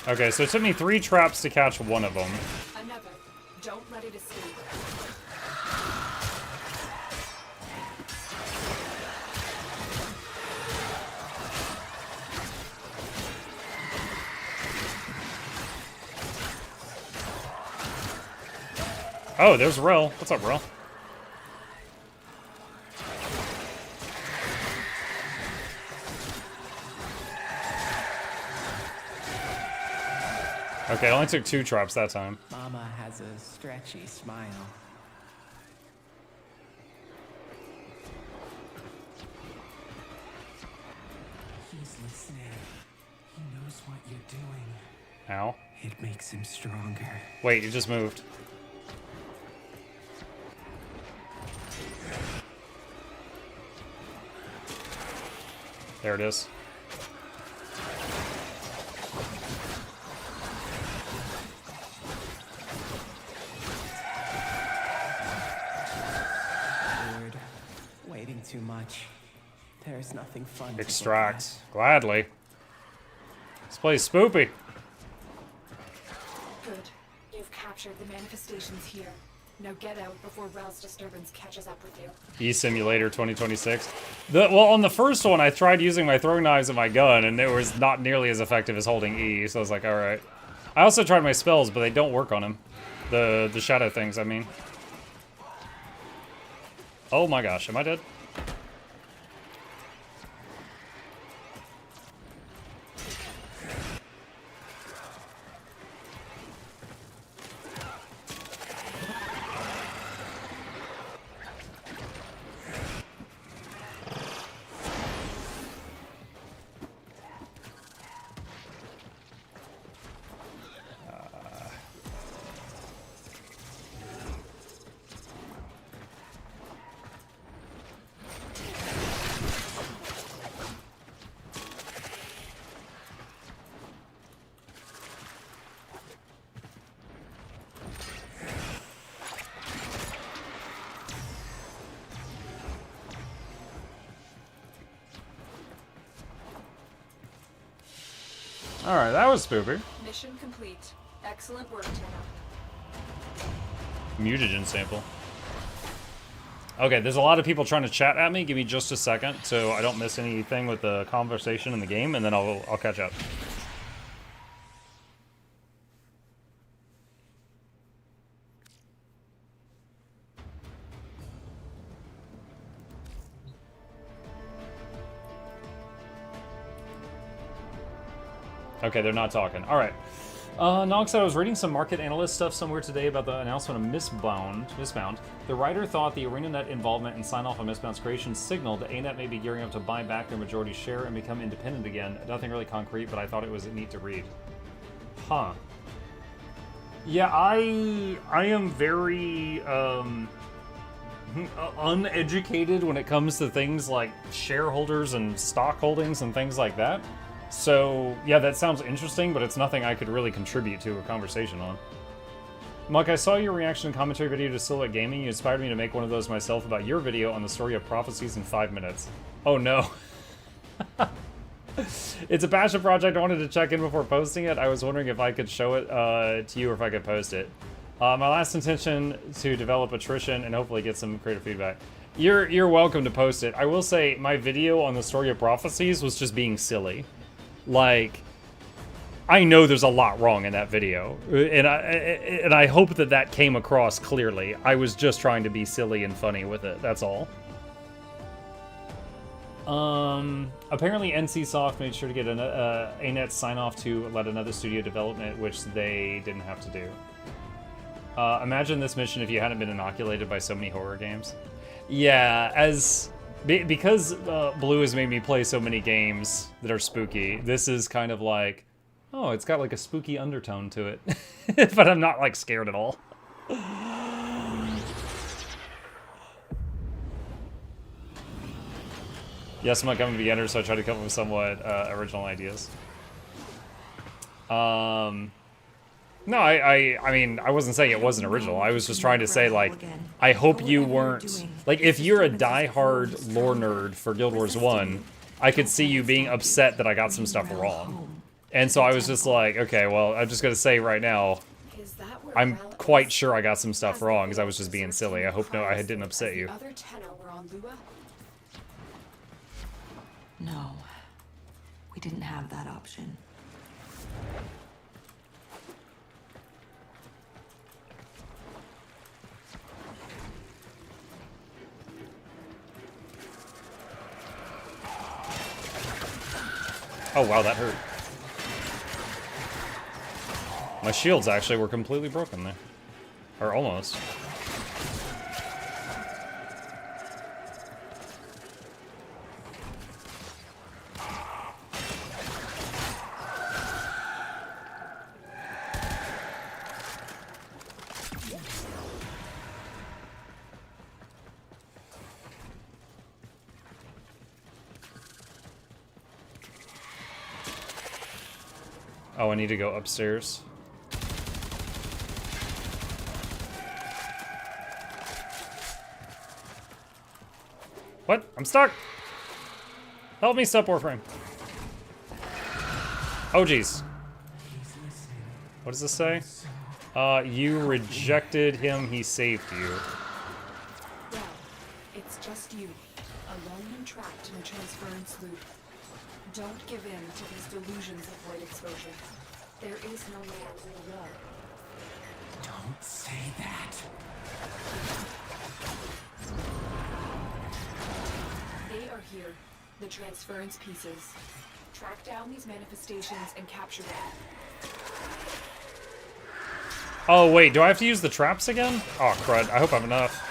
Okay, so it took me 3 traps to catch one of them. Another. Don't let it escape. Oh, there's Rel. What's up, Rel? Okay, it only took 2 traps that time. Mama has a stretchy smile. He's listening. He knows what you're doing. Ow. It makes him stronger. Wait, you just moved. There it is. Bored. Waiting too much. There's nothing fun to Extract. Gladly. This place spoopy. Good. You've captured the manifestations here. Now get out before Rel's disturbance catches up with you. E-Simulator 2026. Well, on the first one, I tried using my throwing knives and my gun, and it was not nearly as effective as holding E, so I was like, alright. I also tried my spells, but they don't work on him. The shadow things, I mean. Oh my gosh, am I dead? Alright, that was spoopy. Mission complete. Excellent work, Tanner. Mutagen sample. Okay, there's a lot of people trying to chat at me. Give me just a second so I don't miss anything with the conversation in the game, and then I'll catch up. Okay, they're not talking. All right. Noxxi, I was reading some market analyst stuff somewhere today about the announcement of Mistbound. The writer thought the ArenaNet involvement and sign-off on Mistbound's creation signaled that ANET may be gearing up to buy back their majority share and become independent again. Nothing really concrete, but I thought it was neat to read. Huh. Yeah, I am very uneducated when it comes to things like shareholders and stock holdings and things like that. So, yeah, that sounds interesting, but it's nothing I could really contribute to a conversation on. Muck, I saw your reaction and commentary video to Silhouette Gaming. You inspired me to make one of those myself about your video on the story of prophecies in 5 minutes. Oh, no. It's a passion project. I wanted to check in before posting it. I was wondering if I could show it to you or if I could post it. My last intention to develop attrition and hopefully get some creative feedback. You're welcome to post it. I will say my video on the story of prophecies was just being silly. Like, I know there's a lot wrong in that video, and I hope that came across clearly. I was just trying to be silly and funny with it, that's all. Apparently NCSoft made sure to get an ANET sign-off to let another studio develop it, which they didn't have to do. Imagine this mission if you hadn't been inoculated by so many horror games. Yeah, because Blue has made me play so many games that are spooky, this is kind of like, oh, it's got like a spooky undertone to it. But I'm not like scared at all. Yes, I'm a beginner, so I try to come up with somewhat original ideas. No, I mean, I wasn't saying it wasn't original. I was just trying to say, like, I hope you weren't... Like, if you're a die-hard lore nerd for Guild Wars 1, I could see you being upset that I got some stuff wrong. And so I was just like, okay, well, I'm just going to say right now, I'm quite sure I got some stuff wrong because I was just being silly. I hope I didn't upset you. No, we didn't have that option. Oh wow, that hurt. My shields actually were completely broken there. Or almost. Oh, I need to go upstairs. What? I'm stuck! Help me stop Warframe. Oh, jeez. What does this say? You rejected him, he saved you. Well, it's just you, alone and trapped in a transference loop. Don't give in to these delusions of void exposure. There is no man in the wall. Don't say that. They are here, the transference pieces. Track down these manifestations and capture them. Oh, wait, do I have to use the traps again? Oh, crud. I hope I have enough.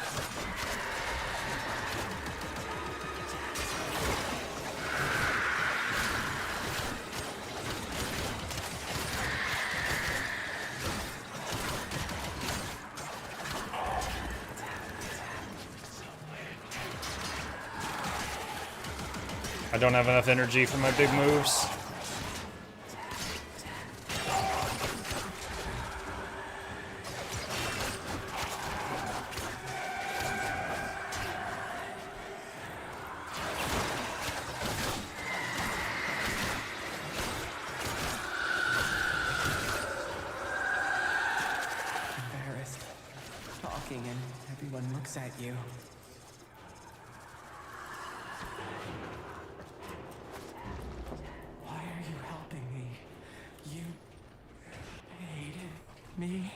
I don't have enough energy for my big moves. and everyone looks at you. Why are you helping me? You hated me?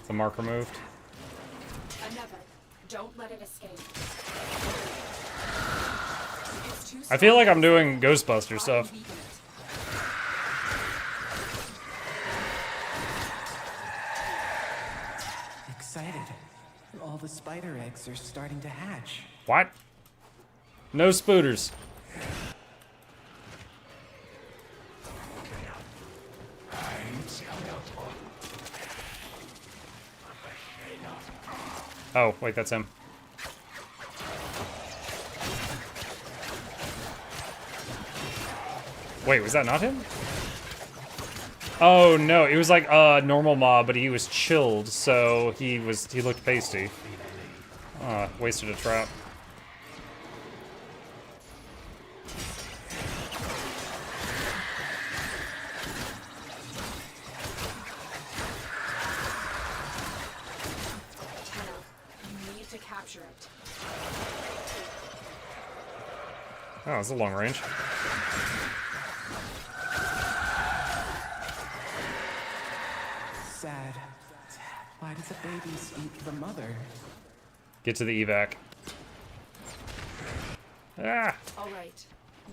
The mark removed. Another. Don't let it escape. It's too I feel like I'm doing Ghostbuster stuff. Excited. All the spider eggs are starting to hatch. What? No spooters. Oh, wait, that's him. Wait, was that not him? Oh no, it was like a normal mob, but he was chilled, so he looked pasty. Wasted a trap. You need to capture it. Oh, it's a long range. Sad. Why do the babies eat the mother? Get to the evac. Ah! All right.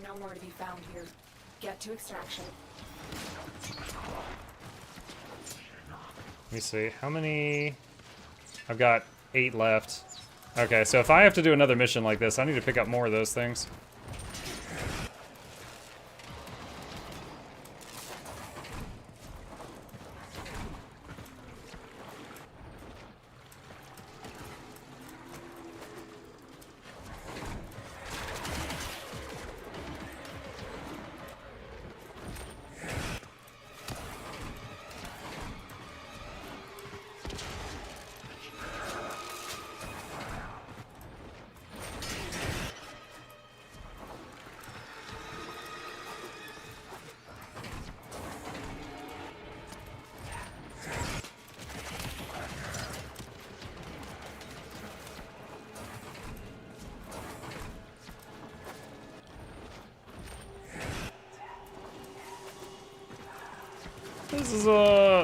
No more to be found here. Get to extraction. Let me see. How many? I've got 8 left. Okay, so if I have to do another mission like this, I need to pick up more of those things.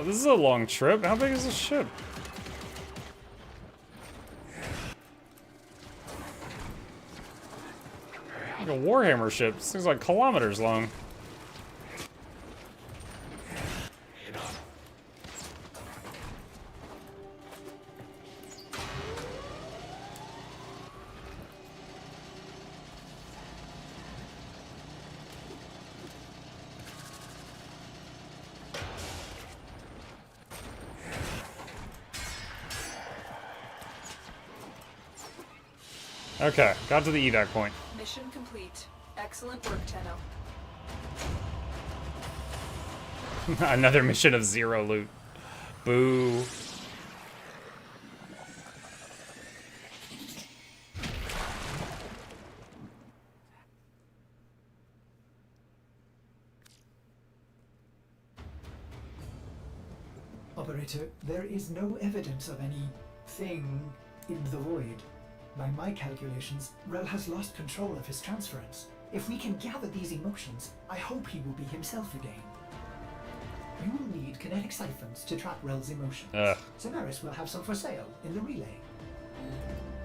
This is a long trip. How big is this ship? Like a Warhammer ship. This thing's like kilometers long. Okay, got to the evac point. Mission complete. Excellent work, Tenno. Another mission of 0 loot. Boo. Operator, there is no evidence of any thing in the void. By my calculations, Rel has lost control of his transference. If we can gather these emotions, I hope he will be himself again. You will need kinetic siphons to track Rel's emotions. Samaris will have some for sale in the relay.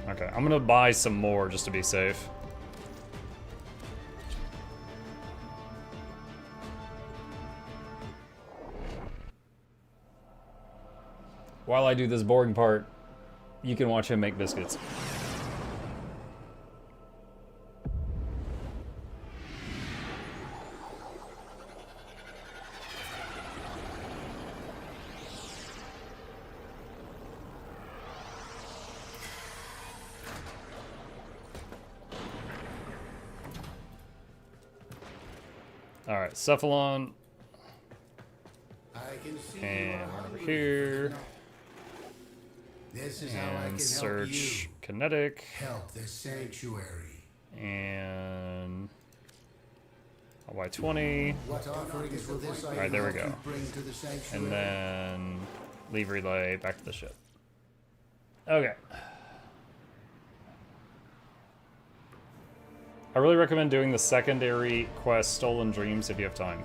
Okay, I'm gonna buy some more just to be safe. While I do this boring part, you can watch him make biscuits. Alright, Cephalon. And over here. This is how I can search help you. kinetic. Help the sanctuary. And Y20. What offerings will this Alright, there we go. bring to the sanctuary? And then leave relay back to the ship. Okay. I really recommend doing the secondary quest Stolen Dreams if you have time.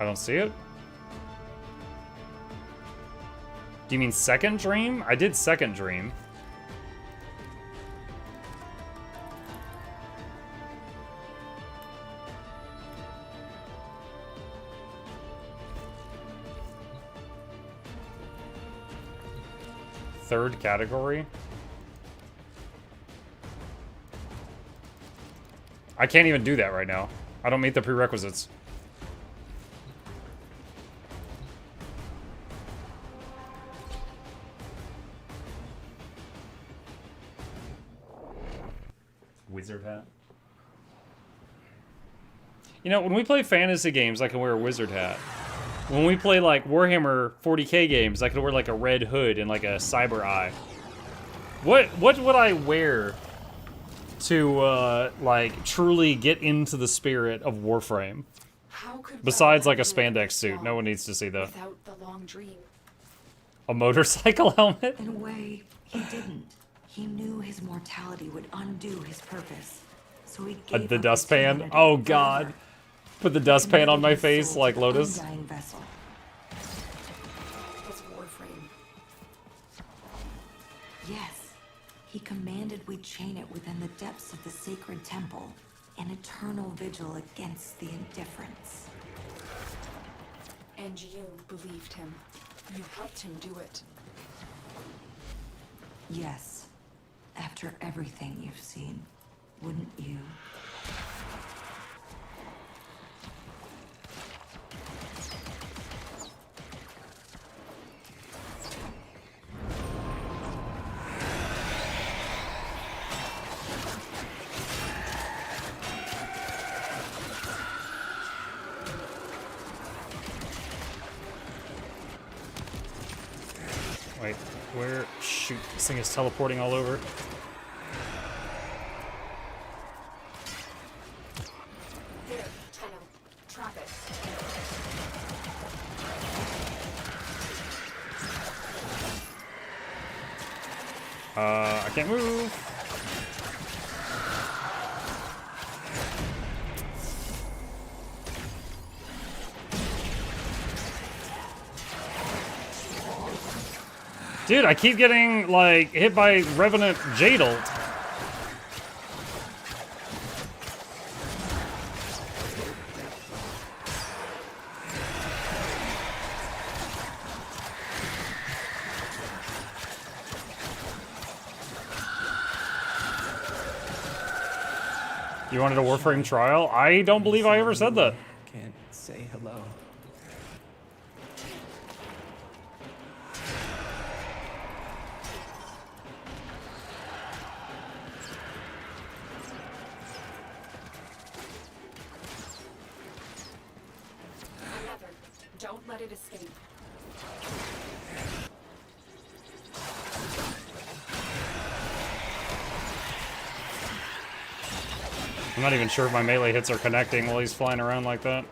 I don't see it. Do you mean second dream? I did second dream. Third category. I can't even do that right now. I don't meet the prerequisites. Wizard hat. You know, when we play fantasy games, I can wear a wizard hat. When we play, like, Warhammer 40k games, I can wear, like, a red hood and, like, a cyber eye. What would I wear to, like, truly get into the spirit of Warframe? Besides, like, a spandex suit. No one needs to see that. Without the long dream. A motorcycle helmet? In a way, he didn't. He knew his mortality would undo his purpose. So he gave The up dustpan? his Oh, humanity God. forever. Put the dustpan on my Committed his face soul like to Lotus. undying vessel. His Warframe. Yes, he commanded we chain it within the depths of the sacred temple, an eternal vigil against the indifference. And you believed him. You helped him do it. Yes, after everything you've seen, wouldn't you? Wait, where? Shoot, this thing is teleporting all over. There, Tenno. Trap it. I can't move. Dude, I keep getting, like, hit by Revenant Jadult. You wanted a Warframe trial? I don't believe I ever said that. Can't say hello. Another. Don't let it escape. I'm not even sure if my melee hits are connecting while he's flying around like that.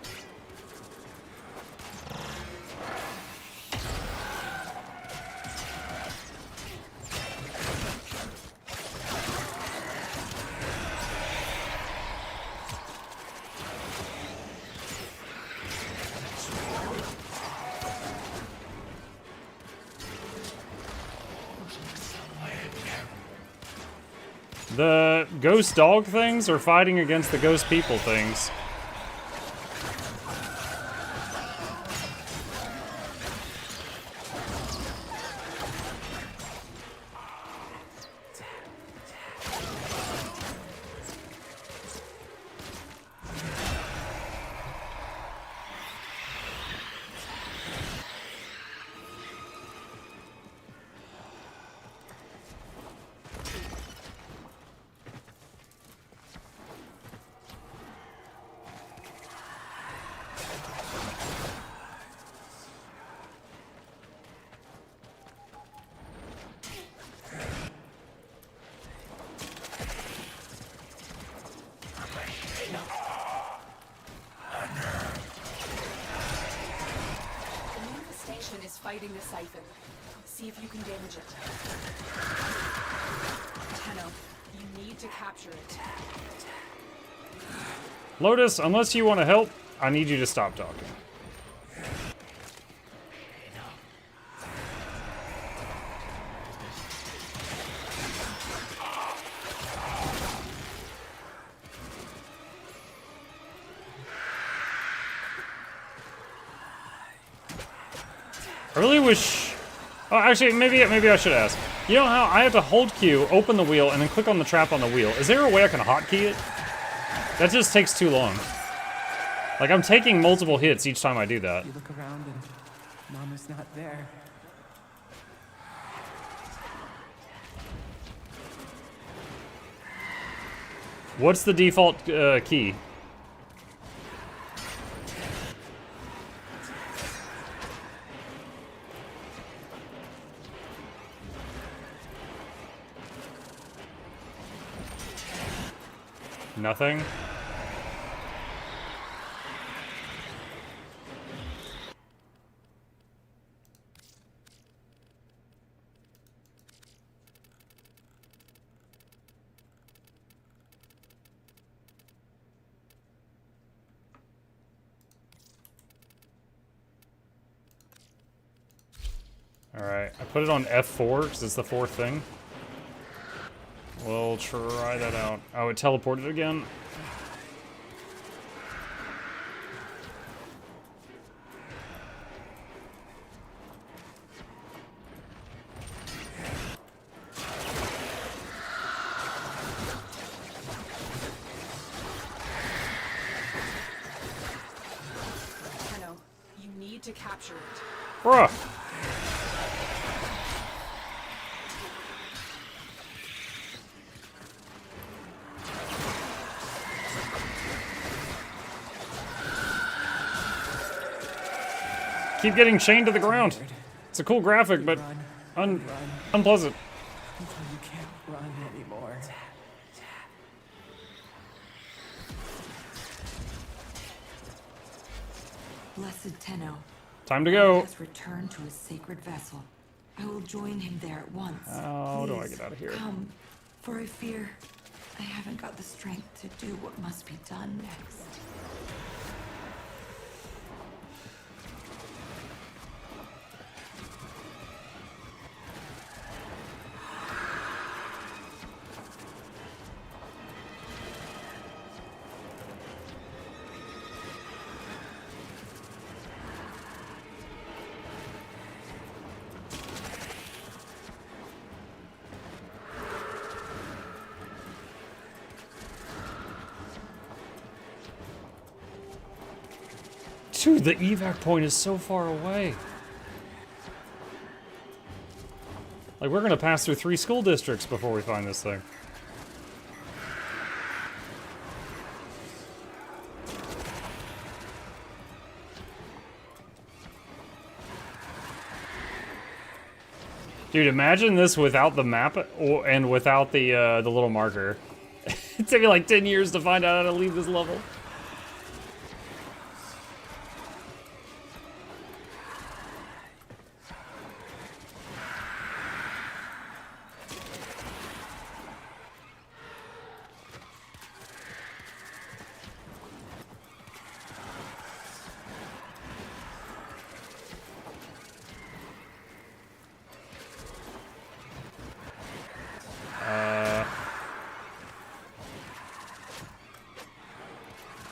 The ghost dog things are fighting against the ghost people things. fighting the siphon. See if you can damage it. Tenno, you need to capture it. Lotus, unless you want to help, I need you to stop talking. I really wish... Oh, actually, maybe I should ask. You know how I have to hold Q, open the wheel, and then click on the trap on the wheel. Is there a way I can hotkey it? That just takes too long. Like, I'm taking multiple hits each time I do that. You look around and Mama's not there. What's the default key? Nothing? Alright, I put it on F4 because it's the fourth thing. We'll try that out. Oh, it teleported again. Tenno, you need to capture it. Bruh! Keep getting chained to the ground. It's a cool graphic, but unpleasant. Until you can't run anymore. Blessed Tenno. Time to go. Has returned to his sacred vessel. I will join him there at once. How do I Please, get out of here? Come, for I fear I haven't got the strength to do what must be done next. Dude, the evac point is so far away. Like, we're gonna pass through 3 school districts before we find this thing. Dude, imagine this without the map and without the little marker. It'd take me like 10 years to find out how to leave this level.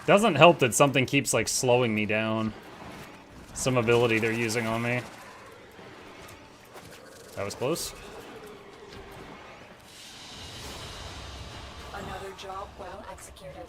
Doesn't help that something keeps, like, slowing me down. Some ability they're using on me. That was close. Another job well executed.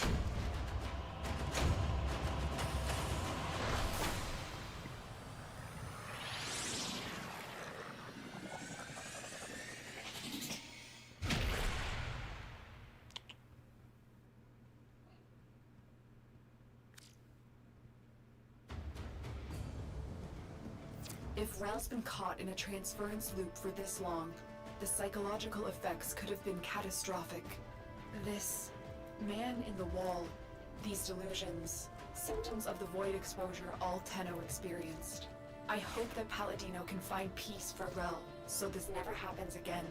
If Rel's been caught in a transference loop for this long, the psychological effects could have been catastrophic. This man in the wall, these delusions, symptoms of the void exposure all Tenno experienced. I hope that Palladino can find peace for Rel, so this never happens again.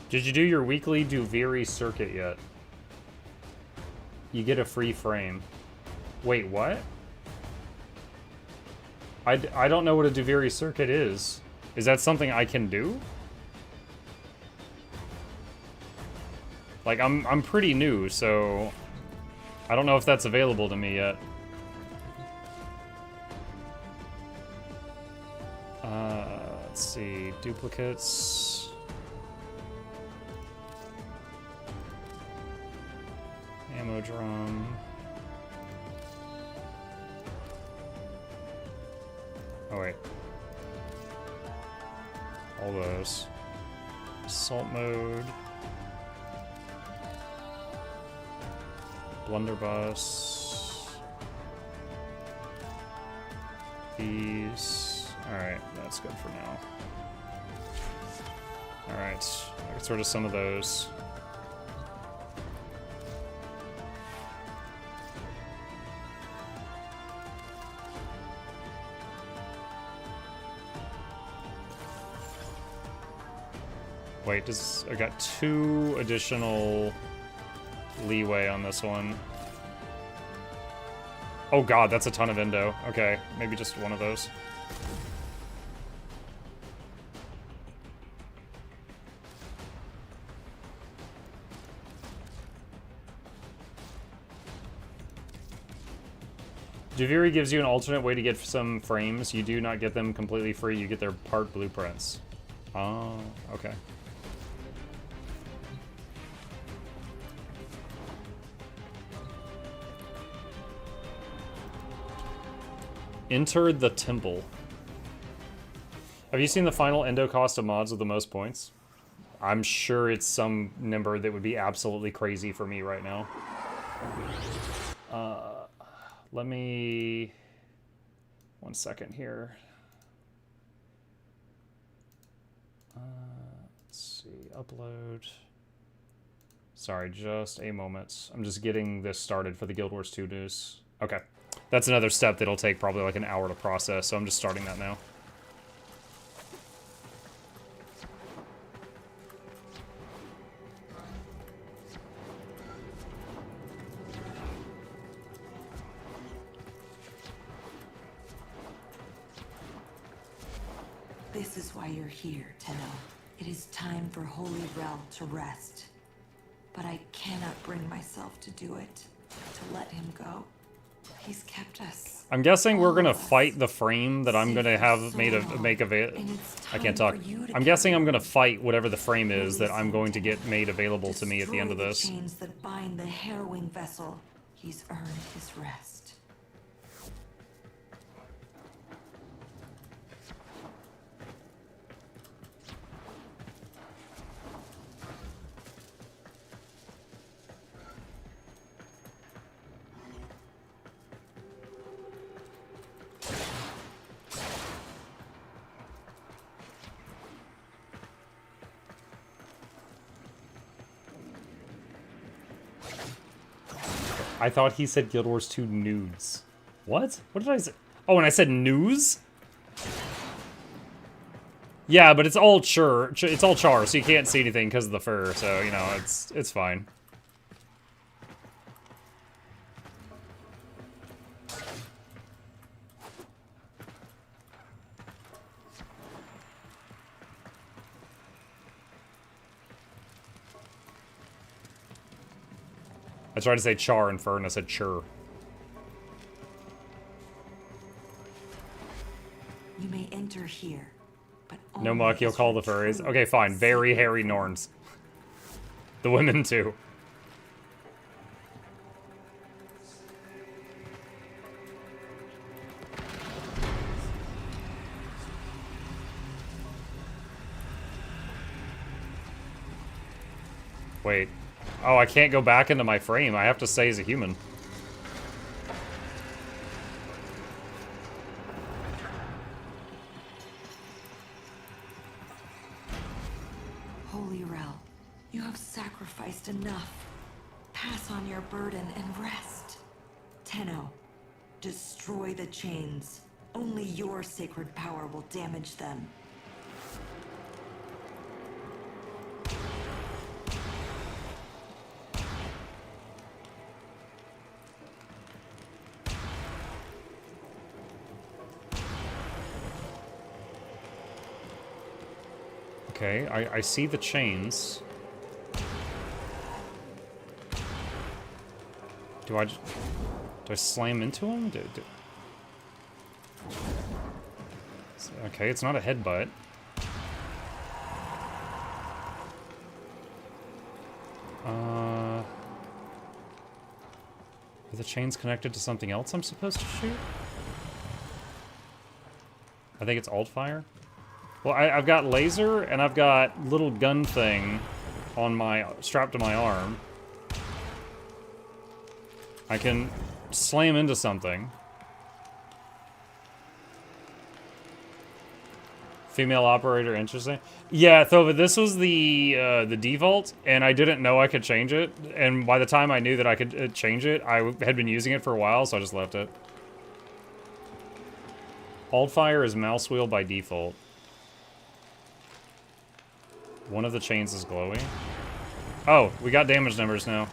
Did you do your weekly Duviri circuit yet? You get a free frame. Wait, what? I don't know what a Duviri circuit is. Is that something I can do? Like, I'm pretty new, so I don't know if that's available to me yet. Let's see, duplicates. Ammo drum. Oh wait. All those. Assault mode. Blunderbuss. These. Alright, that's good for now. Alright, I can sort of some of those. Wait, I got 2 additional leeway on this one. Oh god, that's a ton of endo. Okay, maybe just one of those. Duviri gives you an alternate way to get some frames. You do not get them completely free, you get their part blueprints. Oh, okay. Enter the temple. Have you seen the final endo cost of mods with the most points? I'm sure it's some number that would be absolutely crazy for me right now. Let me... 1 second here. Let's see, upload. Sorry, just a moment. I'm just getting this started for the Guild Wars 2 news. Okay. That's another step that'll take probably like an hour to process, so I'm just starting that now. This is why you're here, Tenno. It is time for Holy Rel to rest. But I cannot bring myself to do it. To let him go. He's kept us. I'm guessing we're gonna fight the frame that I'm gonna have make available. I can't talk. I'm guessing I'm gonna fight whatever the frame is that I'm going to get made available to me at the end of this. Chains that bind the harrowing vessel. He's earned his rest. I thought he said Guild Wars 2 nudes. What? What did I say? Oh, and I said news? Yeah, but it's all char, so you can't see anything because of the fur, so, you know, it's fine. I tried to say char and fur, and I said chur. You may enter here, but no muck, you'll call the furries. Okay, fine. Very hairy Norns. The women, too. Wait. Oh, I can't go back into my frame. I have to stay as a human. Holy Rel, you have sacrificed enough. Pass on your burden and rest. Tenno, destroy the chains. Only your sacred power will damage them. Okay, I see the chains. Do I slam into them? Okay, it's not a headbutt. Are the chains connected to something else I'm supposed to shoot? I think it's alt fire. Well, I've got laser and I've got little gun thing on my strapped to my arm. I can slam into something. Female operator, interesting. Yeah, Thova, this was the default, and I didn't know I could change it. And by the time I knew that I could change it, I had been using it for a while, so I just left it. Alt fire is mouse wheel by default. One of the chains is glowing. Oh, we got damage numbers now.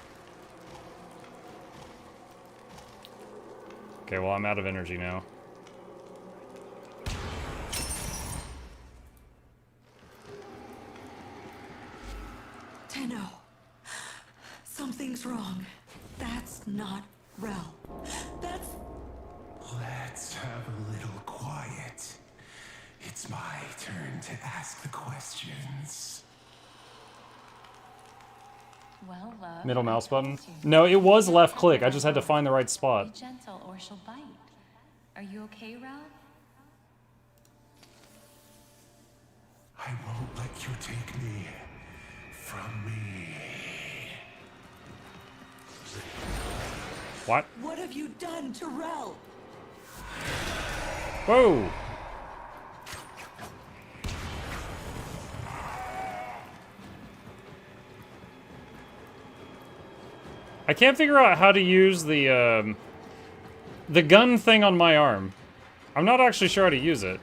Okay, well, I'm out of energy now. Tenno, something's wrong. That's not Rel. That's... Let's have a little quiet. It's my turn to ask the questions. Well, love, Middle mouse button? No, it was left click. I just had to find the right spot. Be gentle or she'll bite. Are you okay, Ralph? I won't let you take me from me. What? What have you done to Rel? Whoa! I can't figure out how to use the gun thing on my arm. I'm not actually sure how to use it.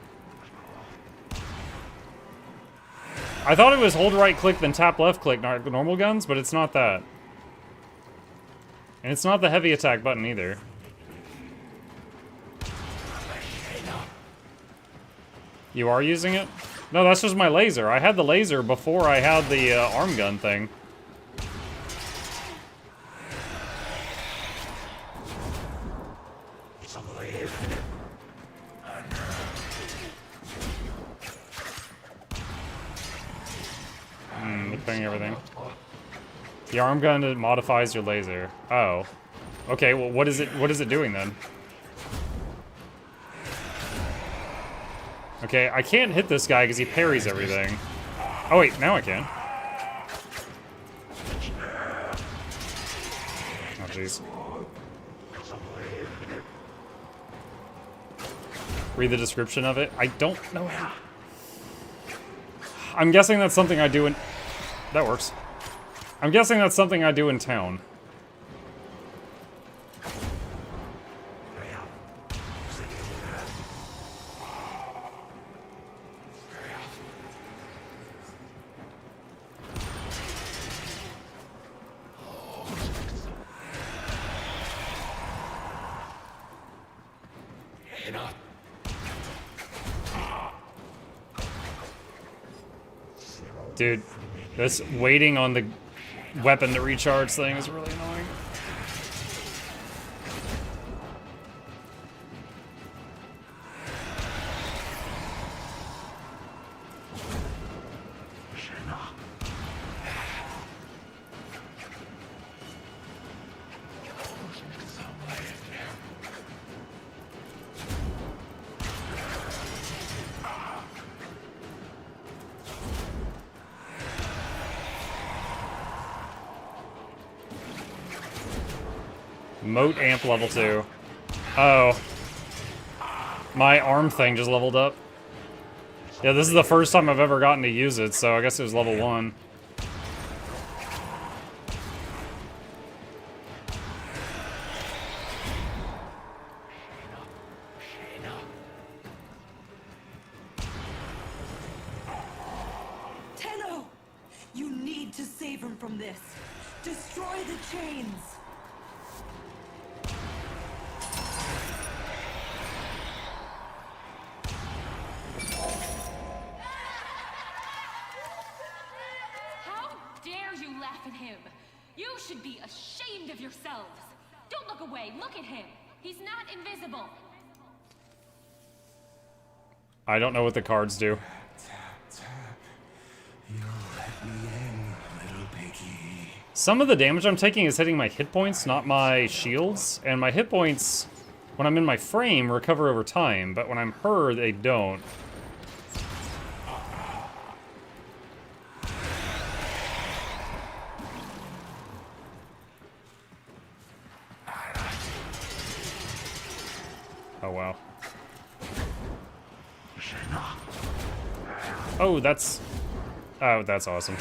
I thought it was hold right click then tap left click, not normal guns, but it's not that. And it's not the heavy attack button either. You are using it? No, that's just my laser. I had the laser before I had the arm gun thing. Everything. The arm gun modifies your laser. Oh. Okay, well what is it doing then? Okay, I can't hit this guy because he parries everything. Oh wait, now I can. Oh jeez. Read the description of it. I don't know how. I'm guessing that's something I do in... That works. I'm guessing that's something I do in town. Dude, this waiting on the weapon to recharge thing is really annoying. Moat amp level 2. Oh. My arm thing just leveled up. Yeah, this is the first time I've ever gotten to use it, so I guess it was level 1. Tenno! You need to save him from this. Destroy the chains. How dare you laugh at him? You should be ashamed of yourselves. Don't look away. Look at him. He's not invisible. I don't know what the cards do. Some of the damage I'm taking is hitting my hit points, not my shields. And my hit points, when I'm in my frame, recover over time. But when I'm her, they don't. Oh, wow. Oh, that's awesome.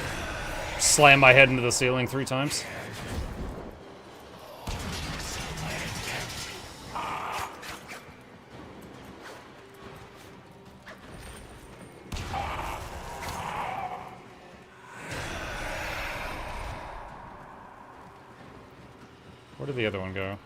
Slam my head into the ceiling 3 times. Where did the other one go?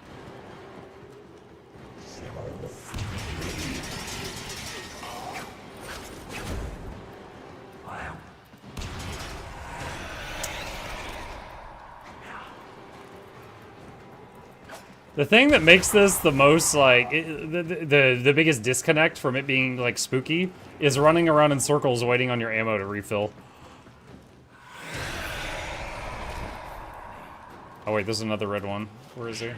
The thing that makes this the most, like, the biggest disconnect from it being, like, spooky is running around in circles waiting on your ammo to refill. Oh wait, there's another red one. Where is he?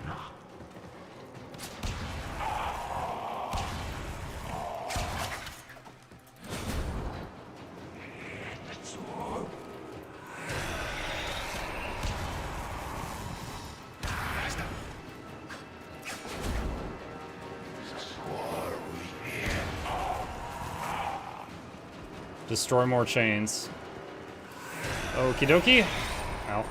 Destroy more chains. Okie dokie. Ow.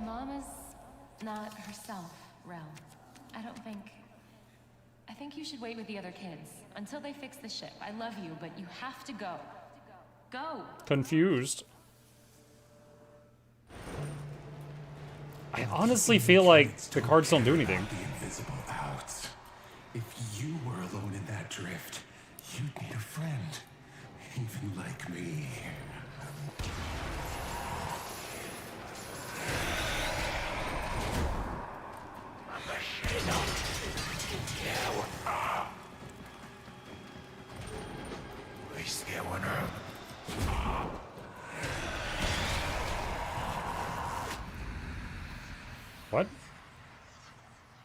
Mama's not herself, Rel. I think you should wait with the other kids until they fix the ship. I love you, but you have to go. Go! Confused. I honestly feel like the cards don't do anything. The invisible out. If you were alone in that drift, you'd need a friend. Even like me. What?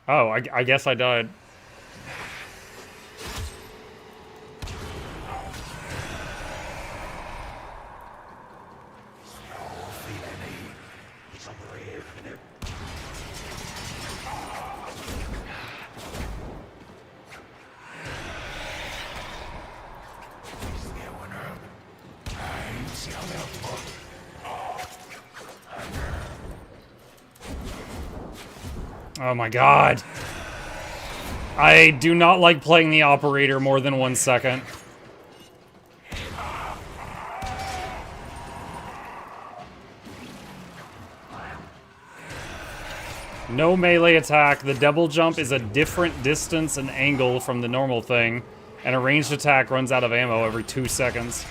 Oh, I guess I died. Oh my god. I do not like playing the operator more than 1 second. No melee attack. The double jump is a different distance and angle from the normal thing, and a ranged attack runs out of ammo every 2 seconds.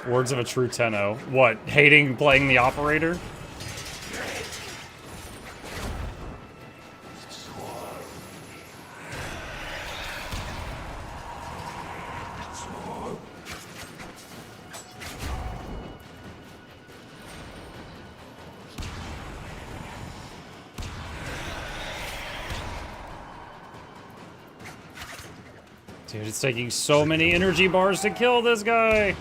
Words of a true Tenno. What, hating playing the operator? Dude, it's taking so many energy bars to kill this guy.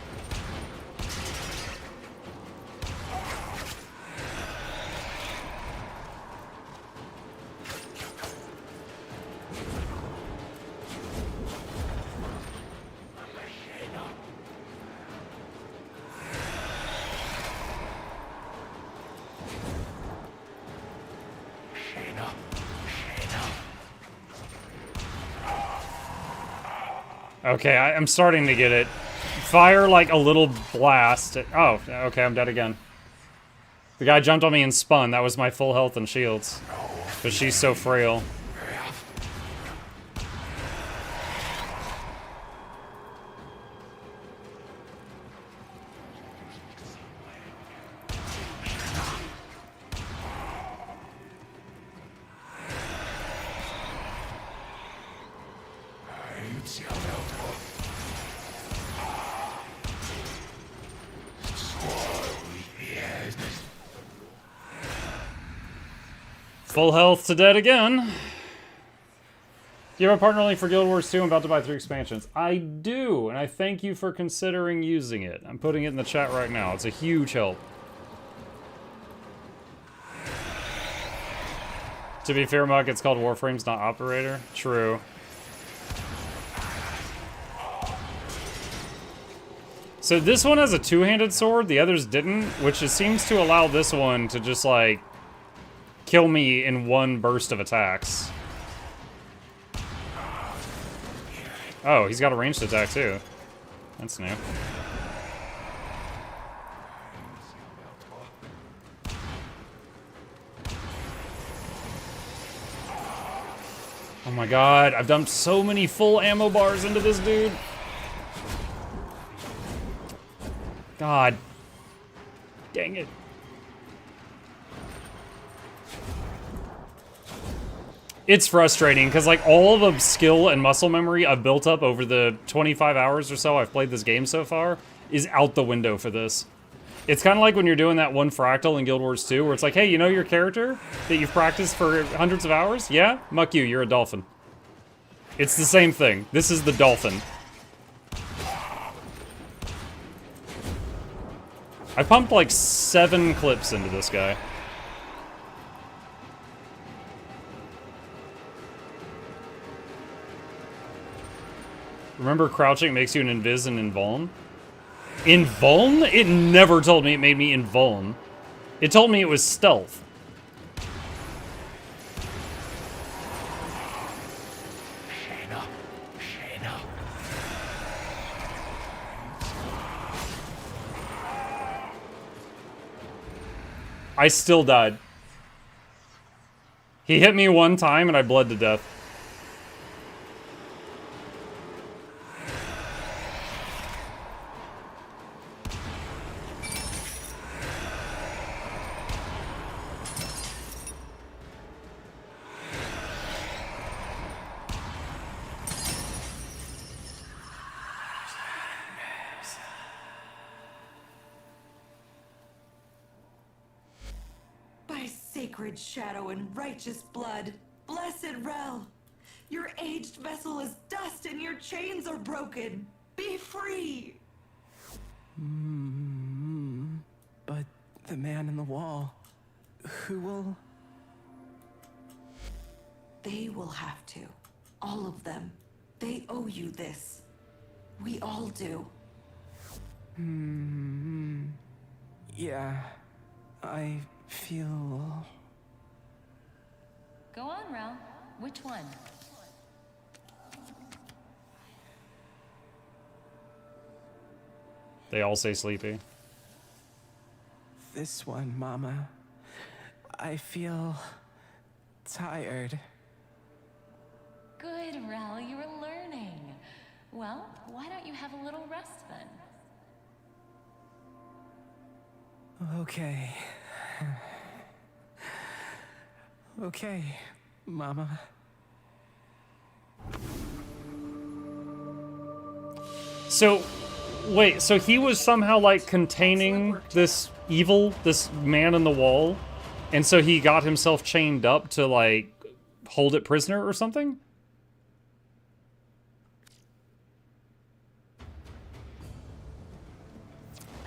Okay, I'm starting to get it. Fire like a little blast. Oh, okay, I'm dead again. The guy jumped on me and spun. That was my full health and shields. But she's so frail. Full health to dead again. Do you have a partner link for Guild Wars 2? I'm about to buy 3 expansions. I do, and I thank you for considering using it. I'm putting it in the chat right now. It's a huge help. To be fair, Muck, it's called Warframes, not Operator. True. So this one has a two-handed sword, the others didn't, which it seems to allow this one to just, like, kill me in one burst of attacks. Oh, he's got a ranged attack too. That's new. Oh my god, I've dumped so many full ammo bars into this dude. God. Dang it. It's frustrating, because like all of the skill and muscle memory I've built up over the 25 hours or so I've played this game so far is out the window for this. It's kind of like when you're doing that one fractal in Guild Wars 2, where it's like, hey, you know your character that you've practiced for hundreds of hours? Yeah? Muck you, you're a dolphin. It's the same thing. This is the dolphin. I pumped like 7 clips into this guy. Remember crouching makes you an invis and invuln? Invuln? It never told me it made me invuln. It told me it was stealth. I still died. He hit me one time and I bled to death. Sacred shadow and righteous blood, blessed Rel, your aged vessel is dust and your chains are broken. Be free. But the man in the wall, who will? They will have to. All of them. They owe you this. We all do. Yeah, I feel... Go on, Rel. Which one? They all say sleepy. This one, Mama. I feel... tired. Good, Rel. You were learning. Well, why don't you have a little rest then? Okay. Okay, Mama. So, wait, so he was somehow, like, containing this evil, this man in the wall, and so he got himself chained up to, like, hold it prisoner or something?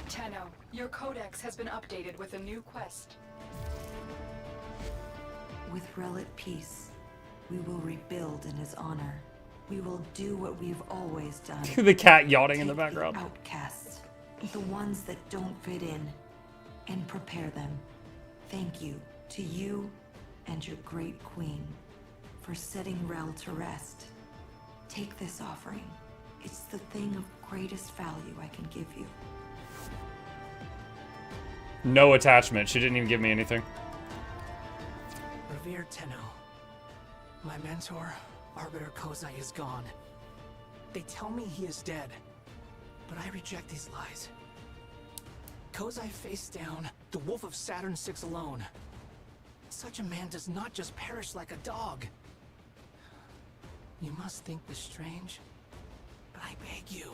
Tenno, your codex has been updated with a new quest. With Rel at peace, we will rebuild in his honor. We will do what we've always done. The cat yawning in the Take background. The outcasts, the ones that don't fit in, and prepare them. Thank you to you and your great queen for setting Rel to rest. Take this offering. It's the thing of greatest value I can give you. No attachment. She didn't even give me anything. Revered Tenno, my mentor, Arbiter Kozai, is gone. They tell me he is dead, but I reject these lies. Kozai faced down the Wolf of Saturn VI alone. Such a man does not just perish like a dog. You must think this strange, but I beg you,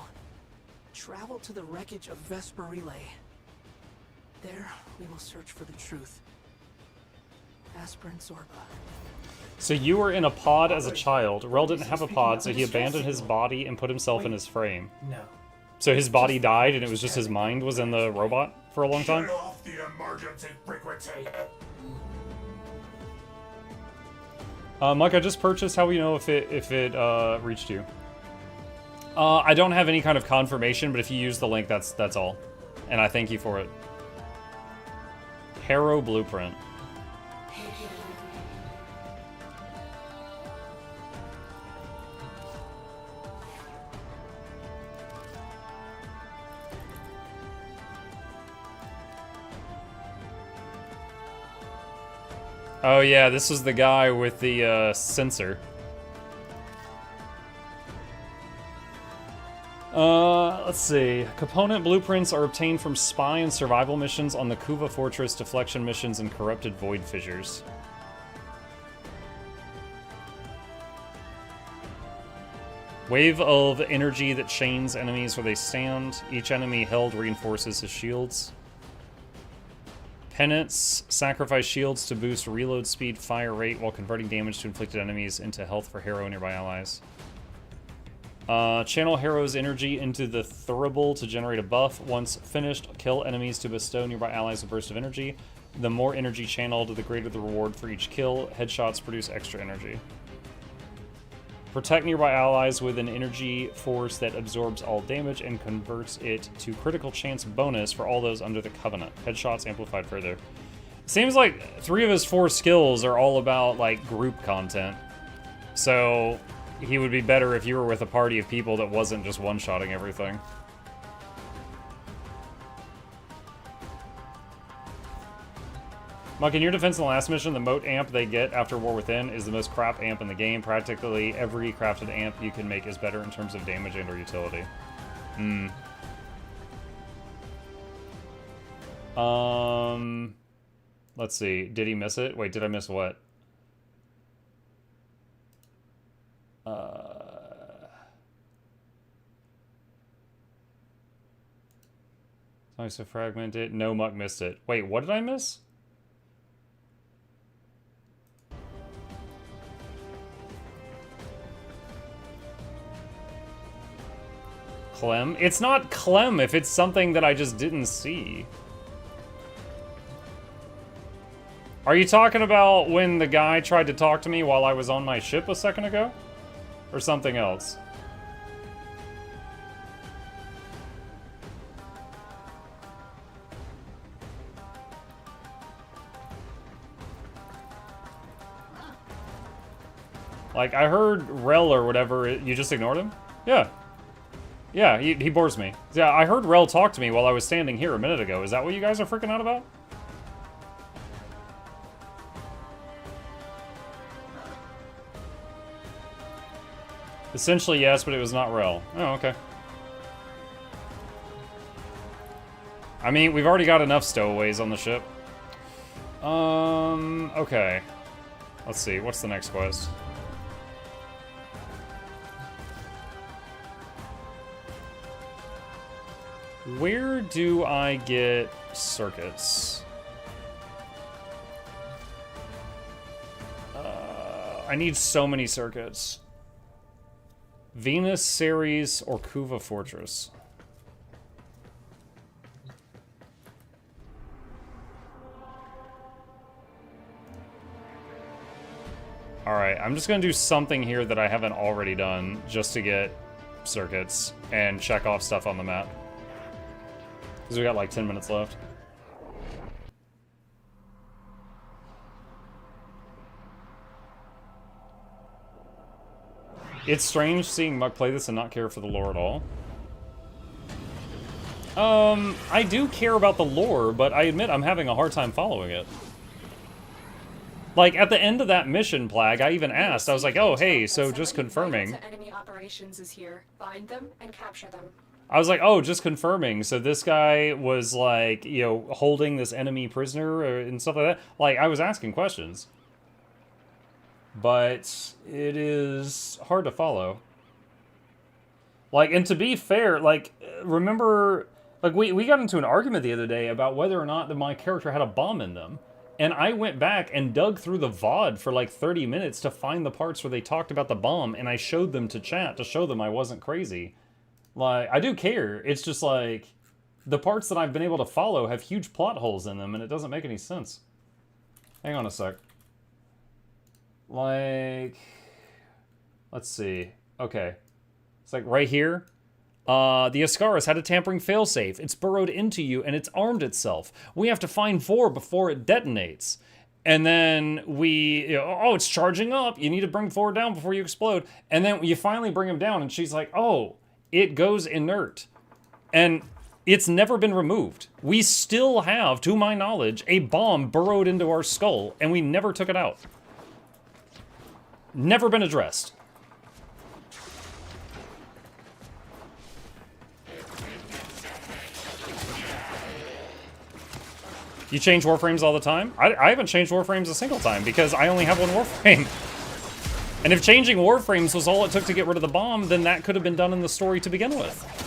travel to the wreckage of Vesper Relay. There, we will search for the truth. Aspirant Zorba. So you were in a pod as a child. Rel didn't have a pod, so he abandoned his body and put himself in his frame. No. So his body died, and it was just his mind was in the robot for a long time? Shut off the emergency frequency. Mike, I just purchased. How will you know if it reached you? I don't have any kind of confirmation, but if you use the link, that's all. And I thank you for it. Harrow Blueprint. Oh yeah, this was the guy with the sensor. Let's see. Component blueprints are obtained from spy and survival missions on the Kuva Fortress, deflection missions, and corrupted void fissures. Wave of energy that chains enemies where they stand. Each enemy held reinforces his shields. Penance. Sacrifice shields to boost reload speed, fire rate, while converting damage to inflicted enemies into health for Harrow and nearby allies. Channel Harrow's energy into the Thurible to generate a buff. Once finished, kill enemies to bestow nearby allies a burst of energy. The more energy channeled, the greater the reward for each kill. Headshots produce extra energy. Protect nearby allies with an energy force that absorbs all damage and converts it to critical chance bonus for all those under the Covenant. Headshots amplified further. Seems like 3 of his 4 skills are all about, like, group content. So he would be better if you were with a party of people that wasn't just one-shotting everything. Monk, in your defense in the last mission, the moat amp they get after War Within is the most crap amp in the game. Practically every crafted amp you can make is better in terms of damage and or utility. Let's see. Did he miss it? Wait, did I miss what? Sorry, so fragmented. No, Muck missed it. Wait, what did I miss? Clem? It's not Clem if it's something that I just didn't see. Are you talking about when the guy tried to talk to me while I was on my ship a second ago? Or something else? Like, I heard Rel or whatever. You just ignored him? Yeah. Yeah, he bores me. Yeah, I heard Rel talk to me while I was standing here a minute ago. Is that what you guys are freaking out about? Essentially, yes, but it was not Rel. Oh, okay. I mean, we've already got enough stowaways on the ship. Okay. Let's see, what's the next quest? Where do I get circuits? I need so many circuits. Venus, Ceres, or Kuva Fortress. Alright, I'm just gonna do something here that I haven't already done, just to get circuits and check off stuff on the map. Because we got like 10 minutes left. It's strange seeing Muk play this and not care for the lore at all. I do care about the lore, but I admit I'm having a hard time following it. Like, at the end of that mission, Plag, I even asked, I was like, oh, hey, so just confirming. Enemy operations is here. Find them and capture them. I was like, oh, just confirming. So this guy was, like, you know, holding this enemy prisoner and stuff like that. Like, I was asking questions. But it is hard to follow. Like, and to be fair, like, remember, like, we got into an argument the other day about whether or not my character had a bomb in them. And I went back and dug through the VOD for like 30 minutes to find the parts where they talked about the bomb, and I showed them to chat to show them I wasn't crazy. Like, I do care. It's just like, the parts that I've been able to follow have huge plot holes in them, and it doesn't make any sense. Hang on a sec. Like, let's see. Okay. It's like right here. The Ascaris had a tampering failsafe. It's burrowed into you and it's armed itself. We have to find Vor before it detonates. And then we, you know, oh, it's charging up. You need to bring Vor down before you explode. And then you finally bring him down and she's like, oh, it goes inert. And it's never been removed. We still have, to my knowledge, a bomb burrowed into our skull and we never took it out. Never been addressed. You change Warframes all the time? I haven't changed Warframes a single time because I only have one Warframe. And if changing Warframes was all it took to get rid of the bomb, then that could have been done in the story to begin with.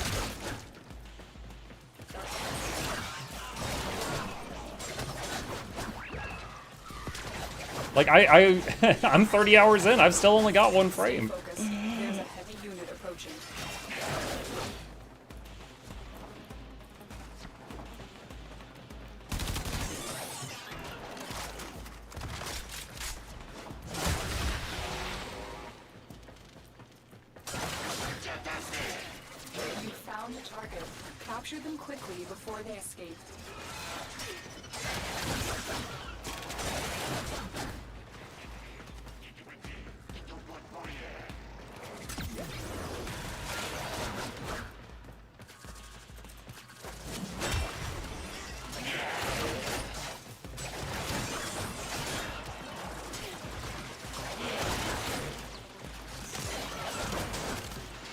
Like, I'm 30 hours in, I've still only got one frame. There's a heavy unit approaching. You found the target. Capture them quickly before they escape.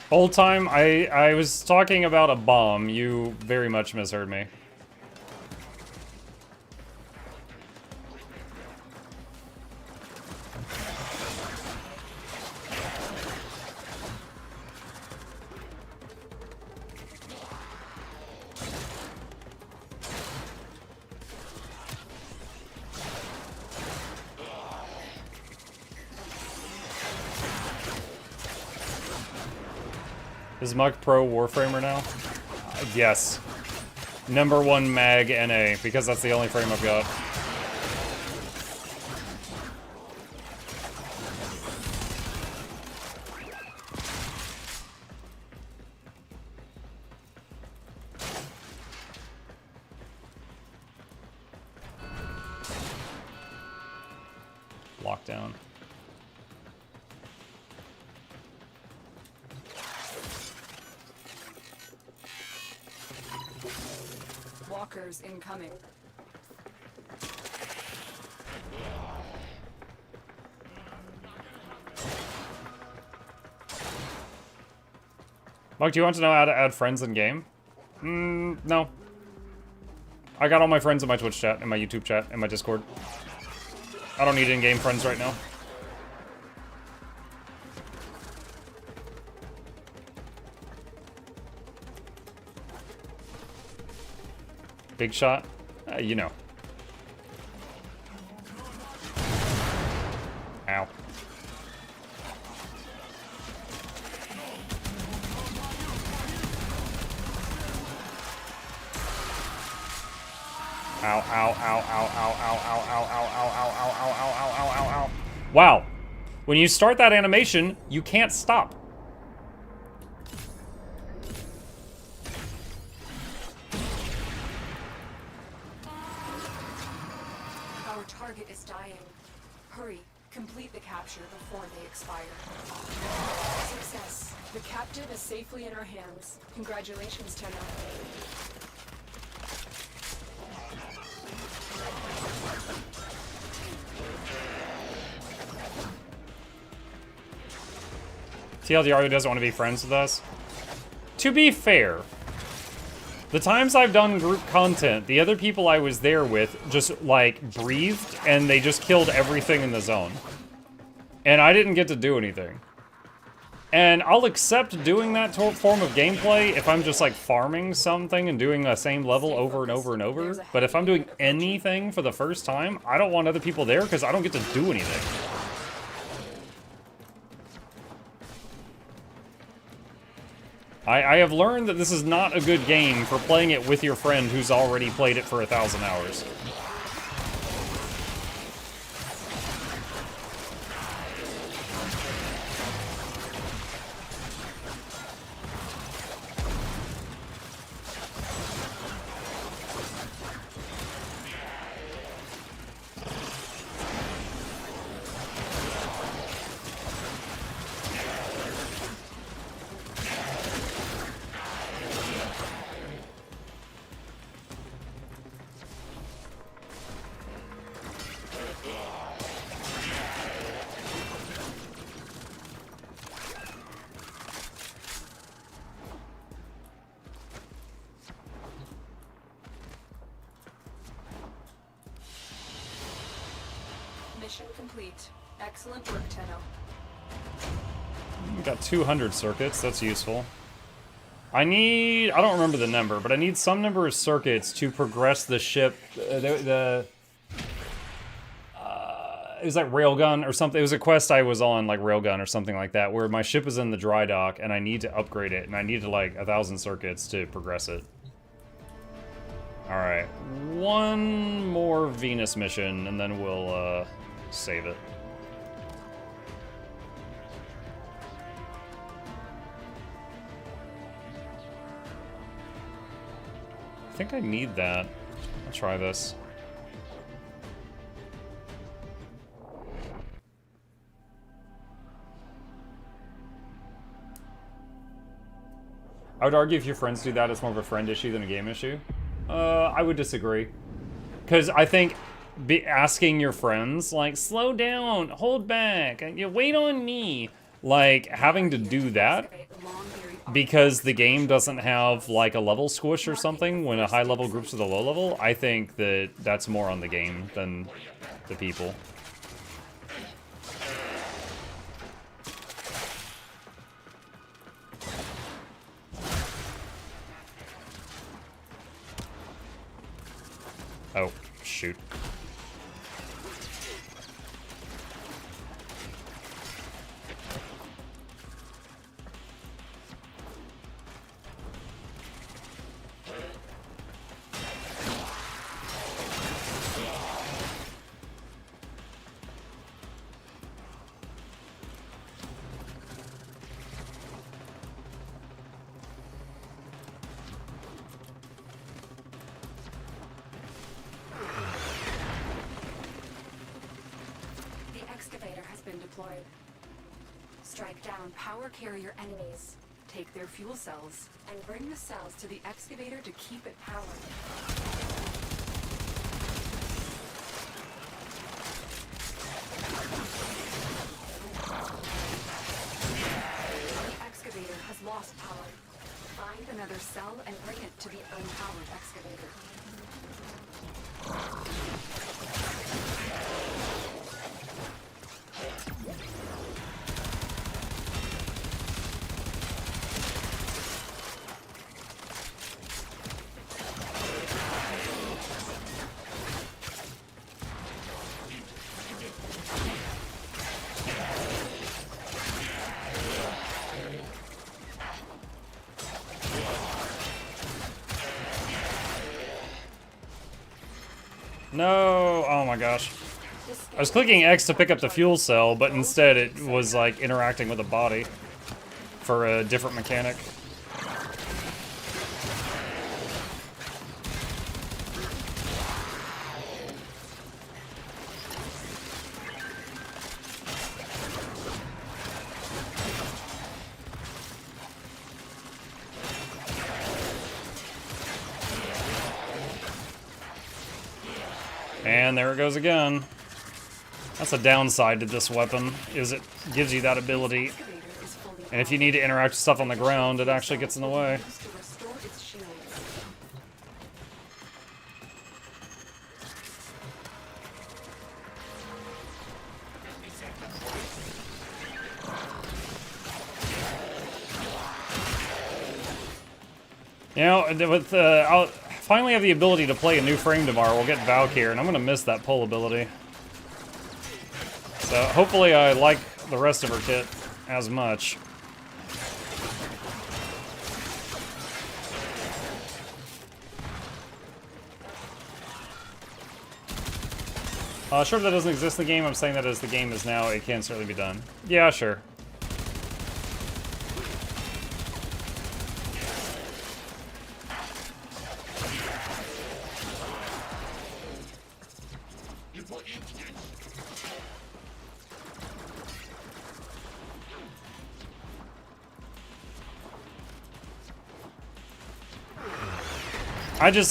Old time, I was talking about a bomb. You very much misheard me. Is Muk Pro Warframer now? Yes. #1 mag NA, because that's the only frame I've got. Lockdown. Walkers incoming. Muk, do you want to know how to add friends in game? No. I got all my friends in my Twitch chat, in my YouTube chat, in my Discord. I don't need in-game friends right now. Big shot? You know. Ow. Ow, ow, ow, ow, ow, ow, ow, ow, ow, ow, ow, ow, ow, ow, ow, ow, ow. Wow. When you start that animation, you can't stop. Our target is dying. Hurry, complete the capture before they expire. Success. The captive is safely in our hands. Congratulations, Tenno. TLDR who doesn't want to be friends with us. To be fair, the times I've done group content, the other people I was there with just, like, breathed, and they just killed everything in the zone. And I didn't get to do anything. And I'll accept doing that form of gameplay if I'm just, like, farming something and doing the same level over and over and over. But if I'm doing anything for the first time, I don't want other people there because I don't get to do anything. I have learned that this is not a good game for playing it with your friend who's already played it for 1,000 hours. Mission complete. Excellent work, Tenno. We got 200 circuits, that's useful. I don't remember the number, but I need some number of circuits to progress the ship. It was like Railgun or something. It was a quest I was on, like Railgun or something like that, where my ship is in the dry dock and I need to upgrade it, and I need to like 1,000 circuits to progress it. Alright, one more Venus mission, and then we'll save it. I think I need that. I'll try this. I would argue if your friends do that, it's more of a friend issue than a game issue. I would disagree. Because I think asking your friends, like, slow down, hold back, you wait on me, like, having to do that because the game doesn't have, like, a level squish or something when a high level groups with a low level, I think that that's more on the game than the people. Oh, shoot. Strike down power carrier enemies, take their fuel cells, and bring the cells to the excavator to keep it powered. The excavator has lost power. Find another cell and bring it to the unpowered excavator. No! Oh my gosh. I was clicking X to pick up the fuel cell, but instead it was like interacting with a body for a different mechanic. And there it goes again. That's a downside to this weapon, is it gives you that ability. And if you need to interact with stuff on the ground, it actually gets in the way. You know, with I'll finally have the ability to play a new frame tomorrow. We'll get Valkyr, and I'm gonna miss that pull ability. So hopefully I like the rest of her kit as much. Sure, that doesn't exist in the game. I'm saying that as the game is now, it can certainly be done. Yeah, sure.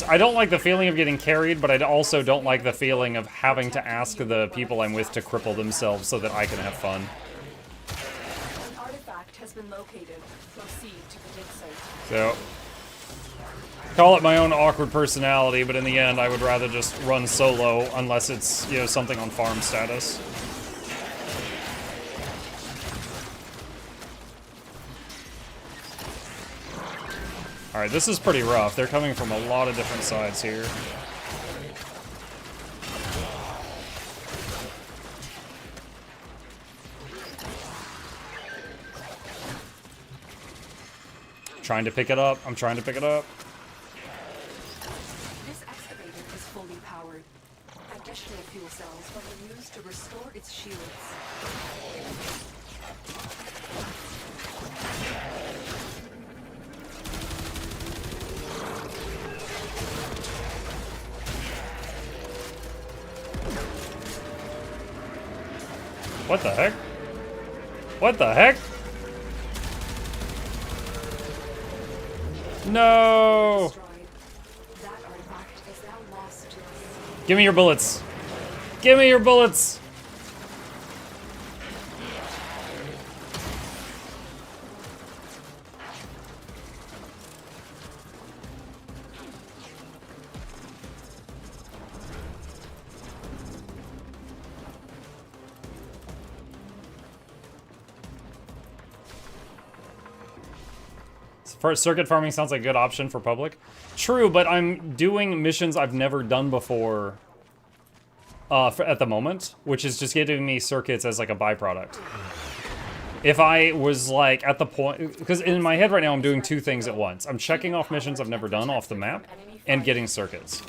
I don't like the feeling of getting carried, but I also don't like the feeling of having to ask the people I'm with to cripple themselves so that I can have fun. An artifact has been located. Proceed to the dig site. So, call it my own awkward personality, but in the end, I would rather just run solo unless it's, you know, something on farm status. Alright, this is pretty rough. They're coming from a lot of different sides here. Trying to pick it up. I'm trying to pick it up. This excavator is fully powered. Additional fuel cells will be used to restore its shields. What the heck? What the heck? No! Give me your bullets. Give me your bullets. Circuit farming sounds like a good option for public. True, but I'm doing missions I've never done before at the moment, which is just giving me circuits as like a byproduct. If I was like at the point, because in my head right now I'm doing two things at once. I'm checking off missions I've never done off the map and getting circuits.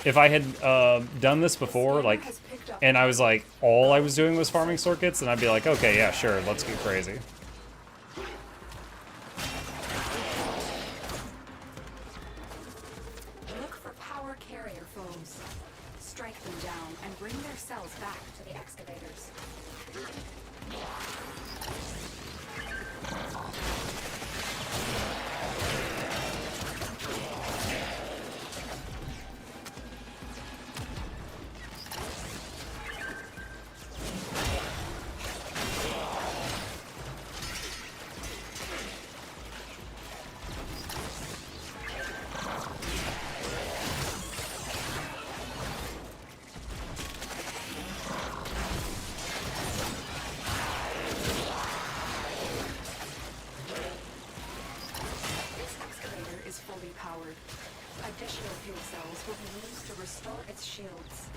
If I had done this before, like, and I was like, all I was doing was farming circuits, then I'd be like, okay, yeah, sure, let's get crazy. Additional fuel cells will be used to restore its shields.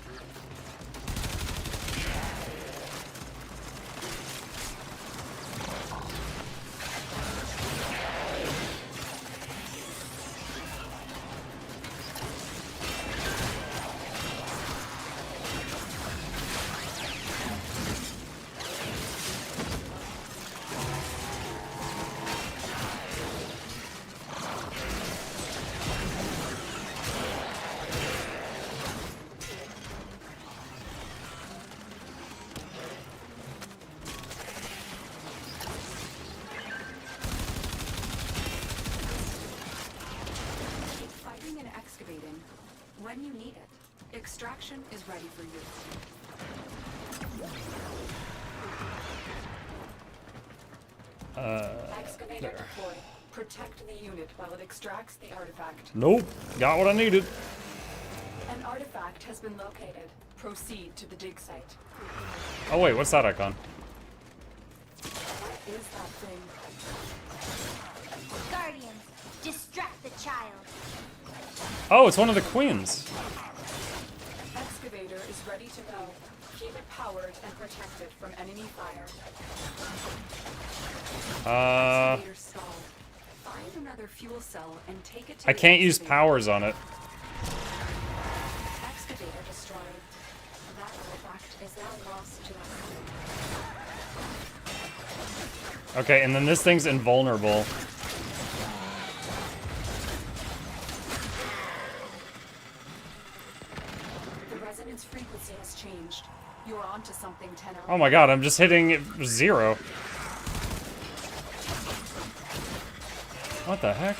When you need it, extraction is ready for you. Excavator deployed. Protect the unit while it extracts the artifact. Nope. Got what I needed. An artifact has been located. Proceed to the dig site. Oh wait, what's that icon? What is that thing? Guardians, distract the child. Oh, it's one of the queens. Excavator is ready to go. Keep it powered and protected from enemy fire. Excavator stalled. Find another fuel cell and take it to I can't use powers on it. Excavator destroyed. That artifact is now lost to us. Okay, and then this thing's invulnerable. The resonance frequency has changed. You're onto something, Tenor. Oh my god, I'm just hitting 0. What the heck?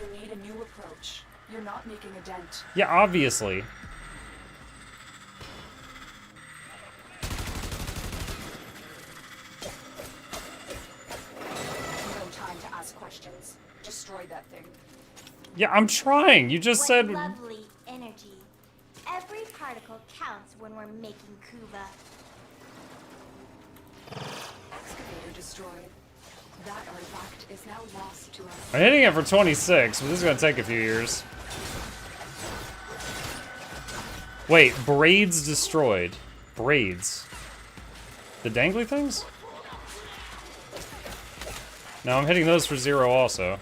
You need a new approach. You're not making a dent. Yeah, obviously. No time to ask questions. Destroy that thing. Yeah, I'm trying. You just said... Lovely energy. Every particle counts when we're making Kuva. Excavator destroyed. That artifact is now lost to us. I'm hitting it for 26, but this is gonna take a few years. Wait, braids destroyed. Braids. The dangly things? No, I'm hitting those for 0 also.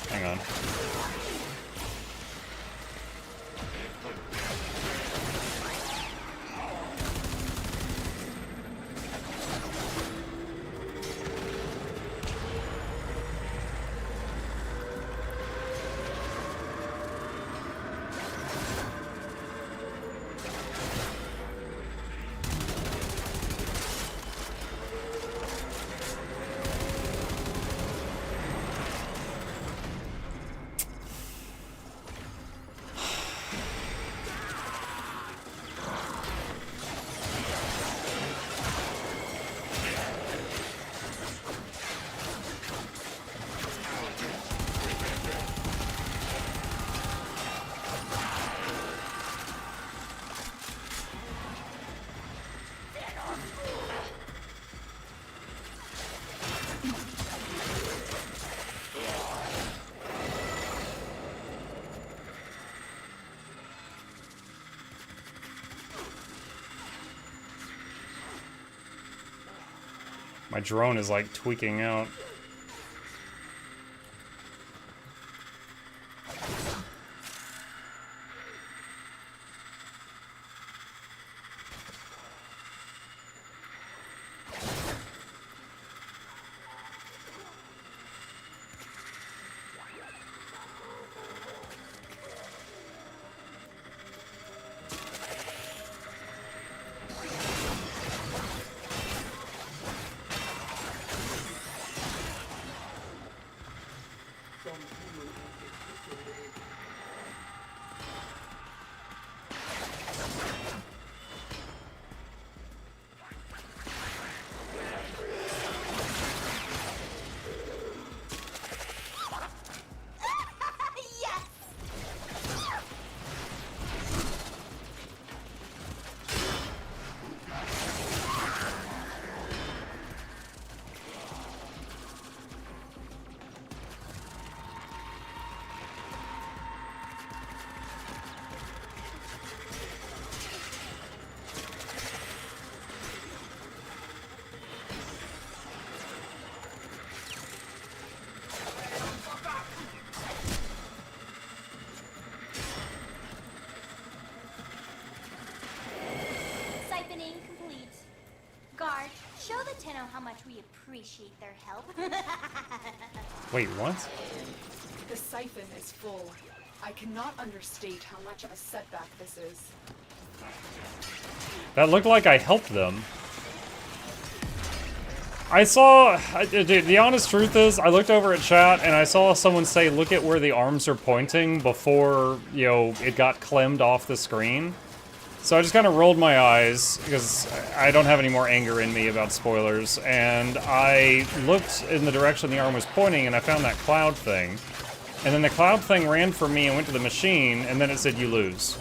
Hang on. My drone is like tweaking out. how much we appreciate their help. Wait, what? The siphon is full. I cannot understate how much of a setback this is. That looked like I helped them. I saw, dude, the honest truth is, I looked over at chat and I saw someone say, look at where the arms are pointing before, you know, it got clemmed off the screen. So I just kind of rolled my eyes, because I don't have any more anger in me about spoilers, and I looked in the direction the arm was pointing and I found that cloud thing. And then the cloud thing ran for me and went to the machine, and then it said, you lose.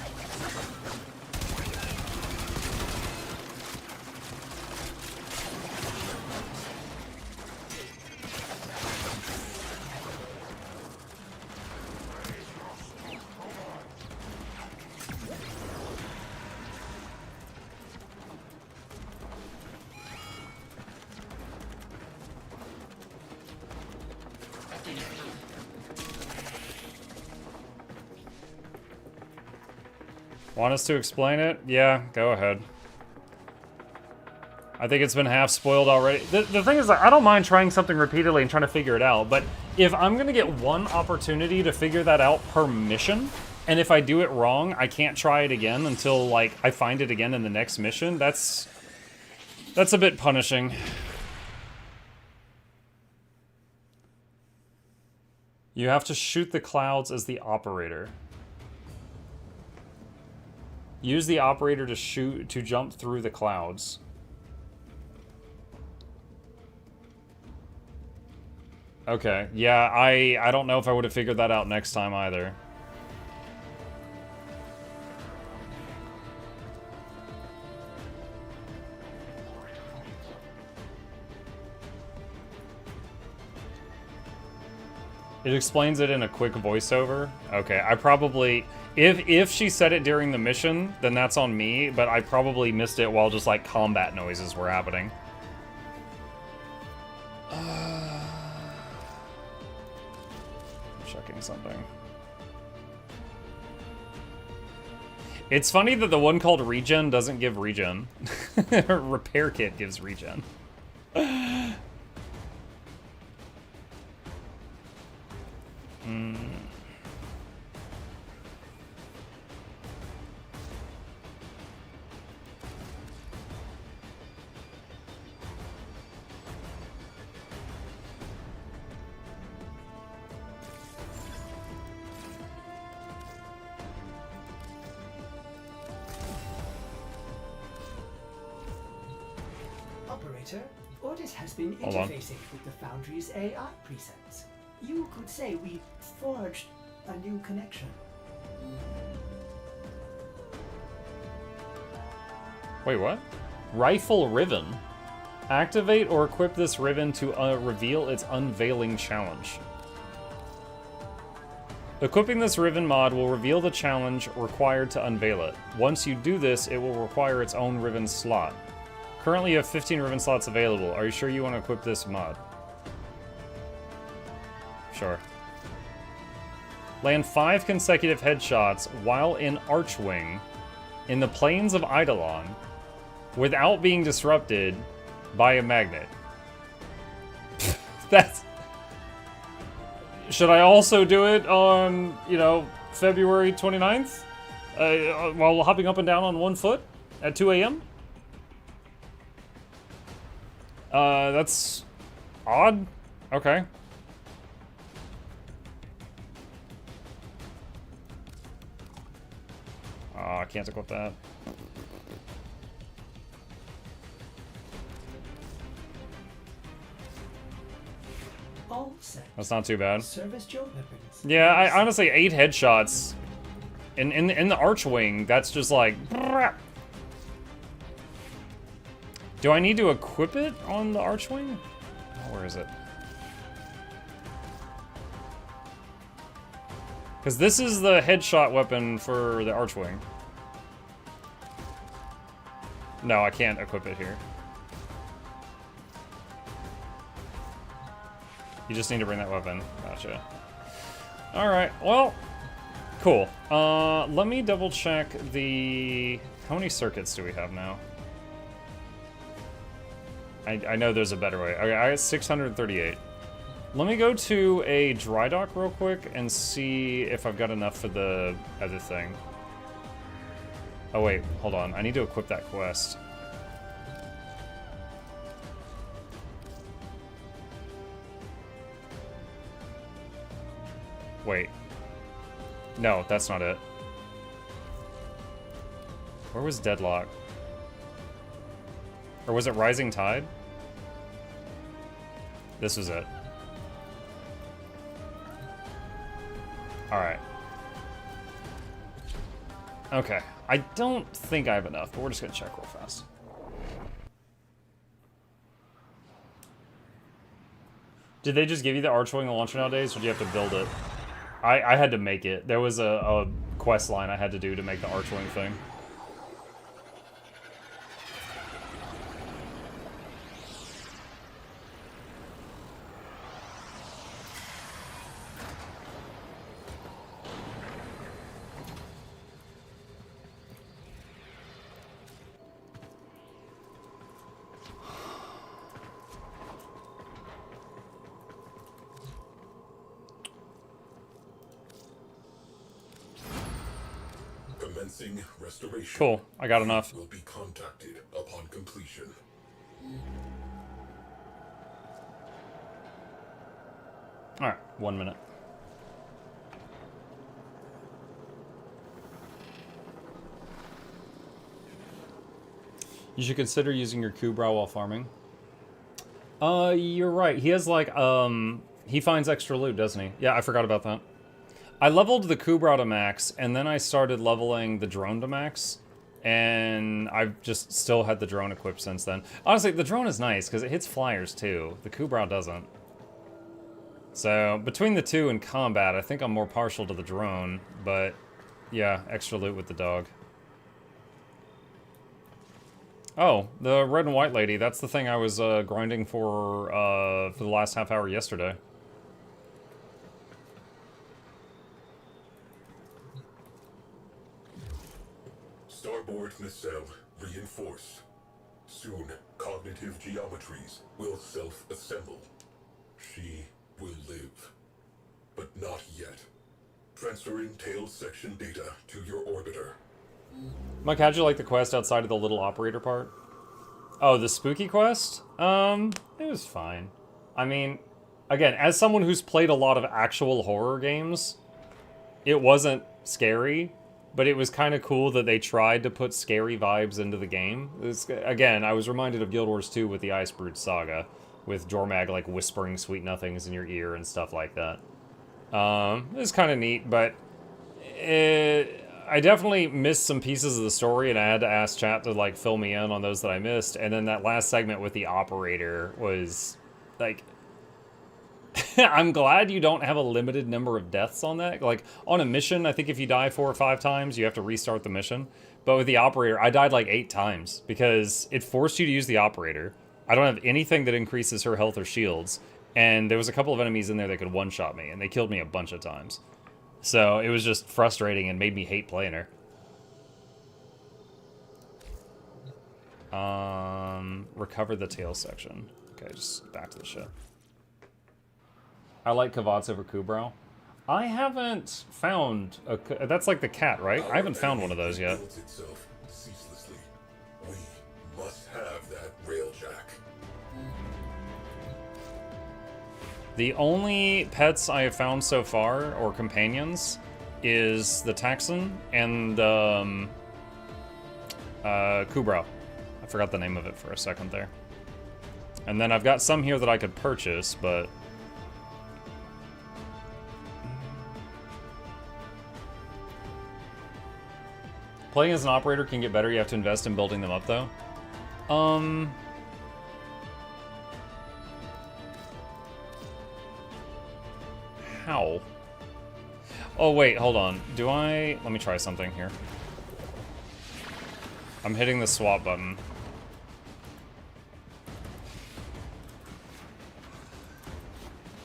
Want us to explain it? Yeah, go ahead. I think it's been half spoiled already. The thing is, I don't mind trying something repeatedly and trying to figure it out, but if I'm gonna get one opportunity to figure that out per mission, and if I do it wrong, I can't try it again until, like, I find it again in the next mission, that's a bit punishing. You have to shoot the clouds as the operator. Use the operator to jump through the clouds. Okay, yeah, I don't know if I would have figured that out next time either. It explains it in a quick voiceover. Okay, I probably... If she said it during the mission, then that's on me, but I probably missed it while just, like, combat noises were happening. I'm checking something. It's funny that the one called Regen doesn't give regen. Repair Kit gives regen. Operator, Ordis has been Hold on. interfacing with the Foundry's AI presets. You could say we forged a new connection. Wait, what? Rifle Riven. Activate or equip this ribbon to reveal its unveiling challenge. Equipping this ribbon mod will reveal the challenge required to unveil it. Once you do this, it will require its own ribbon slot. Currently you have 15 ribbon slots available. Are you sure you want to equip this mod? Sure. Land 5 consecutive headshots while in Archwing in the plains of Eidolon without being disrupted by a magnet. That's... Should I also do it on, you know, February 29th? While hopping up and down on one foot at 2 a.m.? That's odd. Okay. I can't equip that. All set. That's not too bad. Service Joe weapons. Yeah, I honestly 8 headshots in the Archwing. That's just like. Do I need to equip it on the Archwing? Oh, where is it? Because this is the headshot weapon for the Archwing. No, I can't equip it here. You just need to bring that weapon. Gotcha. Alright, well, cool. Let me double check the... How many circuits do we have now? I know there's a better way. Okay, I got 638. Let me go to a dry dock real quick and see if I've got enough for the other thing. Oh wait, hold on. I need to equip that quest. Wait. No, that's not it. Where was Deadlock? Or was it Rising Tide? This was it. Alright. Okay. I don't think I have enough, but we're just gonna check real fast. Did they just give you the Archwing launcher nowadays, or do you have to build it? I had to make it. There was a quest line I had to do to make the Archwing thing. Commencing restoration. Cool, I got enough. Will be contacted upon completion. Alright, 1 minute. You should consider using your Kubrow while farming. You're right. He has like, he finds extra loot, doesn't he? Yeah, I forgot about that. I leveled the Kubrow to max, and then I started leveling the drone to max, and I've just still had the drone equipped since then. Honestly, the drone is nice, because it hits flyers too. The Kubrow doesn't. So, between the two in combat, I think I'm more partial to the drone, but yeah, extra loot with the dog. Oh, the red and white lady, that's the thing I was grinding for the last half hour yesterday. Starboard nacelle reinforced. Soon, cognitive geometries will self-assemble. She will live. But not yet. Transferring tail section data to your orbiter. Mike, how'd you like the quest outside of the little operator part? Oh, the spooky quest? It was fine. I mean, again, as someone who's played a lot of actual horror games, it wasn't scary, but it was kind of cool that they tried to put scary vibes into the game. Again, I was reminded of Guild Wars 2 with the Icebrood Saga, with Jormag, like, whispering sweet nothings in your ear and stuff like that. It was kind of neat, but I definitely missed some pieces of the story, and I had to ask chat to, like, fill me in on those that I missed. And then that last segment with the operator was, like... I'm glad you don't have a limited number of deaths on that. Like, on a mission, I think if you die 4 or 5 times, you have to restart the mission. But with the operator, I died like 8 times, because it forced you to use the operator. I don't have anything that increases her health or shields. And there was a couple of enemies in there that could one-shot me, and they killed me a bunch of times. So it was just frustrating and made me hate playing her. Recover the tail section. Okay, just back to the ship. I like Kavats over Kubrow. I haven't found a... That's like the cat, right? I haven't found one of those yet. Itself ceaselessly. We must have that railjack. The only pets I have found so far, or companions, is the Taxon and Kubrow. I forgot the name of it for a second there. And then I've got some here that I could purchase, but... Playing as an operator can get better, you have to invest in building them up, though. How? Oh, wait, hold on. Do I... Let me try something here. I'm hitting the swap button.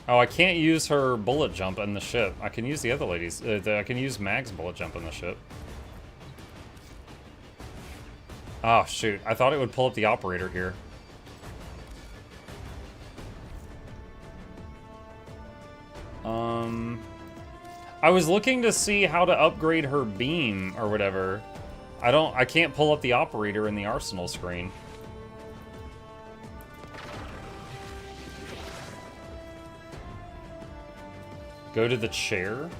Oh, I can't use her bullet jump in the ship. I can use the other ladies. I can use Mag's bullet jump in the ship. Oh, shoot. I thought it would pull up the operator here. I was looking to see how to upgrade her beam or whatever. I can't pull up the operator in the arsenal screen. Go to the chair?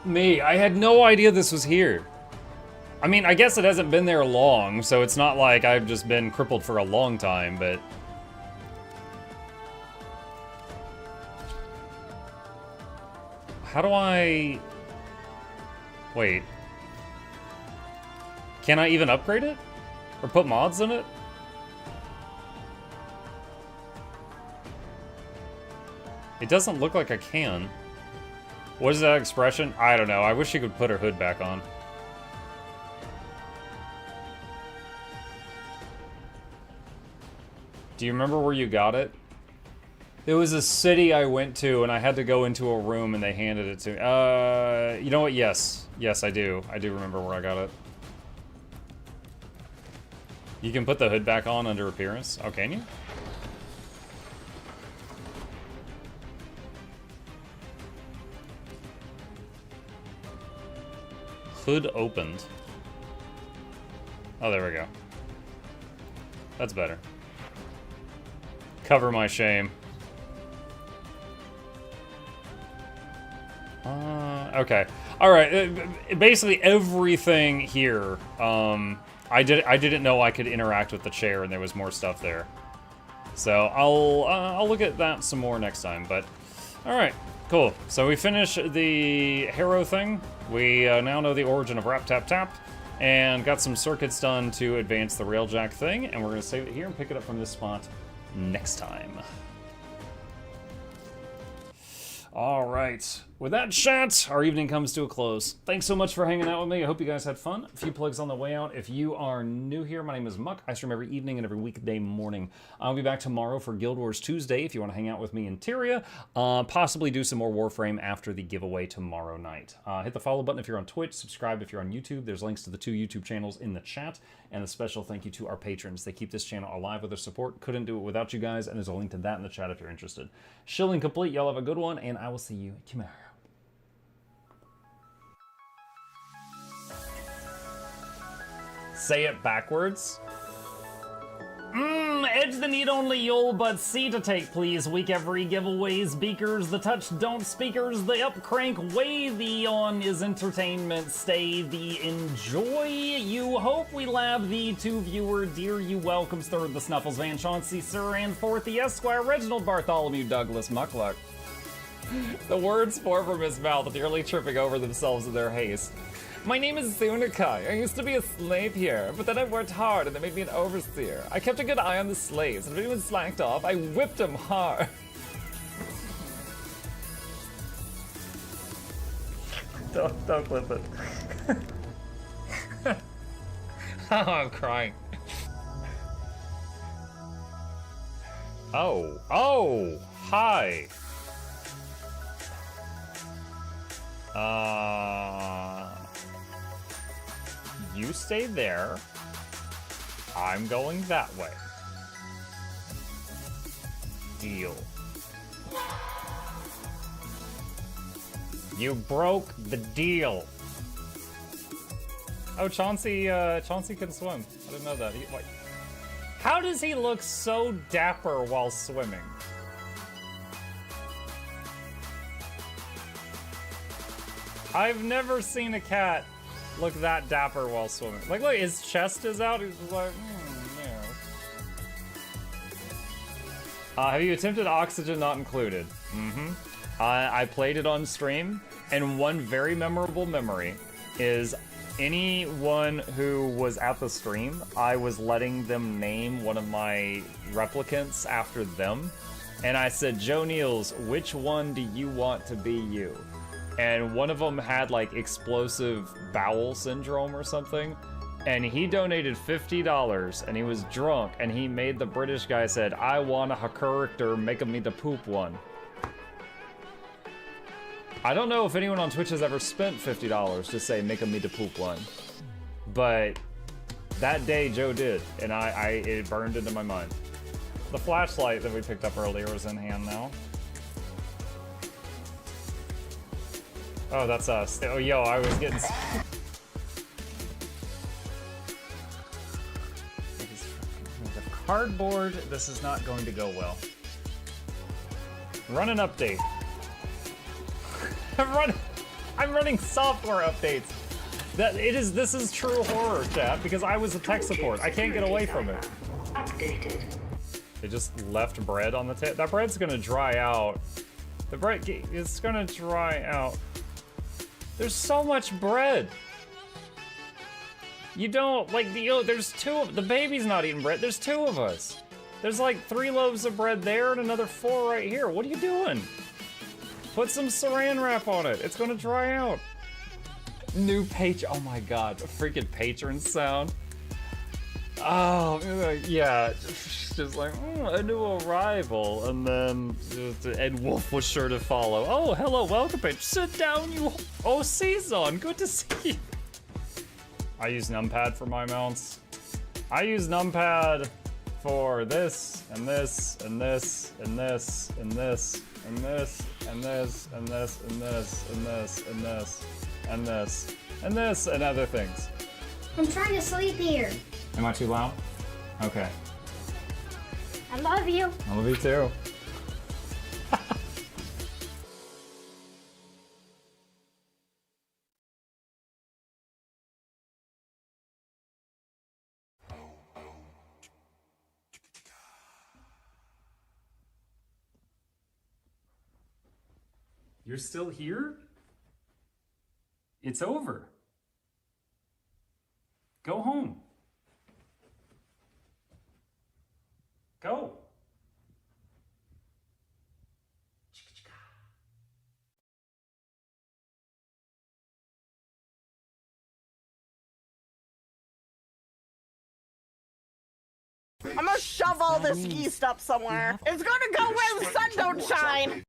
Me, I had no idea this was here. I mean, I guess it hasn't been there long, so it's not like I've just been crippled for a long time, but... How do I... Wait. Can I even upgrade it? Or put mods in it? It doesn't look like I can. What is that expression? I don't know. I wish she could put her hood back on. Do you remember where you got it? It was a city I went to, and I had to go into a room, and they handed it to me. You know what? Yes. Yes, I do. I do remember where I got it. You can put the hood back on under appearance? Oh, can you? Hood opened. Oh, there we go. That's better. Cover my shame. Okay. All right. Basically everything here. I didn't know I could interact with the chair, and there was more stuff there. So I'll look at that some more next time. But all right, cool. So we finished the Harrow thing. We now know the origin of Rap Tap Tap, and got some circuits done to advance the Railjack thing. And we're gonna save it here and pick it up from this spot next time. All right. With that, chat, our evening comes to a close. Thanks so much for hanging out with me. I hope you guys had fun. A few plugs on the way out. If you are new here, my name is Muck. I stream every evening and every weekday morning. I'll be back tomorrow for Guild Wars Tuesday if you want to hang out with me in Tyria. Possibly do some more Warframe after the giveaway tomorrow night. Hit the follow button if you're on Twitch. Subscribe if you're on YouTube. There's links to the 2 YouTube channels in the chat. And a special thank you to our patrons. They keep this channel alive with their support. Couldn't do it without you guys. And there's a link to that in the chat if you're interested. Shilling complete. Y'all have a good one. And I will see you tomorrow. Say it backwards. Edge the need only you'll but see to take, please. Week every giveaways, beakers, the touch don't speakers, the up crank way, the on is entertainment, stay the enjoy. You hope we lab the 2 viewer, dear you welcomes, third the Snuffles, Van Chauncey, Sir, and fourth the Esquire, Reginald Bartholomew, Douglas, Mukluk. The words pour from his mouth, nearly tripping over themselves in their haste. My name is Zunikai. I used to be a slave here, but then I worked hard and they made me an overseer. I kept a good eye on the slaves, and if anyone slacked off, I whipped them hard. Don't clip it. Oh, I'm crying. Oh, hi. You stay there. I'm going that way. Deal. You broke the deal. Oh, Chauncey can swim. I didn't know that. How does he look so dapper while swimming? I've never seen a cat look that dapper while swimming. Like, look, his chest is out. He's just like, yeah. Have you attempted Oxygen Not Included? I played it on stream, and one very memorable memory is anyone who was at the stream, I was letting them name one of my replicants after them, and I said, Joe Niels, which one do you want to be you? And one of them had like explosive bowel syndrome or something, and he donated $50, and he was drunk, and he made the British guy said, I want a character, make me the poop one. I don't know if anyone on Twitch has ever spent $50 to say make a me to poop one, but that day Joe did, and it burned into my mind. The flashlight that we picked up earlier is in hand now. Oh, that's us. Oh, yo, I was getting... Cardboard, this is not going to go well. Run an update. I'm running software updates. This is true horror, chat, because I was a tech support. I can't get away from it. Updated. They just left bread on the table. That bread's gonna dry out. The bread is gonna dry out. There's so much bread. You don't, like, there's the baby's not eating bread. There's 2 of us. There's like 3 loaves of bread there and another 4 right here. What are you doing? Put some saran wrap on it. It's gonna dry out. New page, oh my god, a freaking patron sound. Oh, yeah, just like, a new arrival, and then Ed Wolf was sure to follow. Oh, hello, welcome, page. Sit down, you. Oh, Season, good to see you. I use numpad for my mounts. I use numpad for this, and this, and this, and this, and this, and this, and this, and this, and this, and this, and this, and this, and this, and other things. I'm trying to sleep here. Am I too loud? Okay. I love you. I love you too. You're still here? It's over. Go home. Go. I'm gonna shove all this yeast up somewhere. It's gonna go where the sun don't shine.